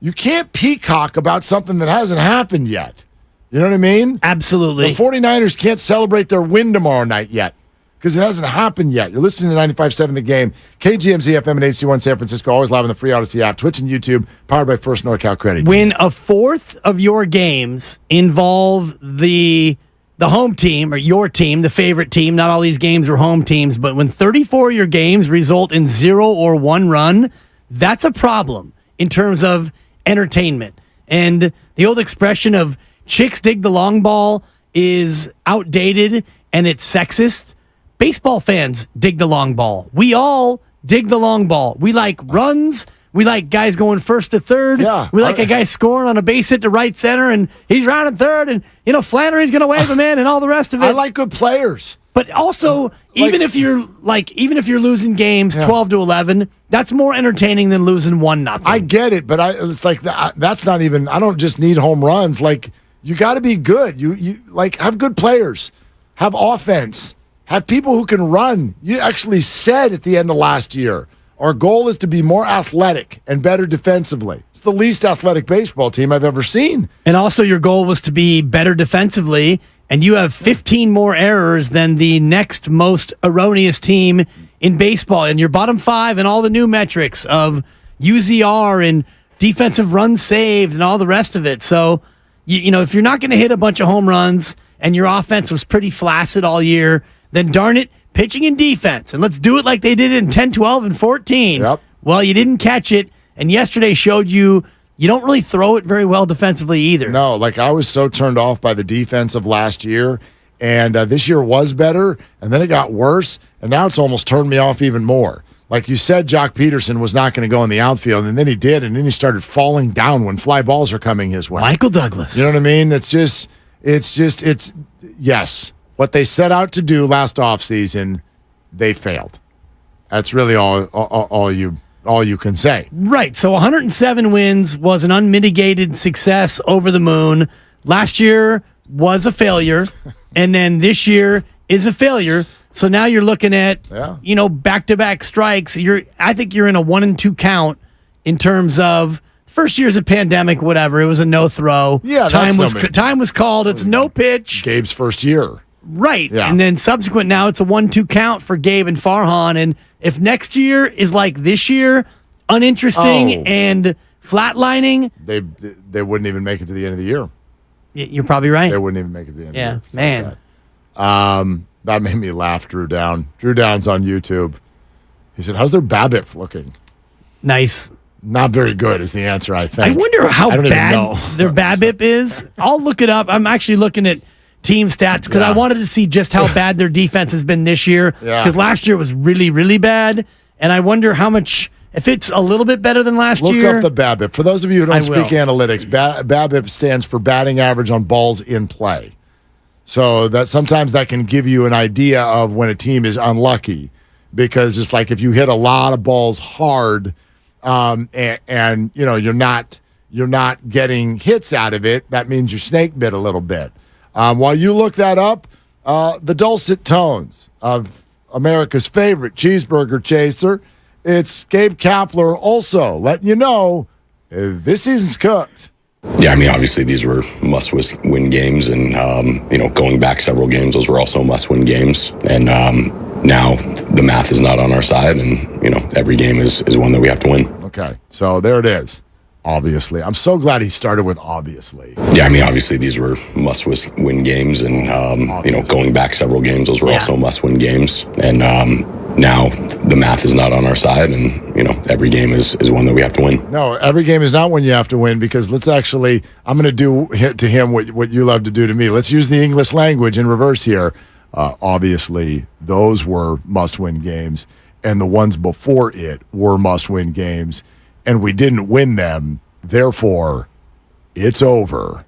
you can't peacock about something that hasn't happened yet. You know what I mean? Absolutely. The 49ers can't celebrate their win tomorrow night yet because it hasn't happened yet. You're listening to 95.7 The Game, KGMZ FM and HD1 San Francisco, always live on the free Odyssey app, Twitch and YouTube, powered by First NorCal Credit. When a fourth of your games involve the home team or your team, the favorite team, not all these games are home teams, but when 34 of your games result in 0 or 1 run, that's a problem in terms of entertainment. And the old expression of chicks dig the long ball is outdated and it's sexist. Baseball fans dig the long ball. We all dig the long ball. We like runs. We like guys going first to third. Yeah. We like a guy scoring on a base hit to right center, and he's rounding third, and Flannery's going to wave him in, and all the rest of it. I like good players. But also, even if you're losing games 12-11, that's more entertaining than losing 1-0. I get it, but it's like that's not even. I don't just need home runs. Like you got to be good. You like have good players, have offense, have people who can run. You actually said at the end of last year, our goal is to be more athletic and better defensively. It's the least athletic baseball team I've ever seen. And also, your goal was to be better defensively. And you have 15 more errors than the next most erroneous team in baseball. And your bottom 5 and all the new metrics of UZR and defensive runs saved and all the rest of it. So, if you're not going to hit a bunch of home runs and your offense was pretty flaccid all year, then darn it, pitching and defense. And let's do it like they did in 10, 12, and 14. Yep. Well, you didn't catch it. And yesterday showed you don't really throw it very well defensively either. No, like I was so turned off by the defense of last year, and this year was better, and then it got worse, and now it's almost turned me off even more. Like you said, Jock Peterson was not going to go in the outfield, and then he did, and then he started falling down when fly balls are coming his way. Michael Douglas. You know what I mean? It's yes. What they set out to do last offseason, they failed. That's really all you can say. Right. So 107 wins was an unmitigated success over the moon. Last year was a failure, and then this year is a failure. So now you're looking at back-to-back strikes. I think you're in a 1-2 count in terms of first year's a pandemic, whatever. It was a no throw. Yeah, time was called. It's no pitch. Gabe's first year. Right. Yeah. And then subsequent now it's a 1-2 count for Gabe and Farhan. And if next year is like this year, uninteresting and flatlining, they wouldn't even make it to the end of the year. You're probably right. They wouldn't even make it to the end of the year. Like man. That made me laugh, Drew Down. Drew Down's on YouTube. He said, how's their BABIP looking? Nice. Not very good is the answer, I think. I wonder how I don't even know. bad their BABIP is. I'll look it up. I'm actually looking at team stats because I wanted to see just how bad their defense has been this year. Because last year was really, really bad. And I wonder how much, if it's a little bit better than last year. Look up the BABIP. For those of you who don't speak analytics, BABIP stands for batting average on balls in play. So that sometimes that can give you an idea of when a team is unlucky, because it's like if you hit a lot of balls hard, and you're not getting hits out of it, that means you're snake bit a little bit. While you look that up, the dulcet tones of America's favorite cheeseburger chaser, it's Gabe Kapler also letting you know this season's cooked. Yeah, I mean, obviously these were must-win games, and going back several games, those were also must-win games. And now the math is not on our side, and every game is one that we have to win. Okay, so there it is. Obviously, I'm so glad he started with obviously. Yeah, I mean, obviously these were must-win games, and going back several games, those were also must-win games. And now the math is not on our side, and every game is one that we have to win. No, every game is not one you have to win, because I'm going to do to him what you love to do to me. Let's use the English language in reverse here. Obviously, those were must-win games, and the ones before it were must-win games, and we didn't win them. Therefore, it's over.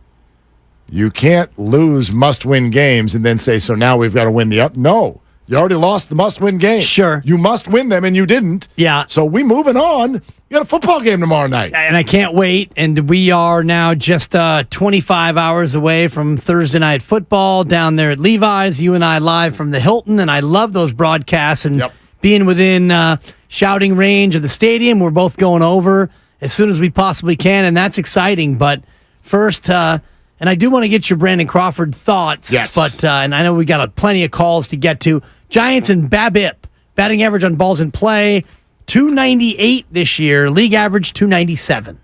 You can't lose must-win games and then say, so now we've got to win the up. No. You already lost the must-win game. Sure. You must win them, and you didn't. Yeah. So we moving on. You got a football game tomorrow night. And I can't wait. And we are now just 25 hours away from Thursday night football down there at Levi's. You and I live from the Hilton, and I love those broadcasts. And being within shouting range of the stadium, we're both going over as soon as we possibly can, and that's exciting. But first... and I do want to get your Brandon Crawford thoughts. Yes. But, and I know we got plenty of calls to get to. Giants and BABIP, batting average on balls in play, 298 this year. League average, 297.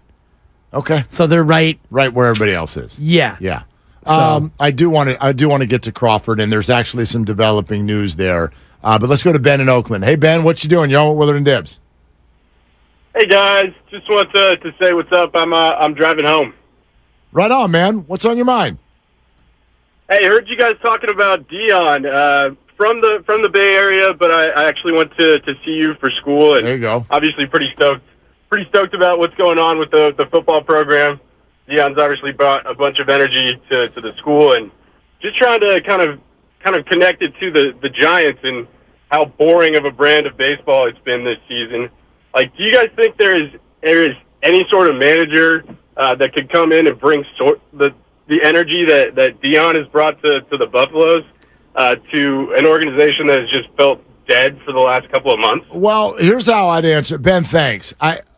Okay. So they're right where everybody else is. Yeah. Yeah. So, I do want to get to Crawford, and there's actually some developing news there. But let's go to Ben in Oakland. Hey, Ben, what you doing? You're on with Willard and Dibs. Hey, guys. Just want to say what's up. I'm driving home. Right on, man. What's on your mind? Hey, I heard you guys talking about Dion from the Bay Area, but I actually went to see you for school, and there you go. Obviously, pretty stoked pretty stoked about what's going on with the football program. Deion's obviously brought a bunch of energy to the school, and just trying to kind of connect it to the Giants and how boring of a brand of baseball it's been this season. Like, do you guys think there is any sort of manager that could come in and bring the energy that Deion has brought to the Buffaloes to an organization that has just felt dead for the last couple of months? Well, here's how I'd answer. Ben, thanks.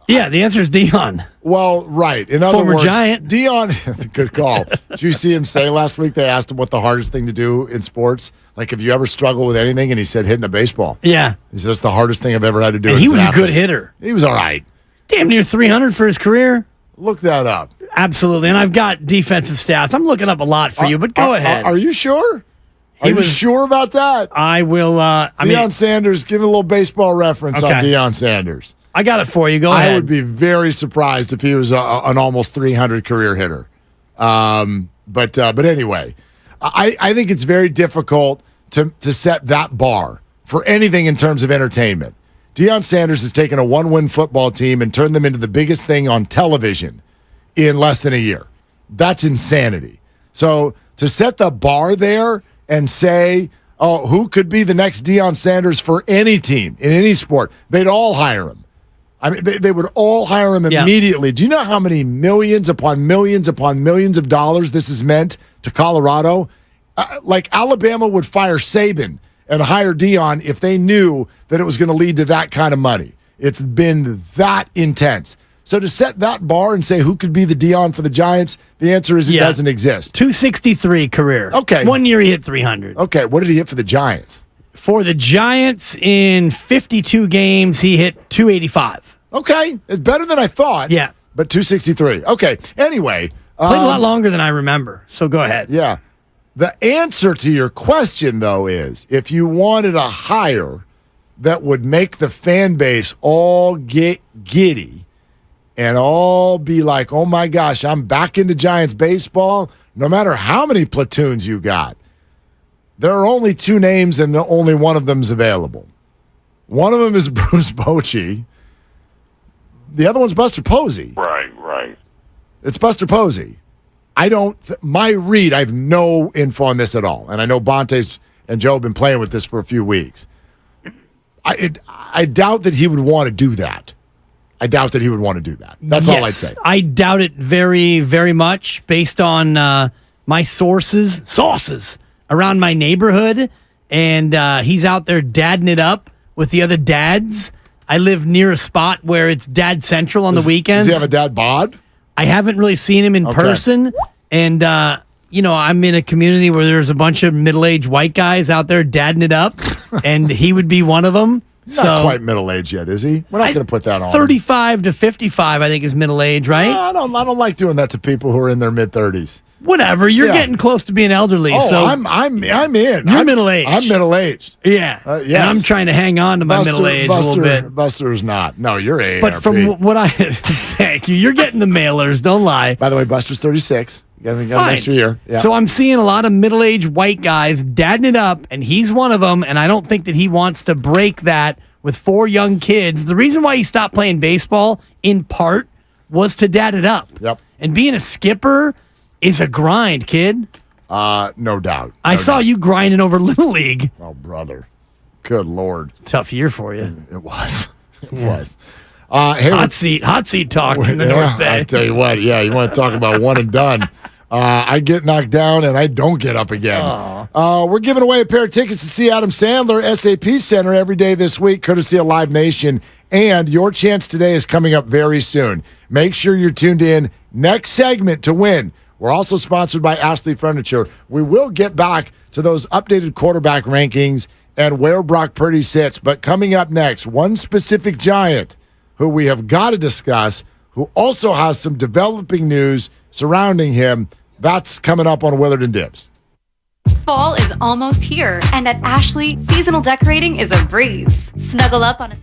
Yeah, the answer is Deion. Well, right. In other Former words, Giant. Deion, good call. Did you see him say last week they asked him what the hardest thing to do in sports? Like, have you ever struggled with anything? And he said hitting a baseball. Yeah. He said, that's the hardest thing I've ever had to do. And he was a good hitter. He was all right. Damn near 300 for his career. Look that up. Absolutely. And I've got defensive stats. I'm looking up a lot for you, but go ahead. Are you sure? Are you sure about that? I will. Deion Sanders, give me a little baseball reference on Deion Sanders. I got it for you. Go ahead. I would be very surprised if he was an almost 300 career hitter. But anyway, I think it's very difficult to set that bar for anything in terms of entertainment. Deion Sanders has taken a 1-win football team and turned them into the biggest thing on television in less than a year. That's insanity. So to set the bar there and say, oh, who could be the next Deion Sanders for any team in any sport? They'd all hire him. I mean, they would all hire him immediately. Do you know how many millions upon millions upon millions of dollars this has meant to Colorado? Like Alabama would fire Saban and hire Deion if they knew that it was going to lead to that kind of money. It's been that intense. So to set that bar and say who could be the Deion for the Giants, the answer is it doesn't exist. 263 career. Okay. 1 year he hit 300. Okay, what did he hit for the Giants? For the Giants in 52 games, he hit 285. Okay, it's better than I thought. Yeah. But 263. Okay, anyway. Played a lot longer than I remember, so go ahead. Yeah. The answer to your question, though, is if you wanted a hire that would make the fan base all get giddy and all be like, oh my gosh, I'm back into Giants baseball, no matter how many platoons you got, there are only two names and only one of them's available. One of them is Bruce Bochy. The other one's Buster Posey. Right. It's Buster Posey. My read, I have no info on this at all. And I know Bontes and Joe have been playing with this for a few weeks. I doubt that he would want to do that. That's all I'd say. I doubt it very, very much based on my sources around my neighborhood. And he's out there dadding it up with the other dads. I live near a spot where it's dad central on the weekends. Does he have a dad bod? I haven't really seen him in person. And, I'm in a community where there's a bunch of middle-aged white guys out there dadding it up. And he would be one of them. He's not quite middle-aged yet, is he? We're not going to put that on 35 to 55, I think, is middle-age, right? I don't like doing that to people who are in their mid-30s. Whatever. You're getting close to being elderly. Oh, so I'm in. You're middle-aged. I'm middle-aged. Yeah. Yes. And I'm trying to hang on to my middle age a little bit. Buster's not. No, you're AARP. But from what thank you. You're getting the mailers. Don't lie. By the way, Buster's 36. You got an extra year. Yeah. So I'm seeing a lot of middle-aged white guys dadding it up, and he's one of them, and I don't think that he wants to break that with 4 young kids. The reason why he stopped playing baseball, in part, was to dad it up. Yep. And being a skipper is a grind, kid. No doubt. I saw you grinding over Little League. Oh, brother. Good Lord. Tough year for you. It was. It was. Hey, hot seat talk in the North Bay. I tell you what, you want to talk about one and done. I get knocked down and I don't get up again. We're giving away a pair of tickets to see Adam Sandler SAP Center every day this week, courtesy of Live Nation. And your chance today is coming up very soon. Make sure you're tuned in next segment to win. We're also sponsored by Ashley Furniture. We will get back to those updated quarterback rankings and where Brock Purdy sits. But coming up next, one specific Giant who we have got to discuss, who also has some developing news surrounding him. That's coming up on Willard and Dibs. Fall is almost here, and at Ashley, seasonal decorating is a breeze. Snuggle up on a...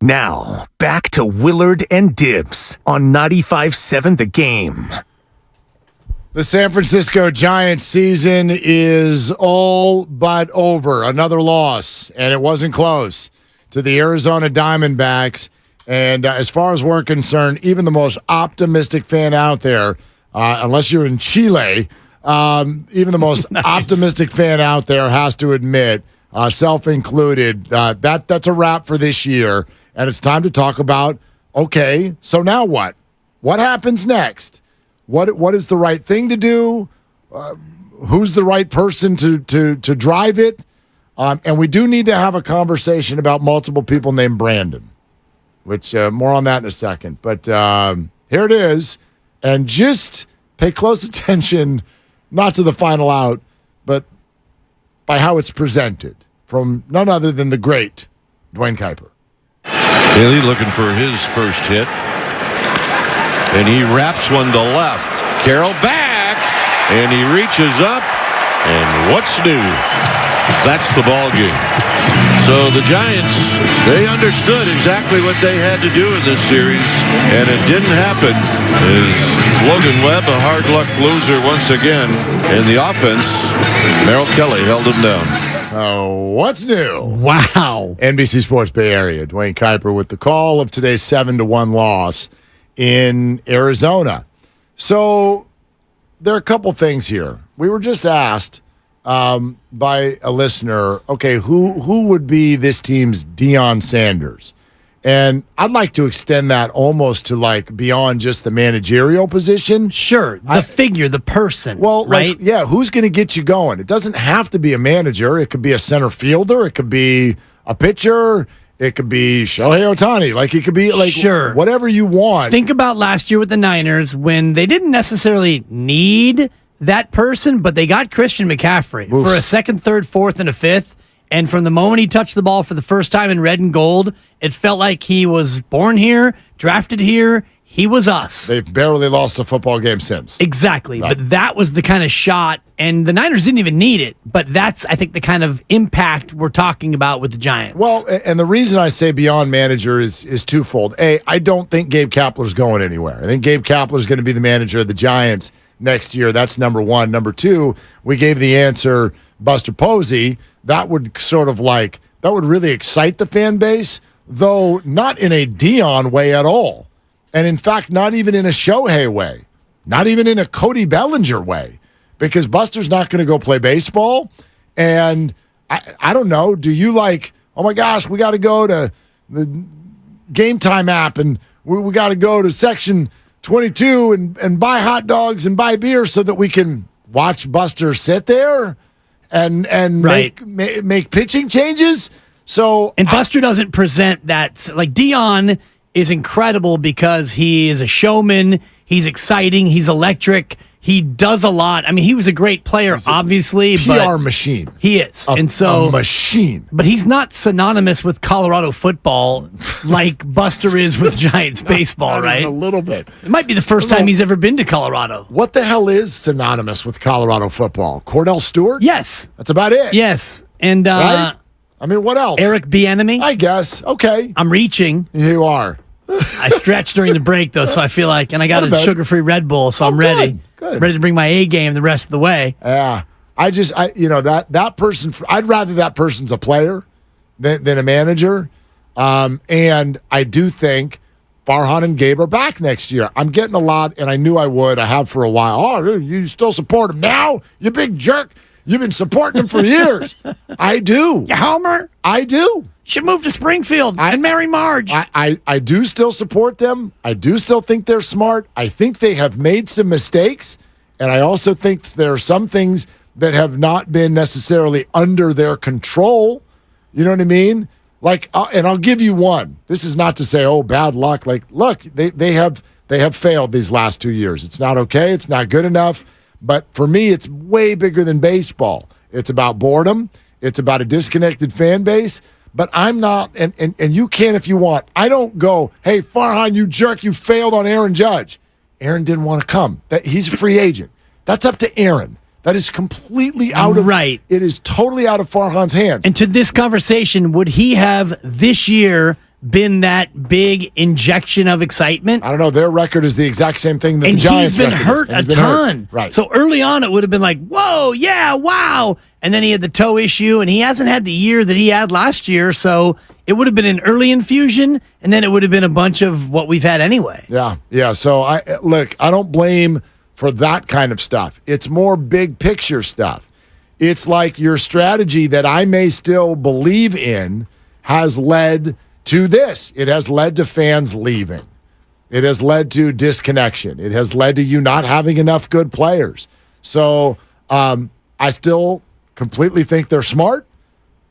Now, back to Willard and Dibs on 95.7 The Game. The San Francisco Giants season is all but over. Another loss, and it wasn't close, to the Arizona Diamondbacks. And as far as we're concerned, even the most optimistic fan out there, unless you're in Chile, even the most optimistic fan out there has to admit, self-included, that's a wrap for this year. And it's time to talk about, okay, so now what? What happens next? What is the right thing to do? Who's the right person to drive it? And we do need to have a conversation about multiple people named Brandon, which more on that in a second. But here it is. And just pay close attention, not to the final out, but by how it's presented from none other than the great Dwayne Kuiper. Bailey looking for his first hit. And he wraps one to left. Carroll back, and he reaches up, and what's new? That's the ball game. So the Giants, they understood exactly what they had to do in this series, and it didn't happen. Is Logan Webb a hard luck loser once again? In the offense, Merrill Kelly held him down. What's new? Wow. NBC Sports Bay Area. Dwayne Kuiper with the call of today's 7-1 loss in Arizona. So there are a couple things here. We were just asked by a listener, okay, who would be this team's Deion Sanders? And I'd like to extend that almost to like beyond just the managerial position. Sure, the figure, the person. Well, right? Like, who's going to get you going? It doesn't have to be a manager. It could be a center fielder. It could be a pitcher. It could be Shohei Ohtani. Like, it could be like whatever you want. Think about last year with the Niners when they didn't necessarily need that person, but they got Christian McCaffrey for a second, third, fourth, and a fifth. And from the moment he touched the ball for the first time in red and gold, it felt like he was born here, drafted here. He was us. They've barely lost a football game since. Exactly. Right. But that was the kind of shot, and the Niners didn't even need it. But that's, I think, the kind of impact we're talking about with the Giants. Well, and the reason I say beyond manager is twofold. A, I don't think Gabe Kapler's going anywhere. I think Gabe Kapler's going to be the manager of the Giants next year. That's number one. Number two, we gave the answer Buster Posey. That would sort of like, that would really excite the fan base, though not in a Deion way at all. And in fact, not even in a Shohei way, not even in a Cody Bellinger way, because Buster's not going to go play baseball. And I don't know, do you like, oh my gosh, we got to go to the Game Time app and we got to go to section 22 and buy hot dogs and buy beer so that we can watch Buster sit there and make pitching changes? So and Buster doesn't present that. Like, Deion is incredible because he is a showman. He's exciting. He's electric. He does a lot. I mean, he was a great player, obviously. PR machine. He is. A machine. But he's not synonymous with Colorado football like Buster is with Giants baseball, right? A little bit. It might be the first time he's ever been to Colorado. What the hell is synonymous with Colorado football? Cordell Stewart? Yes. That's about it. Yes. And right? I mean, what else? Eric Bieniemy? I guess. Okay. I'm reaching. You are. I stretched during the break, though, so I feel like, and I got a sugar-free Red Bull, so I'm ready. Good. I'm ready to bring my A game the rest of the way. Yeah. That person, I'd rather that person's a player than a manager. And I do think Farhan and Gabe are back next year. I'm getting a lot, and I knew I would. I have for a while. Oh, you still support him now? You big jerk. You've been supporting him for years. I do. You homer? I do. Should move to Springfield and marry Marge. I do still support them. I do still think they're smart. I think they have made some mistakes, and I also think there are some things that have not been necessarily under their control. You know what I mean? Like, and I'll give you one. This is not to say, oh, bad luck. Like, look, they have failed these last 2 years. It's not okay. It's not good enough. But for me, it's way bigger than baseball. It's about boredom. It's about a disconnected fan base. But I'm not, and you can if you want. I don't go, hey, Farhan, you jerk, you failed on Aaron Judge. Aaron didn't want to come. He's a free agent. That's up to Aaron. That is completely out of, right. It is totally out of Farhan's hands. And to this conversation, would he have this year been that big injection of excitement. I don't know. Their record is the exact same thing that And the Giants' he's been record hurt is. And a he's been ton. hurt. Right. So early on, it would have been like, whoa, yeah, wow. And then he had the toe issue, and he hasn't had the year that he had last year. So it would have been an early infusion, and then it would have been a bunch of what we've had anyway. Yeah. So I don't blame for that kind of stuff. It's more big picture stuff. It's like your strategy that I may still believe in has led to this. It has led to fans leaving. It has led to disconnection. It has led to you not having enough good players. So I still completely think they're smart.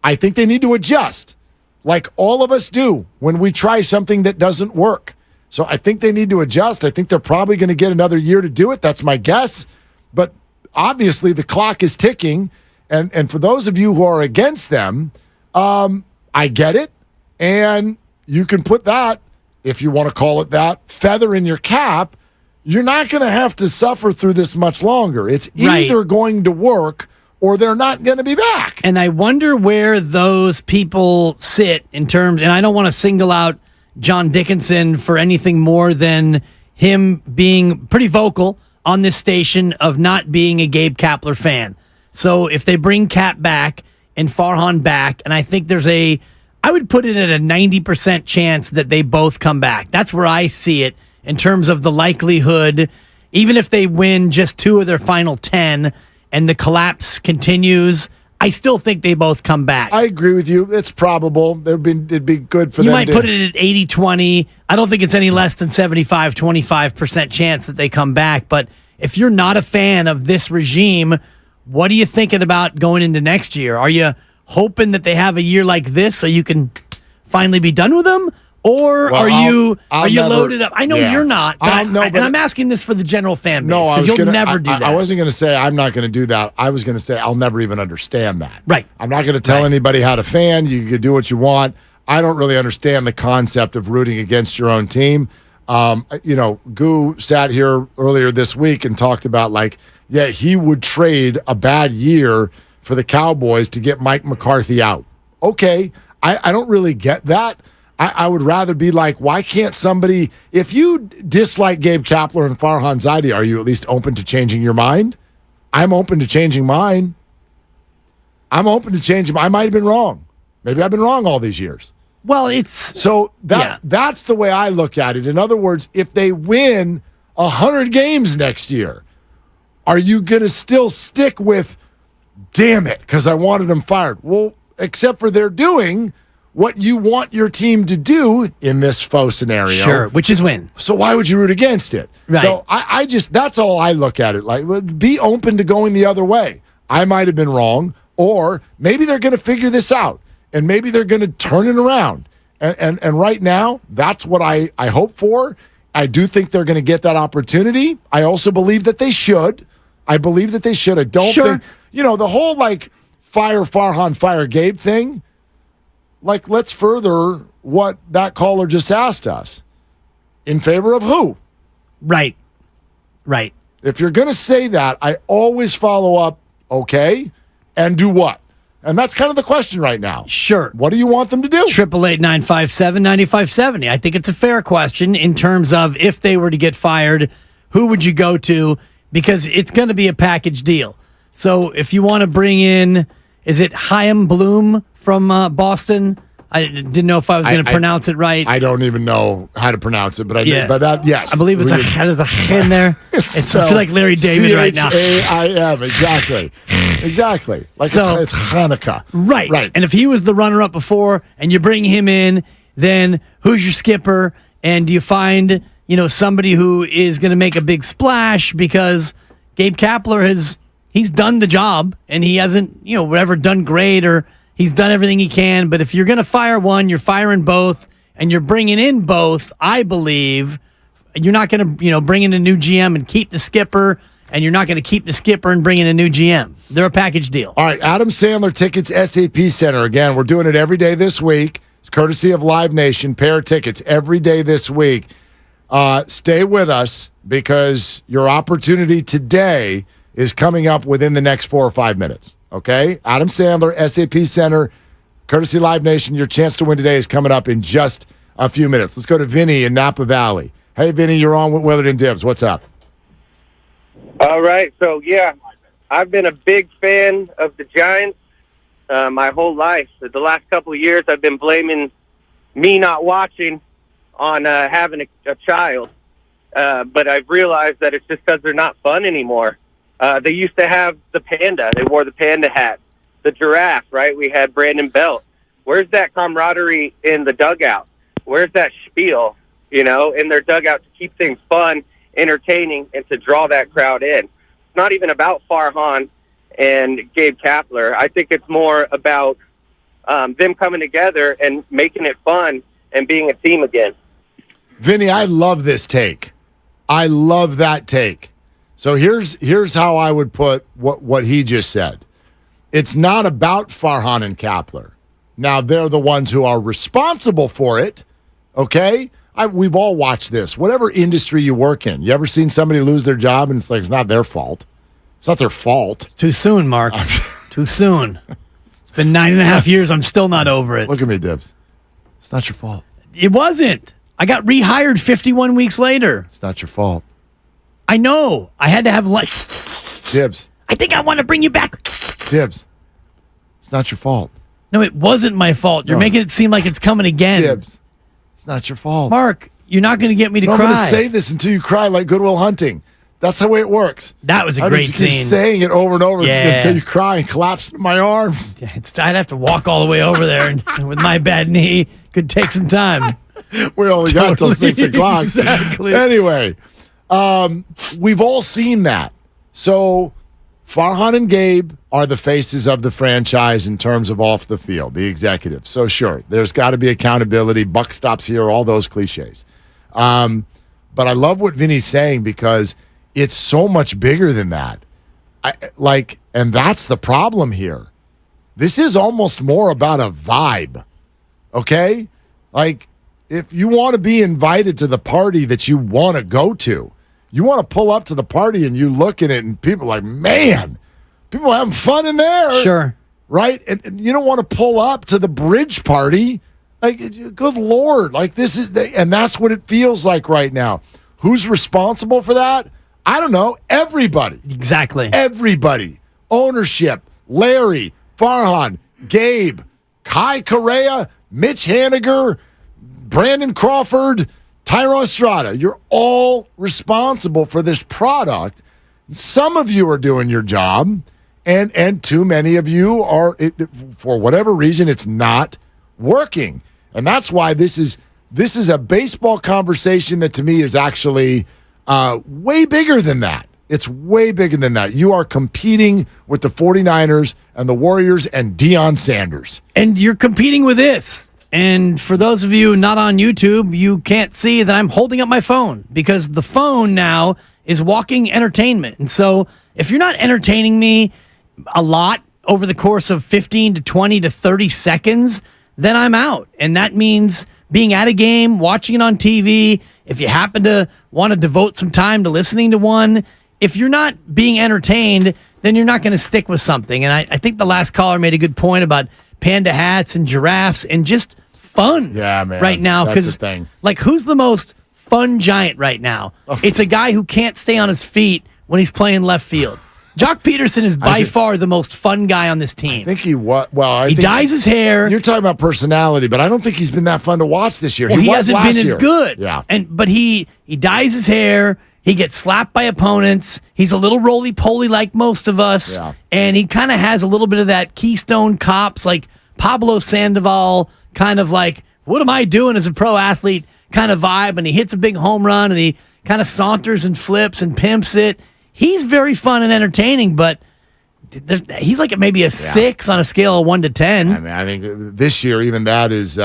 I think they need to adjust, like all of us do when we try something that doesn't work. So I think they need to adjust. I think they're probably going to get another year to do it. That's my guess. But obviously the clock is ticking. And for those of you who are against them, I get it. And you can put that, if you want to call it that, feather in your cap. You're not going to have to suffer through this much longer. It's either going to work or they're not going to be back. And I wonder where those people sit in terms, and I don't want to single out John Dickinson for anything more than him being pretty vocal on this station of not being a Gabe Kapler fan. So if they bring Cap back and Farhan back, and I think I would put it at a 90% chance that they both come back. That's where I see it in terms of the likelihood, even if they win just 2 of their final 10 and the collapse continues, I still think they both come back. I agree with you. It's probable. It'd be good for them. You might put it at 80-20. I don't think it's any less than 75-25% chance that they come back. But if you're not a fan of this regime, what are you thinking about going into next year? Are you hoping that they have a year like this so you can finally be done with them? Or are you loaded up? I know you're not, but I'm asking this for the general fan base because you'll never do that. I wasn't going to say I'm not going to do that. I was going to say I'll never even understand that. Right. I'm not going to tell anybody how to fan. You can do what you want. I don't really understand the concept of rooting against your own team. Goo sat here earlier this week and talked about he would trade a bad year for the Cowboys to get Mike McCarthy out. Okay, I don't really get that. I would rather be like, why can't somebody, if you dislike Gabe Kapler and Farhan Zaidi, are you at least open to changing your mind? I'm open to changing mine. I'm open to changing. I might have been wrong. Maybe I've been wrong all these years. Well, that's the way I look at it. In other words, if they win 100 games next year, are you going to still stick with, damn it, because I wanted them fired? Well, except for they're doing what you want your team to do in this faux scenario. Sure, which is win. So why would you root against it? Right. So I just, that's all I look at it like. Be open to going the other way. I might have been wrong, or maybe they're going to figure this out, and maybe they're going to turn it around. And right now, that's what I hope for. I do think they're going to get that opportunity. I also believe that they should. I believe that they should. I don't think, the whole fire Farhan, fire Gabe thing, let's further what that caller just asked us. In favor of who? Right. If you're going to say that, I always follow up, okay, and do what? And that's kind of the question right now. Sure. What do you want them to do? 888-957-9570. I think it's a fair question in terms of if they were to get fired, who would you go to? Because it's going to be a package deal. So if you want to bring in, is it Chaim Bloom from Boston? I didn't know if I was going to pronounce it right. I don't even know how to to it, but I did. But that, yes. I believe there's a in there. I feel like Larry David right now. Chaim, exactly. Exactly. It's Hanukkah. Right. And if he was the runner-up before and you bring him in, then who's your skipper? And do you find, somebody who is going to make a big splash because Gabe Kapler he's done the job and he hasn't, done great, or he's done everything he can. But if you're going to fire one, you're firing both, and you're bringing in both. I believe you're not going to, bring in a new GM and keep the skipper, and you're not going to keep the skipper and bring in a new GM. They're a package deal. All right, Adam Sandler Tickets SAP Center. Again, we're doing it every day this week. It's courtesy of Live Nation. Pair of tickets every day this week. Stay with us because your opportunity today is coming up within the next 4 or 5 minutes. Okay? Adam Sandler, SAP Center, courtesy Live Nation. Your chance to win today is coming up in just a few minutes. Let's go to Vinny in Napa Valley. Hey, Vinny, you're on with Willard and Dibbs. What's up? All right. So, yeah, I've been a big fan of the Giants my whole life. The last couple of years, I've been blaming me not watching on having a child. But I've realized that it's just because they're not fun anymore. They used to have the panda. They wore the panda hat. The giraffe, right? We had Brandon Belt. Where's that camaraderie in the dugout? Where's that spiel, in their dugout to keep things fun, entertaining, and to draw that crowd in? It's not even about Farhan and Gabe Kapler. I think it's more about them coming together and making it fun and being a team again. Vinny, I love this take. I love that take. So here's how I would put what he just said. It's not about Farhan and Kapler. Now, they're the ones who are responsible for it, okay? We've all watched this. Whatever industry you work in, you ever seen somebody lose their job and it's like, it's not their fault. It's not their fault. Too soon, Mark. Too soon. It's been 9.5 years. I'm still not over it. Look at me, Dibbs. It's not your fault. It wasn't. I got rehired 51 weeks later. It's not your fault. I know. I had to have Dibbs. I think I want to bring you back. Dibbs. It's not your fault. No, it wasn't my fault. You're making it seem like it's coming again. Dibbs. It's not your fault. Mark, you're not going to get me to cry. I'm going to say this until you cry like Goodwill Hunting. That's the way it works. That was a great scene. I just keep saying it over and over until you cry and collapse in my arms. Yeah, I'd have to walk all the way over there, and with my bad knee, could take some time. We only got till 6 o'clock. Exactly. Anyway, we've all seen that. So Farhan and Gabe are the faces of the franchise in terms of off the field, the executives. So sure, there's got to be accountability. Buck stops here, all those cliches. But I love what Vinny's saying because it's so much bigger than that. And that's the problem here. This is almost more about a vibe. Okay? Like, if you want to be invited to the party that you want to go to, you want to pull up to the party and you look at it and people are like, man, people are having fun in there. Sure. Right? And you don't want to pull up to the bridge party. Like, good Lord. Like, and that's what it feels like right now. Who's responsible for that? I don't know. Everybody. Exactly. Everybody. Ownership. Larry, Farhan, Gabe, Kai Correa, Mitch Haniger, Brandon Crawford, Tyrone Estrada. You're all responsible for this product. Some of you are doing your job, and too many of you are, for whatever reason, it's not working. And that's why this is a baseball conversation that to me is actually way bigger than that. It's way bigger than that. You are competing with the 49ers and the Warriors and Deion Sanders. And you're competing with this. And for those of you not on YouTube, you can't see that I'm holding up my phone because the phone now is walking entertainment. And so if you're not entertaining me a lot over the course of 15 to 20 to 30 seconds, then I'm out. And that means being at a game, watching it on TV. If you happen to want to devote some time to listening to one, if you're not being entertained, then you're not going to stick with something. And I think the last caller made a good point about panda hats and giraffes and just fun right now. Because, like, who's the most fun Giant right now? It's a guy who can't stay on his feet when he's playing left field. Jock Peterson is by far the most fun guy on this team. I think he was. Well, he dyes his hair. You're talking about personality, but I don't think he's been that fun to watch this year. Well, he hasn't been as good. Yeah, but he dyes his hair. He gets slapped by opponents. He's a little roly-poly like most of us, and he kind of has a little bit of that Keystone Cops, like Pablo Sandoval, kind of like, what am I doing as a pro athlete kind of vibe, and he hits a big home run, and he kind of saunters and flips and pimps it. He's very fun and entertaining, but he's like maybe a 6 on a scale of 1 to 10. I mean, I think this year even that is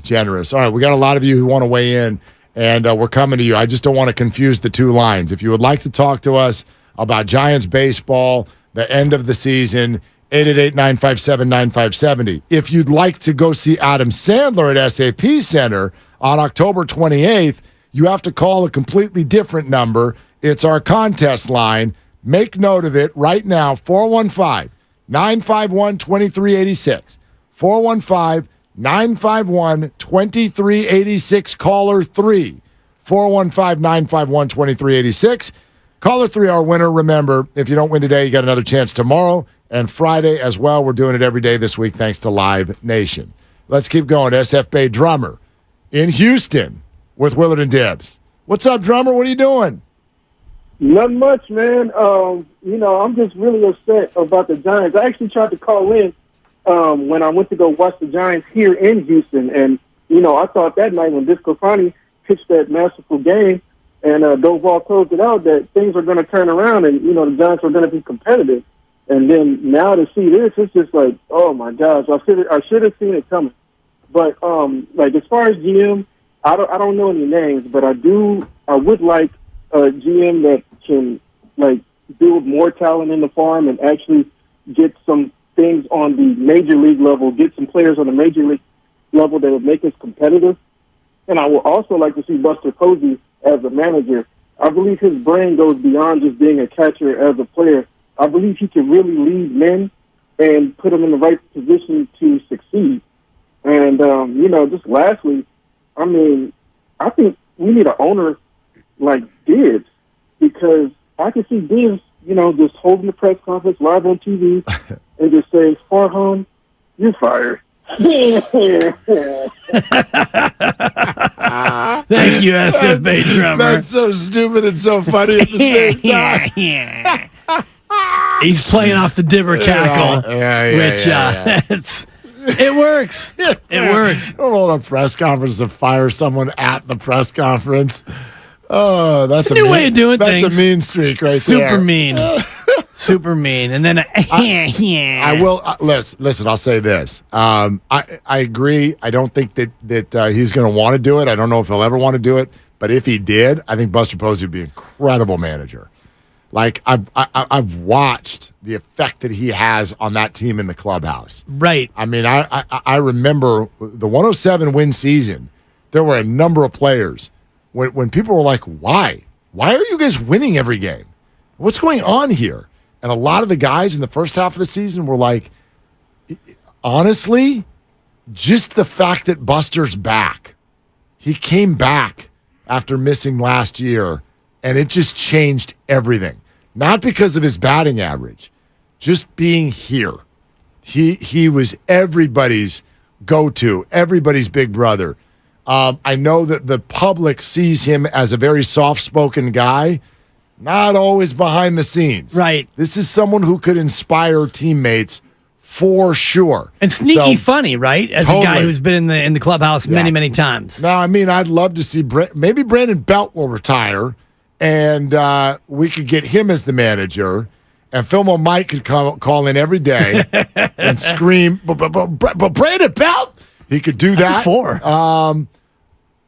generous. All right, we got a lot of you who want to weigh in, and we're coming to you. I just don't want to confuse the two lines. If you would like to talk to us about Giants baseball, the end of the season, 888-957-9570. If you'd like to go see Adam Sandler at SAP Center on October 28th, you have to call a completely different number. It's our contest line. Make note of it right now, 415-951-2386. 951-2386, caller 3. 415-951-2386. Caller 3, our winner. Remember, if you don't win today, you got another chance tomorrow and Friday as well. We're doing it every day this week thanks to Live Nation. Let's keep going. SF Bay Drummer in Houston with Willard and Dibbs. What's up, Drummer? What are you doing? Nothing much, man. I'm just really upset about the Giants. I actually tried to call in when I went to go watch the Giants here in Houston. And, I thought that night when Discofani pitched that masterful game and Doval closed it out, that things were going to turn around and, the Giants were going to be competitive. And then now to see this, it's just like, oh, my gosh, I should have seen it coming. But, as far as GM, I don't know any names, but I would like a GM that can, build more talent in the farm and actually get some things on the major league level, get some players on the major league level that would make us competitive. And I would also like to see Buster Posey as a manager. I believe his brain goes beyond just being a catcher as a player. I believe he can really lead men and put them in the right position to succeed. And, just lastly, I think we need an owner like Dibbs, because I can see Dibbs, just holding the press conference live on TV and just saying, Farhan, you're fired. Thank you, SFA Drummer. That's so stupid and so funny at the same time. He's playing off the Dibber cackle, which it works. It works. Don't hold a press conference to fire someone at the press conference. Oh, that's a new way of doing that's things. That's a mean streak right Super there. Super mean. Super mean. And then I will listen. I'll say this. I agree. I don't think that he's going to want to do it. I don't know if he'll ever want to do it. But if he did, I think Buster Posey would be an incredible manager. I've watched the effect that he has on that team in the clubhouse. Right. I mean, I remember the 107 win season. There were a number of players when people were like, "Why are you guys winning every game? What's going on here?" And a lot of the guys in the first half of the season were like, honestly, just the fact that Buster's back. He came back after missing last year, and it just changed everything. Not because of his batting average, just being here. He was everybody's go-to, everybody's big brother. I know that the public sees him as a very soft-spoken guy, not always behind the scenes. Right. This is someone who could inspire teammates for sure. And sneaky funny, right? As a guy who's been in the clubhouse many, many times. No, I mean, I'd love to see maybe Brandon Belt will retire, and we could get him as the manager, and Philmo Mike could call in every day and scream. But Brandon Belt, he could do that. That's a 4.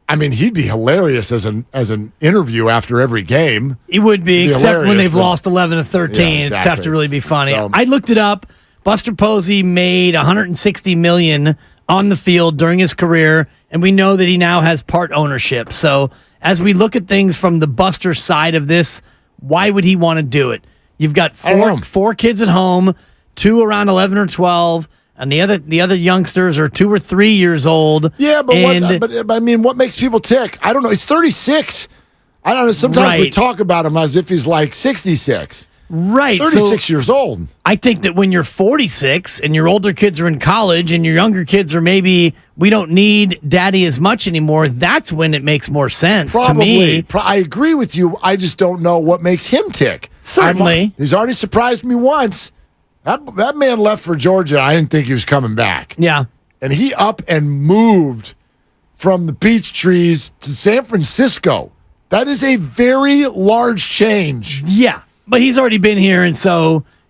I mean, he'd be hilarious as an interview after every game. He would be, except when they've lost 11 to 13. Yeah, exactly. It's tough to really be funny. So, I looked it up. Buster Posey made $160 million on the field during his career, and we know that he now has part ownership. So as we look at things from the Buster side of this, why would he want to do it? You've got four kids at home, 2 around 11 or 12. And the other youngsters are 2 or 3 years old. Yeah, but I mean, what makes people tick? I don't know. He's 36. I don't know. Sometimes we talk about him as if he's like 66. Right. 36 years old. I think that when you're 46 and your older kids are in college and your younger kids are maybe, we don't need daddy as much anymore, that's when it makes more sense to me. I agree with you. I just don't know what makes him tick. Certainly. He's already surprised me once. That man left for Georgia. I didn't think he was coming back. Yeah. And he up and moved from the peach trees to San Francisco. That is a very large change. Yeah. But he's already been here, and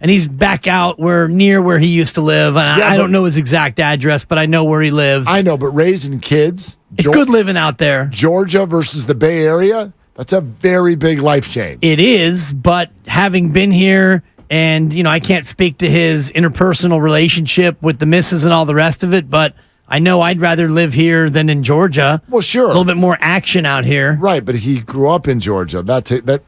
he's back out near where he used to live. And I don't know his exact address, but I know where he lives. I know, but raising kids. It's good living out there. Georgia versus the Bay Area, that's a very big life change. It is, but having been here, and, I can't speak to his interpersonal relationship with the missus and all the rest of it, but I know I'd rather live here than in Georgia. Well, sure. A little bit more action out here. Right, but he grew up in Georgia.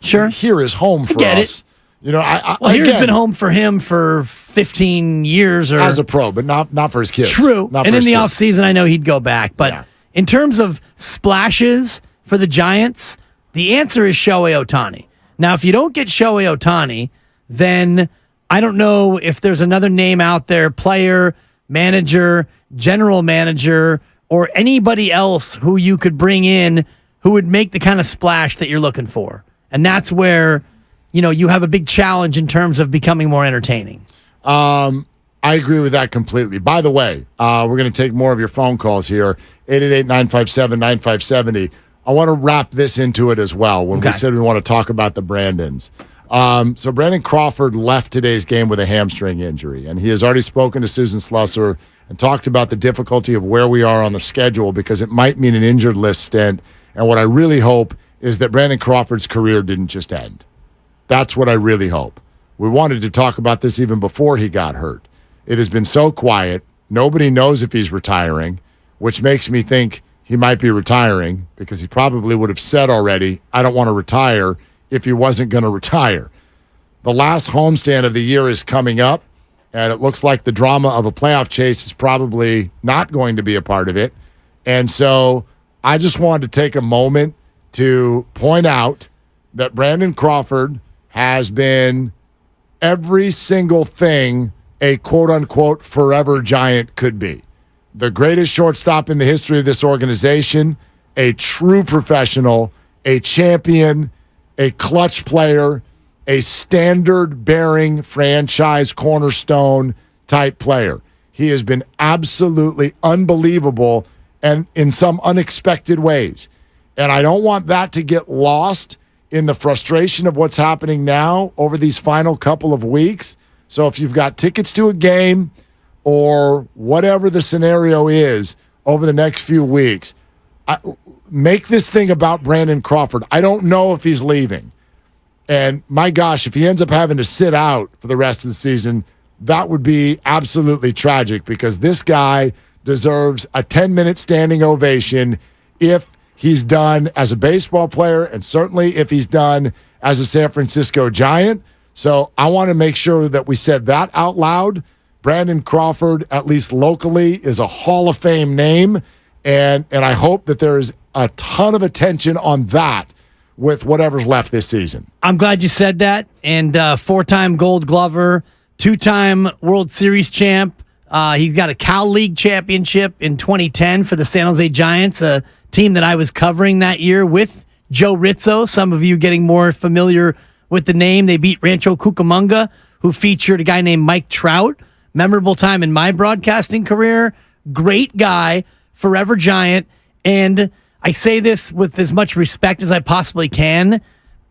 Sure. Here is home for us. You know, Here's again, been home for him for 15 years or as a pro, but not for his kids. True. Not And for in his the kids. offseason, I know he'd go back. But in terms of splashes for the Giants, the answer is Shohei Ohtani. Now, if you don't get Shohei Ohtani, then I don't know if there's another name out there, player, manager, general manager, or anybody else who you could bring in who would make the kind of splash that you're looking for. And that's where, you have a big challenge in terms of becoming more entertaining. I agree with that completely. By the way, we're going to take more of your phone calls here, 888-957-9570. I want to wrap this into it as well when we said we want to talk about the Brandons. So Brandon Crawford left today's game with a hamstring injury, and he has already spoken to Susan Slusser and talked about the difficulty of where we are on the schedule because it might mean an injured list stint. And what I really hope is that Brandon Crawford's career didn't just end. That's what I really hope. We wanted to talk about this even before he got hurt. It has been so quiet. Nobody knows if he's retiring, which makes me think he might be retiring because he probably would have said already, I don't want to retire if he wasn't going to retire. The last homestand of the year is coming up, and it looks like the drama of a playoff chase is probably not going to be a part of it. And so I just wanted to take a moment to point out that Brandon Crawford has been every single thing a quote-unquote forever Giant could be. The greatest shortstop in the history of this organization, a true professional, a champion, a clutch player, a standard-bearing franchise cornerstone type player. He has been absolutely unbelievable and in some unexpected ways. And I don't want that to get lost in the frustration of what's happening now over these final couple of weeks. So if you've got tickets to a game or whatever the scenario is over the next few weeks, make this thing about Brandon Crawford. I don't know if he's leaving. And my gosh, if he ends up having to sit out for the rest of the season, that would be absolutely tragic because this guy deserves a 10-minute standing ovation if he's done as a baseball player and certainly if he's done as a San Francisco Giant. So I want to make sure that we said that out loud. Brandon Crawford, at least locally, is a Hall of Fame name, and I hope that there is a ton of attention on that with whatever's left this season. I'm glad you said that. And 4-time Gold Glover, 2-time World Series champ. He's got a Cal League championship in 2010 for the San Jose Giants, a team that I was covering that year with Joe Rizzo. Some of you getting more familiar with the name. They beat Rancho Cucamonga, who featured a guy named Mike Trout. Memorable time in my broadcasting career. Great guy, forever Giant. And I say this with as much respect as I possibly can.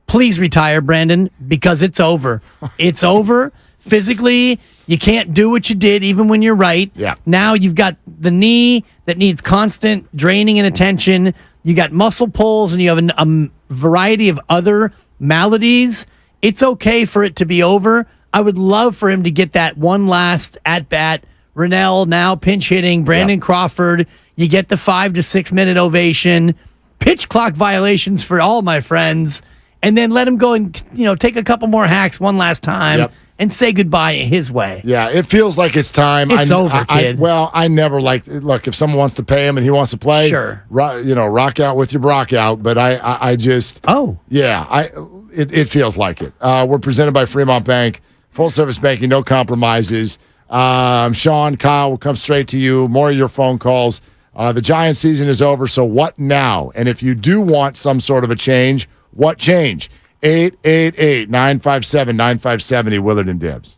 Please retire, Brandon, because it's over. It's over. Physically, you can't do what you did even when you're right. Yeah. Now you've got the knee that needs constant draining and attention. You got muscle pulls and you have a variety of other maladies. It's okay for it to be over. I would love for him to get that one last at-bat. Rennell now pinch hitting. Brandon Crawford. You get the 5 to 6 minute ovation. Pitch clock violations for all my friends. And then let him go and take a couple more hacks one last time and say goodbye his way. Yeah, it feels like it's time. It's over, kid. I never look, if someone wants to pay him and he wants to play, sure. Rock out with your Brock out. But I just, it feels like it. We're presented by Fremont Bank, full service banking, no compromises. Sean, Kyle, will come straight to you. More of your phone calls. The Giants season is over, so what now? And if you do want some sort of a change, what change? 888-957-9570, Willard and Dibbs.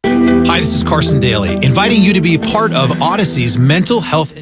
Hi, this is Carson Daly, inviting you to be part of Odyssey's mental health.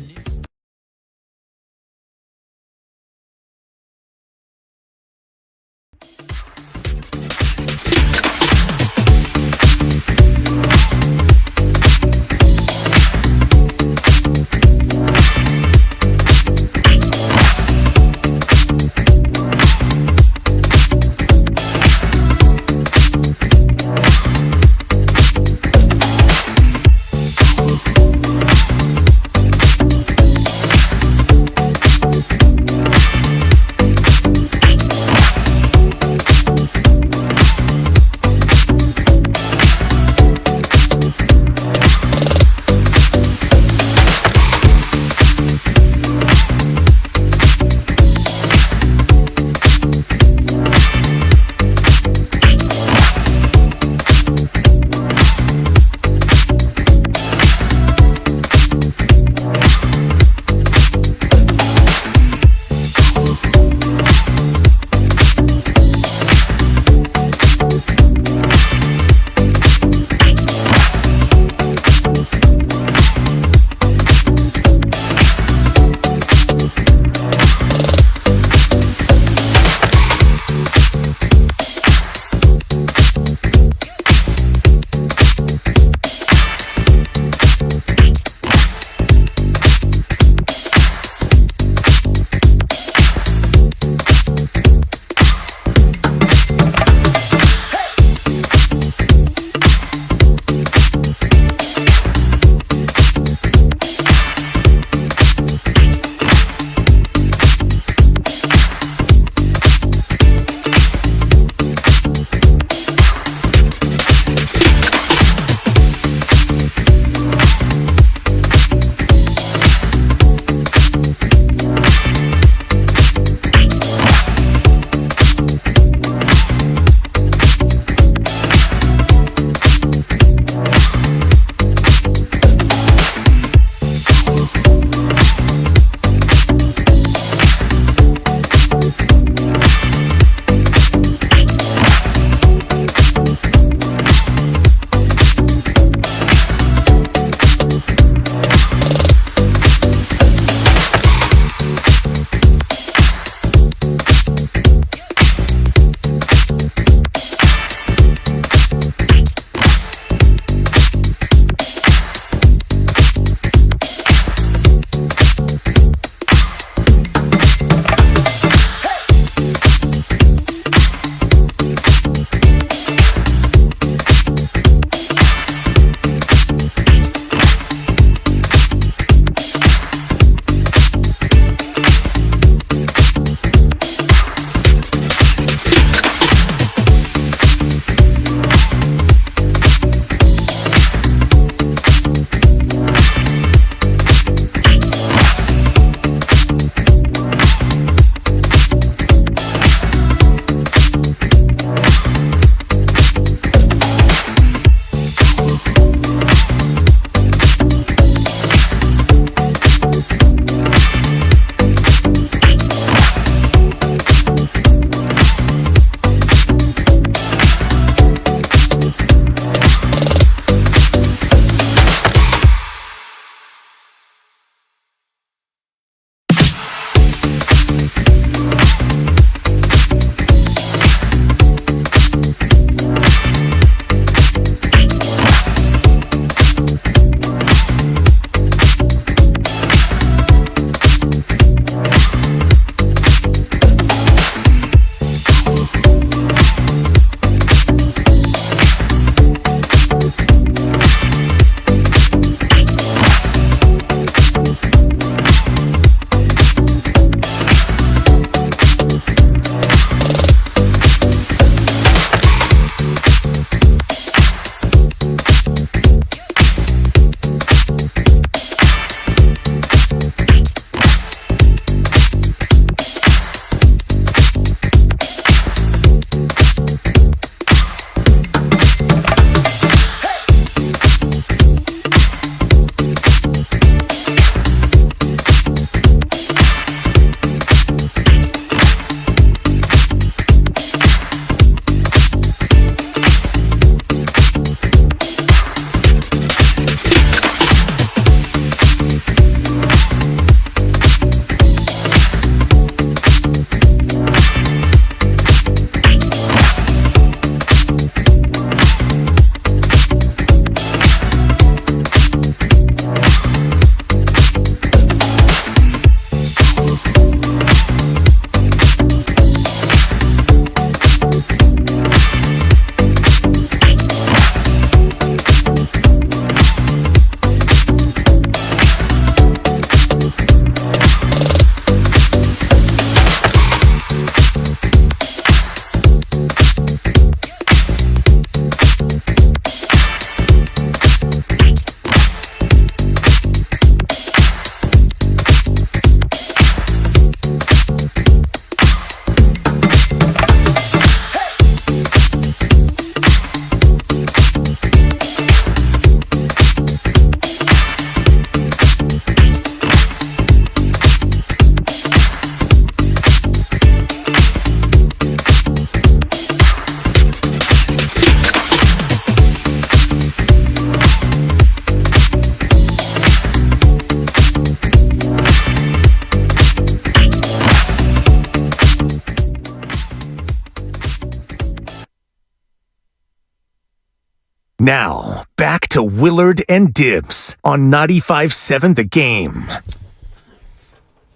Now, back to Willard and Dibs on 95.7 The Game.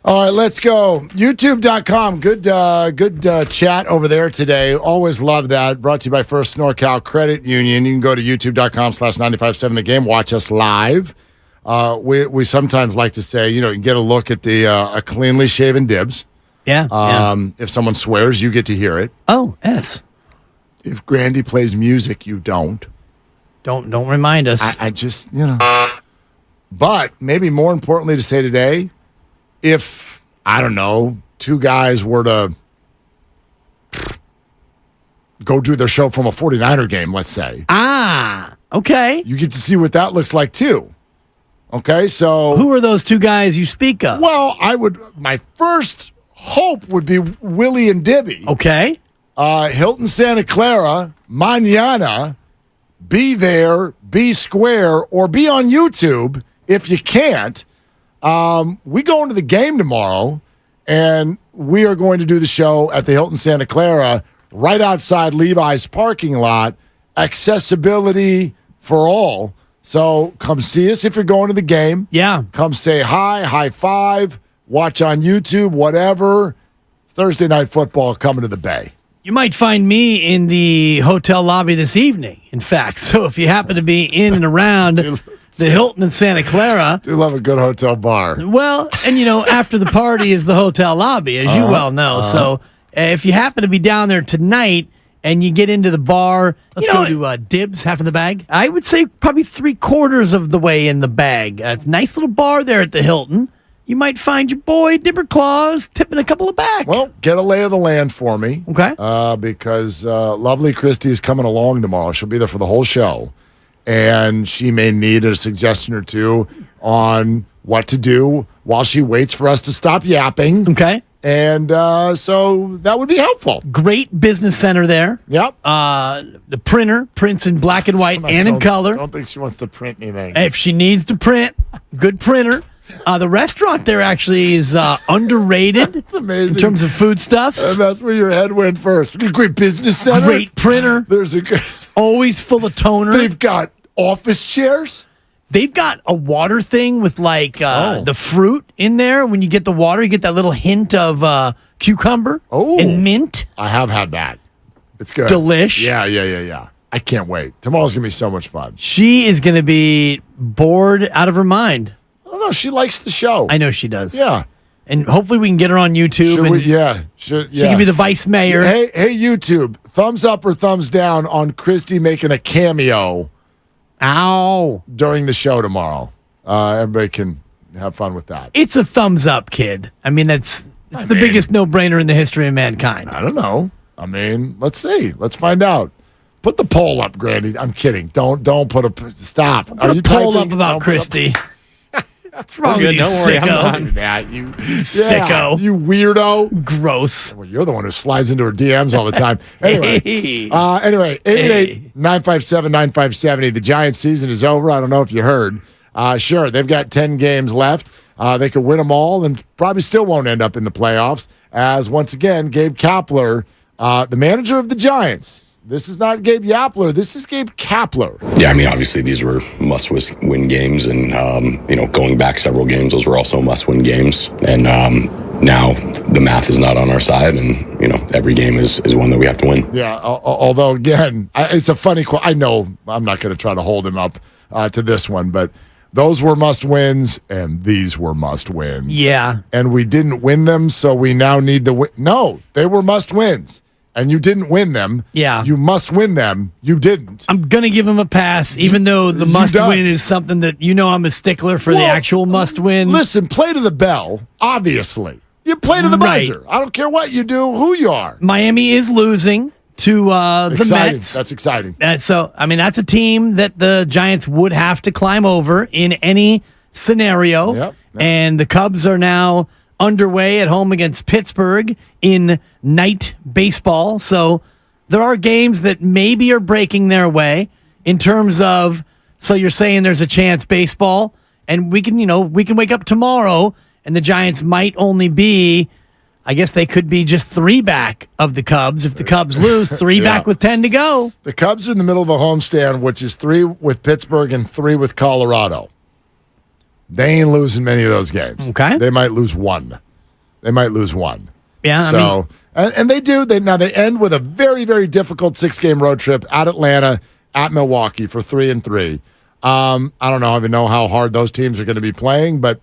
All right, let's go. YouTube.com. Good chat over there today. Always love that. Brought to you by First NorCal Credit Union. You can go to youtube.com/957 The Game. Watch us live. We sometimes like to say, you can get a look at a cleanly shaven Dibs. Yeah. If someone swears, you get to hear it. Oh, yes. If Grandy plays music, you don't. Don't remind us. I just, But maybe more importantly to say today, if, I don't know, two guys were to go do their show from a 49er game, let's say. Okay. You get to see what that looks like too. Okay, so. Who are those two guys you speak of? Well, my first hope would be Willie and Dibby. Okay. Hilton Santa Clara, mañana. Be there, be square, or be on YouTube if you can't. We go into the game tomorrow, and we are going to do the show at the Hilton Santa Clara right outside Levi's parking lot. Accessibility for all. So come see us if you're going to the game. Yeah. Come say hi, high five, watch on YouTube, whatever. Thursday Night Football coming to the Bay. You might find me in the hotel lobby this evening, in fact. So if you happen to be in and around the Hilton in Santa Clara. Do love a good hotel bar. Well, and after the party is the hotel lobby, as you well know. So if you happen to be down there tonight and you get into the bar, let's go to Dibs, half in the bag. I would say probably 3/4 of the way in the bag. It's a nice little bar there at the Hilton. You might find your boy Dipper Claus tipping a couple of back. Well, get a lay of the land for me. Okay. Because lovely Christy is coming along tomorrow. She'll be there for the whole show. And she may need a suggestion or two on what to do while she waits for us to stop yapping. Okay. And so that would be helpful. Great business center there. Yep. The printer prints in black and white and in color. I don't think she wants to print anything. If she needs to print, good printer. The restaurant there actually is underrated. It's amazing. In terms of foodstuffs. And that's where your head went first. Great business center. Great printer. There's always full of toner. They've got office chairs. They've got a water thing with the fruit in there. When you get the water, you get that little hint of cucumber and mint. I have had that. It's good. Delish. Yeah. I can't wait. Tomorrow's going to be so much fun. She is going to be bored out of her mind. I don't know. She likes the show. I know she does. Yeah. And hopefully we can get her on YouTube. She can be the vice mayor. Hey, YouTube, thumbs up or thumbs down on Christy making a cameo. During the show tomorrow. Everybody can have fun with that. It's a thumbs up, kid. I mean, it's the biggest no-brainer in the history of mankind. I don't know. I mean, let's see. Let's find out. Put the poll up, Grandy. I'm kidding. Don't put a stop. Put a poll up about Christy. What's wrong with you, sicko? You sicko. You weirdo. Gross. Well, you're the one who slides into her DMs all the time. Anyway, 888-957-9570. The Giants season is over. I don't know if you heard. Sure, they've got 10 games left. They could win them all and probably still won't end up in the playoffs. As once again, Gabe Kapler, the manager of the Giants. This is not Gabe Yapler. This is Gabe Kapler. Yeah, I mean, obviously these were must-win games, and going back several games, those were also must-win games. And now the math is not on our side, and every game is one that we have to win. Yeah. Although again, it's a funny quote. I know I'm not going to try to hold him up to this one, but those were must-wins, and these were must-wins. Yeah. And we didn't win them, so we now need to win. No, they were must-wins. And you didn't win them. Yeah. You must win them. You didn't. I'm going to give him a pass, even though the must-win is something that I'm a stickler for the actual must-win. Listen, play to the bell, obviously. You play to the buzzer. I don't care what you do, who you are. Miami is losing to the Mets. That's exciting. So, I mean, that's a team that the Giants would have to climb over in any scenario. Yep. And the Cubs are now underway at home against Pittsburgh in night baseball. So there are games that maybe are breaking their way in terms of, so you're saying there's a chance baseball, and we can wake up tomorrow and the Giants might only be I guess they could be just 3 back of the Cubs. If the Cubs lose, 3 back with 10 to go. The Cubs are in the middle of a homestand, which is 3 with Pittsburgh and 3 with Colorado. They ain't losing many of those games. Okay. They might lose 1. Yeah. So, and they do. They end with a very, very difficult 6-game road trip at Atlanta, at Milwaukee for 3-3. I don't even know how hard those teams are going to be playing, but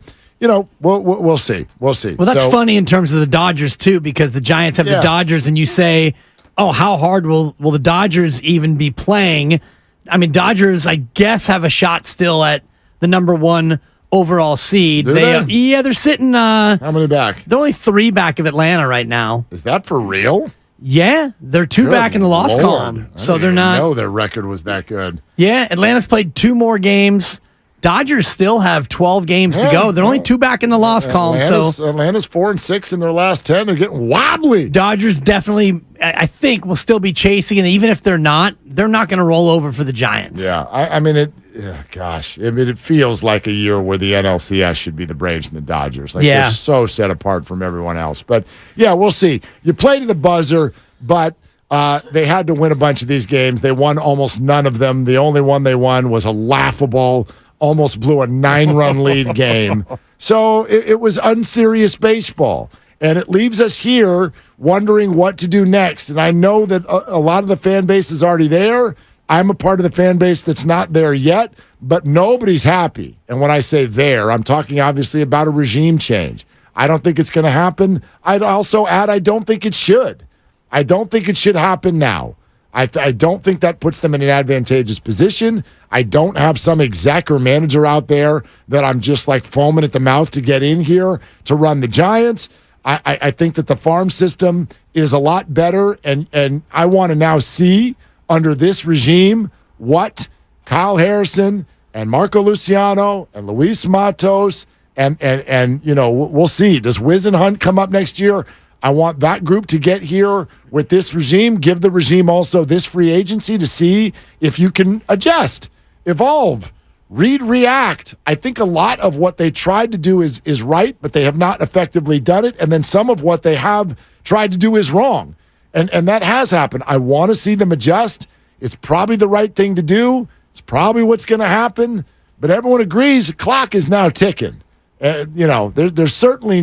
we'll see. We'll see. Well, that's funny in terms of the Dodgers too, because the Giants have the Dodgers, and you say, "Oh, how hard will the Dodgers even be playing?" I mean, Dodgers, I guess, have a shot still at the number 1 overall seed. Do they? Yeah, they're sitting. How many back? They're only 3 back of Atlanta right now. Is that for real? Yeah, they're 2 back in the loss column, so they're not. No, their record was that good. Yeah, Atlanta's played 2 more games. Dodgers still have 12 games to go. They're only 2 back in the loss column. So Atlanta's 4-6 in their last 10. They're getting wobbly. Dodgers definitely, I think, will still be chasing, and even if they're not going to roll over for the Giants. Yeah, I mean it. Gosh, I mean it feels like a year where the NLCS should be the Braves and the Dodgers. Like they're so set apart from everyone else. But yeah, we'll see. You play to the buzzer, but they had to win a bunch of these games. They won almost none of them. The only one they won was a laughable, almost blew a 9-run lead game. So it was unserious baseball. And it leaves us here wondering what to do next. And I know that a lot of the fan base is already there. I'm a part of the fan base that's not there yet, but nobody's happy. And when I say there, I'm talking obviously about a regime change. I don't think it's going to happen. I'd also add, I don't think it should. I don't think it should happen now. I don't think that puts them in an advantageous position. I don't have some exec or manager out there that I'm just like foaming at the mouth to get in here to run the Giants. I think that the farm system is a lot better, and I want to now see under this regime what Kyle Harrison and Marco Luciano and Luis Matos and we'll see. Does Wiz and Hunt come up next year? I want that group to get here with this regime, give the regime also this free agency to see if you can adjust, evolve, read, react. I think a lot of what they tried to do is right, but they have not effectively done it. And then some of what they have tried to do is wrong. And that has happened. I want to see them adjust. It's probably the right thing to do. It's probably what's going to happen. But everyone agrees the clock is now ticking. There's certainly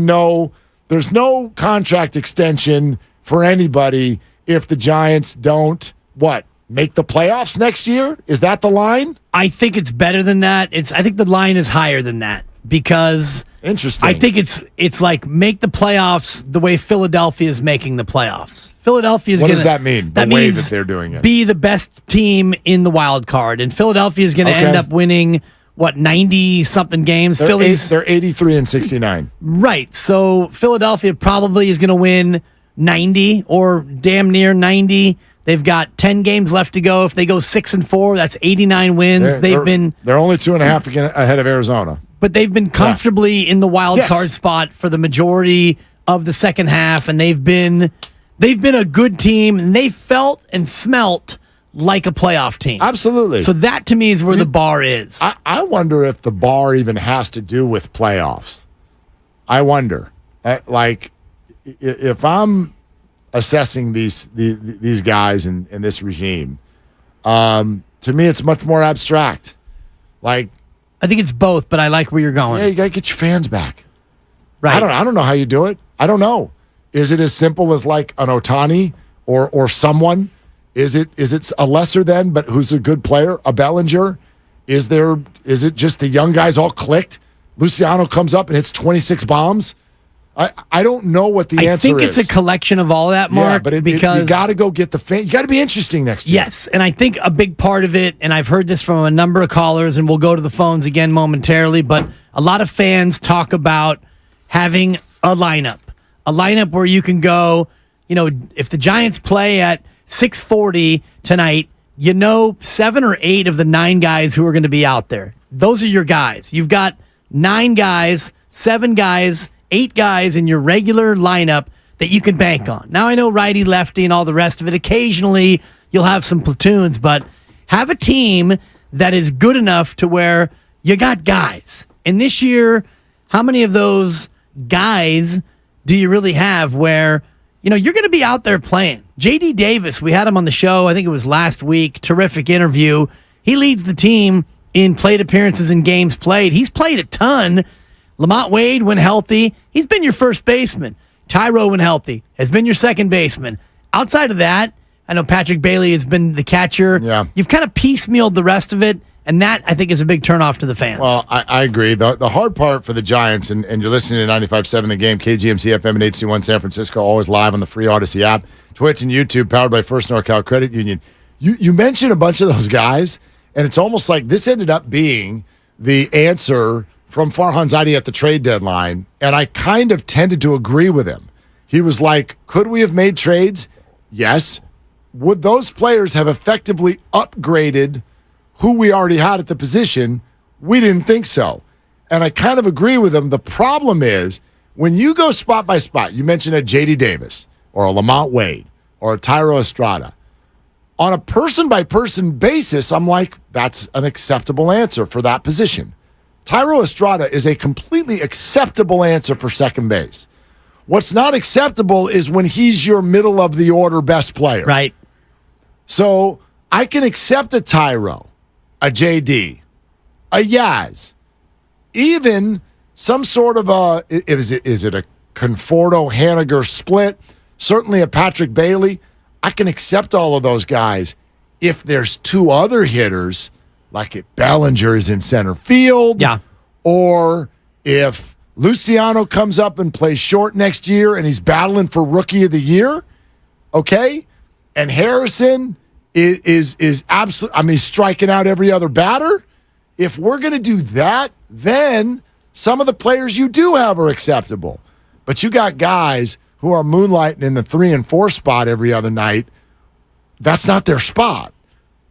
there's no contract extension for anybody if the Giants don't, make the playoffs next year? Is that the line? I think it's better than that. I think the line is higher than that because interesting. I think it's like make the playoffs the way Philadelphia is making the playoffs. Philadelphia is What does that mean? The way that they're doing it. Be the best team in the wild card, and Philadelphia is going to end up winning 90-something games. They're Phillies, they're 83-69. Right. So Philadelphia probably is going to win 90 or damn near 90. They've got 10 games left to go. If they go 6-4, that's 89 wins. They're only 2.5 ahead of Arizona. But they've been comfortably in the wild card spot for the majority of the second half, and they've been a good team, and they felt and smelt like a playoff team. Absolutely. So that to me is where the bar is. I wonder if the bar even has to do with playoffs. I wonder. If I'm assessing these guys in this regime, to me it's much more abstract. Like, I think it's both, but I like where you're going. Yeah, you got to get your fans back. Right. I don't know how you do it. I don't know. Is it as simple as like an Ohtani or someone? Is it a lesser than, but who's a good player? A Bellinger? Is it just the young guys all clicked? Luciano comes up and hits 26 bombs. I don't know what the answer is. I think it's a collection of all that, Mark. Yeah, but because you got to go get the fan. You got to be interesting next year. Yes, and I think a big part of it, and I've heard this from a number of callers, and we'll go to the phones again momentarily, but a lot of fans talk about having a lineup where you can go, if the Giants play at 6:40 tonight, 7 or 8 of the 9 guys who are going to be out there. Those are your guys. You've got 9 guys, 7 guys, 8 guys in your regular lineup that you can bank on. Now, I know righty, lefty, and all the rest of it. Occasionally, you'll have some platoons, but have a team that is good enough to where you got guys. And this year, how many of those guys do you really have where, you're going to be out there playing? J.D. Davis, we had him on the show, I think it was last week, terrific interview. He leads the team in plate appearances and games played. He's played a ton. Lamont Wade, when healthy, he's been your first baseman. Tyro, when healthy, has been your second baseman. Outside of that, I know Patrick Bailey has been the catcher. Yeah. You've kind of piecemealed the rest of it, and that, I think, is a big turnoff to the fans. Well, I agree. The hard part for the Giants, and you're listening to 95.7 The Game, KGMC FM and HD1 San Francisco, always live on the free Odyssey app, Twitch and YouTube, powered by First NorCal Credit Union. You mentioned a bunch of those guys, and it's almost like this ended up being the answer from Farhan Zaidi at the trade deadline, and I kind of tended to agree with him. He was like, could we have made trades? Yes. Would those players have effectively upgraded who we already had at the position? We didn't think so. And I kind of agree with him. The problem is, when you go spot by spot, you mentioned a J.D. Davis or a Lamont Wade or a Tyro Estrada. On a person-by-person basis, I'm like, that's an acceptable answer for that position. Tyro Estrada is a completely acceptable answer for second base. What's not acceptable is when he's your middle-of-the-order best player. Right. So I can accept a Tyro, a JD, a Yaz, even some sort of is it a Conforto-Haniger split? Certainly a Patrick Bailey. I can accept all of those guys if there's two other hitters, like if Bellinger is in center field, or if Luciano comes up and plays short next year and he's battling for Rookie of the Year, okay? And Harrison is absolutely, I mean, he's striking out every other batter. If we're going to do that, then some of the players you do have are acceptable. But you got guys who are moonlighting in the 3 and 4 spot every other night. That's not their spot.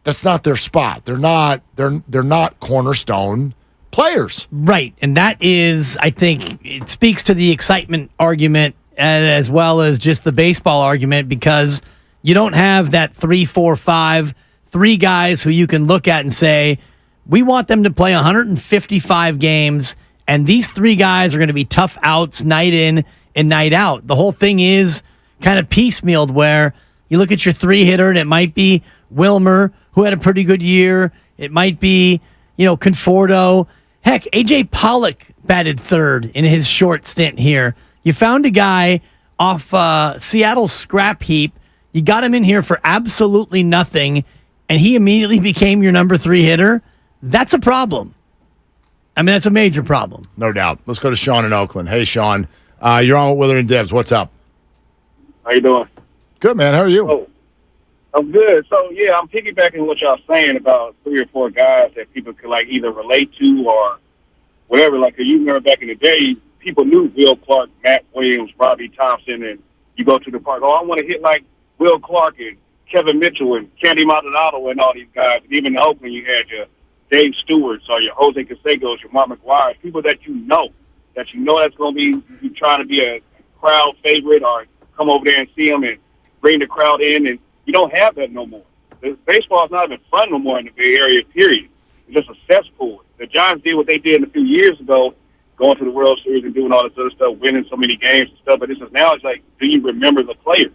That's not their spot. They're not cornerstone players. Right. And that is, I think, it speaks to the excitement argument as well as just the baseball argument, because you don't have that 3, 4, 5, 3 guys who you can look at and say, we want them to play 155 games, and these 3 guys are going to be tough outs night in and night out. The whole thing is kind of piecemealed, where you look at your 3-hitter and it might be Wilmer, who had a pretty good year. It might be, Conforto. Heck, A.J. Pollock batted third in his short stint here. You found a guy off Seattle's scrap heap. You got him in here for absolutely nothing, and he immediately became your number 3 hitter. That's a problem. I mean, that's a major problem. No doubt. Let's go to Sean in Oakland. Hey, Sean. You're on with Willard and Debs. What's up? How you doing? Good, man. How are you? Oh, I'm good. So, yeah, I'm piggybacking what y'all saying about 3 or 4 guys that people could, either relate to or whatever. You remember back in the day, people knew Will Clark, Matt Williams, Robbie Thompson, and you go to the park, I want to hit like Will Clark and Kevin Mitchell and Candy Maldonado and all these guys. And even in Oakland, you had your Dave Stewarts or your Jose Canseco's, your Mark McGuire, people that you know that's going to be, you trying to be a crowd favorite or come over there and see them and bring the crowd in, and you don't have that no more. Baseball is not even fun no more in the Bay Area, period. It's just a cesspool. The Giants did what they did a few years ago, going to the World Series and doing all this other stuff, winning so many games and stuff, but this is now, it's like, do you remember the players?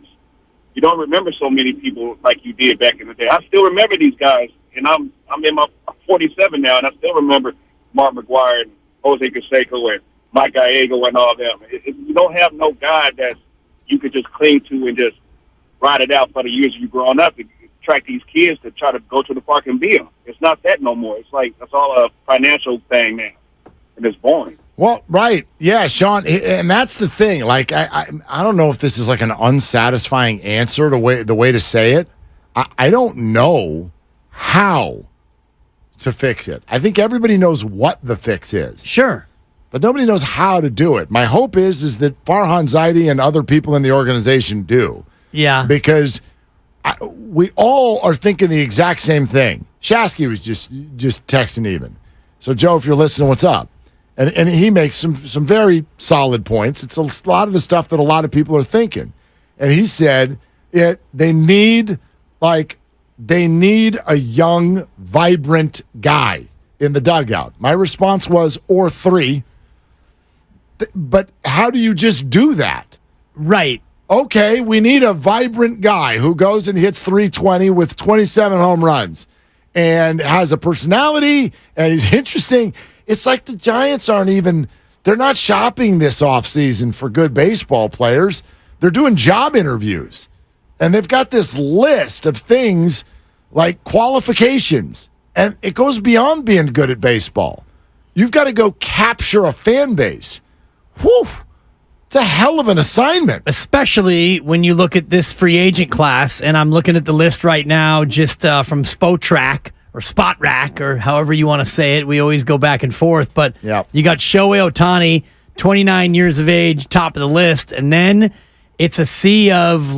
You don't remember so many people like you did back in the day. I still remember these guys, and I'm 47 now, and I still remember Mark McGuire and Jose Canseco and Mike Gallego and all them. You don't have no guy that you could just cling to and just ride it out for the years you've grown up and attract these kids to try to go to the park and be them. It's not that no more. It's like that's all a financial thing now, and it's boring. Well, right. Yeah, Sean, and that's the thing. I don't know if this is like an unsatisfying answer, the way to say it. I don't know how to fix it. I think everybody knows what the fix is. Sure. But nobody knows how to do it. My hope is that Farhan Zaidi and other people in the organization do. Yeah. Because we all are thinking the exact same thing. Shasky was just texting even. So, Joe, if you're listening, what's up? And he makes some very solid points. It's a lot of the stuff that a lot of people are thinking. And he said they need a young, vibrant guy in the dugout. My response was, or 3. but how do you just do that? Right. Okay, we need a vibrant guy who goes and hits 320 with 27 home runs and has a personality and he's interesting. It's like the Giants they're not shopping this offseason for good baseball players. They're doing job interviews. And they've got this list of things like qualifications. And it goes beyond being good at baseball. You've got to go capture a fan base. Whew. It's a hell of an assignment. Especially when you look at this free agent class, and I'm looking at the list right now just from Spotrac or Spot Rack or however you want to say it. We always go back and forth. But you got Shohei Ohtani, 29 years of age, top of the list. And then it's a sea of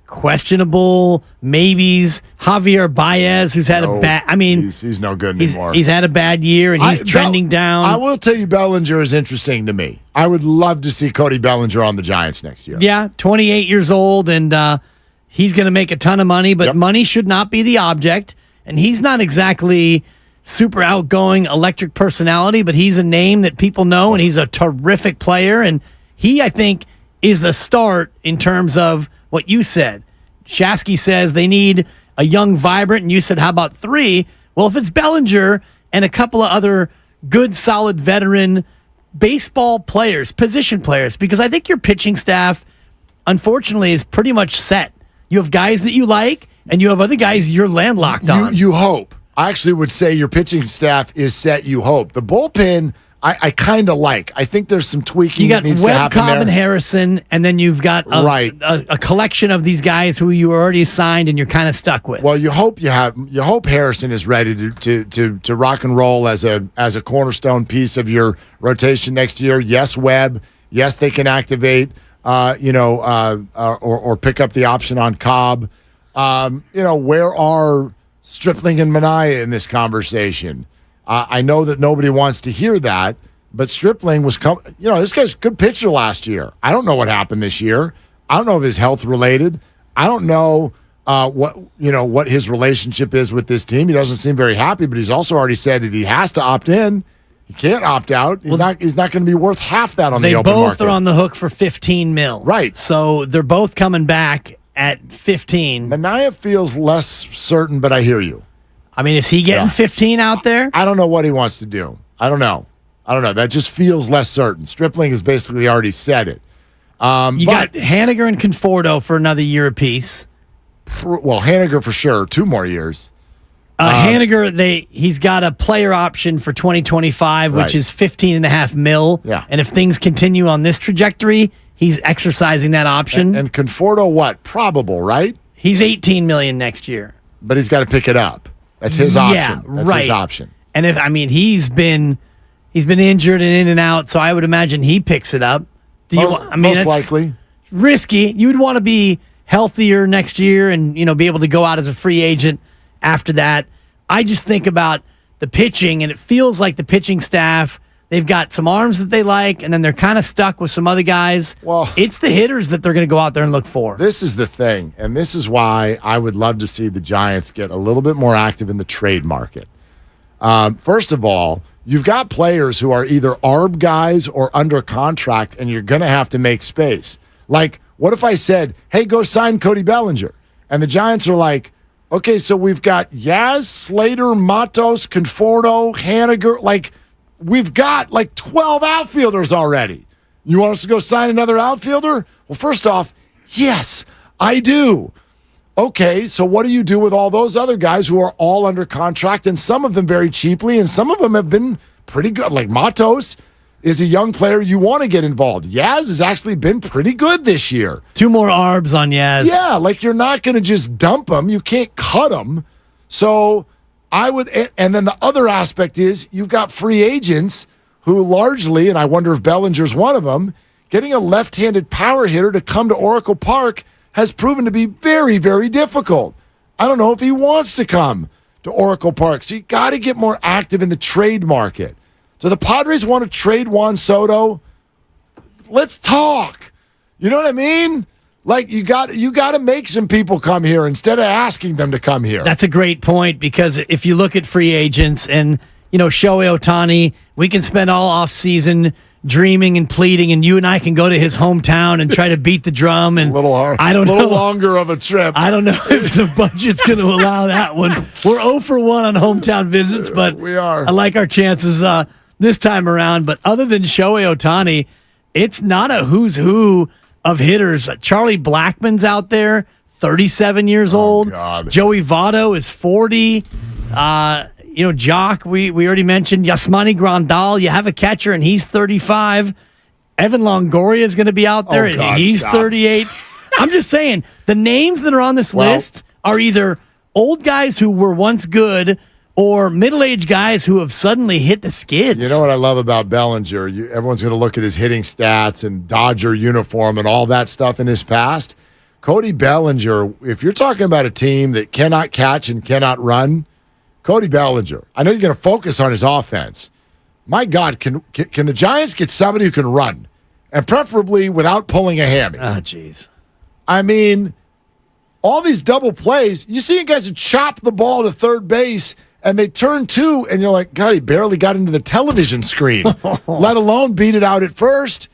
questionable maybes. Javier Baez, who's had a bad... he's no good anymore. He's had a bad year, and he's trending down. I will tell you, Bellinger is interesting to me. I would love to see Cody Bellinger on the Giants next year. Yeah, 28 years old, and he's going to make a ton of money, but money should not be the object. And he's not exactly super outgoing, electric personality, but he's a name that people know, and he's a terrific player. And he, I think, is the start in terms of what you said. Shasky says they need a young, vibrant, and you said, how about 3? Well, if it's Bellinger and a couple of other good, solid veteran baseball players, position players, because I think your pitching staff, unfortunately, is pretty much set. You have guys that you like, and you have other guys you're landlocked on. You hope. I actually would say your pitching staff is set, you hope. The bullpen, I kind of like. I think there's some tweaking that needs to happen there. Webb, Cobb, and Harrison, and then you've got a collection of these guys who you already signed and you're kind of stuck with. Well, you hope Harrison is ready to rock and roll as a cornerstone piece of your rotation next year. Yes, Webb. Yes, they can activate, or pick up the option on Cobb. Where are Stripling and Manaea in this conversation? I know that nobody wants to hear that, but Stripling was this guy's a good pitcher last year. I don't know what happened this year. I don't know if it's health related. I don't know what his relationship is with this team. He doesn't seem very happy, but he's also already said that he has to opt in. He can't opt out. He's not going to be worth half that on the open market. They both are on the hook for $15 million. Right. So they're both coming back at 15. Manaea feels less certain, but I hear you. I mean, is he getting 15 out there? I don't know what he wants to do. I don't know. That just feels less certain. Stripling has basically already said it. You got Haniger and Conforto for another year apiece. Well, Haniger for sure, 2 more years. Haniger, he's got a player option for 2025, which is $15.5 million. Yeah. And if things continue on this trajectory, he's exercising that option. And Conforto, what? Probable, right? He's $18 million next year. But he's got to pick it up. That's his option. That's his option. And he's been injured and in and out, so I would imagine he picks it up. Most likely. Risky. You'd want to be healthier next year and be able to go out as a free agent after that. I just think about the pitching, and it feels like the pitching staff, they've got some arms that they like, and then they're kind of stuck with some other guys. Well, it's the hitters that they're going to go out there and look for. This is the thing, and this is why I would love to see the Giants get a little bit more active in the trade market. First of all, you've got players who are either ARB guys or under contract, and you're going to have to make space. Like, what if I said, hey, go sign Cody Bellinger? And the Giants are like, okay, so we've got Yaz, Slater, Matos, Conforto, Haniger, we've got 12 outfielders already. You want us to go sign another outfielder? Well, first off, yes, I do. Okay, so what do you do with all those other guys who are all under contract, and some of them very cheaply, and some of them have been pretty good? Like Matos is a young player you want to get involved. Yaz has actually been pretty good this year. 2 more ARBs on Yaz. Yeah, you're not going to just dump him. You can't cut him. So I would, and then the other aspect is you've got free agents who largely, and I wonder if Bellinger's one of them, getting a left-handed power hitter to come to Oracle Park has proven to be very, very difficult. I don't know if he wants to come to Oracle Park. So you got to get more active in the trade market. So the Padres want to trade Juan Soto. Let's talk. You know what I mean? You got to make some people come here instead of asking them to come here. That's a great point, because if you look at free agents and Shohei Ohtani, we can spend all off season dreaming and pleading, and you and I can go to his hometown and try to beat the drum. And I don't know, longer of a trip. I don't know if the budget's going to allow that one. We're 0 for 1 on hometown visits, but we are. I like our chances this time around. But other than Shohei Ohtani, it's not a who's who of hitters. Charlie Blackmon's out there, 37 years old. God. Joey Votto is 40. Jock, we already mentioned Yasmani Grandal. You have a catcher, and he's 35. Evan Longoria is going to be out there, and he's 38. I'm just saying, the names that are on this list are either old guys who were once good or middle-aged guys who have suddenly hit the skids. You know what I love about Bellinger? Everyone's going to look at his hitting stats and Dodger uniform and all that stuff in his past. Cody Bellinger, if you're talking about a team that cannot catch and cannot run, Cody Bellinger. I know you're going to focus on his offense. My God, can the Giants get somebody who can run, and preferably without pulling a hammy? Oh, jeez. I mean, all these double plays, you see guys who chop the ball to third base, and they turn two, and you're like, God, he barely got into the television screen, let alone beat it out at first.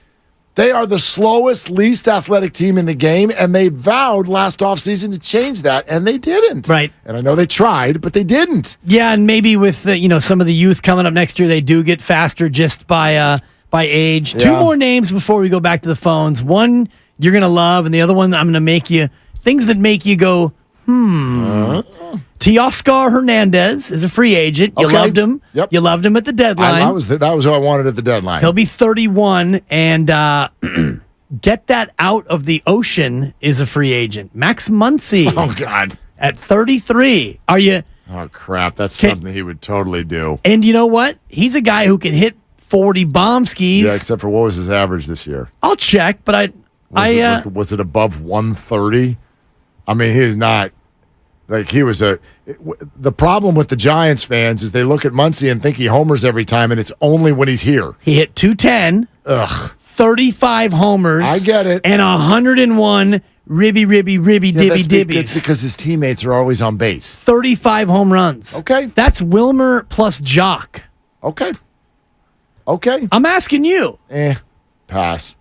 They are the slowest, least athletic team in the game, and they vowed last offseason to change that, and they didn't. Right. And I know they tried, but they didn't. Yeah, and maybe with some of the youth coming up next year, they do get faster just by age. Yeah. 2 more names before we go back to the phones. One you're going to love, and the other one I'm going to make you, things that make you go, Teoscar Hernandez is a free agent. You loved him. Yep. You loved him at the deadline. That was who I wanted at the deadline. He'll be 31, and Get That Out of the Ocean is a free agent. Max Muncy. Oh, God. At 33. Are you... Oh, crap. That's something he would totally do. And you know what? He's a guy who can hit 40 bomb skis. Yeah, except for what was his average this year? I'll check, but was it above 130? I mean, he's not... Like, he was the problem with the Giants fans is they look at Muncy and think he homers every time, and it's only when he's here. He hit 210. Ugh. 35 homers. I get it. And 101 ribby, dibbies. It's because his teammates are always on base. 35 home runs. Okay. That's Wilmer plus Jock. Okay. I'm asking you. Pass.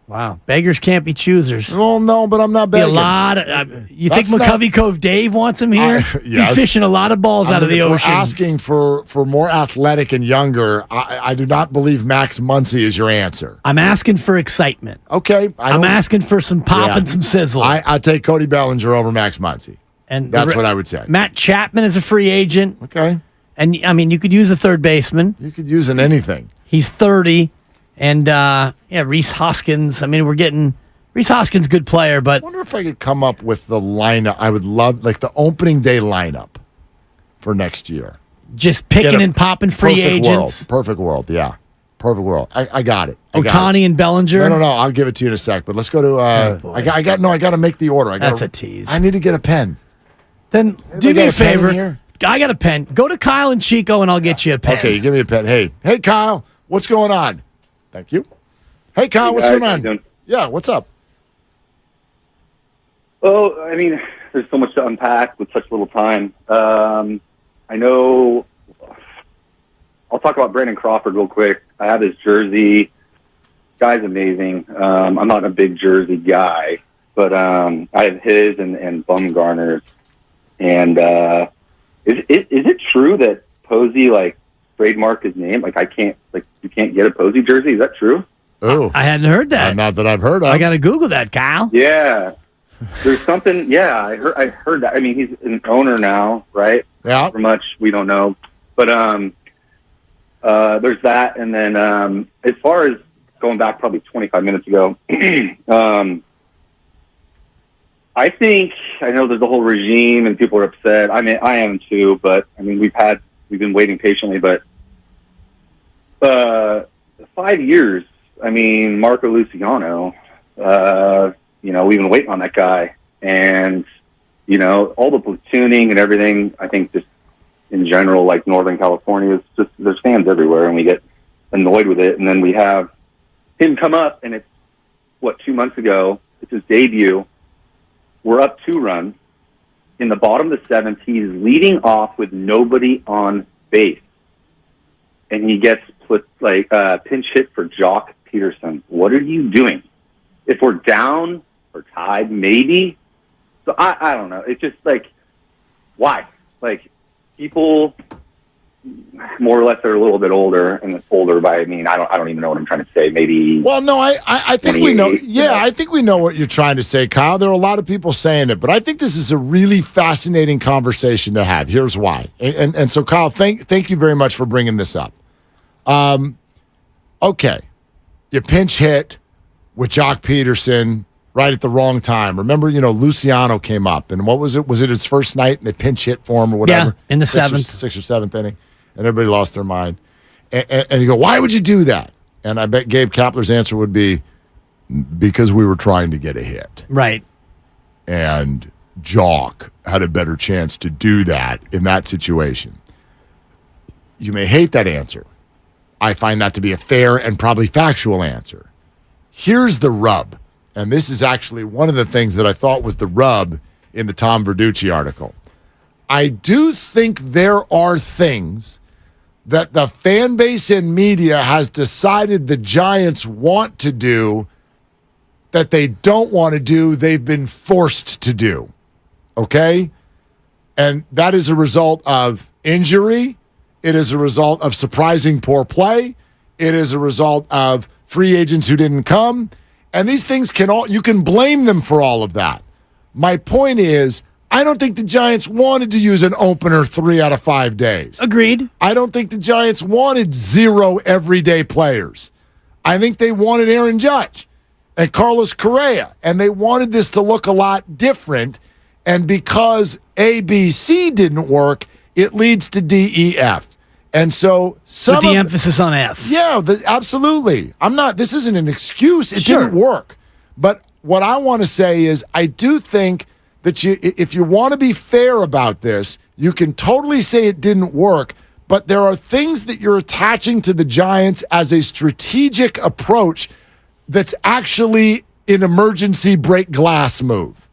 Wow. Beggars can't be choosers. Oh, no, but I'm not begging. A lot of, you think McCovey Cove Dave wants him here? Yes. He's fishing a lot of balls out of the ocean. If we're asking for more athletic and younger, I do not believe Max Muncy is your answer. I'm asking for excitement. Okay. I'm asking for some pop and some sizzle. I take Cody Bellinger over Max Muncy. And that's what I would say. Matt Chapman is a free agent. Okay. And, I mean, you could use a third baseman. You could use anything. He's 30. And, Rhys Hoskins. I mean, we're getting Rhys Hoskins, good player, but... I wonder if I could come up with the lineup. I would love, like, the opening day lineup for next year. Just picking and popping free agents. Perfect world, yeah. Perfect world. I got it. Ohtani and Bellinger? No. I'll give it to you in a sec, but let's go to... I got to make the order. That's a tease. I need to get a pen. Then do me a favor. I got a pen. Go to Kyle and Chico, and I'll get you a pen. Okay, you give me a pen. Hey, Kyle, what's going on? Thank you. Hey, Kyle, what's going on? Yeah, what's up? Well, I mean, there's so much to unpack with such little time. I know. I'll talk about Brandon Crawford real quick. I have his jersey. Guy's amazing. I'm not a big jersey guy, but I have his and Bumgarner's. And is it true that Posey trademarked his name? You can't get a Posey jersey. Is that true? Oh, I hadn't heard that. Not that I've heard of. I got to Google that, Kyle. Yeah, there's something. Yeah, I heard that. I mean, he's an owner now, right? Yeah. For much we don't know, but there's that, and then as far as going back probably 25 minutes ago, I think I know there's a whole regime and people are upset. I mean, I am too, but I mean we've been waiting patiently, but 5 years. I mean, Marco Luciano, we've been waiting on that guy. And, all the platooning and everything, I think just in general, like Northern California, is just, there's fans everywhere and we get annoyed with it. And then we have him come up and it's, 2 months ago, it's his debut. We're up 2 runs. In the bottom of the 7th, he's leading off with nobody on base. And he gets put pinch hit for Jock Peterson. What are you doing? If we're down or tied, maybe. So I don't know. It's just why? People more or less are a little bit older, and older by I don't even know what I'm trying to say. Maybe. Well, no, I think we know. Yeah, I think we know what you're trying to say, Kyle. There are a lot of people saying it, but I think this is a really fascinating conversation to have. Here's why. And so, Kyle, thank you very much for bringing this up. Okay, you pinch hit with Jock Peterson right at the wrong time. Remember, Luciano came up, and what was it? Was it his first night, and they pinch hit for him or whatever? Yeah, in the sixth or seventh inning, and everybody lost their mind. And you go, why would you do that? And I bet Gabe Kapler's answer would be, because we were trying to get a hit. Right. And Jock had a better chance to do that in that situation. You may hate that answer. I find that to be a fair and probably factual answer. Here's the rub. And this is actually one of the things that I thought was the rub in the Tom Verducci article. I do think there are things that the fan base and media has decided the Giants want to do that they don't want to do, they've been forced to do. Okay? And that is a result of injury. It is a result of surprising poor play. It is a result of free agents who didn't come. And these things you can blame them for all of that. My point is, I don't think the Giants wanted to use an opener 3 out of 5 days. Agreed. I don't think the Giants wanted 0 everyday players. I think they wanted Aaron Judge and Carlos Correa, and they wanted this to look a lot different. And because ABC didn't work, it leads to DEF. And so with the emphasis on F. Yeah, absolutely. This isn't an excuse. It didn't work. But what I want to say is I do think that if you want to be fair about this, you can totally say it didn't work, but there are things that you're attaching to the Giants as a strategic approach that's actually an emergency break glass move,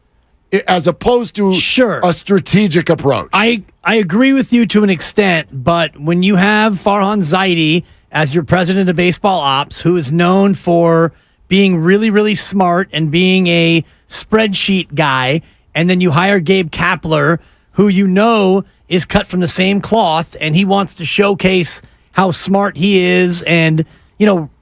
as opposed to a strategic approach. I agree with you to an extent, but when you have Farhan Zaidi as your president of baseball ops, who is known for being really, really smart and being a spreadsheet guy, and then you hire Gabe Kapler, who is cut from the same cloth, and he wants to showcase how smart he is and,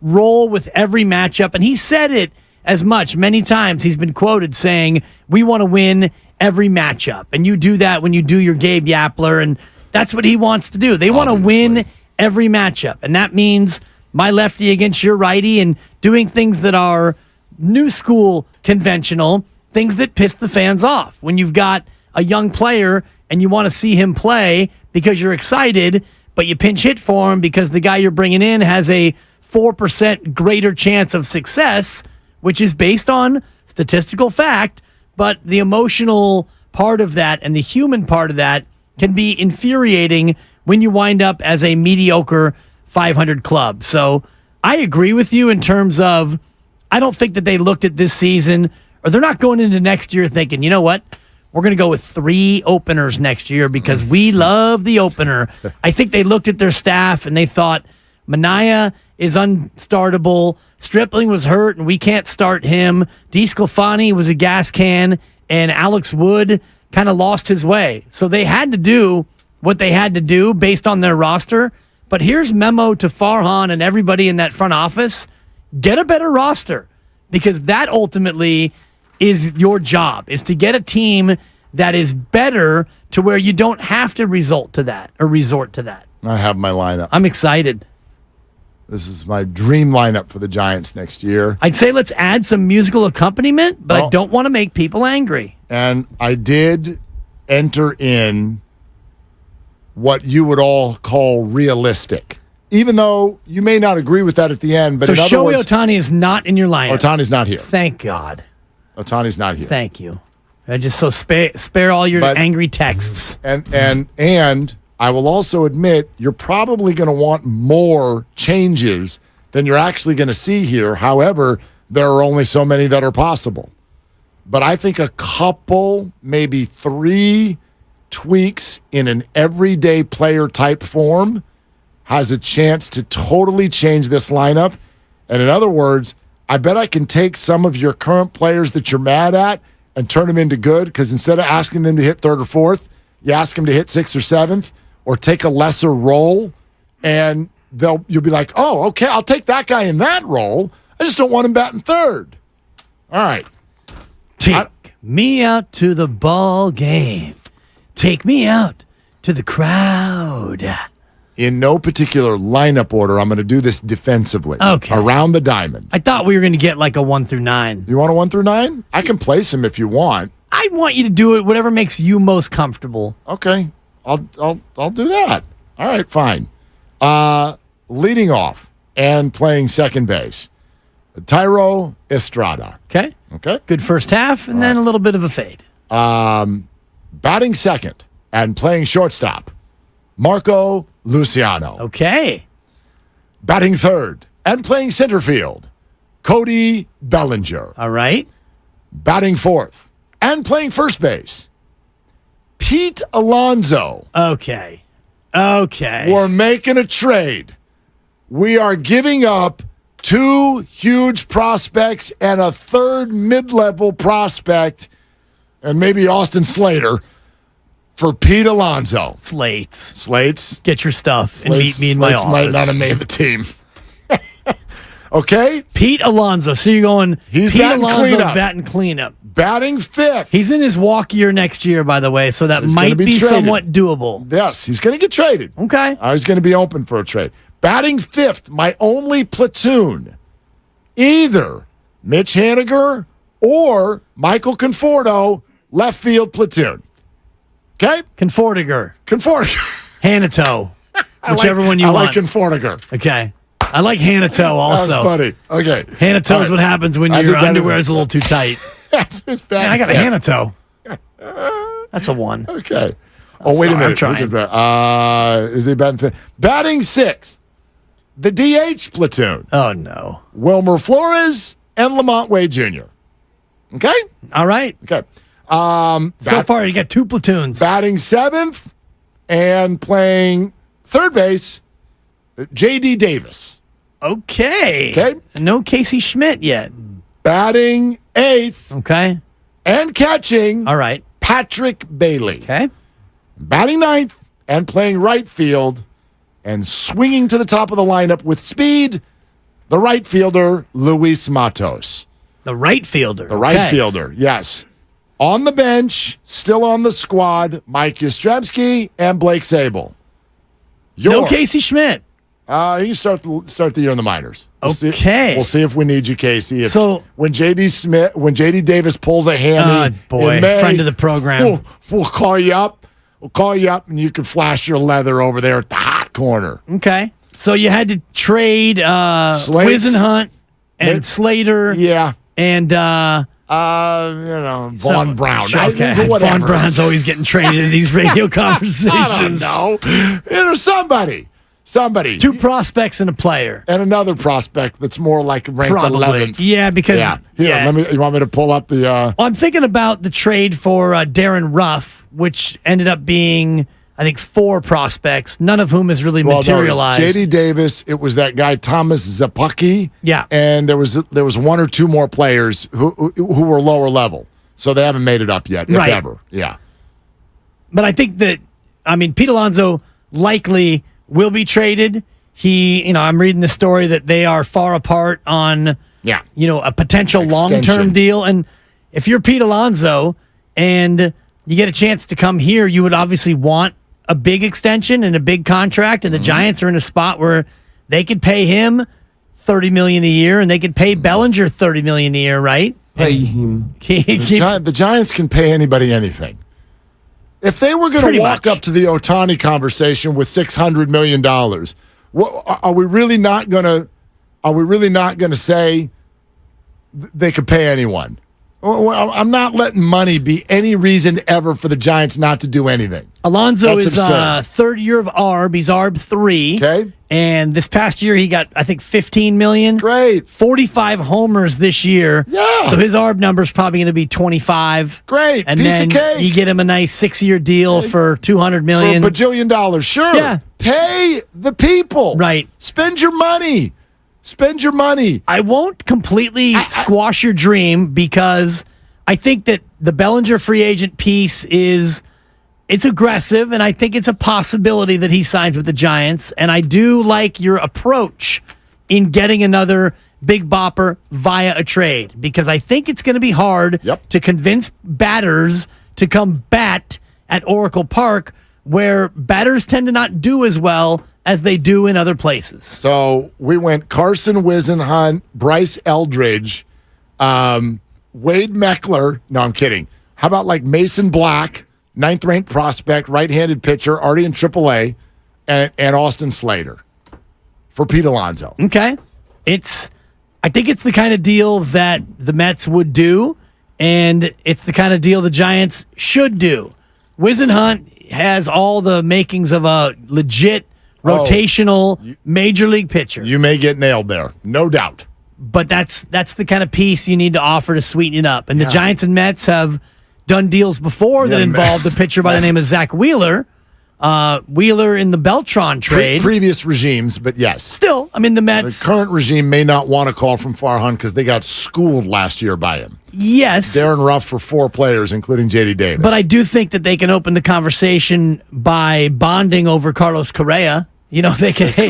roll with every matchup. And he said it as much many times. He's been quoted saying, we want to win every matchup. And you do that when you do your Gabe Kapler, and that's what he wants to do. They want to win every matchup. And that means my lefty against your righty and doing things that are new school conventional, things that piss the fans off. When you've got a young player and you want to see him play because you're excited, but you pinch hit for him because the guy you're bringing in has a 4% greater chance of success, which is based on statistical fact, but the emotional part of that and the human part of that can be infuriating when you wind up as a mediocre 500 club. So I agree with you in terms of I don't think that they looked at this season, or they're not going into next year thinking, you know what, we're going to go with 3 openers next year because we love the opener. I think they looked at their staff and they thought, Minaya is unstartable. Stripling was hurt and we can't start him. DeSclafani was a gas can, and Alex Wood kind of lost his way. So they had to do what they had to do based on their roster. But here's memo to Farhan and everybody in that front office. Get a better roster, because that ultimately is your job, is to get a team that is better to where you don't have to resort to that. I have my lineup. I'm excited. This is my dream lineup for the Giants next year. I'd say let's add some musical accompaniment, but I don't want to make people angry. And I did enter in what you would all call realistic, even though you may not agree with that at the end. But so in other Shohei words, Ohtani is not in your lineup. Ohtani's not here. Thank God. Ohtani's not here. Thank you. I just spare all your angry texts. And I will also admit you're probably going to want more changes than you're actually going to see here. However, there are only so many that are possible. But I think a couple, maybe 3 tweaks in an everyday player type form has a chance to totally change this lineup. And in other words, I bet I can take some of your current players that you're mad at and turn them into good, because instead of asking them to hit third or fourth, you ask them to hit sixth or seventh or take a lesser role, and you'll be like, oh, okay, I'll take that guy in that role. I just don't want him batting third. All right. Take me out to the ball game. Take me out to the crowd. In no particular lineup order, I'm going to do this defensively. Okay. Around the diamond. I thought we were going to get like a 1 through 9. You want a 1 through 9? I can place them if you want. I want you to do it whatever makes you most comfortable. Okay. I'll do that. All right, fine. Leading off and playing second base, Thairo Estrada. Okay. Good first half, and then a little bit of a fade. Batting second and playing shortstop, Marco Luciano. Okay. Batting third and playing center field, Cody Bellinger. All right. Batting fourth and playing first base, Pete Alonso. Okay. We're making a trade. We are giving up 2 huge prospects and a third mid-level prospect, and maybe Austin Slater, for Pete Alonso. Slates. Get your stuff and meet me in my Slates office. might not have made the team. Okay? Pete Alonso. So you're going He's Pete batting Alonso cleanup. batting cleanup. Batting fifth. He's in his walk year next year, by the way, so that He's might gonna be be traded. somewhat doable. Yes, he's going to get traded. Okay. He's going to be open for a trade. Batting fifth, my only platoon, either Mitch Haniger or Michael Conforto, left field platoon. Okay? Confortiger. Hanato. Whichever one you I want. like Confortiger. Okay. I like Hanato also. That's funny. Okay. Hanato is what happens when your underwear is a little too tight. Man, I got a Hanato. That's a 1. Okay. Oh, wait a minute. I'm trying. Is he batting fifth? Batting sixth, the DH platoon. Oh, no. Wilmer Flores and Lamont Wade Jr. Okay? All right. Okay. So far, you got 2 platoons. Batting seventh and playing third base, J.D. Davis. Okay. Okay. No Casey Schmidt yet. Batting eighth. Okay. And catching. All right. Patrick Bailey. Okay. Batting ninth and playing right field and swinging to the top of the lineup with speed, the right fielder, Luis Matos. The right fielder. The right fielder, yes. On the bench, still on the squad, Mike Yastrzemski and Blake Sable. No Casey Schmidt. You can start the year in the minors. We'll Okay. See if we need you, Casey. So when J.D. Davis pulls a hammy, boy, in May, friend of the program. we'll call you up. We'll call you up, and you can flash your leather over there at the hot corner. Okay. So you had to trade Wisenhunt and Slater. Yeah. And Vaughn Brown. Okay. Whatever. Vaughn Brown's always getting traded in these radio conversations. I don't know. Somebody. 2 prospects and a player. And another prospect that's more like ranked 11th. Yeah, because you want me to pull up the Well, I'm thinking about the trade for Darren Ruff, which ended up being, I think, 4 prospects, none of whom has really materialized. J.D. Davis, it was that guy Thomas Zapacki. Yeah. And there was 1 or 2 more players who were lower level. So they haven't made it up yet, if ever. Yeah. But I think that, Pete Alonso likely will be traded. I'm reading the story that they are far apart on, a potential long-term deal. And if you're Pete Alonso and you get a chance to come here, you would obviously want a big extension and a big contract. And the Giants are in a spot where they could pay him $30 million a year, and they could pay Bellinger $30 million a year, right? Pay him. The Giants can pay anybody anything. If they were going to walk up to the Ohtani conversation with $600 million, are we really not going to say they could pay anyone? Well, I'm not letting money be any reason ever for the Giants not to do anything. Alonso is third year of ARB. He's ARB 3. Okay. And this past year, he got, I think, $15 million. Great. 45 homers this year. Yeah. So his ARB number is probably going to be 25. Great. And Piece then of cake. you get him a nice 6-year deal for $200 million. For $1 bajillion. Sure. Yeah. Pay the people. Right. Spend your money. Spend your money. I won't completely squash your dream because I think that the Bellinger free agent piece it's aggressive, and I think it's a possibility that he signs with the Giants. And I do like your approach in getting another big bopper via a trade because I think it's going to be hard to convince batters to come bat at Oracle Park where batters tend to not do as well as they do in other places. So we went Carson Whisenhunt, Bryce Eldridge, Wade Meckler. No, I'm kidding. How about like Mason Black, 9th-ranked prospect, right-handed pitcher, already in AAA, and Austin Slater for Pete Alonso. Okay. I think it's the kind of deal that the Mets would do, and it's the kind of deal the Giants should do. Whisenhunt has all the makings of a legit rotational major league pitcher. You may get nailed there, no doubt. But that's the kind of piece you need to offer to sweeten it up. And the Giants and Mets have done deals before that involved a pitcher by the name of Zach Wheeler. Wheeler in the Beltran trade. Previous regimes, but yes. Still, I mean, the Mets. The current regime may not want to call from Farhan because they got schooled last year by him. Yes. Darren Ruff for 4 players, including J.D. Davis. But I do think that they can open the conversation by bonding over Carlos Correa. You know, they can, hey,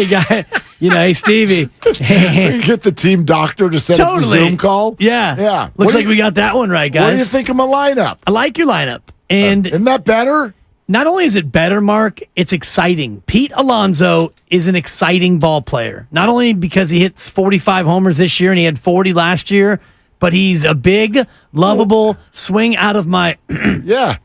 guy, hey, Stevie. We get the team doctor to set up the Zoom call. Yeah. Yeah. Looks like we got that one right, guys. What do you think of my lineup? I like your lineup. And isn't that better? Not only is it better, Mark, it's exciting. Pete Alonso is an exciting ball player. Not only because he hits 45 homers this year and he had 40 last year, but he's a big, lovable, swing out of my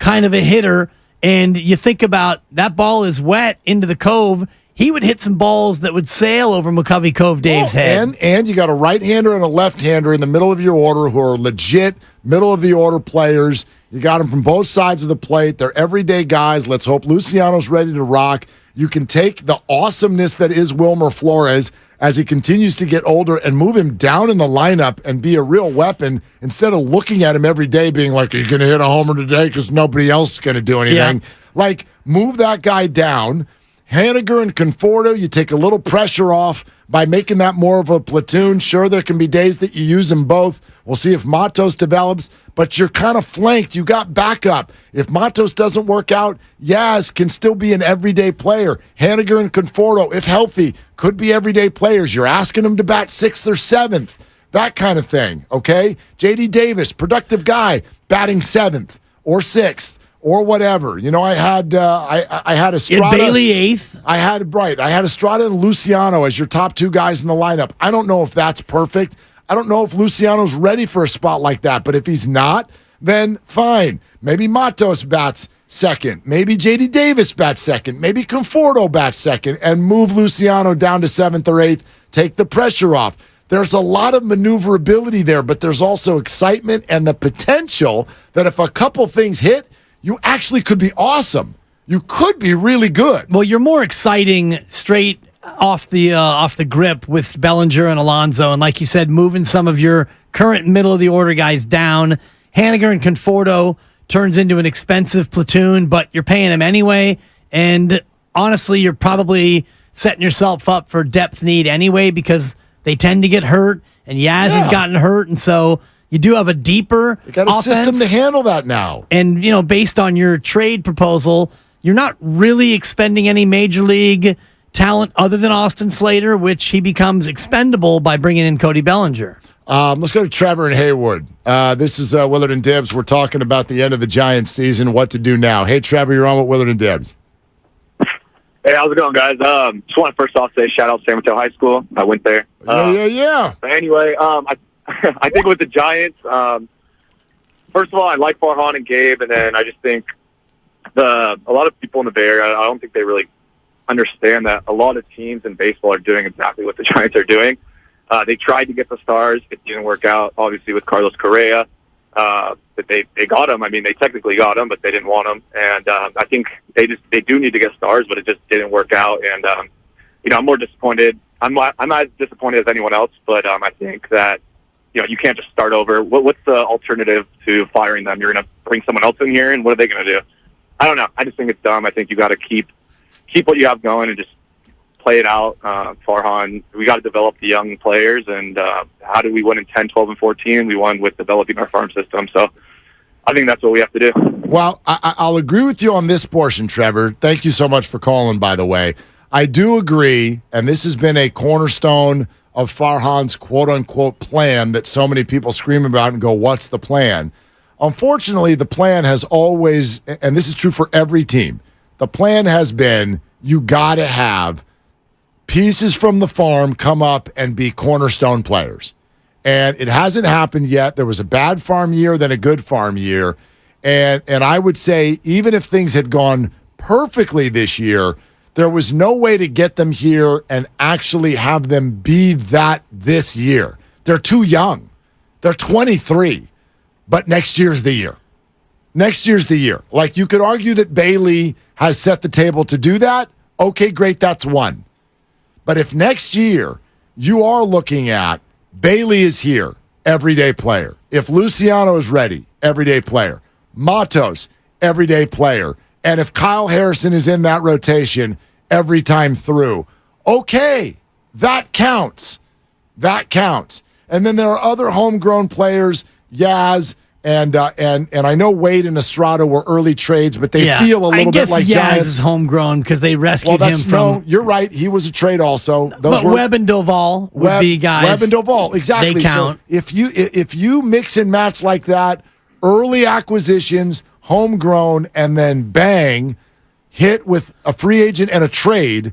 kind of a hitter. And you think about that ball is wet into the cove. He would hit some balls that would sail over McCovey Cove Dave's head. And you got a right-hander and a left-hander in the middle of your order who are legit middle-of-the-order players. You got them from both sides of the plate. They're everyday guys. Let's hope Luciano's ready to rock. You can take the awesomeness that is Wilmer Flores as he continues to get older and move him down in the lineup and be a real weapon instead of looking at him every day being like, are you going to hit a homer today because nobody else is going to do anything? Yeah. Like, move that guy down. Haniger and Conforto, you take a little pressure off by making that more of a platoon. Sure, there can be days that you use them both. We'll see if Matos develops, but you're kind of flanked. You got backup. If Matos doesn't work out, Yaz can still be an everyday player. Haniger and Conforto, if healthy, could be everyday players. You're asking them to bat 6th or 7th, that kind of thing, okay? J.D. Davis, productive guy, batting 7th or 6th. Or whatever, I had Estrada. Bailey 8th. I had Estrada and Luciano as your top 2 guys in the lineup. I don't know if that's perfect. I don't know if Luciano's ready for a spot like that. But if he's not, then fine. Maybe Matos bats 2nd. Maybe J.D. Davis bats 2nd. Maybe Conforto bats 2nd, and move Luciano down to 7th or 8th. Take the pressure off. There's a lot of maneuverability there, but there's also excitement and the potential that if a couple things hit, you actually could be awesome. You could be really good. Well, you're more exciting straight off the grip with Bellinger and Alonso, and like you said, moving some of your current middle of the order guys down. Haniger and Conforto turns into an expensive platoon, but you're paying them anyway. And honestly, you're probably setting yourself up for depth need anyway because they tend to get hurt, and Yaz has gotten hurt, and so. You do have a deeper You got a system to handle that now. And, based on your trade proposal, you're not really expending any major league talent other than Austin Slater, which he becomes expendable by bringing in Cody Bellinger. Let's go to Trevor and Haywood. This is Willard and Dibbs. We're talking about the end of the Giants season, what to do now. Hey, Trevor, you're on with Willard and Dibbs. Hey, how's it going, guys? Just want to first off say shout out San Mateo High School. I went there. Yeah. But anyway, I think with the Giants, first of all, I like Farhan and Gabe, and then I just think a lot of people in the Bay Area, I don't think they really understand that a lot of teams in baseball are doing exactly what the Giants are doing. They tried to get the stars. It didn't work out, obviously, with Carlos Correa. But they got him. I mean, they technically got him, but they didn't want him. And I think they do need to get stars, but it just didn't work out. And I'm more disappointed. I'm not as disappointed as anyone else, but I think that you can't just start over. What's the alternative to firing them? You're going to bring someone else in here, and what are they going to do? I don't know. I just think it's dumb. I think you got to keep what you have going and just play it out. Farhan, we got to develop the young players, and how did we win in 10, 12, and 14? We won with developing our farm system. So I think that's what we have to do. Well, I'll agree with you on this portion, Trevor. Thank you so much for calling, by the way. I do agree, and this has been a cornerstone of Farhan's quote-unquote plan that so many people scream about and go, what's the plan? Unfortunately, the plan has always, and this is true for every team, the plan has been you got to have pieces from the farm come up and be cornerstone players. And it hasn't happened yet. There was a bad farm year, then a good farm year. And I would say even if things had gone perfectly this year, there was no way to get them here and actually have them be that this year. They're too young. They're 23. But next year's the year. Next year's the year. Like, you could argue that Bailey has set the table to do that. Okay, great, that's one. But if next year you are looking at Bailey is here, everyday player. If Luciano is ready, everyday player. Matos, everyday player. And if Kyle Harrison is in that rotation every time through, okay, that counts. That counts. And then there are other homegrown players, Yaz, and I know Wade and Estrada were early trades, but they feel a little bit like Yaz Giants. is homegrown because they rescued him from. No, you're right. He was a trade also. But Webb and Doval would be guys. Webb and Doval, exactly. They count. So if you mix and match like that, early acquisitions, homegrown, and then bang, hit with a free agent and a trade.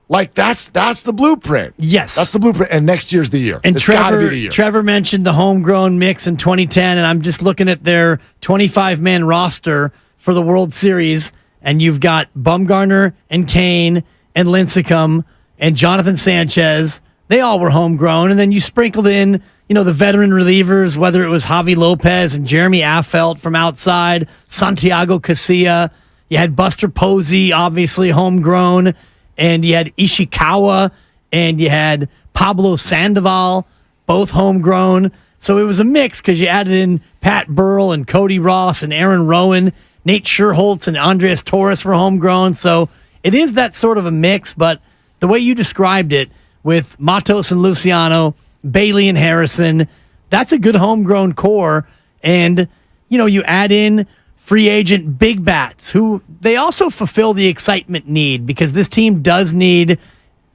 Like, that's the blueprint. Yes. That's the blueprint. And next year's the year. And it's got to be the year. Trevor mentioned the homegrown mix in 2010, and I'm just looking at their 25-man roster for the World Series, and you've got Bumgarner and Kane and Lincecum and Jonathan Sanchez. They all were homegrown. And then you sprinkled in, the veteran relievers, whether it was Javi Lopez and Jeremy Affeldt from outside, Santiago Casilla. You had Buster Posey, obviously homegrown. And you had Ishikawa, and you had Pablo Sandoval, both homegrown. So it was a mix because you added in Pat Burrell and Cody Ross and Aaron Rowan. Nate Scherholtz and Andres Torres were homegrown. So it is that sort of a mix, but the way you described it with Matos and Luciano, Bailey and Harrison, that's a good homegrown core. And, you add in free agent big bats who they also fulfill the excitement need because this team does need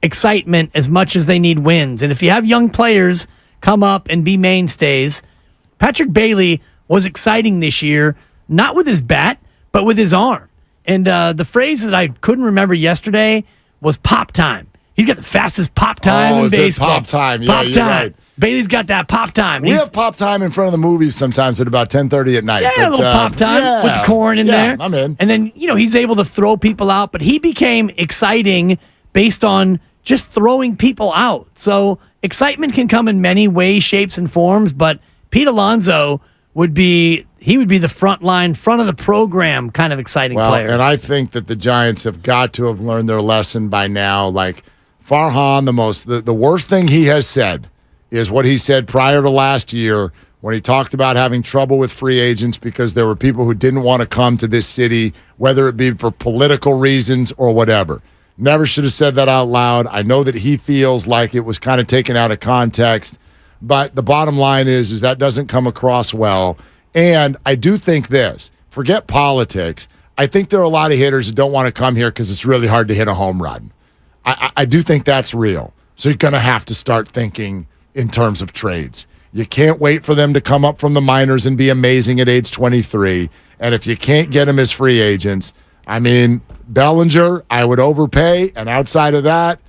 excitement as much as they need wins. And if you have young players come up and be mainstays, Patrick Bailey was exciting this year, not with his bat, but with his arm. And the phrase that I couldn't remember yesterday was pop time. He's got the fastest pop time in baseball. Pop time. Yeah, pop you're time. right. Bailey's got that pop time. We have pop time in front of the movies sometimes at about 10:30 at night. Yeah, a little pop time with the corn in there. I'm in. And then, he's able to throw people out, but he became exciting based on just throwing people out. So excitement can come in many ways, shapes, and forms, but Pete Alonso would be the front of the program kind of exciting player. And I think that the Giants have got to have learned their lesson by now. Like Farhan, the worst thing he has said is what he said prior to last year when he talked about having trouble with free agents because there were people who didn't want to come to this city, whether it be for political reasons or whatever. Never should have said that out loud. I know that he feels like it was kind of taken out of context, but the bottom line is that doesn't come across well. And I do think this, forget politics, I think there are a lot of hitters who don't want to come here because it's really hard to hit a home run. I do think that's real. So you're going to have to start thinking in terms of trades. You can't wait for them to come up from the minors and be amazing at age 23. And if you can't get them as free agents, Bellinger, I would overpay. And outside of that,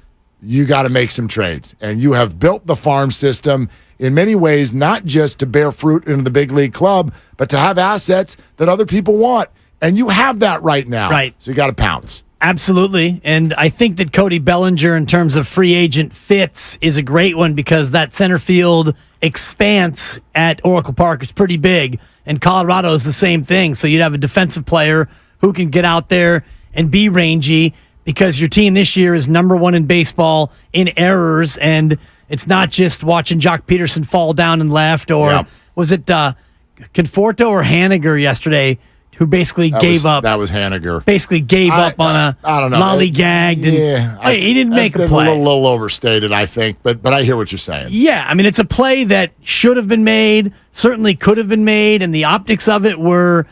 you got to make some trades. And you have built the farm system in many ways, not just to bear fruit into the big league club, but to have assets that other people want. And you have that right now. Right. So you got to pounce. Absolutely. And I think that Cody Bellinger, in terms of free agent fits, is a great one because that center field expanse at Oracle Park is pretty big. And Colorado is the same thing. So you'd have a defensive player who can get out there and be rangy, because your team this year is number one in baseball in errors, and it's not just watching Jock Peterson fall down and left, or was it Conforto or Haniger yesterday who basically gave up? That was Haniger. Basically gave up on a I don't know. lollygagged. He didn't make a play. A little overstated, I think, but I hear what you're saying. Yeah, I mean, it's a play that should have been made, certainly could have been made, and the optics of it were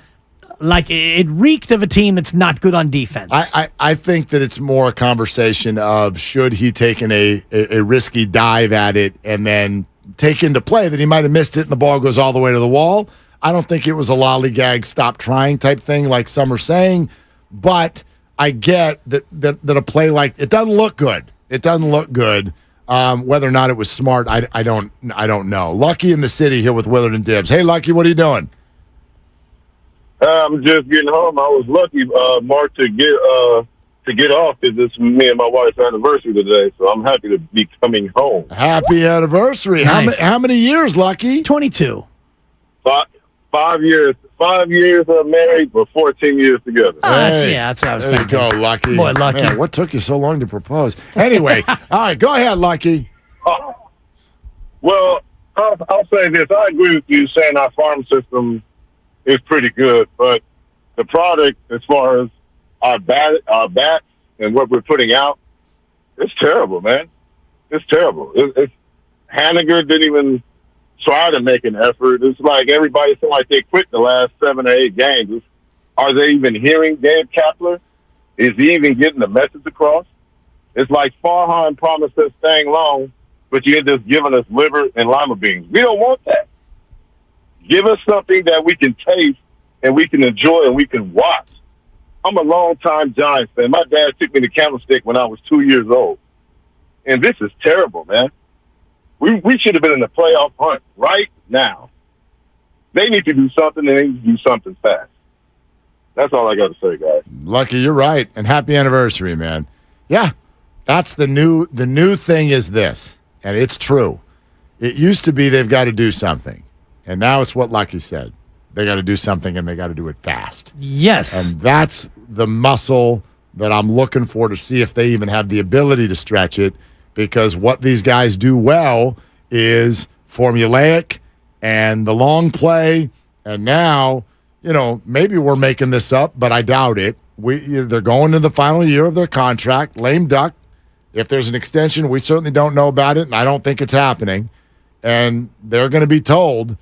like it reeked of a team that's not good on defense. I think that it's more a conversation of should he taken a risky dive at it and then take into play that he might have missed it and the ball goes all the way to the wall. I don't think it was a lollygag, stop trying type thing like some are saying, but I get that a play like it doesn't look good. It doesn't look good. Whether or not it was smart, I don't know. Lucky in the city here with Willard and Dibbs. Hey, Lucky, what are you doing? I'm just getting home. I was lucky, Mark, to get off because it's me and my wife's anniversary today. So I'm happy to be coming home. Happy anniversary! Nice. How many years, Lucky? 22. 5 years. 5 years married, but 14 years together. That's what I was thinking. There you go, Lucky. Boy, Lucky. Man, what took you so long to propose? Anyway, all right, go ahead, Lucky. Well, I'll say this. I agree with you saying our farm system is pretty good, but the product, as far as our bats and what we're putting out, it's terrible, man. It's terrible. Haniger didn't even try to make an effort. It's like everybody seemed like they quit the last 7 or 8 games. Are they even hearing Gabe Kapler? Is he even getting the message across? It's like Farhan promised us staying long, but you're just giving us liver and lima beans. We don't want that. Give us something that we can taste and we can enjoy and we can watch. I'm a long-time Giants fan. My dad took me to Candlestick when I was 2 years old. And this is terrible, man. We should have been in the playoff hunt right now. They need to do something, and they need to do something fast. That's all I got to say, guys. Lucky, you're right, and happy anniversary, man. Yeah, that's the new thing is this, and it's true. It used to be they've got to do something, and now it's what Lucky said. They got to do something, and they got to do it fast. Yes. And that's the muscle that I'm looking for to see if they even have the ability to stretch it, because what these guys do well is formulaic and the long play, and now, maybe we're making this up, but I doubt it. They're going to the final year of their contract, lame duck. If there's an extension, we certainly don't know about it, and I don't think it's happening. And they're going to be told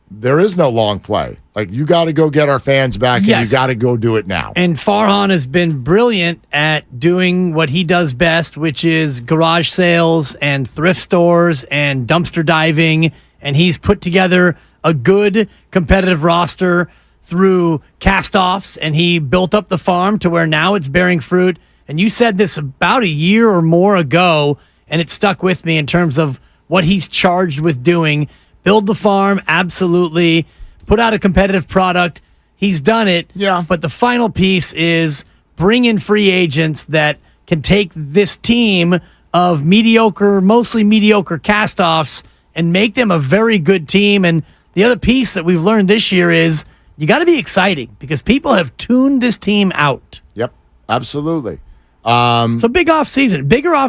there is no long play. Like, you got to go get our fans back, and you got to go do it now. And Farhan has been brilliant at doing what he does best, which is garage sales and thrift stores and dumpster diving. And he's put together a good competitive roster through cast-offs, and he built up the farm to where now it's bearing fruit. And you said this about a year or more ago, and it stuck with me in terms of what he's charged with doing. Build the farm, absolutely. Put out a competitive product. He's done it. Yeah. But the final piece is bring in free agents that can take this team of mostly mediocre cast-offs and make them a very good team. And the other piece that we've learned this year is you got to be exciting because people have tuned this team out. Yep, absolutely. So bigger off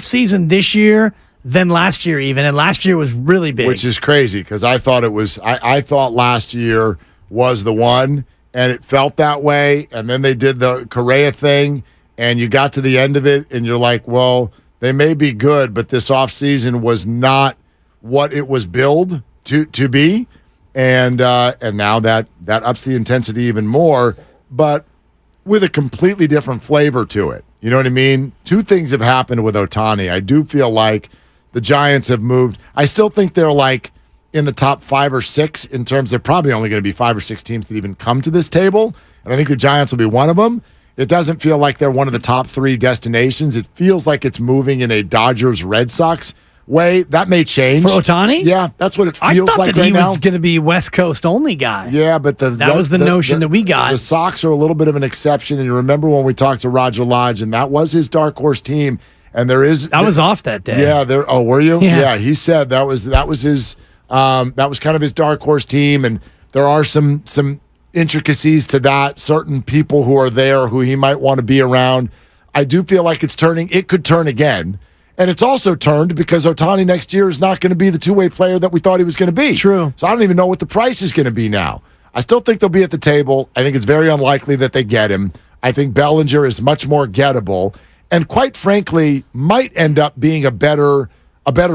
season this year than last year even, and last year was really big. Which is crazy because I thought it was. I thought last year was the one, and it felt that way. And then they did the Correa thing, and you got to the end of it, and you're like, well, they may be good, but this offseason was not what it was billed to be. And now that ups the intensity even more, but with a completely different flavor to it. You know what I mean? Two things have happened with Ohtani. I do feel like the Giants have moved. I still think they're like in the top 5 or 6 in terms. They're probably only going to be 5 or 6 teams that even come to this table, and I think the Giants will be one of them. It doesn't feel like they're one of the top 3 destinations. It feels like it's moving in a Dodgers-Red Sox way. That may change. For Ohtani? Yeah, that's what it feels I thought like that right he now. was going to be West Coast only guy. Yeah, but that was the notion that we got. The Sox are a little bit of an exception, and you remember when we talked to Roger Lodge, and that was his dark horse team. And I was off that day. Yeah, oh, were you? Yeah. He said that was his that was kind of his dark horse team, and there are some intricacies to that. Certain people who are there who he might want to be around. I do feel like it's turning. It could turn again. And it's also turned because Ohtani next year is not going to be the two-way player that we thought he was going to be. True. So I don't even know what the price is going to be now. I still think they'll be at the table. I think it's very unlikely that they get him. I think Bellinger is much more gettable and quite frankly might end up being a better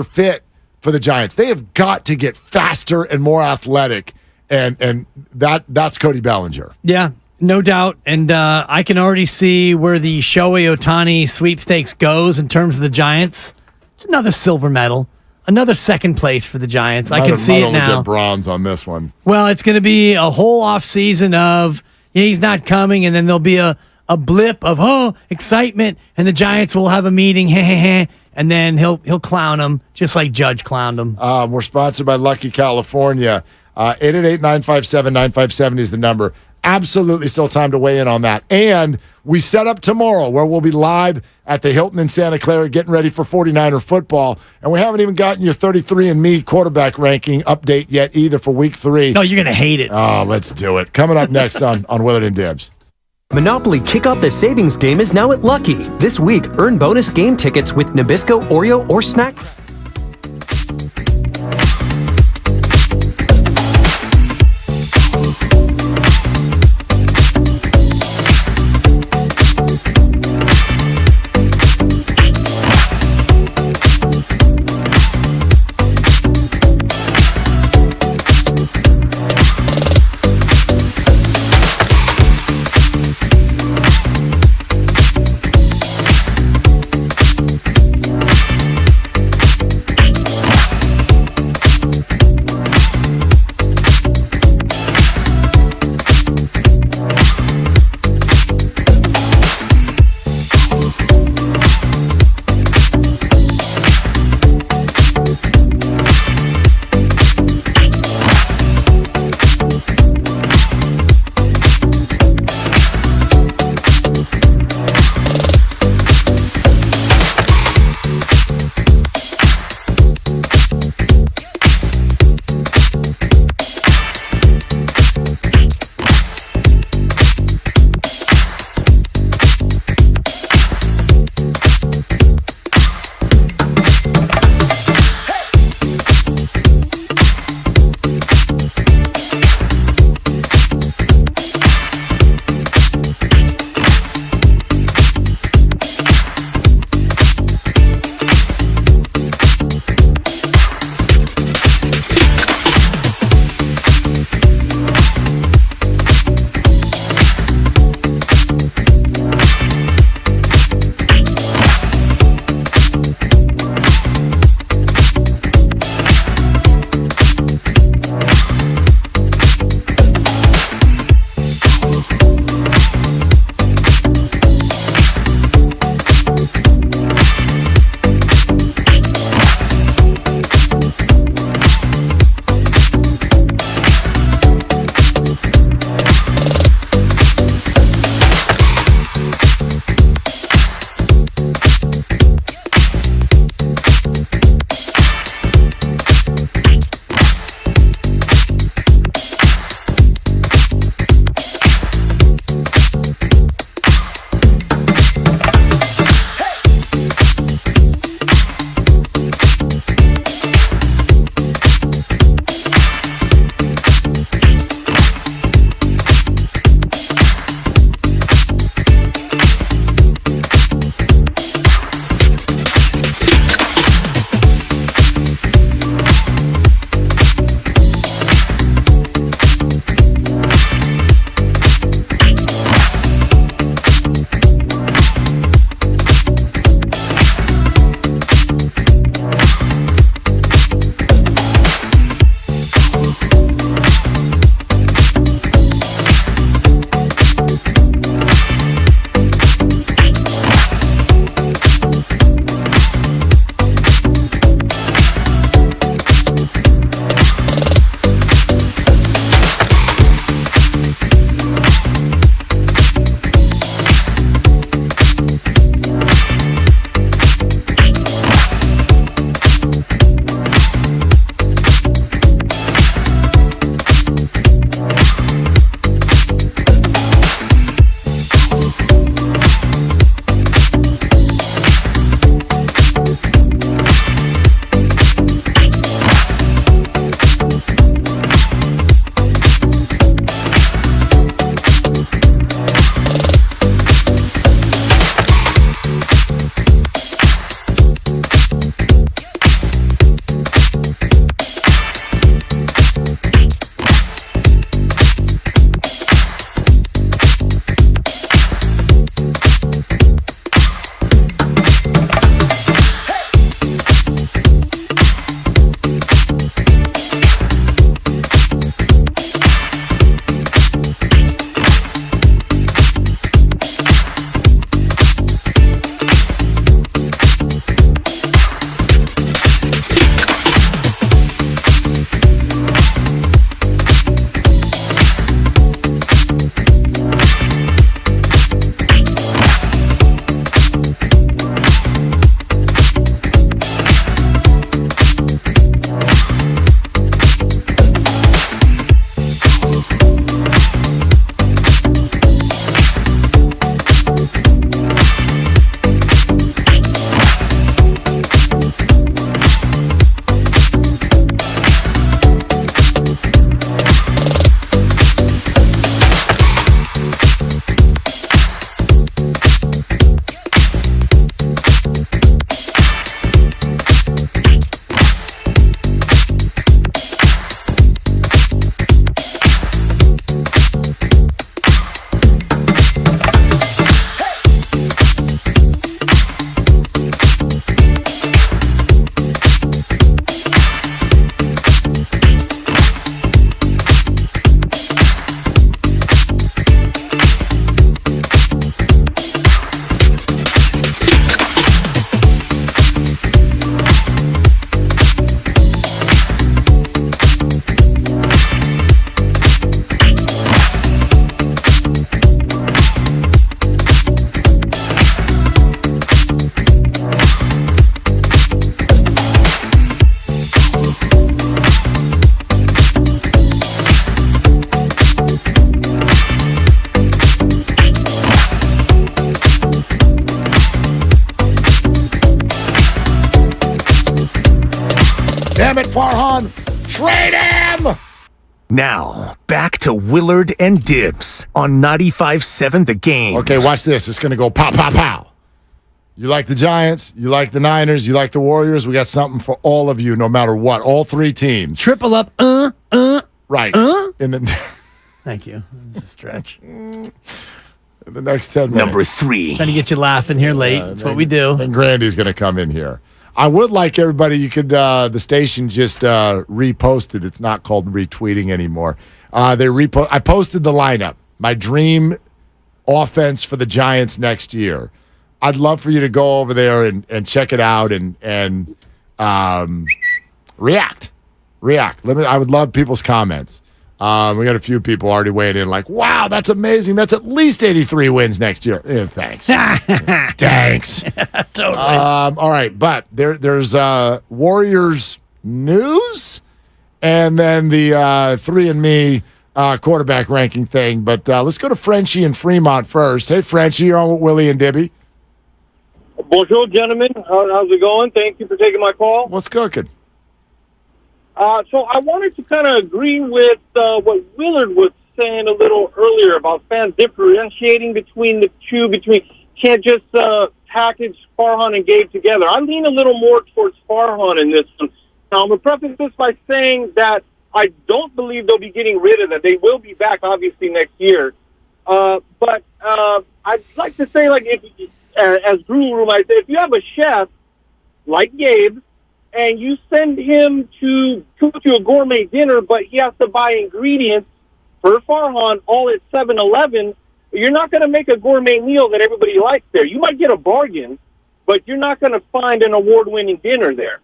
fit for the Giants. They have got to get faster and more athletic, and that's Cody Bellinger. Yeah, no doubt. And I can already see where the Shohei Ohtani sweepstakes goes in terms of the Giants. It's another silver medal, another second place for the Giants. I can see it now. Might only get bronze on this one. Well, it's going to be a whole off season of he's not coming, and then there'll be a blip of excitement, and the Giants will have a meeting, and then he'll clown them just like Judge clowned him. We're sponsored by Lucky California. 888-957-9570 is the number. Absolutely still time to weigh in on that. And we set up tomorrow where we'll be live at the Hilton in Santa Clara getting ready for 49er football. And we haven't even gotten your 33andMe quarterback ranking update yet either for week 3. No, you're going to hate it. Oh, let's do it. Coming up next on Willard and Dibs. Monopoly Kick-Off the Savings Game is now at Lucky. This week, earn bonus game tickets with Nabisco, Oreo, or Snack. Damn it, Farhan. Trade him! Now, back to Willard and Dibs on 95.7 The Game. Okay, watch this. It's going to go pow, pow, pow. You like the Giants, you like the Niners, you like the Warriors. We got something for all of you, no matter what. All three teams. Triple up. Right. In the Thank you. This is a stretch. in the next 10 minutes. Number 3. Trying to get you laughing here late. That's what we do. And Grandy's going to come in here. I would like everybody, you could, the station just reposted. It's not called retweeting anymore. I posted the lineup, my dream offense for the Giants next year. I'd love for you to go over there and check it out and react. I would love people's comments. We got a few people already weighing in like, wow, that's amazing. That's at least 83 wins next year. Thanks. Thanks. Totally. All right, but there's Warriors news and then the 3 and me quarterback ranking thing. But let's go to Frenchie in Fremont first. Hey, Frenchie, you're on with Willie and Dibby. Bonjour, gentlemen. How's it going? Thank you for taking my call. What's cooking? So I wanted to kind of agree with what Willard was saying a little earlier about fans differentiating between the two, can't just package Farhan and Gabe together. I lean a little more towards Farhan in this one. Now, I'm going to preface this by saying that I don't believe they'll be getting rid of them. They will be back, obviously, next year. But I'd like to say, like, as Guru might say, if you have a chef like Gabe, and you send him to cook you a gourmet dinner, but he has to buy ingredients for Farhan all at 7-Eleven, you're not going to make a gourmet meal that everybody likes there. You might get a bargain, but you're not going to find an award-winning dinner there.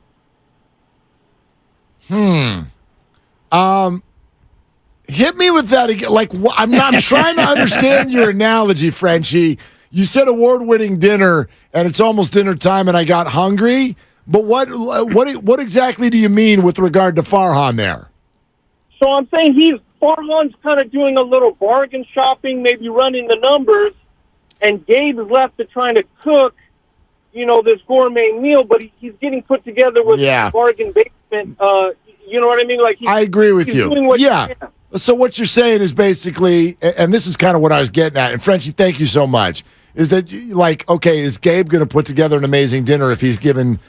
Hit me with that again. Like, I'm trying to understand your analogy, Frenchie. You said award-winning dinner, and it's almost dinner time, and I got hungry. But what exactly do you mean with regard to Farhan there? So I'm saying Farhan's kind of doing a little bargain shopping, maybe running the numbers, and Gabe's left to trying to cook, this gourmet meal, but he's getting put together with bargain basement. You know what I mean? Like I agree with you. So what you're saying is basically, and this is kind of what I was getting at, and Frenchie, thank you so much, is that, like, okay, is Gabe going to put together an amazing dinner if he's given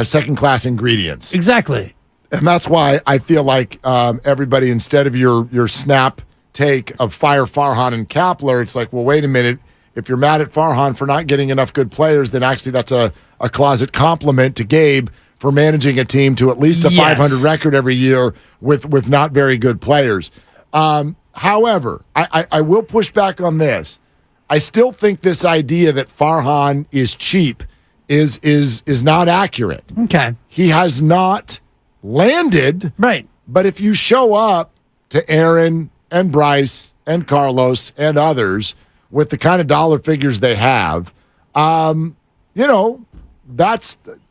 second-class ingredients? Exactly. And that's why I feel like everybody, instead of your snap take of fire Farhan and Kapler, it's like, well, wait a minute. If you're mad at Farhan for not getting enough good players, then actually that's a closet compliment to Gabe for managing a team to at least a 500 record every year with not very good players. However, I will push back on this. I still think this idea that Farhan is cheap is not accurate. Okay. He has not landed. Right. But if you show up to Aaron and Bryce and Carlos and others with the kind of dollar figures they have,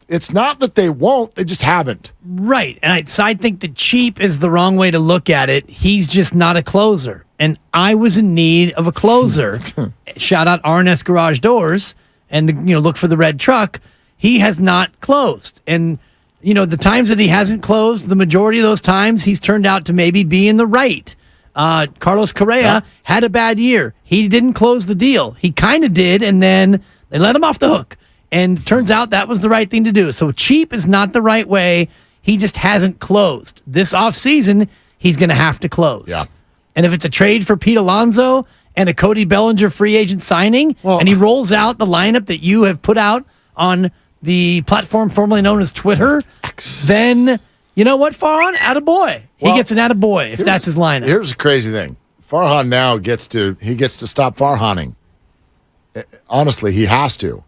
it's not that they won't, they just haven't. Right. And I think that cheap is the wrong way to look at it. He's just not a closer. And I was in need of a closer. Shout out RNS Garage Doors and look for the red truck. He has not closed. And the times that he hasn't closed, the majority of those times he's turned out to maybe be in the right. Carlos Correa had a bad year. He didn't close the deal. He kind of did, and then they let him off the hook. And turns out that was the right thing to do. So cheap is not the right way. He just hasn't closed. This offseason, he's going to have to close. Yeah. And if it's a trade for Pete Alonso and a Cody Bellinger free agent signing, and he rolls out the lineup that you have put out on the platform formerly known as Twitter, then you know what, Farhan? Attaboy. He gets an attaboy if that's his lineup. Here's the crazy thing. Farhan now gets to stop Farhaning. Honestly, he has to.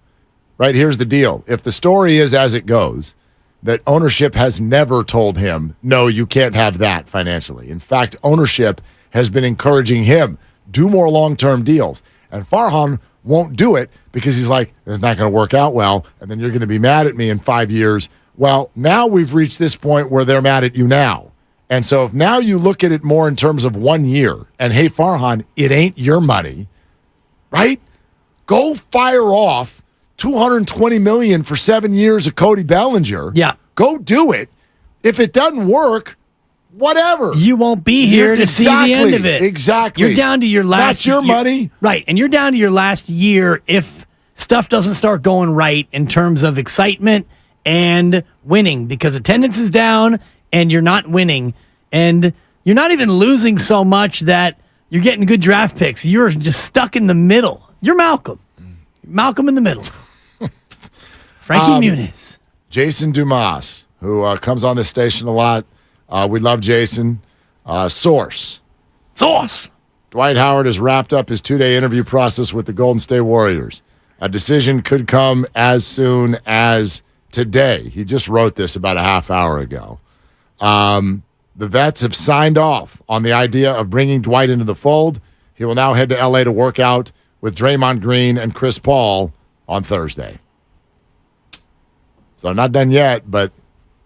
Right, here's the deal. If the story is as it goes, that ownership has never told him, no, you can't have that financially. In fact, ownership has been encouraging him, do more long-term deals. And Farhan won't do it because he's like, it's not going to work out well, and then you're going to be mad at me in 5 years. Well, now we've reached this point where they're mad at you now. And so if now you look at it more in terms of 1 year, and hey, Farhan, it ain't your money, right? Go fire off $220 million for 7 years of Cody Bellinger. Yeah. Go do it. If it doesn't work, whatever. You won't be here to see the end of it. Exactly. You're down to your last. That's your money. Right. And you're down to your last year if stuff doesn't start going right in terms of excitement and winning, because attendance is down and you're not winning. And you're not even losing so much that you're getting good draft picks. You're just stuck in the middle. You're Malcolm. Malcolm in the middle. Frankie Muniz. Jason Dumas, who comes on this station a lot. We love Jason. Source. Dwight Howard has wrapped up his 2-day interview process with the Golden State Warriors. A decision could come as soon as today. He just wrote this about a half hour ago. The vets have signed off on the idea of bringing Dwight into the fold. He will now head to L.A. to work out with Draymond Green and Chris Paul on Thursday. So not done yet, but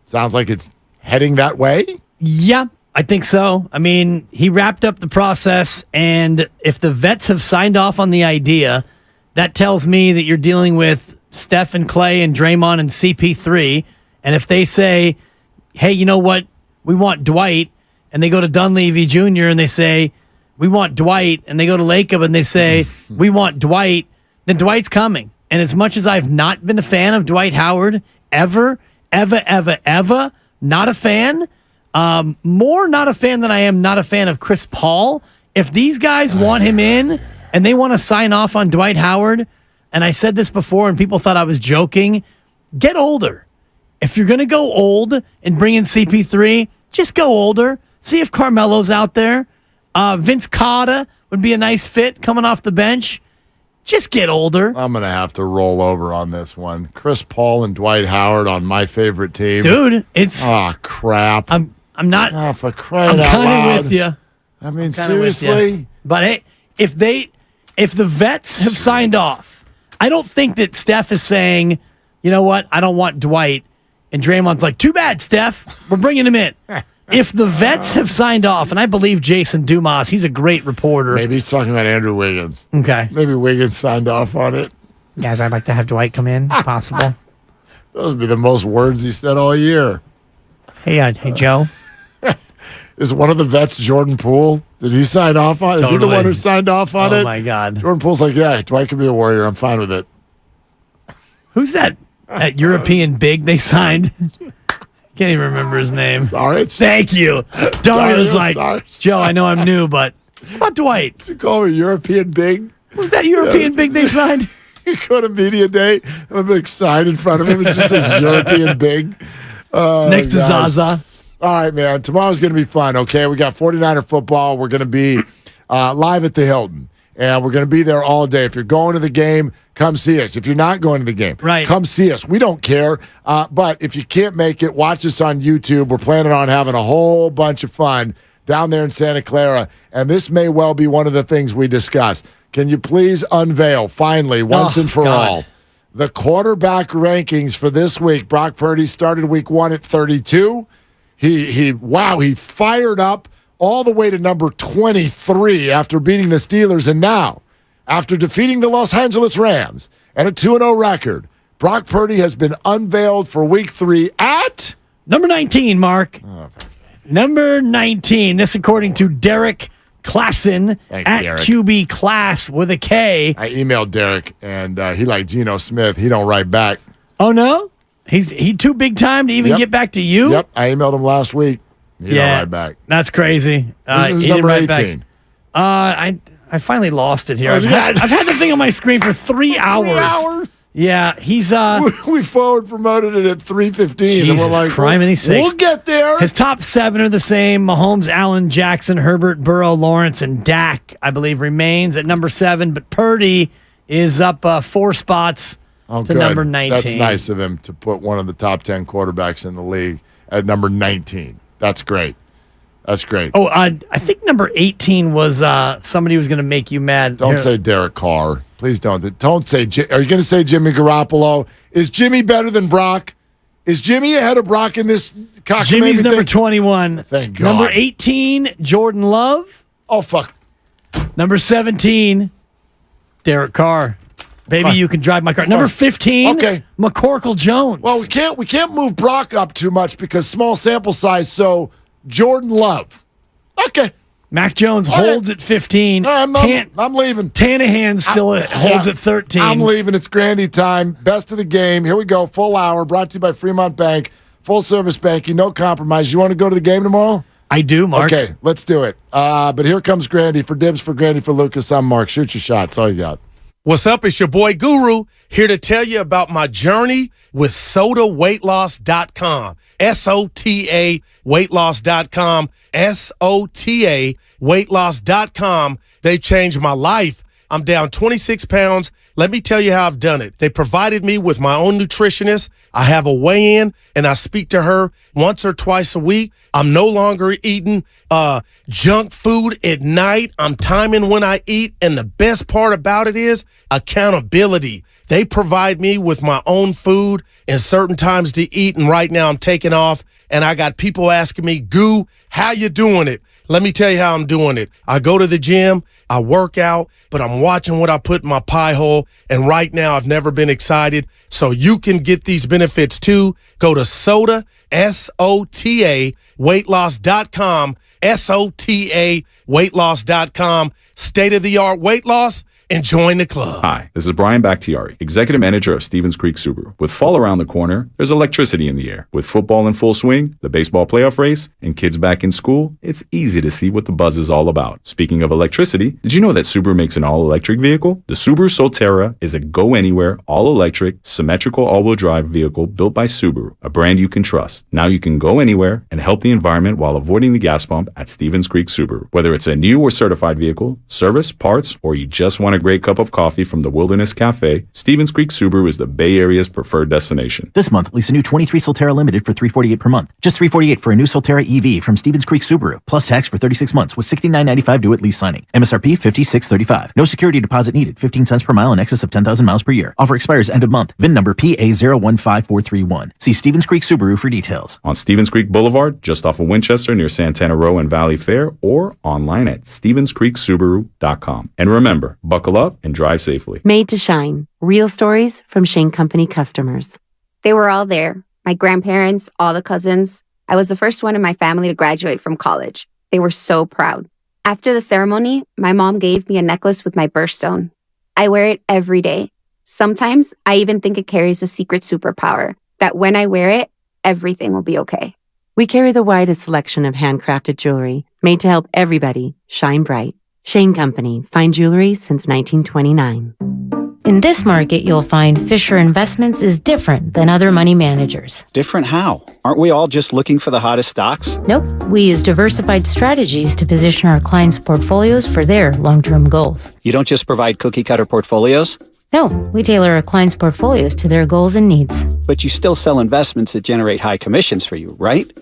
sounds like it's heading that way. Yeah, I think so. I mean, he wrapped up the process, and if the vets have signed off on the idea, that tells me that you're dealing with Steph and Clay and Draymond and CP3. And if they say, hey, you know what? We want Dwight, and they go to Dunleavy Jr. and they say, we want Dwight, and they go to Lacob and they say, we want Dwight, then Dwight's coming. And as much as I've not been a fan of Dwight Howard, ever, not a fan, more not a fan than I am not a fan of Chris Paul. If these guys want him in and they want to sign off on Dwight Howard, and I said this before and people thought I was joking, get older. If you're going to go old and bring in CP3, just go older. See if Carmelo's out there. Vince Carter would be a nice fit coming off the bench. Just get older. I'm going to have to roll over on this one. Chris Paul and Dwight Howard on my favorite team. Dude, it's... Oh, crap. I'm not... Oh, for crying out I'm kind loud. of with you. I mean, seriously? But hey, if the vets have signed off, I don't think that Steph is saying, you know what, I don't want Dwight. And Draymond's like, too bad, Steph. We're bringing him in. If the vets have signed off, and I believe Jason Dumas, he's a great reporter. Maybe he's talking about Andrew Wiggins. Okay. Maybe Wiggins signed off on it. Guys, I'd like to have Dwight come in, if possible. Those would be the most words he said all year. Hey, Joe. Is one of the vets Jordan Poole? Did he sign off on it? Is he the one who signed off on it? Oh, my God. Jordan Poole's like, yeah, Dwight can be a Warrior. I'm fine with it. Who's that European big they signed? Can't even remember his name. Sorry. Thank you. Dario was like, Joe, I know I'm new, but what about Dwight? Did you call me European big? Who's that European big they signed? You go to media day, have a big sign in front of him. It just says European big. Next to Zaza. All right, man. Tomorrow's going to be fun, okay? We got 49er football. We're going to be live at the Hilton, and we're going to be there all day. If you're going to the game, come see us. If you're not going to the game, come see us. We don't care. But if you can't make it, watch us on YouTube. We're planning on having a whole bunch of fun down there in Santa Clara, and this may well be one of the things we discuss. Can you please unveil, finally, once and for all, the quarterback rankings for this week? Brock Purdy started week 1 at 32. He fired up all the way to number 23 after beating the Steelers. And now, after defeating the Los Angeles Rams and a 2-0 record, Brock Purdy has been unveiled for week 3 at... Number 19, Mark. Number 19. This according to Derek Klassen at Derek. QB Class with a K. I emailed Derek, and he like Geno Smith. He don't write back. Oh, no? He too big time to even get back to you? Yep, I emailed him last week. He don't write back. That's crazy. Who's he number didn't write 18? back. I finally lost it here. I've had the thing on my screen for 3 hours. 3 hours? Yeah, he's we forward promoted it at 3:15, and we're like, criminy sakes. We'll get there. His top 7 are the same: Mahomes, Allen, Jackson, Herbert, Burrow, Lawrence, and Dak. I believe remains at number 7, but Purdy is up 4 spots to good. number 19. That's nice of him to put one of the top 10 quarterbacks in the league at number 19. That's great. That's great. Oh, I think number 18 was somebody who was going to make you mad. Don't say Derek Carr. Please don't. Don't say. Are you going to say Jimmy Garoppolo? Is Jimmy better than Brock? Is Jimmy ahead of Brock in this cockamamie Jimmy's thing? number 21. Thank God. Number 18, Jordan Love. Oh, fuck. Number 17, Derek Carr. Maybe you can drive my car. Number 15, Okay. McCorkle Jones. Well, we can't move Brock up too much because small sample size. So Jordan Love. Okay. Mac Jones holds at 15. I'm leaving. Tanahan still holds at 13. I'm leaving. It's Grandy time. Best of the game. Here we go. Full hour. Brought to you by Fremont Bank. Full service banking. No compromise. You want to go to the game tomorrow? I do, Mark. Okay, let's do it. But here comes Grandy for Dibs, for Grandy, for Lucas. I'm Mark. Shoot your shot. That's all you got. What's up? It's your boy Guru here to tell you about my journey with SOTA-weightloss.com. SOTA weightloss.com. SOTA weightloss.com. They changed my life. I'm down 26 pounds. Let me tell you how I've done it. They provided me with my own nutritionist. I have a weigh-in, and I speak to her once or twice a week. I'm no longer eating junk food at night. I'm timing when I eat, and the best part about it is accountability. They provide me with my own food and certain times to eat, and right now I'm taking off, and I got people asking me, Goo, how you doing it? Let me tell you how I'm doing it. I go to the gym, I work out, but I'm watching what I put in my pie hole, and right now I've never been excited. So you can get these benefits too. Go to SOTA, SOTA, weightloss.com, SOTA, weightloss.com. State-of-the-art weight loss, and join the club. Hi, this is Brian Bakhtiari, Executive Manager of Stevens Creek Subaru. With fall around the corner, there's electricity in the air. With football in full swing, the baseball playoff race, and kids back in school, it's easy to see what the buzz is all about. Speaking of electricity, did you know that Subaru makes an all-electric vehicle? The Subaru Solterra is a go-anywhere, all-electric, symmetrical all-wheel drive vehicle built by Subaru, a brand you can trust. Now you can go anywhere and help the environment while avoiding the gas pump at Stevens Creek Subaru. Whether it's a new or certified vehicle, service, parts, or you just want a great cup of coffee from the Wilderness Cafe, Stevens Creek Subaru is the Bay Area's preferred destination. This month, lease a new 23 Solterra Limited for $348 per month. Just $348 for a new Solterra EV from Stevens Creek Subaru, plus tax for 36 months with $69.95 due at lease signing. MSRP $56.35. No security deposit needed. 15 cents per mile in excess of 10,000 miles per year. Offer expires end of month. VIN number PA015431. See Stevens Creek Subaru for details. On Stevens Creek Boulevard, just off of Winchester near Santana Row and Valley Fair, or online at StevensCreekSubaru.com. And remember, buckle up and drive safely. Made to Shine. Real stories from Shane Company customers. They were all there. My grandparents, all the cousins. I was the first one in my family to graduate from college. They were so proud. After the ceremony, my mom gave me a necklace with my birthstone. I wear it every day. Sometimes I even think it carries a secret superpower, that when I wear it, everything will be okay. We carry the widest selection of handcrafted jewelry made to help everybody shine bright. Shane Company, fine jewelry since 1929. In this market, you'll find Fisher Investments is different than other money managers. Different how? Aren't we all just looking for the hottest stocks? Nope. We use diversified strategies to position our clients' portfolios for their long-term goals. You don't just provide cookie-cutter portfolios? No, we tailor our clients' portfolios to their goals and needs. But you still sell investments that generate high commissions for you, right?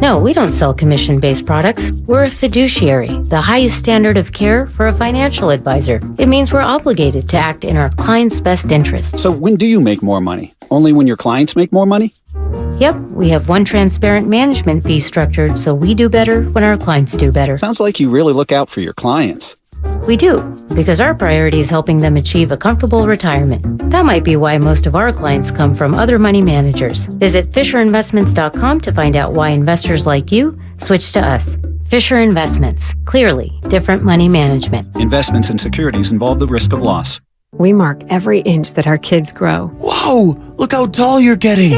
No, we don't sell commission-based products. We're a fiduciary, the highest standard of care for a financial advisor. It means we're obligated to act in our client's best interest. So when do you make more money? Only when your clients make more money? Yep, we have one transparent management fee structured so we do better when our clients do better. Sounds like you really look out for your clients. We do, because our priority is helping them achieve a comfortable retirement. That might be why most of our clients come from other money managers. Visit FisherInvestments.com to find out why investors like you switch to us. Fisher Investments. Clearly, different money management. Investments in securities involve the risk of loss. We mark every inch that our kids grow. Whoa, look how tall you're getting.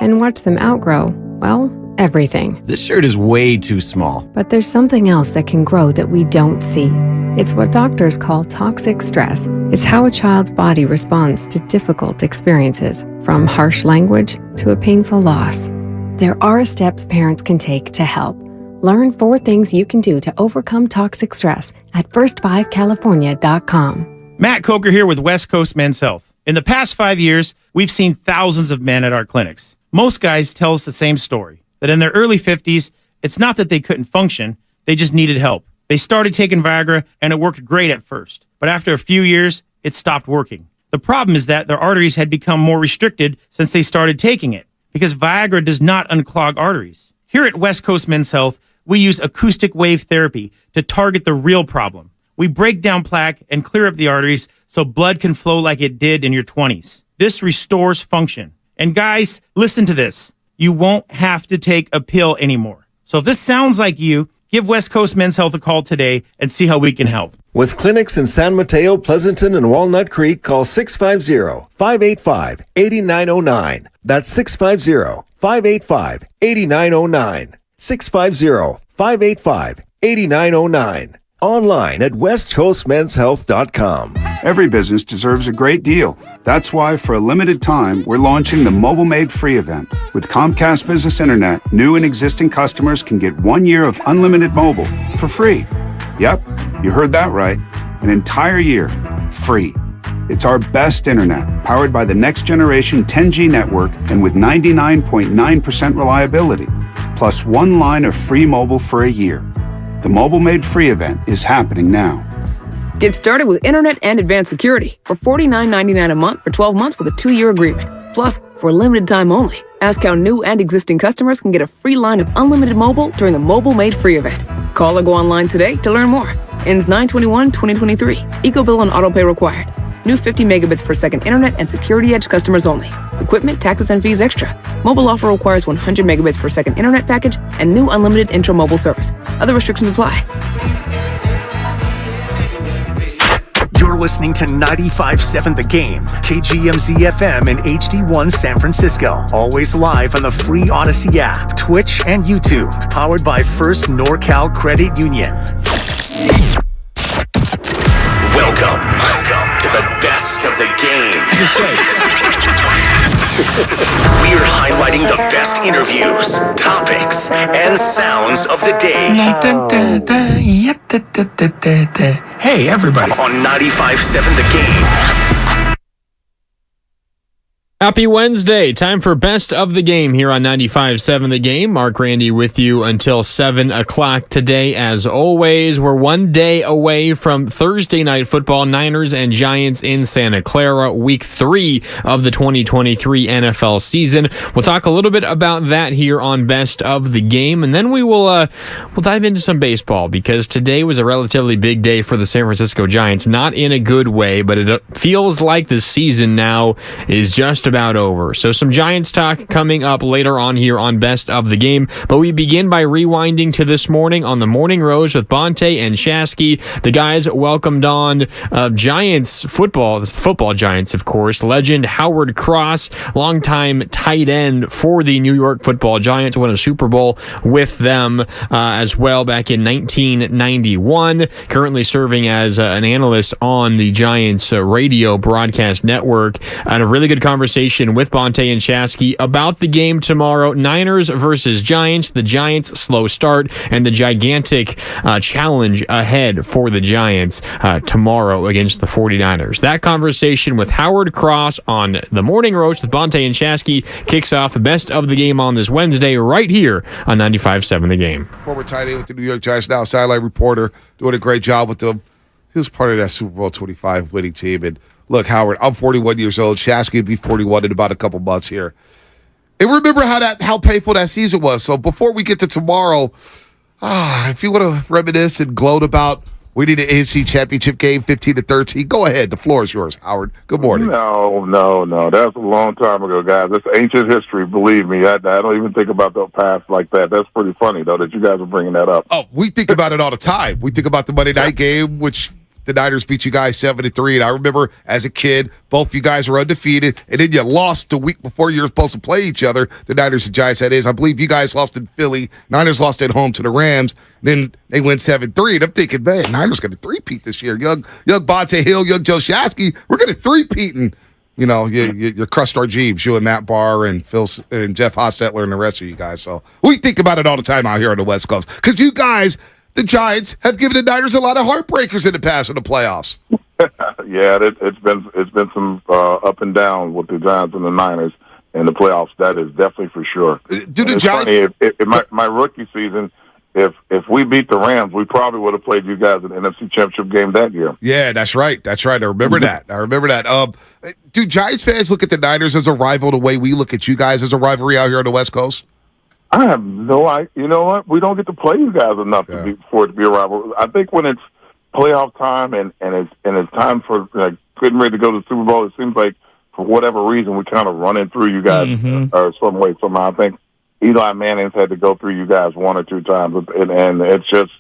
And watch them outgrow, well, everything. This shirt is way too small. But there's something else that can grow that we don't see. It's what doctors call toxic stress. It's how a child's body responds to difficult experiences, from harsh language to a painful loss. There are steps parents can take to help. Learn 4 things you can do to overcome toxic stress at first5california.com. Matt Coker here with West Coast Men's Health. In the past 5 years, we've seen thousands of men at our clinics. Most guys tell us the same story, that in their early 50s, it's not that they couldn't function, they just needed help. They started taking Viagra, and it worked great at first. But after a few years, it stopped working. The problem is that their arteries had become more restricted since they started taking it, because Viagra does not unclog arteries. Here at West Coast Men's Health, we use acoustic wave therapy to target the real problem. We break down plaque and clear up the arteries so blood can flow like it did in your 20s. This restores function. And guys, listen to this. You won't have to take a pill anymore. So if this sounds like you, give West Coast Men's Health a call today and see how we can help. With clinics in San Mateo, Pleasanton, and Walnut Creek, call 650-585-8909. That's 650-585-8909. 650-585-8909. Online at westcoastmenshealth.com. Every business deserves a great deal. That's why, for a limited time, we're launching the Mobile Made Free event. With Comcast Business Internet, new and existing customers can get 1 year of unlimited mobile for free. Yep, you heard that right. An entire year, free. It's our best internet, powered by the next generation 10G network and with 99.9% reliability. Plus 1 line of free mobile for a year. The Mobile Made Free event is happening now. Get started with internet and advanced security for $49.99 a month for 12 months with a 2-year agreement. Plus, for a limited time only, ask how new and existing customers can get a free line of unlimited mobile during the Mobile Made Free event. Call or go online today to learn more. Ends 9/21/2023. Eco-bill and auto pay required. New 50 megabits per second internet and Security Edge customers only. Equipment, taxes, and fees extra. Mobile offer requires 100 megabits per second internet package and new unlimited intro mobile service. Other restrictions apply. You're listening to 95.7 The Game, KGMZ FM and HD1 San Francisco. Always live on the free Odyssey app, Twitch, and YouTube. Powered by First NorCal Credit Union. Welcome to the best of the game. We're highlighting the best interviews, topics, and sounds of the day. Hey, everybody. On 95.7 The Game. Happy Wednesday. Time for Best of the Game here on 95.7 The Game. Mark Randy with you until 7 o'clock today. As always, we're 1 day away from Thursday Night Football, Niners and Giants in Santa Clara, Week 3 of the 2023 NFL season. We'll talk a little bit about that here on Best of the Game, and then we'll dive into some baseball, because today was a relatively big day for the San Francisco Giants. Not in a good way, but it feels like the season now is just about over. So some Giants talk coming up later on here on Best of the Game, but we begin by rewinding to this morning on the Morning Rose with Bonte and Shasky. The guys welcomed on Giants football Giants, of course, legend Howard Cross, longtime tight end for the New York Football Giants, won a Super Bowl with them as well back in 1991, currently serving as an analyst on the Giants radio broadcast network, and a really good conversation with Bonte and Shasky about the game tomorrow, Niners versus Giants, the Giants' slow start, and the gigantic challenge ahead for the Giants tomorrow against the 49ers. That conversation with Howard Cross on the Morning Roast with Bonte and Shasky kicks off the Best of the Game on this Wednesday right here on 95.7 The Game. Former tight end with the New York Giants, now sideline reporter, doing a great job with them. He was part of that Super Bowl 25 winning team. And look, Howard, I'm 41 years old. Shasky would be 41 in about a couple months here. And remember how painful that season was. So before we get to tomorrow, if you want to reminisce and gloat about winning the AFC Championship game 15-13, go ahead. The floor is yours, Howard. Good morning. No. That was a long time ago, guys. That's ancient history, believe me. I don't even think about the past like that. That's pretty funny, though, that you guys are bringing that up. Oh, we think about it all the time. We think about the Monday night game, which the Niners beat you guys 7-3, and I remember as a kid, both you guys were undefeated, and then you lost the week before you were supposed to play each other. The Niners and Giants, that is. I believe you guys lost in Philly. Niners lost at home to the Rams. Then they went 7-3, and I'm thinking, man, Niners going to three-peat this year. Young Bonte Hill, young Joe Shasky, we're going to three-peat, and you crushed our Jeeves, you and Matt Barr and Phil and Jeff Hostetler and the rest of you guys. So we think about it all the time out here on the West Coast, because you guys, the Giants, have given the Niners a lot of heartbreakers in the past in the playoffs. Yeah, it's been some up and down with the Giants and the Niners in the playoffs. That is definitely for sure. Do the Giants? If my rookie season, if we beat the Rams, we probably would have played you guys in the NFC Championship game that year. Yeah, that's right. I remember that. Do Giants fans look at the Niners as a rival the way we look at you guys as a rivalry out here on the West Coast? I have no idea. You know what? We don't get to play you guys enough for it to be a rival. I think when it's playoff time and it's time for getting ready to go to the Super Bowl. It seems like for whatever reason we kind of running through you guys or some way somehow. I think Eli Manning's had to go through you guys one or two times, and it's just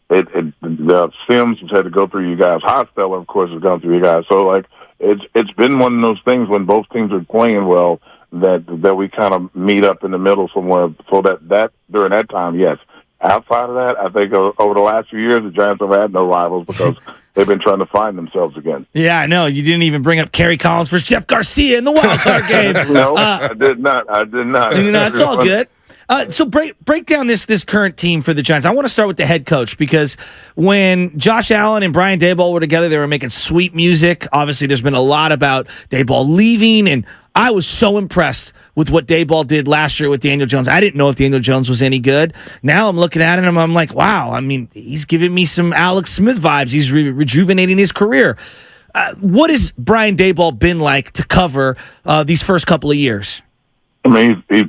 the Sims has had to go through you guys. Hostetler, of course, has gone through you guys. So like it's been one of those things when both teams are playing well that we kind of meet up in the middle somewhere. So that during that time, yes. Outside of that, I think over the last few years, the Giants have had no rivals because they've been trying to find themselves again. Yeah, I know. You didn't even bring up Kerry Collins versus Jeff Garcia in the wild card game. No, I did not. It's all good. So break down this current team for the Giants. I want to start with the head coach because when Josh Allen and Brian Daboll were together, they were making sweet music. Obviously, there's been a lot about Daboll leaving, and I was so impressed with what Daboll did last year with Daniel Jones. I didn't know if Daniel Jones was any good. Now I'm looking at him, I'm like, wow. I mean, he's giving me some Alex Smith vibes. He's rejuvenating his career. What has Brian Daboll been like to cover these first couple of years? I mean, he's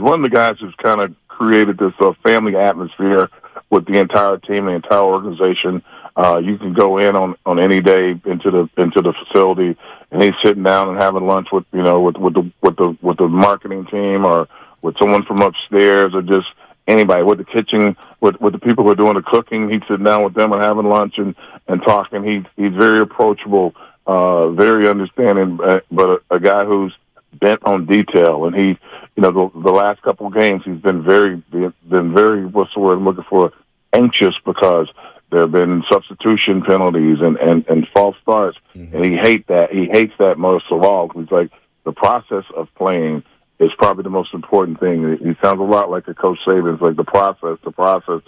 one of the guys who's kind of created this family atmosphere with the entire team, the entire organization. You can go in on any day into the facility, and he's sitting down and having lunch with the marketing team or with someone from upstairs or just anybody with the kitchen with the people who are doing the cooking. He's sitting down with them and having lunch and talking. He's very approachable, very understanding, but a guy who's bent on detail. And he, the last couple of games, he's been very what's the word I'm looking for, anxious because there have been substitution penalties and false starts, and he hates that most of all. He's like, the process of playing is probably the most important thing. He sounds a lot like a Coach Saban. It's like the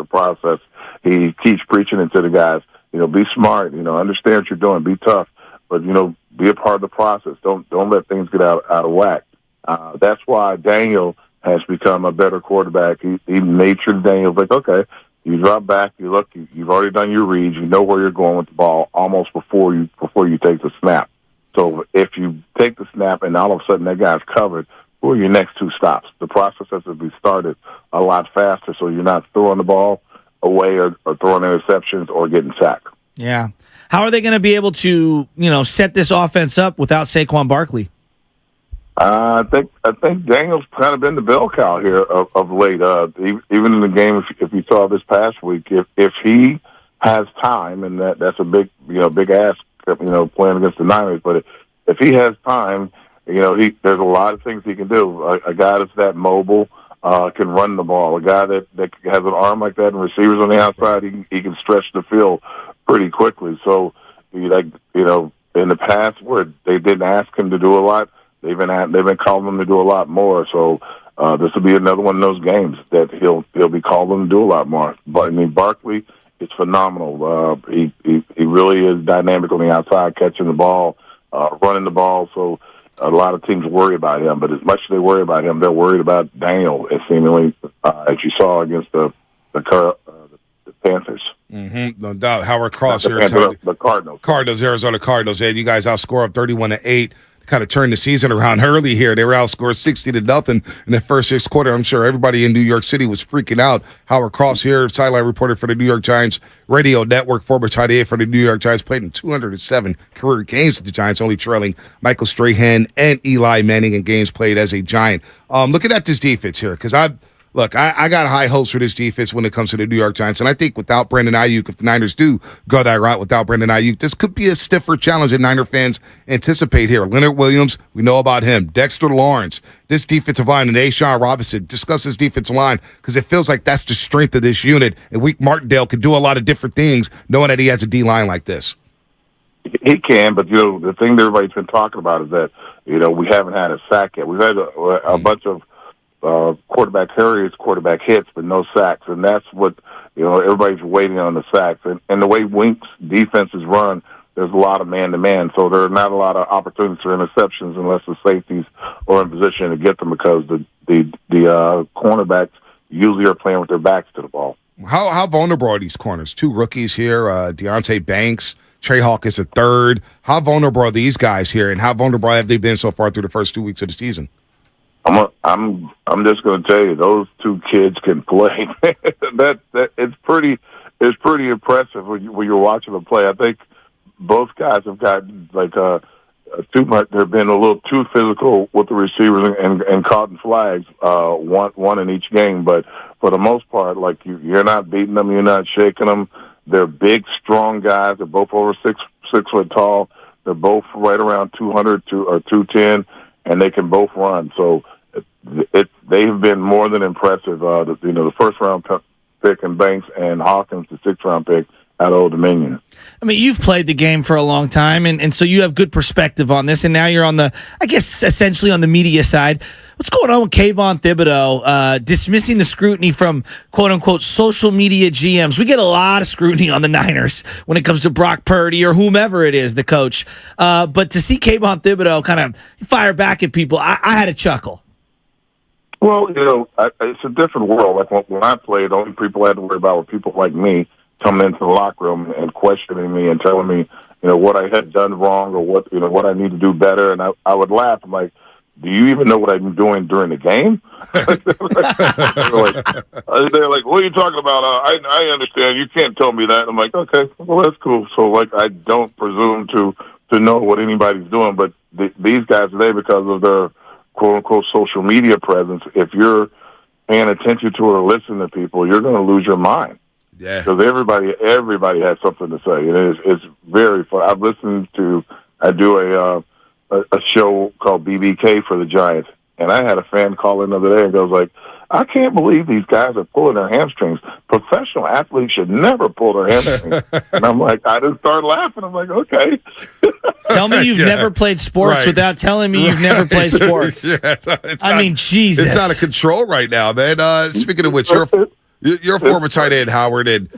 process. He keeps preaching it to the guys. Be smart. Understand what you're doing. Be tough, but be a part of the process. Don't let things get out of whack. That's why Daniel has become a better quarterback. He made sure Daniel's like, okay, you drop back, you look, you've already done your reads, you know where you're going with the ball almost before you take the snap. So if you take the snap and all of a sudden that guy's covered, who are your next two stops? The process has to be started a lot faster so you're not throwing the ball away or throwing interceptions or getting sacked. Yeah. How are they going to be able to, set this offense up without Saquon Barkley? I think Daniel's kind of been the bell cow here of late. Even in the game, if you saw this past week, if he has time, and that's a big ask, playing against the Niners. But if he has time, there's a lot of things he can do. A guy that's that mobile can run the ball. A guy that has an arm like that and receivers on the outside, he can stretch the field pretty quickly. So, in the past where they didn't ask him to do a lot, they've been calling him to do a lot more. So this will be another one of those games that he'll be calling to do a lot more. But I mean, Barkley is phenomenal. He really is dynamic on the outside, catching the ball, running the ball. So a lot of teams worry about him. But as much as they worry about him, they're worried about Daniel. Seemingly, as you saw against the Panthers. Mm-hmm. No doubt. Howard Cross here. The Cardinals. Arizona Cardinals. And you guys outscore up 31-8. Kind of turned the season around early here. They were outscored 60-0 in the first 6 quarters. I'm sure everybody in New York City was freaking out. Howard Cross here, sideline reporter for the New York Giants radio network, former tight end for the New York Giants, played in 207 career games with the Giants, only trailing Michael Strahan and Eli Manning in games played as a Giant. Looking at this defense here, because I got high hopes for this defense when it comes to the New York Giants, and I think without Brandon Ayuk, if the Niners do go that route without Brandon Ayuk, this could be a stiffer challenge that Niner fans anticipate here. Leonard Williams, we know about him. Dexter Lawrence, this defensive line, and Ashawn Robinson. Discuss this defensive line because it feels like that's the strength of this unit, and Wink Martindale could do a lot of different things knowing that he has a D-line like this. He can, but the thing that everybody's been talking about is that we haven't had a sack yet. We've had a bunch of quarterback carries, quarterback hits, but no sacks, and that's what everybody's waiting on, the sacks. And the way Wink's defense is run, there's a lot of man-to-man, so there are not a lot of opportunities for interceptions unless the safeties are in position to get them because the cornerbacks usually are playing with their backs to the ball. How vulnerable are these corners? 2 rookies here, Deontay Banks, Trey Hawk is a third. How vulnerable are these guys here, and how vulnerable have they been so far through the first 2 weeks of the season? I'm just going to tell you, those 2 kids can play. that it's pretty it's pretty impressive when you're watching them play. I think both guys have gotten too much. They've been a little too physical with the receivers and caught flags, one in each game. But for the most part, like you're not beating them, you're not shaking them. They're big, strong guys. They're both over 6 foot tall. They're both right around 200 or 210, and they can both run. So they've been more than impressive. The first round pick in Banks and Hawkins, the 6th round pick out of Old Dominion. I mean, you've played the game for a long time, and so you have good perspective on this, and now you're on the, I guess, essentially on the media side. What's going on with Kayvon Thibodeau dismissing the scrutiny from quote-unquote social media GMs? We get a lot of scrutiny on the Niners when it comes to Brock Purdy or whomever it is, the coach. But to see Kayvon Thibodeau kind of fire back at people, I had a chuckle. Well, it's a different world. Like when I played, the only people I had to worry about were people like me coming into the locker room and questioning me and telling me, what I had done wrong or what I need to do better. And I would laugh. I'm like, do you even know what I'm doing during the game? They're like, what are you talking about? I understand. You can't tell me that. I'm like, okay, well, that's cool. So, I don't presume to know what anybody's doing. But these guys today, because of their quote-unquote social media presence, if you're paying attention to or listening to people, you're going to lose your mind. Yeah. Because everybody has something to say. And it's very fun. I do a show called BBK for the Giants, and I had a fan call in the other day and goes like, I can't believe these guys are pulling their hamstrings. Professional athletes should never pull their hamstrings. And I'm like, I just started laughing. I'm like, okay. Tell me you've never played sports without telling me you've never played sports. Jesus. It's out of control right now, man. Speaking of which, you're a former tight end, Howard, and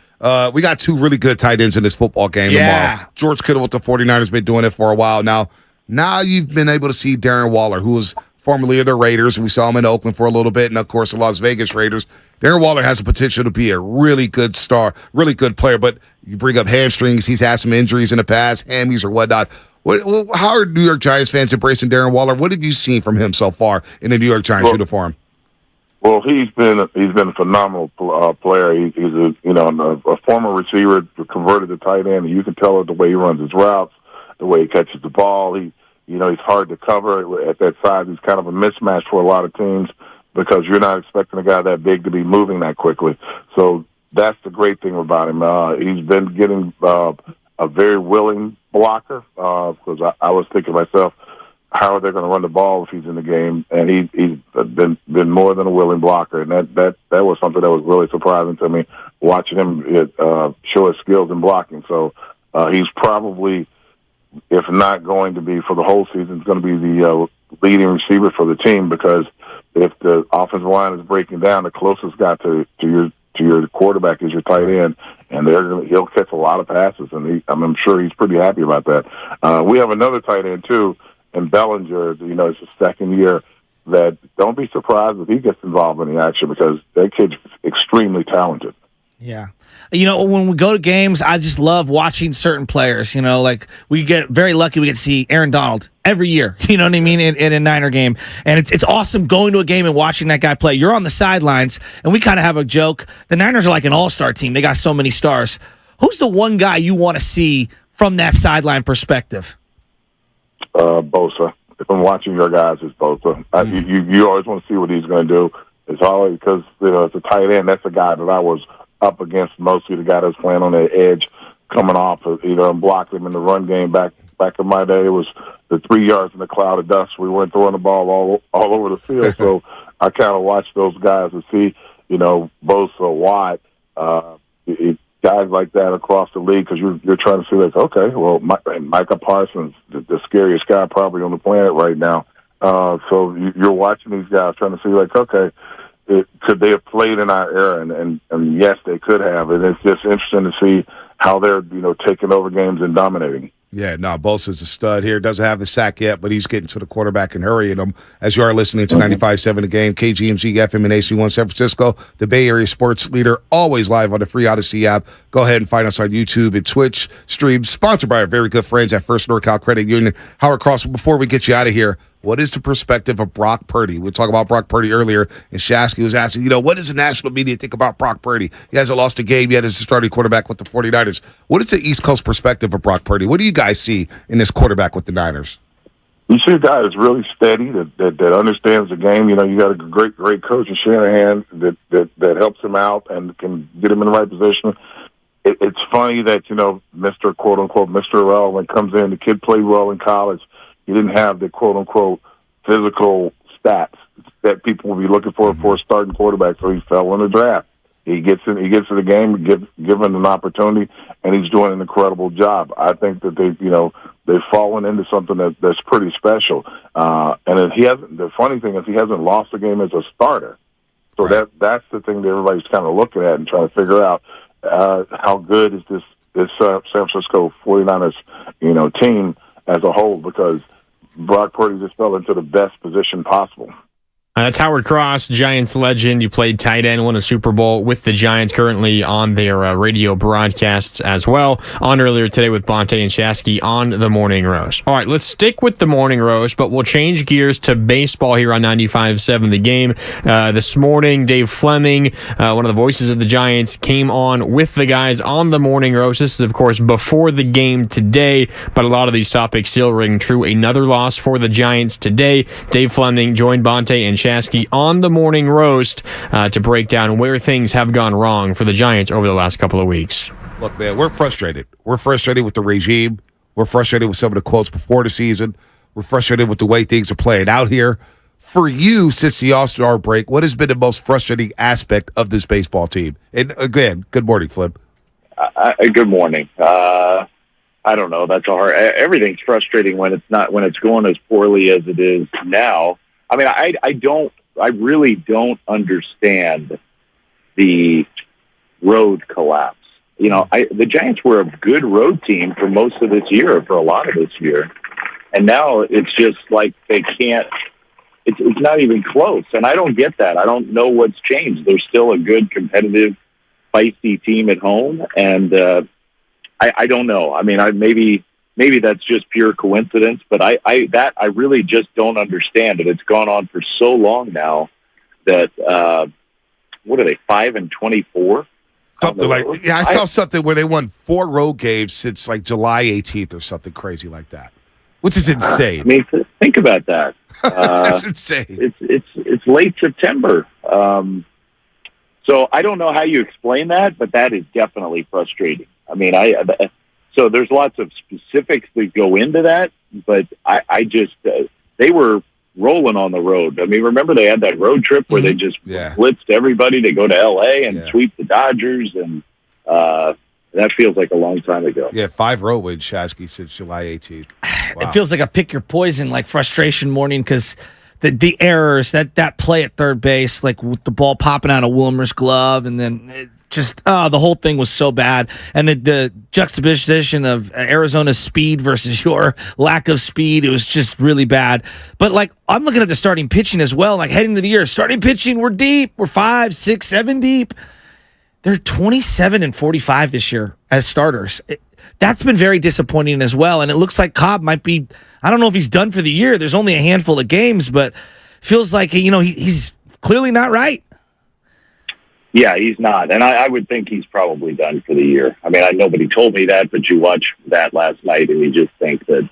we got 2 really good tight ends in this football game tomorrow. George Kittle with the 49ers been doing it for a while now. Now you've been able to see Darren Waller, who was formerly of the Raiders. We saw him in Oakland for a little bit, and, of course, the Las Vegas Raiders. Darren Waller has the potential to be a really good star, really good player, but you bring up hamstrings. He's had some injuries in the past, hammies or whatnot. How are New York Giants fans embracing Darren Waller? What have you seen from him so far in the New York Giants uniform? Well, he's been a phenomenal player. He's a former receiver converted to tight end, and you can tell it the way he runs his routes, the way he catches the ball. He's hard to cover at that size. He's kind of a mismatch for a lot of teams because you're not expecting a guy that big to be moving that quickly. So that's the great thing about him. He's been getting a very willing blocker because I was thinking to myself, how are they going to run the ball if he's in the game? And he's been more than a willing blocker, and that was something that was really surprising to me, watching him show his skills in blocking. So he's probably, if not going to be for the whole season, it's going to be the leading receiver for the team, because if the offensive line is breaking down, the closest guy to your quarterback is your tight end, and he'll catch a lot of passes, and I'm sure he's pretty happy about that. We have another tight end too, in Bellinger. It's his second year. That don't be surprised if he gets involved in the action, because that kid's extremely talented. Yeah. When we go to games, I just love watching certain players. Like we get very lucky we get to see Aaron Donald every year, you know what I mean, in a Niner game. And it's awesome going to a game and watching that guy play. You're on the sidelines, and we kind of have a joke. The Niners are like an all-star team. They got so many stars. Who's the one guy you want to see from that sideline perspective? Bosa. If I'm watching your guys, it's Bosa. You always want to see what he's going to do. It's always because it's a tight end. That's the guy that I was up against mostly, the guy that was playing on the edge, coming off and blocking him in the run game. Back in my day, it was the 3 yards in the cloud of dust. We weren't throwing the ball all over the field. So I kind of watched those guys to see, Bosa, Watt, guys like that across the league, because you're trying to see, like, okay, well, Micah Parsons, the scariest guy probably on the planet right now. So you're watching these guys trying to see, like, okay, could they have played in our era? And yes, they could have. And it's just interesting to see how they're, taking over games and dominating. Yeah, no, Bosa's a stud here. Doesn't have the sack yet, but he's getting to the quarterback and hurrying him. As you are listening to 95.7 The Game, KGMZ, FM, and AC1 San Francisco, the Bay Area sports leader, always live on the free Odyssey app. Go ahead and find us on YouTube and Twitch streams, sponsored by our very good friends at First NorCal Credit Union. Howard Cross, before we get you out of here, what is the perspective of Brock Purdy? We talked about Brock Purdy earlier, and Shasky was asking, what does the national media think about Brock Purdy? He hasn't lost a game yet as a starting quarterback with the 49ers. What is the East Coast perspective of Brock Purdy? What do you guys see in this quarterback with the Niners? You see a guy that's really steady, that understands the game. You got a great coach in Shanahan that helps him out and can get him in the right position. It's funny that, Mr. quote-unquote, Mr. Irrelevant comes in. The kid played well in college. He didn't have the quote-unquote physical stats that people will be looking for a starting quarterback, so he fell in the draft. He gets in the game, given an opportunity, and he's doing an incredible job. I think that they've fallen into something that's pretty special. And the funny thing is he hasn't lost a game as a starter. So that's the thing that everybody's kind of looking at and trying to figure out how good is this San Francisco 49ers, team as a whole, because Brock Purdy just fell into the best position possible. That's Howard Cross, Giants legend. You played tight end, won a Super Bowl with the Giants, currently on their radio broadcasts as well. On earlier today with Bonte and Shasky on the Morning Roast. All right, let's stick with the Morning Roast, but we'll change gears to baseball here on 95.7 The Game. This morning, Dave Fleming, one of the voices of the Giants, came on with the guys on the Morning Roast. This is, of course, before the game today, but a lot of these topics still ring true. Another loss for the Giants today. Dave Fleming joined Bonte and Shasky on the Morning Roast to break down where things have gone wrong for the Giants over the last couple of weeks. Look, man, we're frustrated. We're frustrated with the regime. We're frustrated with some of the quotes before the season. We're frustrated with the way things are playing out here. For you, since the All-Star break, what has been the most frustrating aspect of this baseball team? And again, good morning, Flip. Good morning. I don't know. That's hard. Everything's frustrating when it's going as poorly as it is now. I mean, I really don't understand the road collapse. The Giants were a good road team for most of this year, for a lot of this year. And now it's just like they can't, it's not even close. And I don't get that. I don't know what's changed. They're still a good, competitive, feisty team at home. And I don't know. I mean, maybe that's just pure coincidence, but I really just don't understand it. It's gone on for so long now that what are they, 5-24? Something like I saw something where they won 4 road games since like July 18th or something crazy like that, which is insane. I mean, think about that. That's insane. It's late September, so I don't know how you explain that, but that is definitely frustrating. I mean, so there's lots of specifics that go into that, but I just they were rolling on the road. I mean, remember they had that road trip where they just blitzed everybody to go to L.A. and sweep the Dodgers, and that feels like a long time ago. Yeah, 5 road wins, Shasky, since July 18th. Wow. It feels like a pick your poison, like frustration morning, because the errors, that play at third base, like with the ball popping out of Wilmer's glove, and then the whole thing was so bad. And the juxtaposition of Arizona's speed versus your lack of speed, it was just really bad. But, like, I'm looking at the starting pitching as well. Like, heading into the year, starting pitching, we're deep. We're 5, 6, 7 deep. They're 27-45 this year as starters. That's been very disappointing as well. And it looks like Cobb might be, I don't know if he's done for the year. There's only a handful of games, but feels like, he's clearly not right. Yeah, he's not. And I would think he's probably done for the year. I mean, nobody told me that, but you watch that last night and you just think that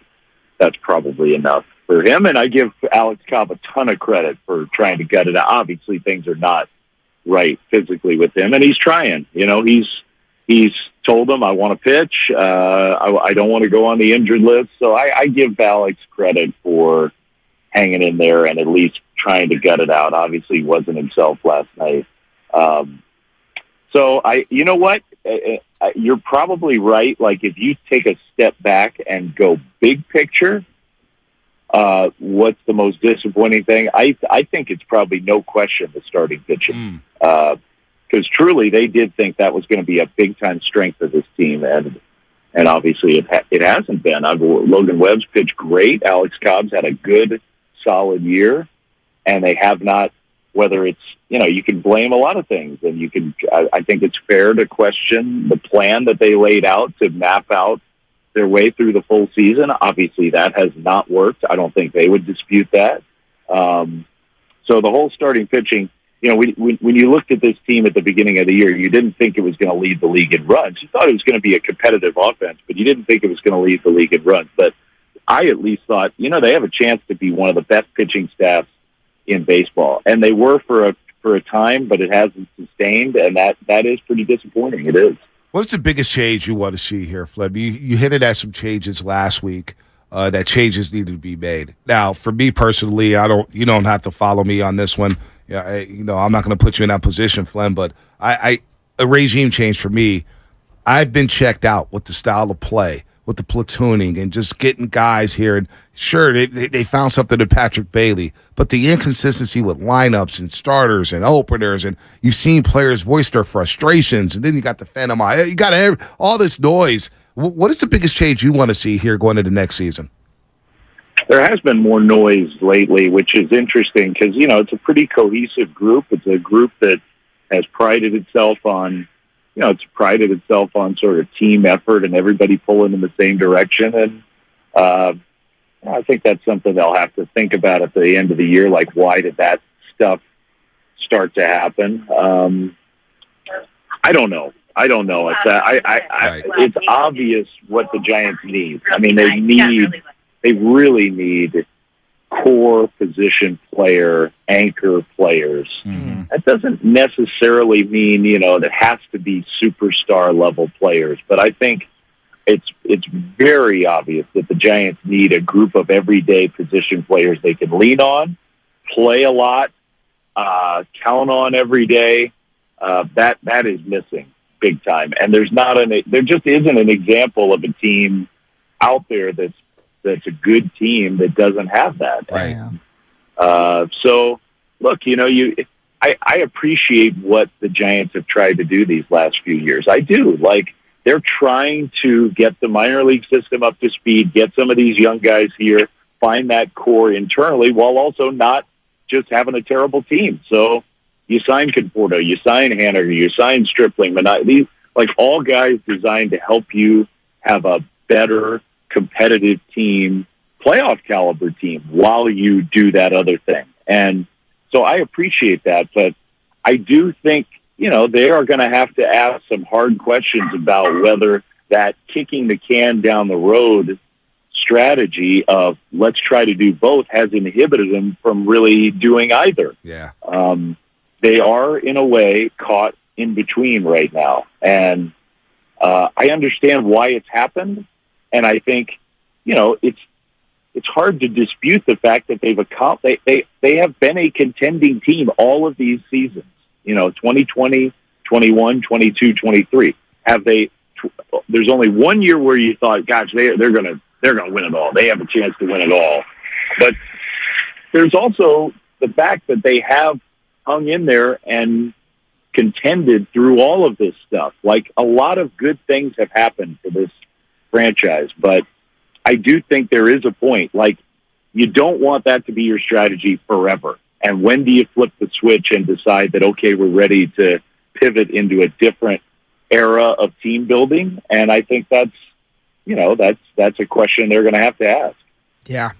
that's probably enough for him. And I give Alex Cobb a ton of credit for trying to gut it out. Obviously, things are not right physically with him, and he's trying. He's told them, I want to pitch. I don't want to go on the injured list. So I give Alex credit for hanging in there and at least trying to gut it out. Obviously, he wasn't himself last night. So you know what? You're probably right. Like, if you take a step back and go big picture, what's the most disappointing thing? I think it's probably no question the starting pitching. Because truly, they did think that was going to be a big-time strength of this team, and obviously it hasn't been. Logan Webb's pitched great. Alex Cobb's had a good, solid year, and they have not. Whether it's, you can blame a lot of things, and I think it's fair to question the plan that they laid out to map out their way through the full season. Obviously, that has not worked. I don't think they would dispute that. So the whole starting pitching, when you looked at this team at the beginning of the year, you didn't think it was going to lead the league in runs. You thought it was going to be a competitive offense, but you didn't think it was going to lead the league in runs. But I at least thought, they have a chance to be one of the best pitching staffs in baseball. And they were for a time, but it hasn't sustained, and that is pretty disappointing. It is. What's the biggest change you want to see here, Fleb? You hinted at some changes last week. That changes needed to be made. Now, for me personally, you don't have to follow me on this one. I'm not going to put you in that position, Flem, but a regime change for me. I've been checked out with the style of play, with the platooning, and just getting guys here. And sure, they found something in Patrick Bailey, but the inconsistency with lineups and starters and openers, and you've seen players voice their frustrations, and then you got the Phantom Eye. You got all this noise. What is the biggest change you want to see here going into next season? There has been more noise lately, which is interesting because, it's a pretty cohesive group. It's a group that has prided itself on sort of team effort and everybody pulling in the same direction. And I think that's something they'll have to think about at the end of the year. Like, why did that stuff start to happen? I don't know. It's obvious what the Giants need. I mean, they really need core position player, anchor players. Mm-hmm. That doesn't necessarily mean, that has to be superstar level players, but I think it's very obvious that the Giants need a group of everyday position players they can lean on, play a lot, count on every day. That is missing big time. And there just isn't an example of a team out there that's a good team that doesn't have that. Right. So look, I appreciate what the Giants have tried to do these last few years. I do. Like, they're trying to get the minor league system up to speed, get some of these young guys here, find that core internally while also not just having a terrible team. So you sign Conforto, you sign Haniger, you sign Stripling, these all guys designed to help you have a better competitive team, playoff caliber team, while you do that other thing. And so I appreciate that, but I do think, they are going to have to ask some hard questions about whether that kicking the can down the road strategy of let's try to do both has inhibited them from really doing either. Yeah. They are, in a way, caught in between right now. And I understand why it's happened. And I think, it's hard to dispute the fact that they have been a contending team all of these seasons. 2020, 21, 22, 23. There's only 1 year where you thought, gosh, they're gonna win it all. They have a chance to win it all. But there's also the fact that they have hung in there and contended through all of this stuff. Like, a lot of good things have happened for this franchise, but I do think there is a point. Like, you don't want that to be your strategy forever. And when do you flip the switch and decide that, okay, we're ready to pivot into a different era of team building? And I think that's a question they're going to have to ask. Yeah.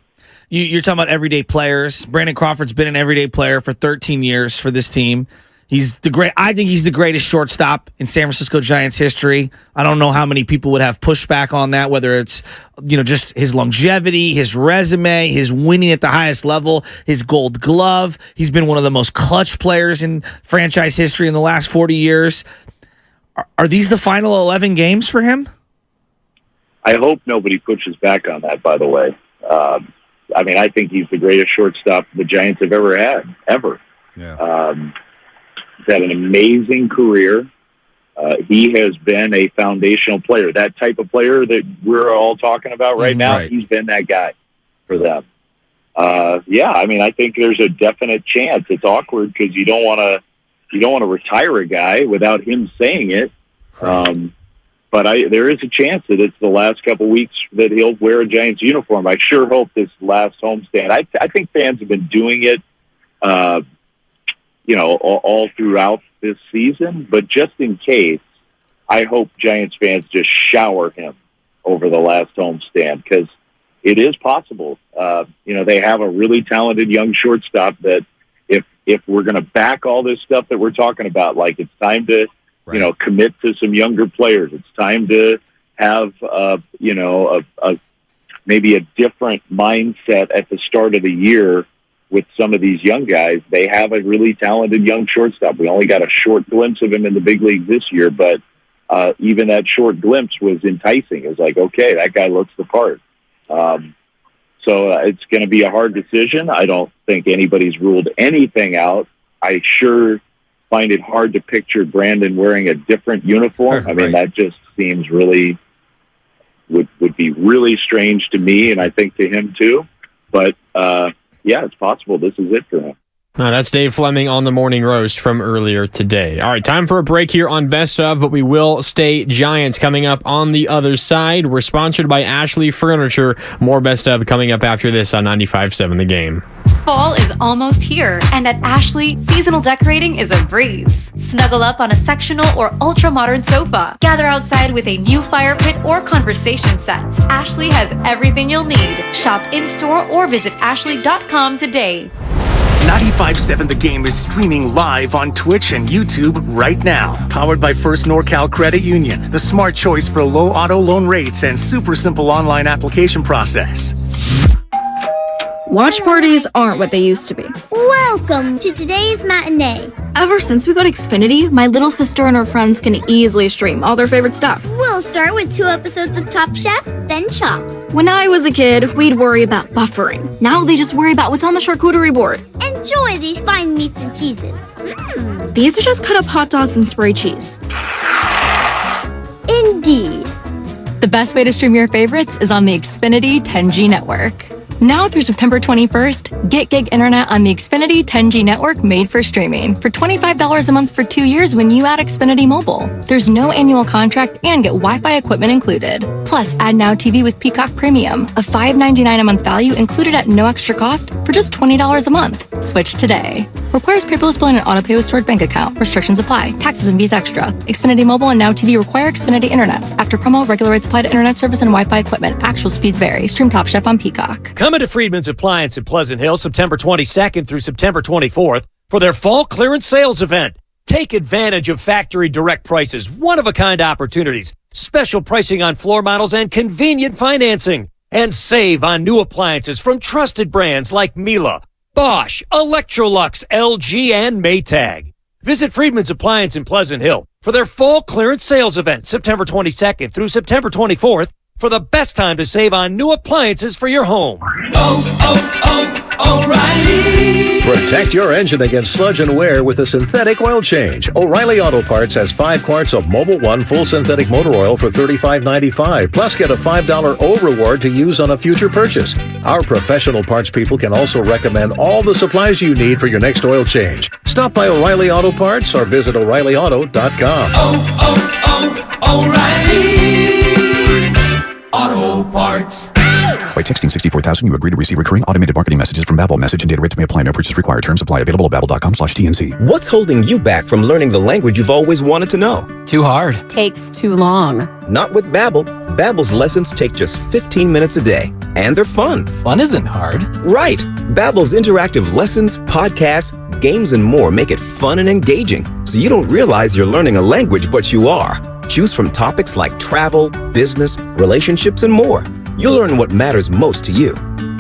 You're talking about everyday players. Brandon Crawford's been an everyday player for 13 years for this team. I think he's the greatest shortstop in San Francisco Giants history. I don't know how many people would have pushback on that, whether it's, just his longevity, his resume, his winning at the highest level, his Gold Glove. He's been one of the most clutch players in franchise history in the last 40 years. Are these the final 11 games for him? I hope nobody pushes back on that, by the way. I think he's the greatest shortstop the Giants have ever had, ever. Yeah. He's had an amazing career. He has been a foundational player. That type of player that we're all talking about right now, He's been that guy for them. I think there's a definite chance. It's awkward because you don't want to retire a guy without him saying it. But there is a chance that it's the last couple weeks that he'll wear a Giants uniform. I sure hope this last homestand. I think fans have been doing it, all throughout this season. But just in case, I hope Giants fans just shower him over the last homestand, because it is possible. They have a really talented young shortstop that if we're going to back all this stuff that we're talking about, like it's time to, commit to some younger players. It's time to have, maybe a different mindset at the start of the year with some of these young guys. They have a really talented young shortstop. We only got a short glimpse of him in the big league this year, but even that short glimpse was enticing. It was like, okay, that guy looks the part. So it's going to be a hard decision. I don't think anybody's ruled anything out. I sure find it hard to picture Brandon wearing a different uniform. I mean, that just seems really would be really strange to me, and I think to him too. But it's possible this is it for him. That's Dave Fleming on the Morning Roast from earlier today. All right, time for a break here on Best Of, but we will stay Giants coming up on the other side. We're sponsored by Ashley Furniture. More Best Of coming up after this on 95.7 The Game. Fall is almost here, and at Ashley, seasonal decorating is a breeze. Snuggle up on a sectional or ultra-modern sofa. Gather outside with a new fire pit or conversation set. Ashley has everything you'll need. Shop in-store or visit ashley.com today. 95.7 The Game is streaming live on Twitch and YouTube right now. Powered by First NorCal Credit Union, the smart choice for low auto loan rates and super simple online application process. Watch parties aren't what they used to be. Welcome to today's matinee. Ever since we got Xfinity, my little sister and her friends can easily stream all their favorite stuff. We'll start with 2 episodes of Top Chef, then Chopped. When I was a kid, we'd worry about buffering. Now they just worry about what's on the charcuterie board. Enjoy these fine meats and cheeses. These are just cut up hot dogs and spray cheese. Indeed. The best way to stream your favorites is on the Xfinity 10G network. Now through September 21st, get gig internet on the Xfinity 10G network made for streaming for $25 a month for 2 years when you add Xfinity Mobile. There's no annual contract and get Wi-Fi equipment included. Plus, add Now TV with Peacock Premium, a $5.99 a month value included at no extra cost for just $20 a month. Switch today. Requires paperless billing and autopay with stored bank account. Restrictions apply. Taxes and fees extra. Xfinity Mobile and Now TV require Xfinity Internet. After promo, regular rates apply to internet service and Wi-Fi equipment. Actual speeds vary. Stream Top Chef on Peacock. Coming to Friedman's Appliance in Pleasant Hill September 22nd through September 24th for their fall clearance sales event. Take advantage of factory direct prices, one-of-a-kind opportunities, special pricing on floor models, and convenient financing. And save on new appliances from trusted brands like Miele, Bosch, Electrolux, LG, and Maytag. Visit Friedman's Appliance in Pleasant Hill for their fall clearance sales event September 22nd through September 24th for the best time to save on new appliances for your home. O'Reilly! Protect your engine against sludge and wear with a synthetic oil change. O'Reilly Auto Parts has 5 quarts of Mobil 1 full synthetic motor oil for $35.95. Plus, get a $5 O reward to use on a future purchase. Our professional parts people can also recommend all the supplies you need for your next oil change. Stop by O'Reilly Auto Parts or visit O'ReillyAuto.com. O'Reilly Auto Parts. By texting 64,000, you agree to receive recurring automated marketing messages from Babbel. Message and data rates may apply. No purchase required. Terms apply. Available at babbel.com/TNC. What's holding you back from learning the language you've always wanted to know? Too hard. Takes too long. Not with Babbel. Babbel's lessons take just 15 minutes a day, and they're fun. Fun isn't hard. Right. Babbel's interactive lessons, podcasts, games, and more make it fun and engaging, so you don't realize you're learning a language, but you are. Choose from topics like travel, business, relationships, and more. You'll learn what matters most to you.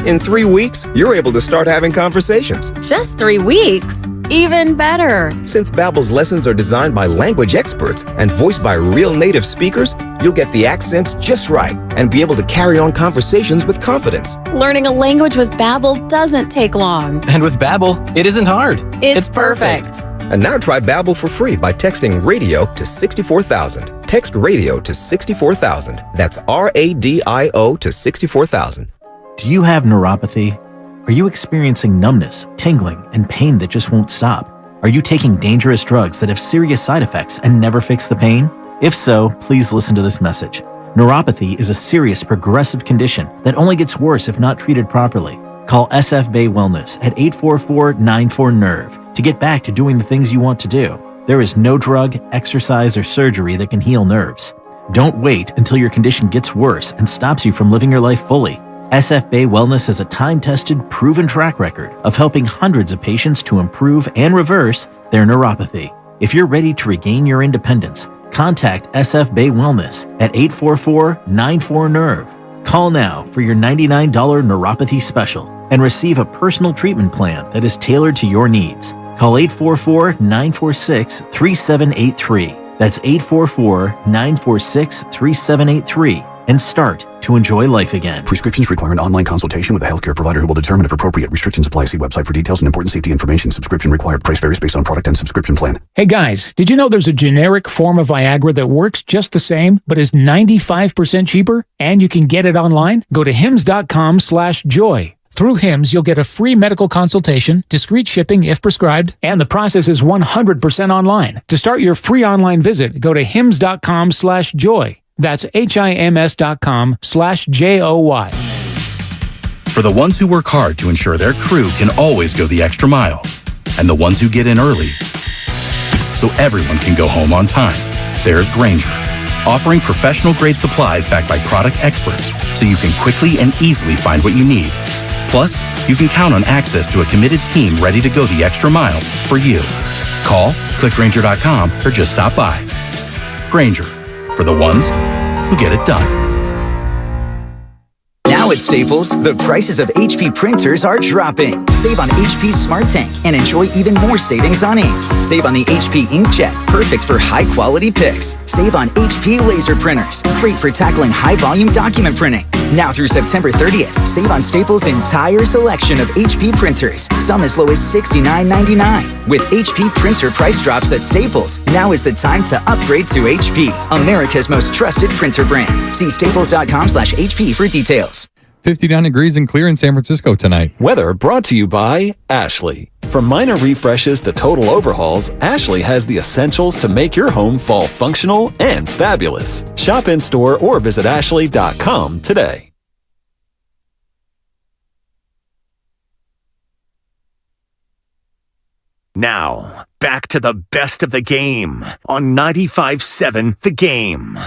In 3 weeks, you're able to start having conversations. Just 3 weeks? Even better. Since Babbel's lessons are designed by language experts and voiced by real native speakers, you'll get the accents just right and be able to carry on conversations with confidence. Learning a language with Babbel doesn't take long. And with Babbel, it isn't hard. It's perfect. And now try Babbel for free by texting radio to 64,000. Text radio to 64,000. That's RADIO to 64,000. Do you have neuropathy? Are you experiencing numbness, tingling, and pain that just won't stop? Are you taking dangerous drugs that have serious side effects and never fix the pain? If so, please listen to this message. Neuropathy is a serious progressive condition that only gets worse if not treated properly. Call SF Bay Wellness at 844-94-NERVE to get back to doing the things you want to do. There is no drug, exercise, or surgery that can heal nerves. Don't wait until your condition gets worse and stops you from living your life fully. SF Bay Wellness has a time-tested, proven track record of helping hundreds of patients to improve and reverse their neuropathy. If you're ready to regain your independence, contact SF Bay Wellness at 844-94-NERVE. Call now for your $99 neuropathy special and receive a personal treatment plan that is tailored to your needs. Call 844-946-3783. That's 844-946-3783 and start to enjoy life again. Prescriptions require an online consultation with a healthcare provider who will determine if appropriate. Restrictions apply. See website for details and important safety information. Subscription required. Price varies based on product and subscription plan. Hey guys, did you know there's a generic form of Viagra that works just the same, but is 95% cheaper? And you can get it online? Go to hims.com/joy. Through Hims, you'll get a free medical consultation, discreet shipping if prescribed, and the process is 100% online. To start your free online visit, go to hims.com/joy. That's HIMS.com/JOY. For the ones who work hard to ensure their crew can always go the extra mile, and the ones who get in early so everyone can go home on time, there's Grainger, offering professional-grade supplies backed by product experts so you can quickly and easily find what you need. Plus, you can count on access to a committed team ready to go the extra mile for you. Call, click Grainger.com, or just stop by. Grainger, for the ones who get it done. Now at Staples, the prices of HP printers are dropping. Save on HP Smart Tank and enjoy even more savings on ink. Save on the HP Inkjet, perfect for high-quality pics. Save on HP laser printers, great for tackling high-volume document printing. Now through September 30th, save on Staples' entire selection of HP printers, some as low as $69.99. With HP printer price drops at Staples, now is the time to upgrade to HP, America's most trusted printer brand. See staples.com/HP for details. 59 degrees and clear in San Francisco tonight. Weather brought to you by Ashley. From minor refreshes to total overhauls, Ashley has the essentials to make your home fall functional and fabulous. Shop in store or visit ashley.com today. Now, back to the best of the game on 95.7 The Game.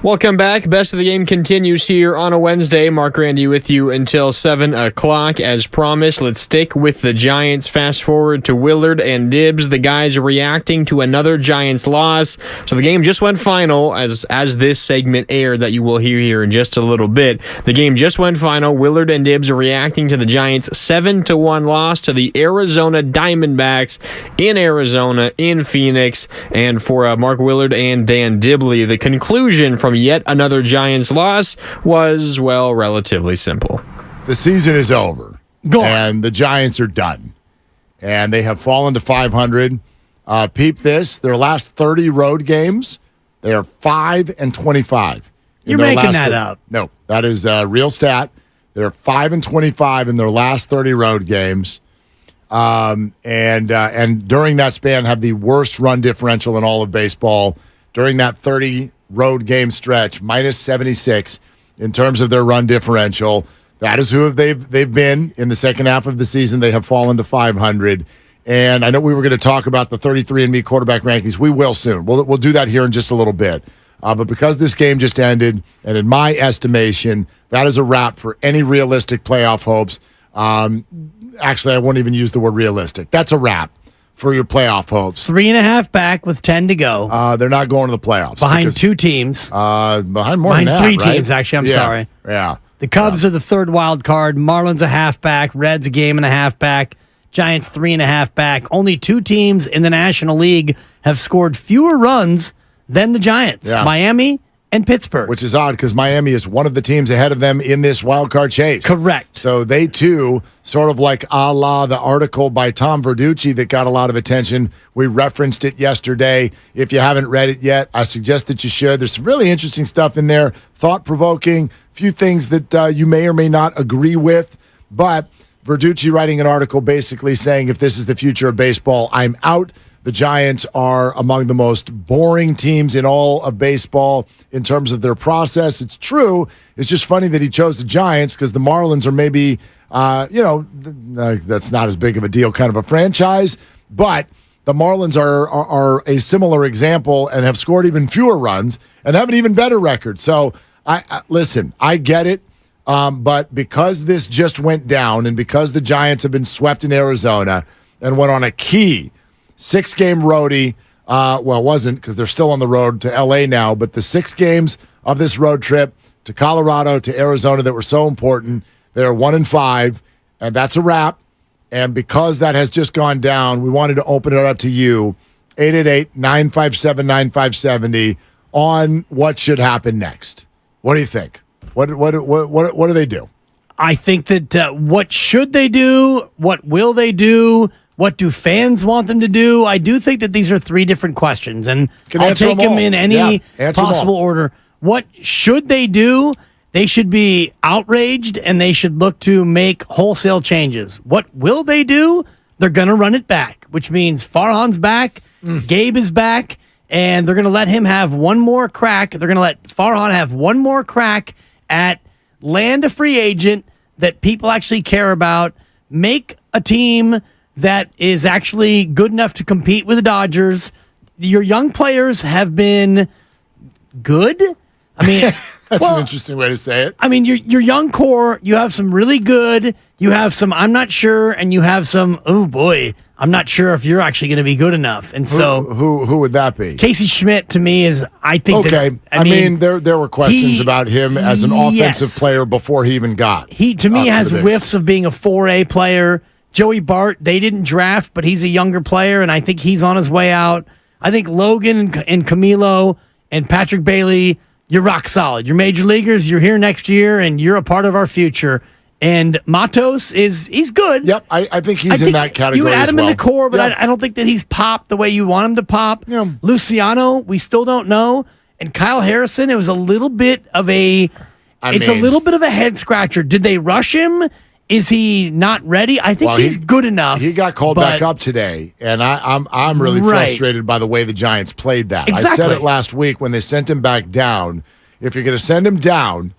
Welcome back. Best of the Game continues here on a Wednesday. Mark Randy with you until 7 o'clock. As promised, let's stick with the Giants. Fast forward to Willard and Dibbs. The guys are reacting to another Giants loss. So the game just went final as this segment aired that you will hear here in just a little bit. The game just went final. Willard and Dibbs are reacting to the Giants' 7-1 loss to the Arizona Diamondbacks in Arizona, in Phoenix. And for Mark Willard and Dan Dibley, the conclusion from yet another Giants loss was, well, relatively simple. The season is over, and the Giants are done, and they have fallen to 500. Peep this: their last 30 road games, they are 5-25. You're making that up. No, that is a real stat. They're 5-25 in their last 30 road games, and during that span have the worst run differential in all of baseball. During that 30 road game stretch, minus 76 in terms of their run differential. That is who they've been in the second half of the season. They have fallen to 500. And I know we were going to talk about the 33andMe quarterback rankings. We will soon. We'll do that here in just a little bit. But because this game just ended, and in my estimation, that is a wrap for any realistic playoff hopes. Actually, I won't even use the word realistic. That's a wrap for your playoff hopes. 3.5 back with 10 to go. They're not going to the playoffs. Behind two teams. Behind more than that, three right? teams, actually. I'm sorry. Yeah. The Cubs are the third wild card. Marlins a half back. Reds a game and a half back. Giants 3.5 back. Only two teams in the National League have scored fewer runs than the Giants. Yeah. Miami and Pittsburgh. Which is odd because Miami is one of the teams ahead of them in this wild card chase. Correct. So they too, sort of like a la the article by Tom Verducci that got a lot of attention. We referenced it yesterday. If you haven't read it yet, I suggest that you should. There's some really interesting stuff in there, thought-provoking, few things that you may or may not agree with. But Verducci writing an article basically saying if this is the future of baseball, I'm out. The Giants are among the most boring teams in all of baseball in terms of their process. It's true. It's just funny that he chose the Giants because the Marlins are maybe, that's not as big of a deal, kind of a franchise. But The Marlins are a similar example and have scored even fewer runs and have an even better record. So, listen, I get it. But because this just went down and because the Giants have been swept in Arizona and went on a key 6-game roadie, it wasn't because they're still on the road to L.A. now, but the 6 games of this road trip to Colorado, to Arizona that were so important, they're 1-5, and that's a wrap. And because that has just gone down, we wanted to open it up to you, 888-957-9570, on what should happen next. What do you think? What do they do? I think that what should they do? What will they do? What do fans want them to do? I do think that these are 3 different questions, and I'll take them in any possible order. What should they do? They should be outraged, and they should look to make wholesale changes. What will they do? They're going to run it back, which means Farhan's back, Gabe is back, and they're going to let him have one more crack. They're going to let Farhan have one more crack at land a free agent that people actually care about, make a team that is actually good enough to compete with the Dodgers. Your young players have been good. I mean, that's an interesting way to say it. I mean, your young core, you have some really good, you have some I'm not sure, and you have some, oh boy, I'm not sure if you're actually going to be good enough. And so who would that be? Casey Schmidt to me is, I think okay. that, I mean there were questions about him as an offensive player before he even got. He to me has whiffs of being a 4A player. Joey Bart, they didn't draft, but he's a younger player, and I think he's on his way out. I think Logan and Camilo and Patrick Bailey, you're rock solid. You're major leaguers. You're here next year, and you're a part of our future. And Matos he's good. Yep, I think he's in that category. You would add him in the core, but I don't think that he's popped the way you want him to pop. Yeah. Luciano, we still don't know. And Kyle Harrison, it was a little bit of a head scratcher. Did they rush him? Is he not ready? I think he's good enough. He got called back up today, and I'm really frustrated by the way the Giants played that. Exactly. I said it last week when they sent him back down. If you're going to send him down,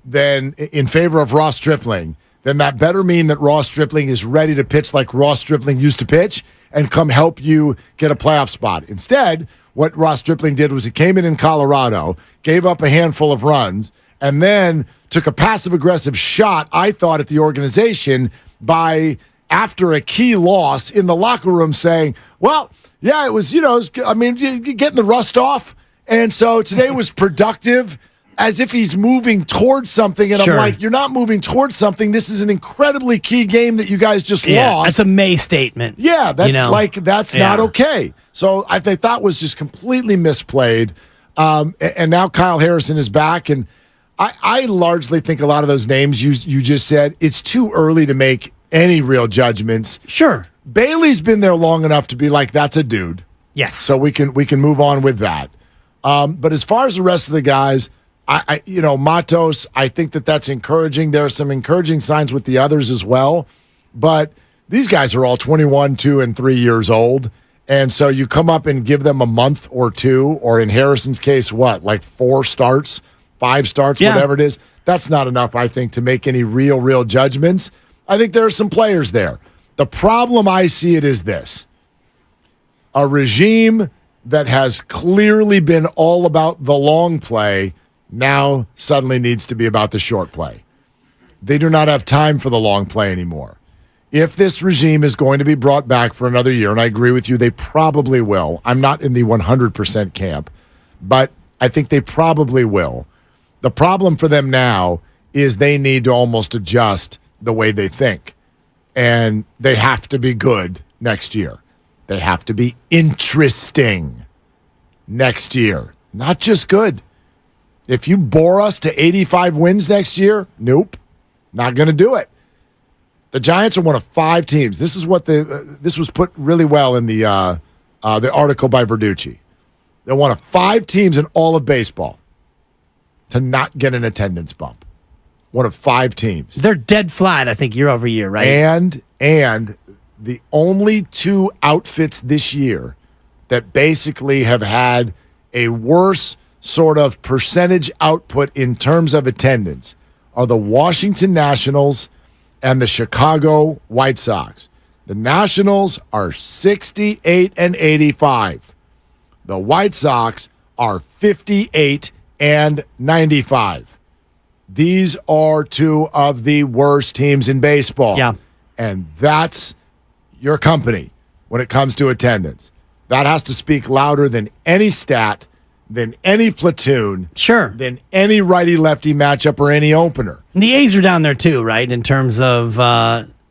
then in favor of Ross Stripling, then that better mean that Ross Stripling is ready to pitch like Ross Stripling used to pitch and come help you get a playoff spot. Instead, what Ross Stripling did was he came in Colorado, gave up a handful of runs, and then took a passive-aggressive shot, I thought, at the organization by, after a key loss in the locker room, saying, well, yeah, it was, you're getting the rust off, and so today was productive, as if he's moving towards something, and I'm like, you're not moving towards something. This is an incredibly key game that you guys just lost. That's a May statement. Yeah, that's not okay. So I thought was just completely misplayed, and now Kyle Harrison is back, and I largely think a lot of those names you just said, it's too early to make any real judgments. Sure. Bailey's been there long enough to be like, that's a dude. Yes. So we can move on with that. But as far as the rest of the guys, Matos, I think that's encouraging. There are some encouraging signs with the others as well. But these guys are all 21, 2, and 3 years old. And so you come up and give them a month or two, or in Harrison's case, like 4 starts? 5 starts, whatever it is, that's not enough, I think, to make any real judgments. I think there are some players there. The problem I see it is this. A regime that has clearly been all about the long play now suddenly needs to be about the short play. They do not have time for the long play anymore. If this regime is going to be brought back for another year, and I agree with you, they probably will. I'm not in the 100% camp, but I think they probably will. The problem for them now is they need to almost adjust the way they think. And they have to be good next year. They have to be interesting next year. Not just good. If you bore us to 85 wins next year, nope. Not going to do it. The Giants are one of 5 teams. This is what this was put really well in the article by Verducci. They're one of 5 teams in all of baseball to not get an attendance bump. One of 5 teams. They're dead flat, I think, year over year, right? And the only 2 outfits this year that basically have had a worse sort of percentage output in terms of attendance are the Washington Nationals and the Chicago White Sox. The Nationals are 68 and 85. The White Sox are 58 and 95. These are two of the worst teams in baseball. Yeah. And that's your company when it comes to attendance. That has to speak louder than any stat, than any platoon, sure, than any righty-lefty matchup or any opener. And the A's are down there too, right? In terms of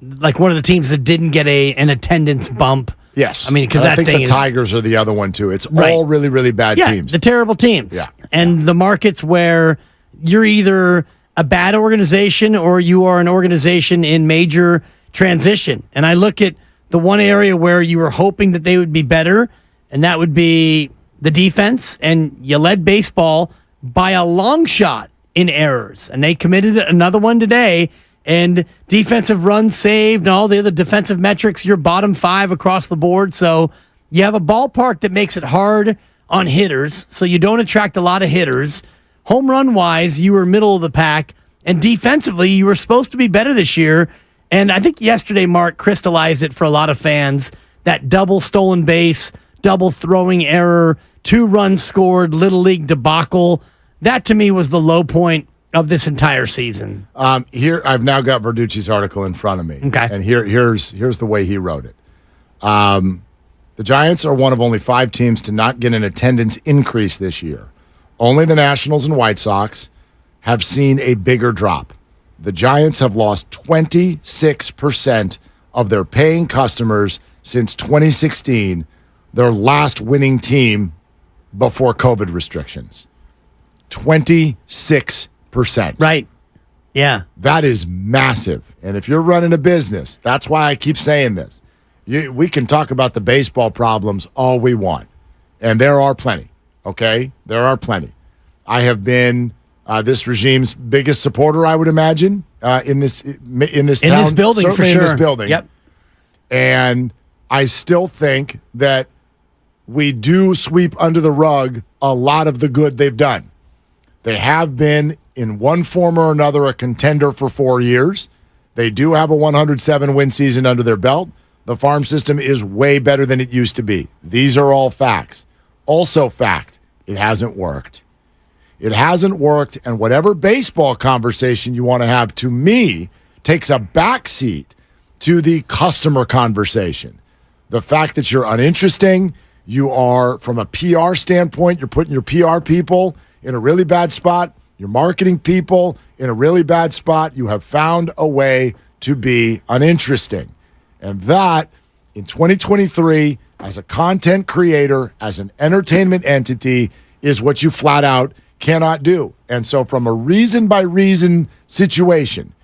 like one of the teams that didn't get an attendance bump. Yes. I mean, because I think the Tigers are the other one too. It's all really, really bad teams. The terrible teams. Yeah. And the markets where you're either a bad organization or you are an organization in major transition. And I look at the one area where you were hoping that they would be better, and that would be the defense. And you led baseball by a long shot in errors. And they committed another one today. And defensive runs saved and all the other defensive metrics, you're bottom 5 across the board. So you have a ballpark that makes it hard on hitters, so you don't attract a lot of hitters. Home run-wise, you were middle of the pack. And defensively, you were supposed to be better this year. And I think yesterday, Mark, crystallized it for a lot of fans. That double stolen base, double throwing error, 2 runs scored, Little League debacle. That, to me, was the low point of this entire season. Here, I've now got Verducci's article in front of me. Okay. And here's the way he wrote it. The Giants are one of only 5 teams to not get an attendance increase this year. Only the Nationals and White Sox have seen a bigger drop. The Giants have lost 26% of their paying customers since 2016, their last winning team before COVID restrictions. 26%. Right. Yeah. That is massive. And if you're running a business, that's why I keep saying this. We can talk about the baseball problems all we want. And there are plenty, okay? There are plenty. I have been this regime's biggest supporter, I would imagine, in this town. In this building, for sure. In this building. Yep. And I still think that we do sweep under the rug a lot of the good they've done. They have been, in one form or another, a contender for 4 years. They do have a 107-win season under their belt. The farm system is way better than it used to be. These are all facts. Also fact, it hasn't worked. It hasn't worked, and whatever baseball conversation you want to have, to me, takes a backseat to the customer conversation. The fact that you're uninteresting, you are, from a PR standpoint, you're putting your PR people in a really bad spot, your marketing people in a really bad spot. You have found a way to be uninteresting. And that, in 2023, as a content creator, as an entertainment entity, is what you flat out cannot do. And so from a reason-by-reason situation,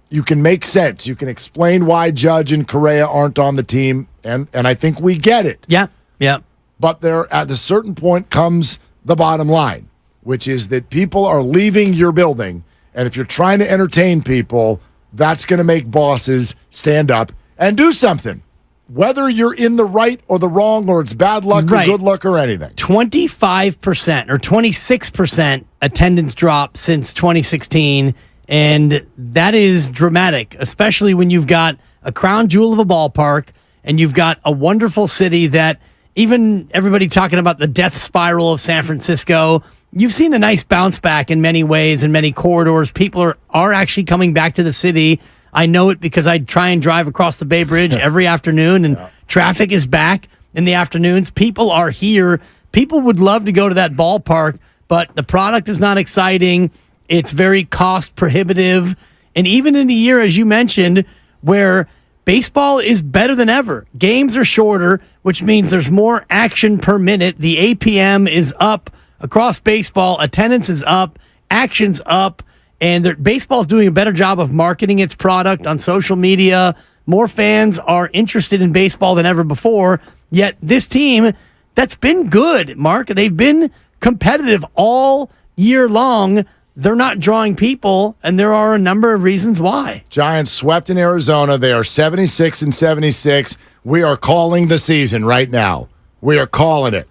you can make sense. You can explain why Judge and Correa aren't on the team, and I think we get it. Yeah, yeah. But there, at a certain point, comes the bottom line, which is that people are leaving your building, and if you're trying to entertain people, that's going to make bosses stand up and do something, whether you're in the right or the wrong, or it's bad luck or good luck or anything. 25% or 26% attendance drop since 2016, and that is dramatic, especially when you've got a crown jewel of a ballpark and you've got a wonderful city that, even everybody talking about the death spiral of San Francisco, you've seen a nice bounce back in many ways, in many corridors. People are actually coming back to the city. I know it because I try and drive across the Bay Bridge every afternoon, and traffic is back in the afternoons. People are here. People would love to go to that ballpark, but the product is not exciting. It's very cost prohibitive. And even in a year, as you mentioned, where baseball is better than ever, games are shorter, which means there's more action per minute. The APM is up across baseball. Attendance is up. Action's up. And baseball's doing a better job of marketing its product on social media. More fans are interested in baseball than ever before. Yet this team, that's been good, Mark. They've been competitive all year long. They're not drawing people, and there are a number of reasons why. Giants swept in Arizona. They are 76 and 76. We are calling the season right now. We are calling it.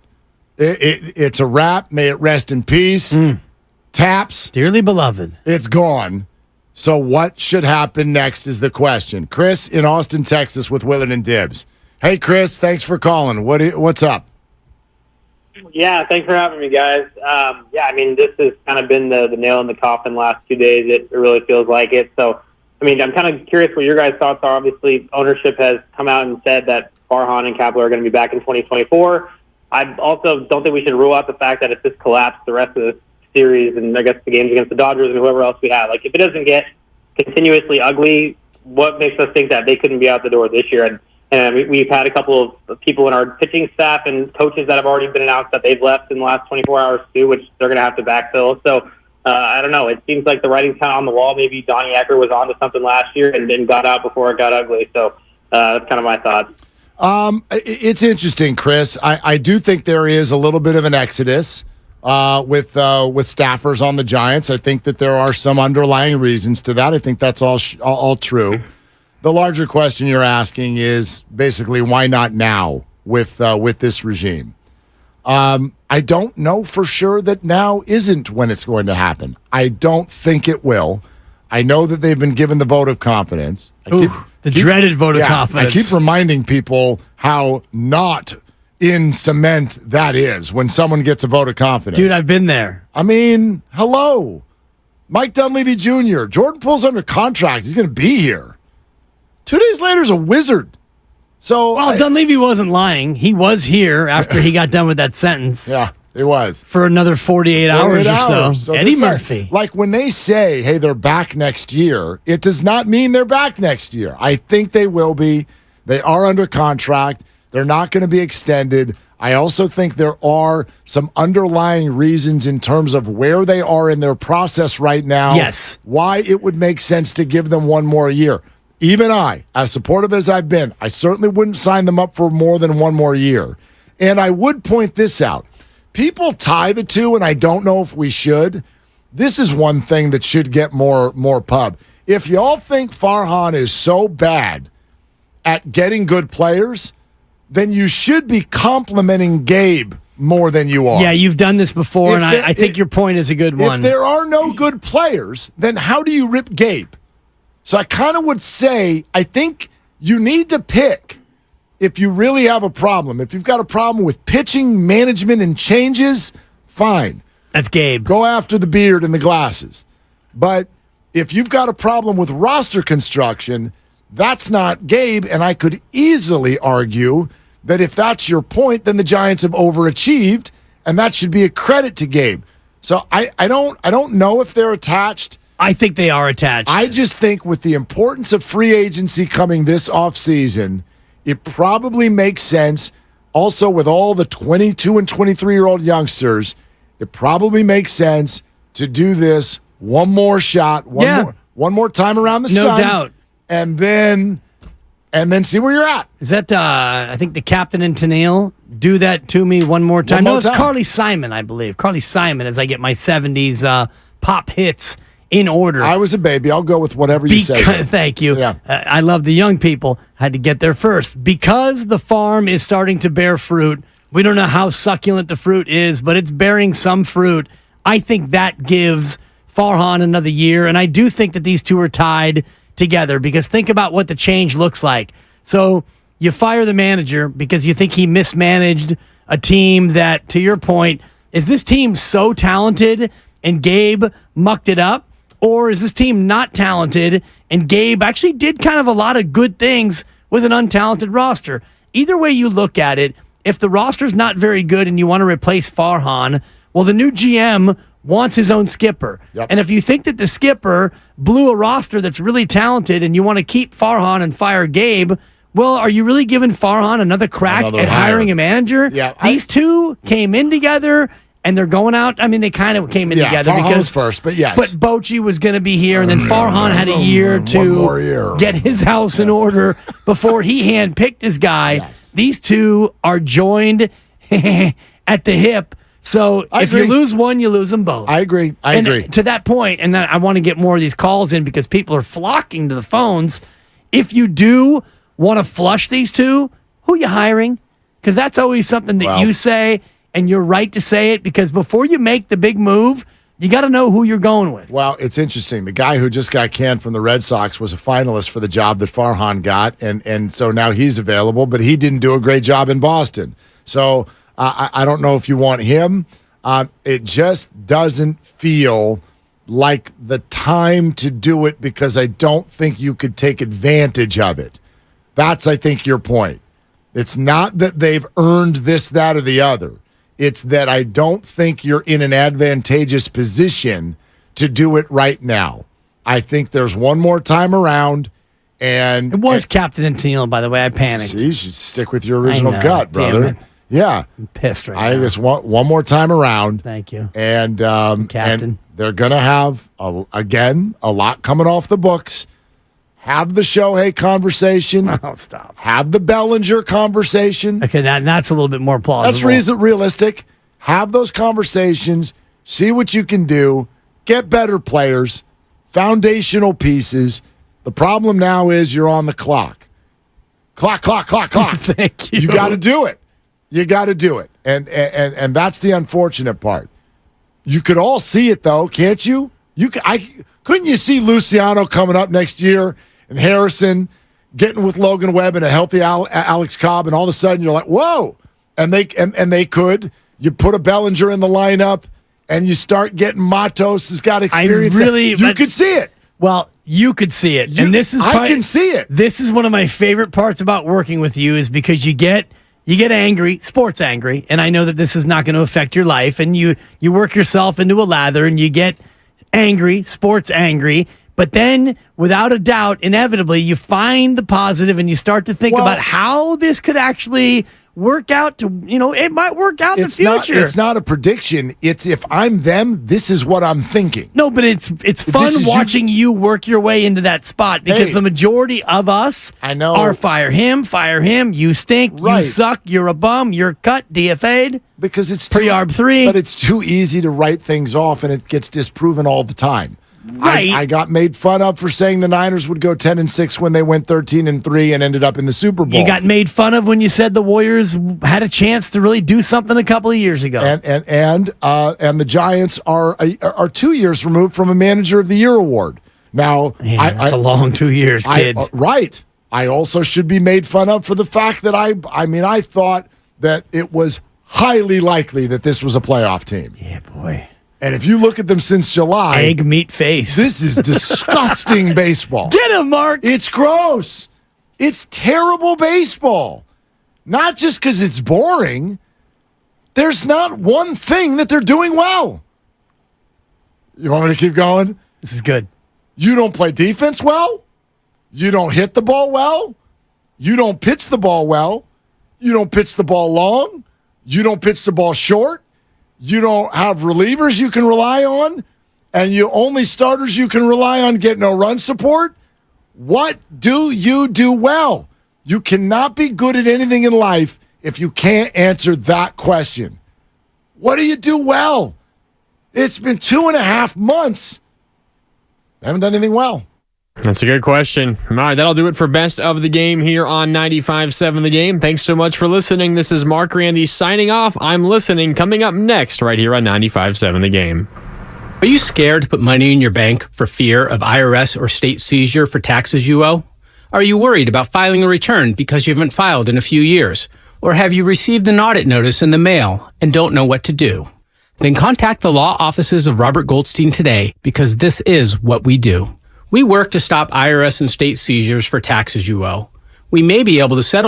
It's a wrap. May it rest in peace. Taps. Dearly beloved. It's gone. So what should happen next is the question. Chris in Austin, Texas with Willard and Dibbs. Hey, Chris, thanks for calling. What's up? Yeah, thanks for having me, guys. This has kind of been the nail in the coffin the last 2 days. It really feels like it. So, I'm kind of curious what your guys' thoughts are. Obviously, ownership has come out and said that Farhan and Kapler are going to be back in 2024. I also don't think we should rule out the fact that if this collapsed the rest of the series and I guess the games against the Dodgers and whoever else we have, like if it doesn't get continuously ugly, what makes us think that they couldn't be out the door this year? And we've had a couple of people in our pitching staff and coaches that have already been announced that they've left in the last 24 hours too, which they're going to have to backfill. So I don't know. It seems like the writing's kind of on the wall. Maybe Donnie Ecker was onto something last year and then got out before it got ugly. So that's kind of my thoughts. It's interesting, Chris. I do think there is a little bit of an exodus with staffers on the Giants. I think that there are some underlying reasons to that. I think that's all true. The larger question you're asking is basically why not now with this regime? I don't know for sure that now isn't when it's going to happen. I don't think it will. I know that they've been given the vote of confidence. The dreaded vote of confidence. I keep reminding people how not in cement that is when someone gets a vote of confidence. Dude, I've been there. Hello. Mike Dunleavy Jr., Jordan Poole's under contract. He's going to be here. 2 days later is a wizard. So, Dunleavy wasn't lying. He was here after he got done with that sentence. Yeah, he was. For another 48 hours or so. Eddie Murphy. Like when they say, hey, they're back next year, it does not mean they're back next year. I think they will be. They are under contract. They're not going to be extended. I also think there are some underlying reasons in terms of where they are in their process right now. Yes. Why it would make sense to give them one more year. Even I, as supportive as I've been, I certainly wouldn't sign them up for more than one more year. And I would point this out. People tie the two, and I don't know if we should. This is one thing that should get more pub. If y'all think Farhan is so bad at getting good players, then you should be complimenting Gabe more than you are. Yeah, you've done this before, and I think your point is a good one. If there are no good players, then how do you rip Gabe? So I kind of would say, I think you need to pick if you really have a problem. If you've got a problem with pitching, management, and changes, fine. That's Gabe. Go after the beard and the glasses. But if you've got a problem with roster construction, that's not Gabe. And I could easily argue that if that's your point, then the Giants have overachieved, and that should be a credit to Gabe. So I don't know if they're attached. I think they are attached. I just think with the importance of free agency coming this offseason, it probably makes sense. Also, with all the 22 and 23-year-old youngsters, it probably makes sense to do this one more shot, one more time around the sun. No doubt. And then see where you're at. Is that, I think the captain and Tennille, do that to me one more time. One more it's time. Carly Simon, I believe. Carly Simon, as I get my 70s pop hits in order. I was a baby. I'll go with whatever you say. Thank you. Yeah. I love the young people. Had to get there first. Because the farm is starting to bear fruit, we don't know how succulent the fruit is, but it's bearing some fruit. I think that gives Farhan another year, and I do think that these two are tied together because think about what the change looks like. So you fire the manager because you think he mismanaged a team that, to your point, is this team so talented and Gabe mucked it up? Or is this team not talented and Gabe actually did kind of a lot of good things with an untalented roster? Either way you look at it, if the roster's not very good and you want to replace Farhan, well, the new GM wants his own skipper. Yep. And if you think that the skipper blew a roster that's really talented and you want to keep Farhan and fire Gabe, well, are you really giving Farhan another crack at hiring a manager? Yeah, These two came in together. And they're going out. I mean, they kind of came in together Farhan because was first, but yes. But Bochy was going to be here, and then Farhan had a year to get his house in order before he handpicked his guy. Yes. These two are joined at the hip. So if you lose one, you lose them both. I agree. I agree. To that point, and then I want to get more of these calls in because people are flocking to the phones. If you do want to flush these two, who are you hiring? Because that's always something that you say. And you're right to say it because before you make the big move, You got to know who you're going with. Well, it's interesting. The guy who just got canned from the Red Sox was a finalist for the job that Farhan got, and so now he's available, but he didn't do a great job in Boston. So I don't know if you want him. It just doesn't feel like the time to do it because I don't think you could take advantage of it. That's, I think, your point. It's not that they've earned this, that, or the other. It's that I don't think you're in an advantageous position to do it right now. I think there's one more time around, and it was Captain and Teal, by the way. I panicked. See, you should stick with your original gut, brother. Yeah, I'm pissed right now. I guess one more time around. Thank you. And Captain, and they're gonna have a lot coming off the books. Have the Shohei conversation. Oh, stop. Have the Bellinger conversation. Okay, that's a little bit more plausible. That's realistic. Have those conversations. See what you can do. Get better players. Foundational pieces. The problem now is you're on the clock. Clock. Thank you. You got to do it. You got to do it. And that's the unfortunate part. You could all see it, though, can't you? Couldn't you see Luciano coming up next year and Harrison getting with Logan Webb and a healthy Alex Cobb, and all of a sudden you're like, whoa. And they could. You put a Bellinger in the lineup, and you start getting Matos has got experience. You could see it. Well, you could see it. I can see it. This is one of my favorite parts about working with you is because you get angry, sports angry, and I know that this is not going to affect your life, and you work yourself into a lather, and you get angry, sports angry, but then without a doubt, inevitably, you find the positive and you start to think about how this could actually work out it might work out in the future. It's not a prediction. It's if I'm them, this is what I'm thinking. No, but it's fun watching you work your way into that spot because the majority of us are fire him, you stink, you suck, you're a bum, you're cut, DFA'd. Because it's pre-arb 3. But it's too easy to write things off, and it gets disproven all the time. Right. I got made fun of for saying the Niners would go 10-6 when they went 13-3 and ended up in the Super Bowl. You got made fun of when you said the Warriors had a chance to really do something a couple of years ago. And the Giants are 2 years removed from a Manager of the Year award. Now, that's a long 2 years, kid. Right. I also should be made fun of for the fact that I thought that it was highly likely that this was a playoff team. Yeah, boy. And if you look at them since July... Egg, meat, face. This is disgusting baseball. Get him, Mark! It's gross. It's terrible baseball. Not just because it's boring. There's not one thing that they're doing well. You want me to keep going? This is good. You don't play defense well. You don't hit the ball well. You don't pitch the ball well. You don't pitch the ball long. You don't pitch the ball short. You don't have relievers you can rely on, and you only starters you can rely on get no run support. What do you do well? You cannot be good at anything in life if you can't answer that question. What do you do well? It's been 2.5 months. I haven't done anything well. That's a good question. All right, that'll do it for Best of the Game here on 95.7 The Game. Thanks so much for listening. This is Mark Randy signing off. I'm listening. Coming up next right here on 95.7 The Game. Are you scared to put money in your bank for fear of IRS or state seizure for taxes you owe? Are you worried about filing a return because you haven't filed in a few years? Or have you received an audit notice in the mail and don't know what to do? Then contact the law offices of Robert Goldstein today because this is what we do. We work to stop IRS and state seizures for taxes you owe. We may be able to settle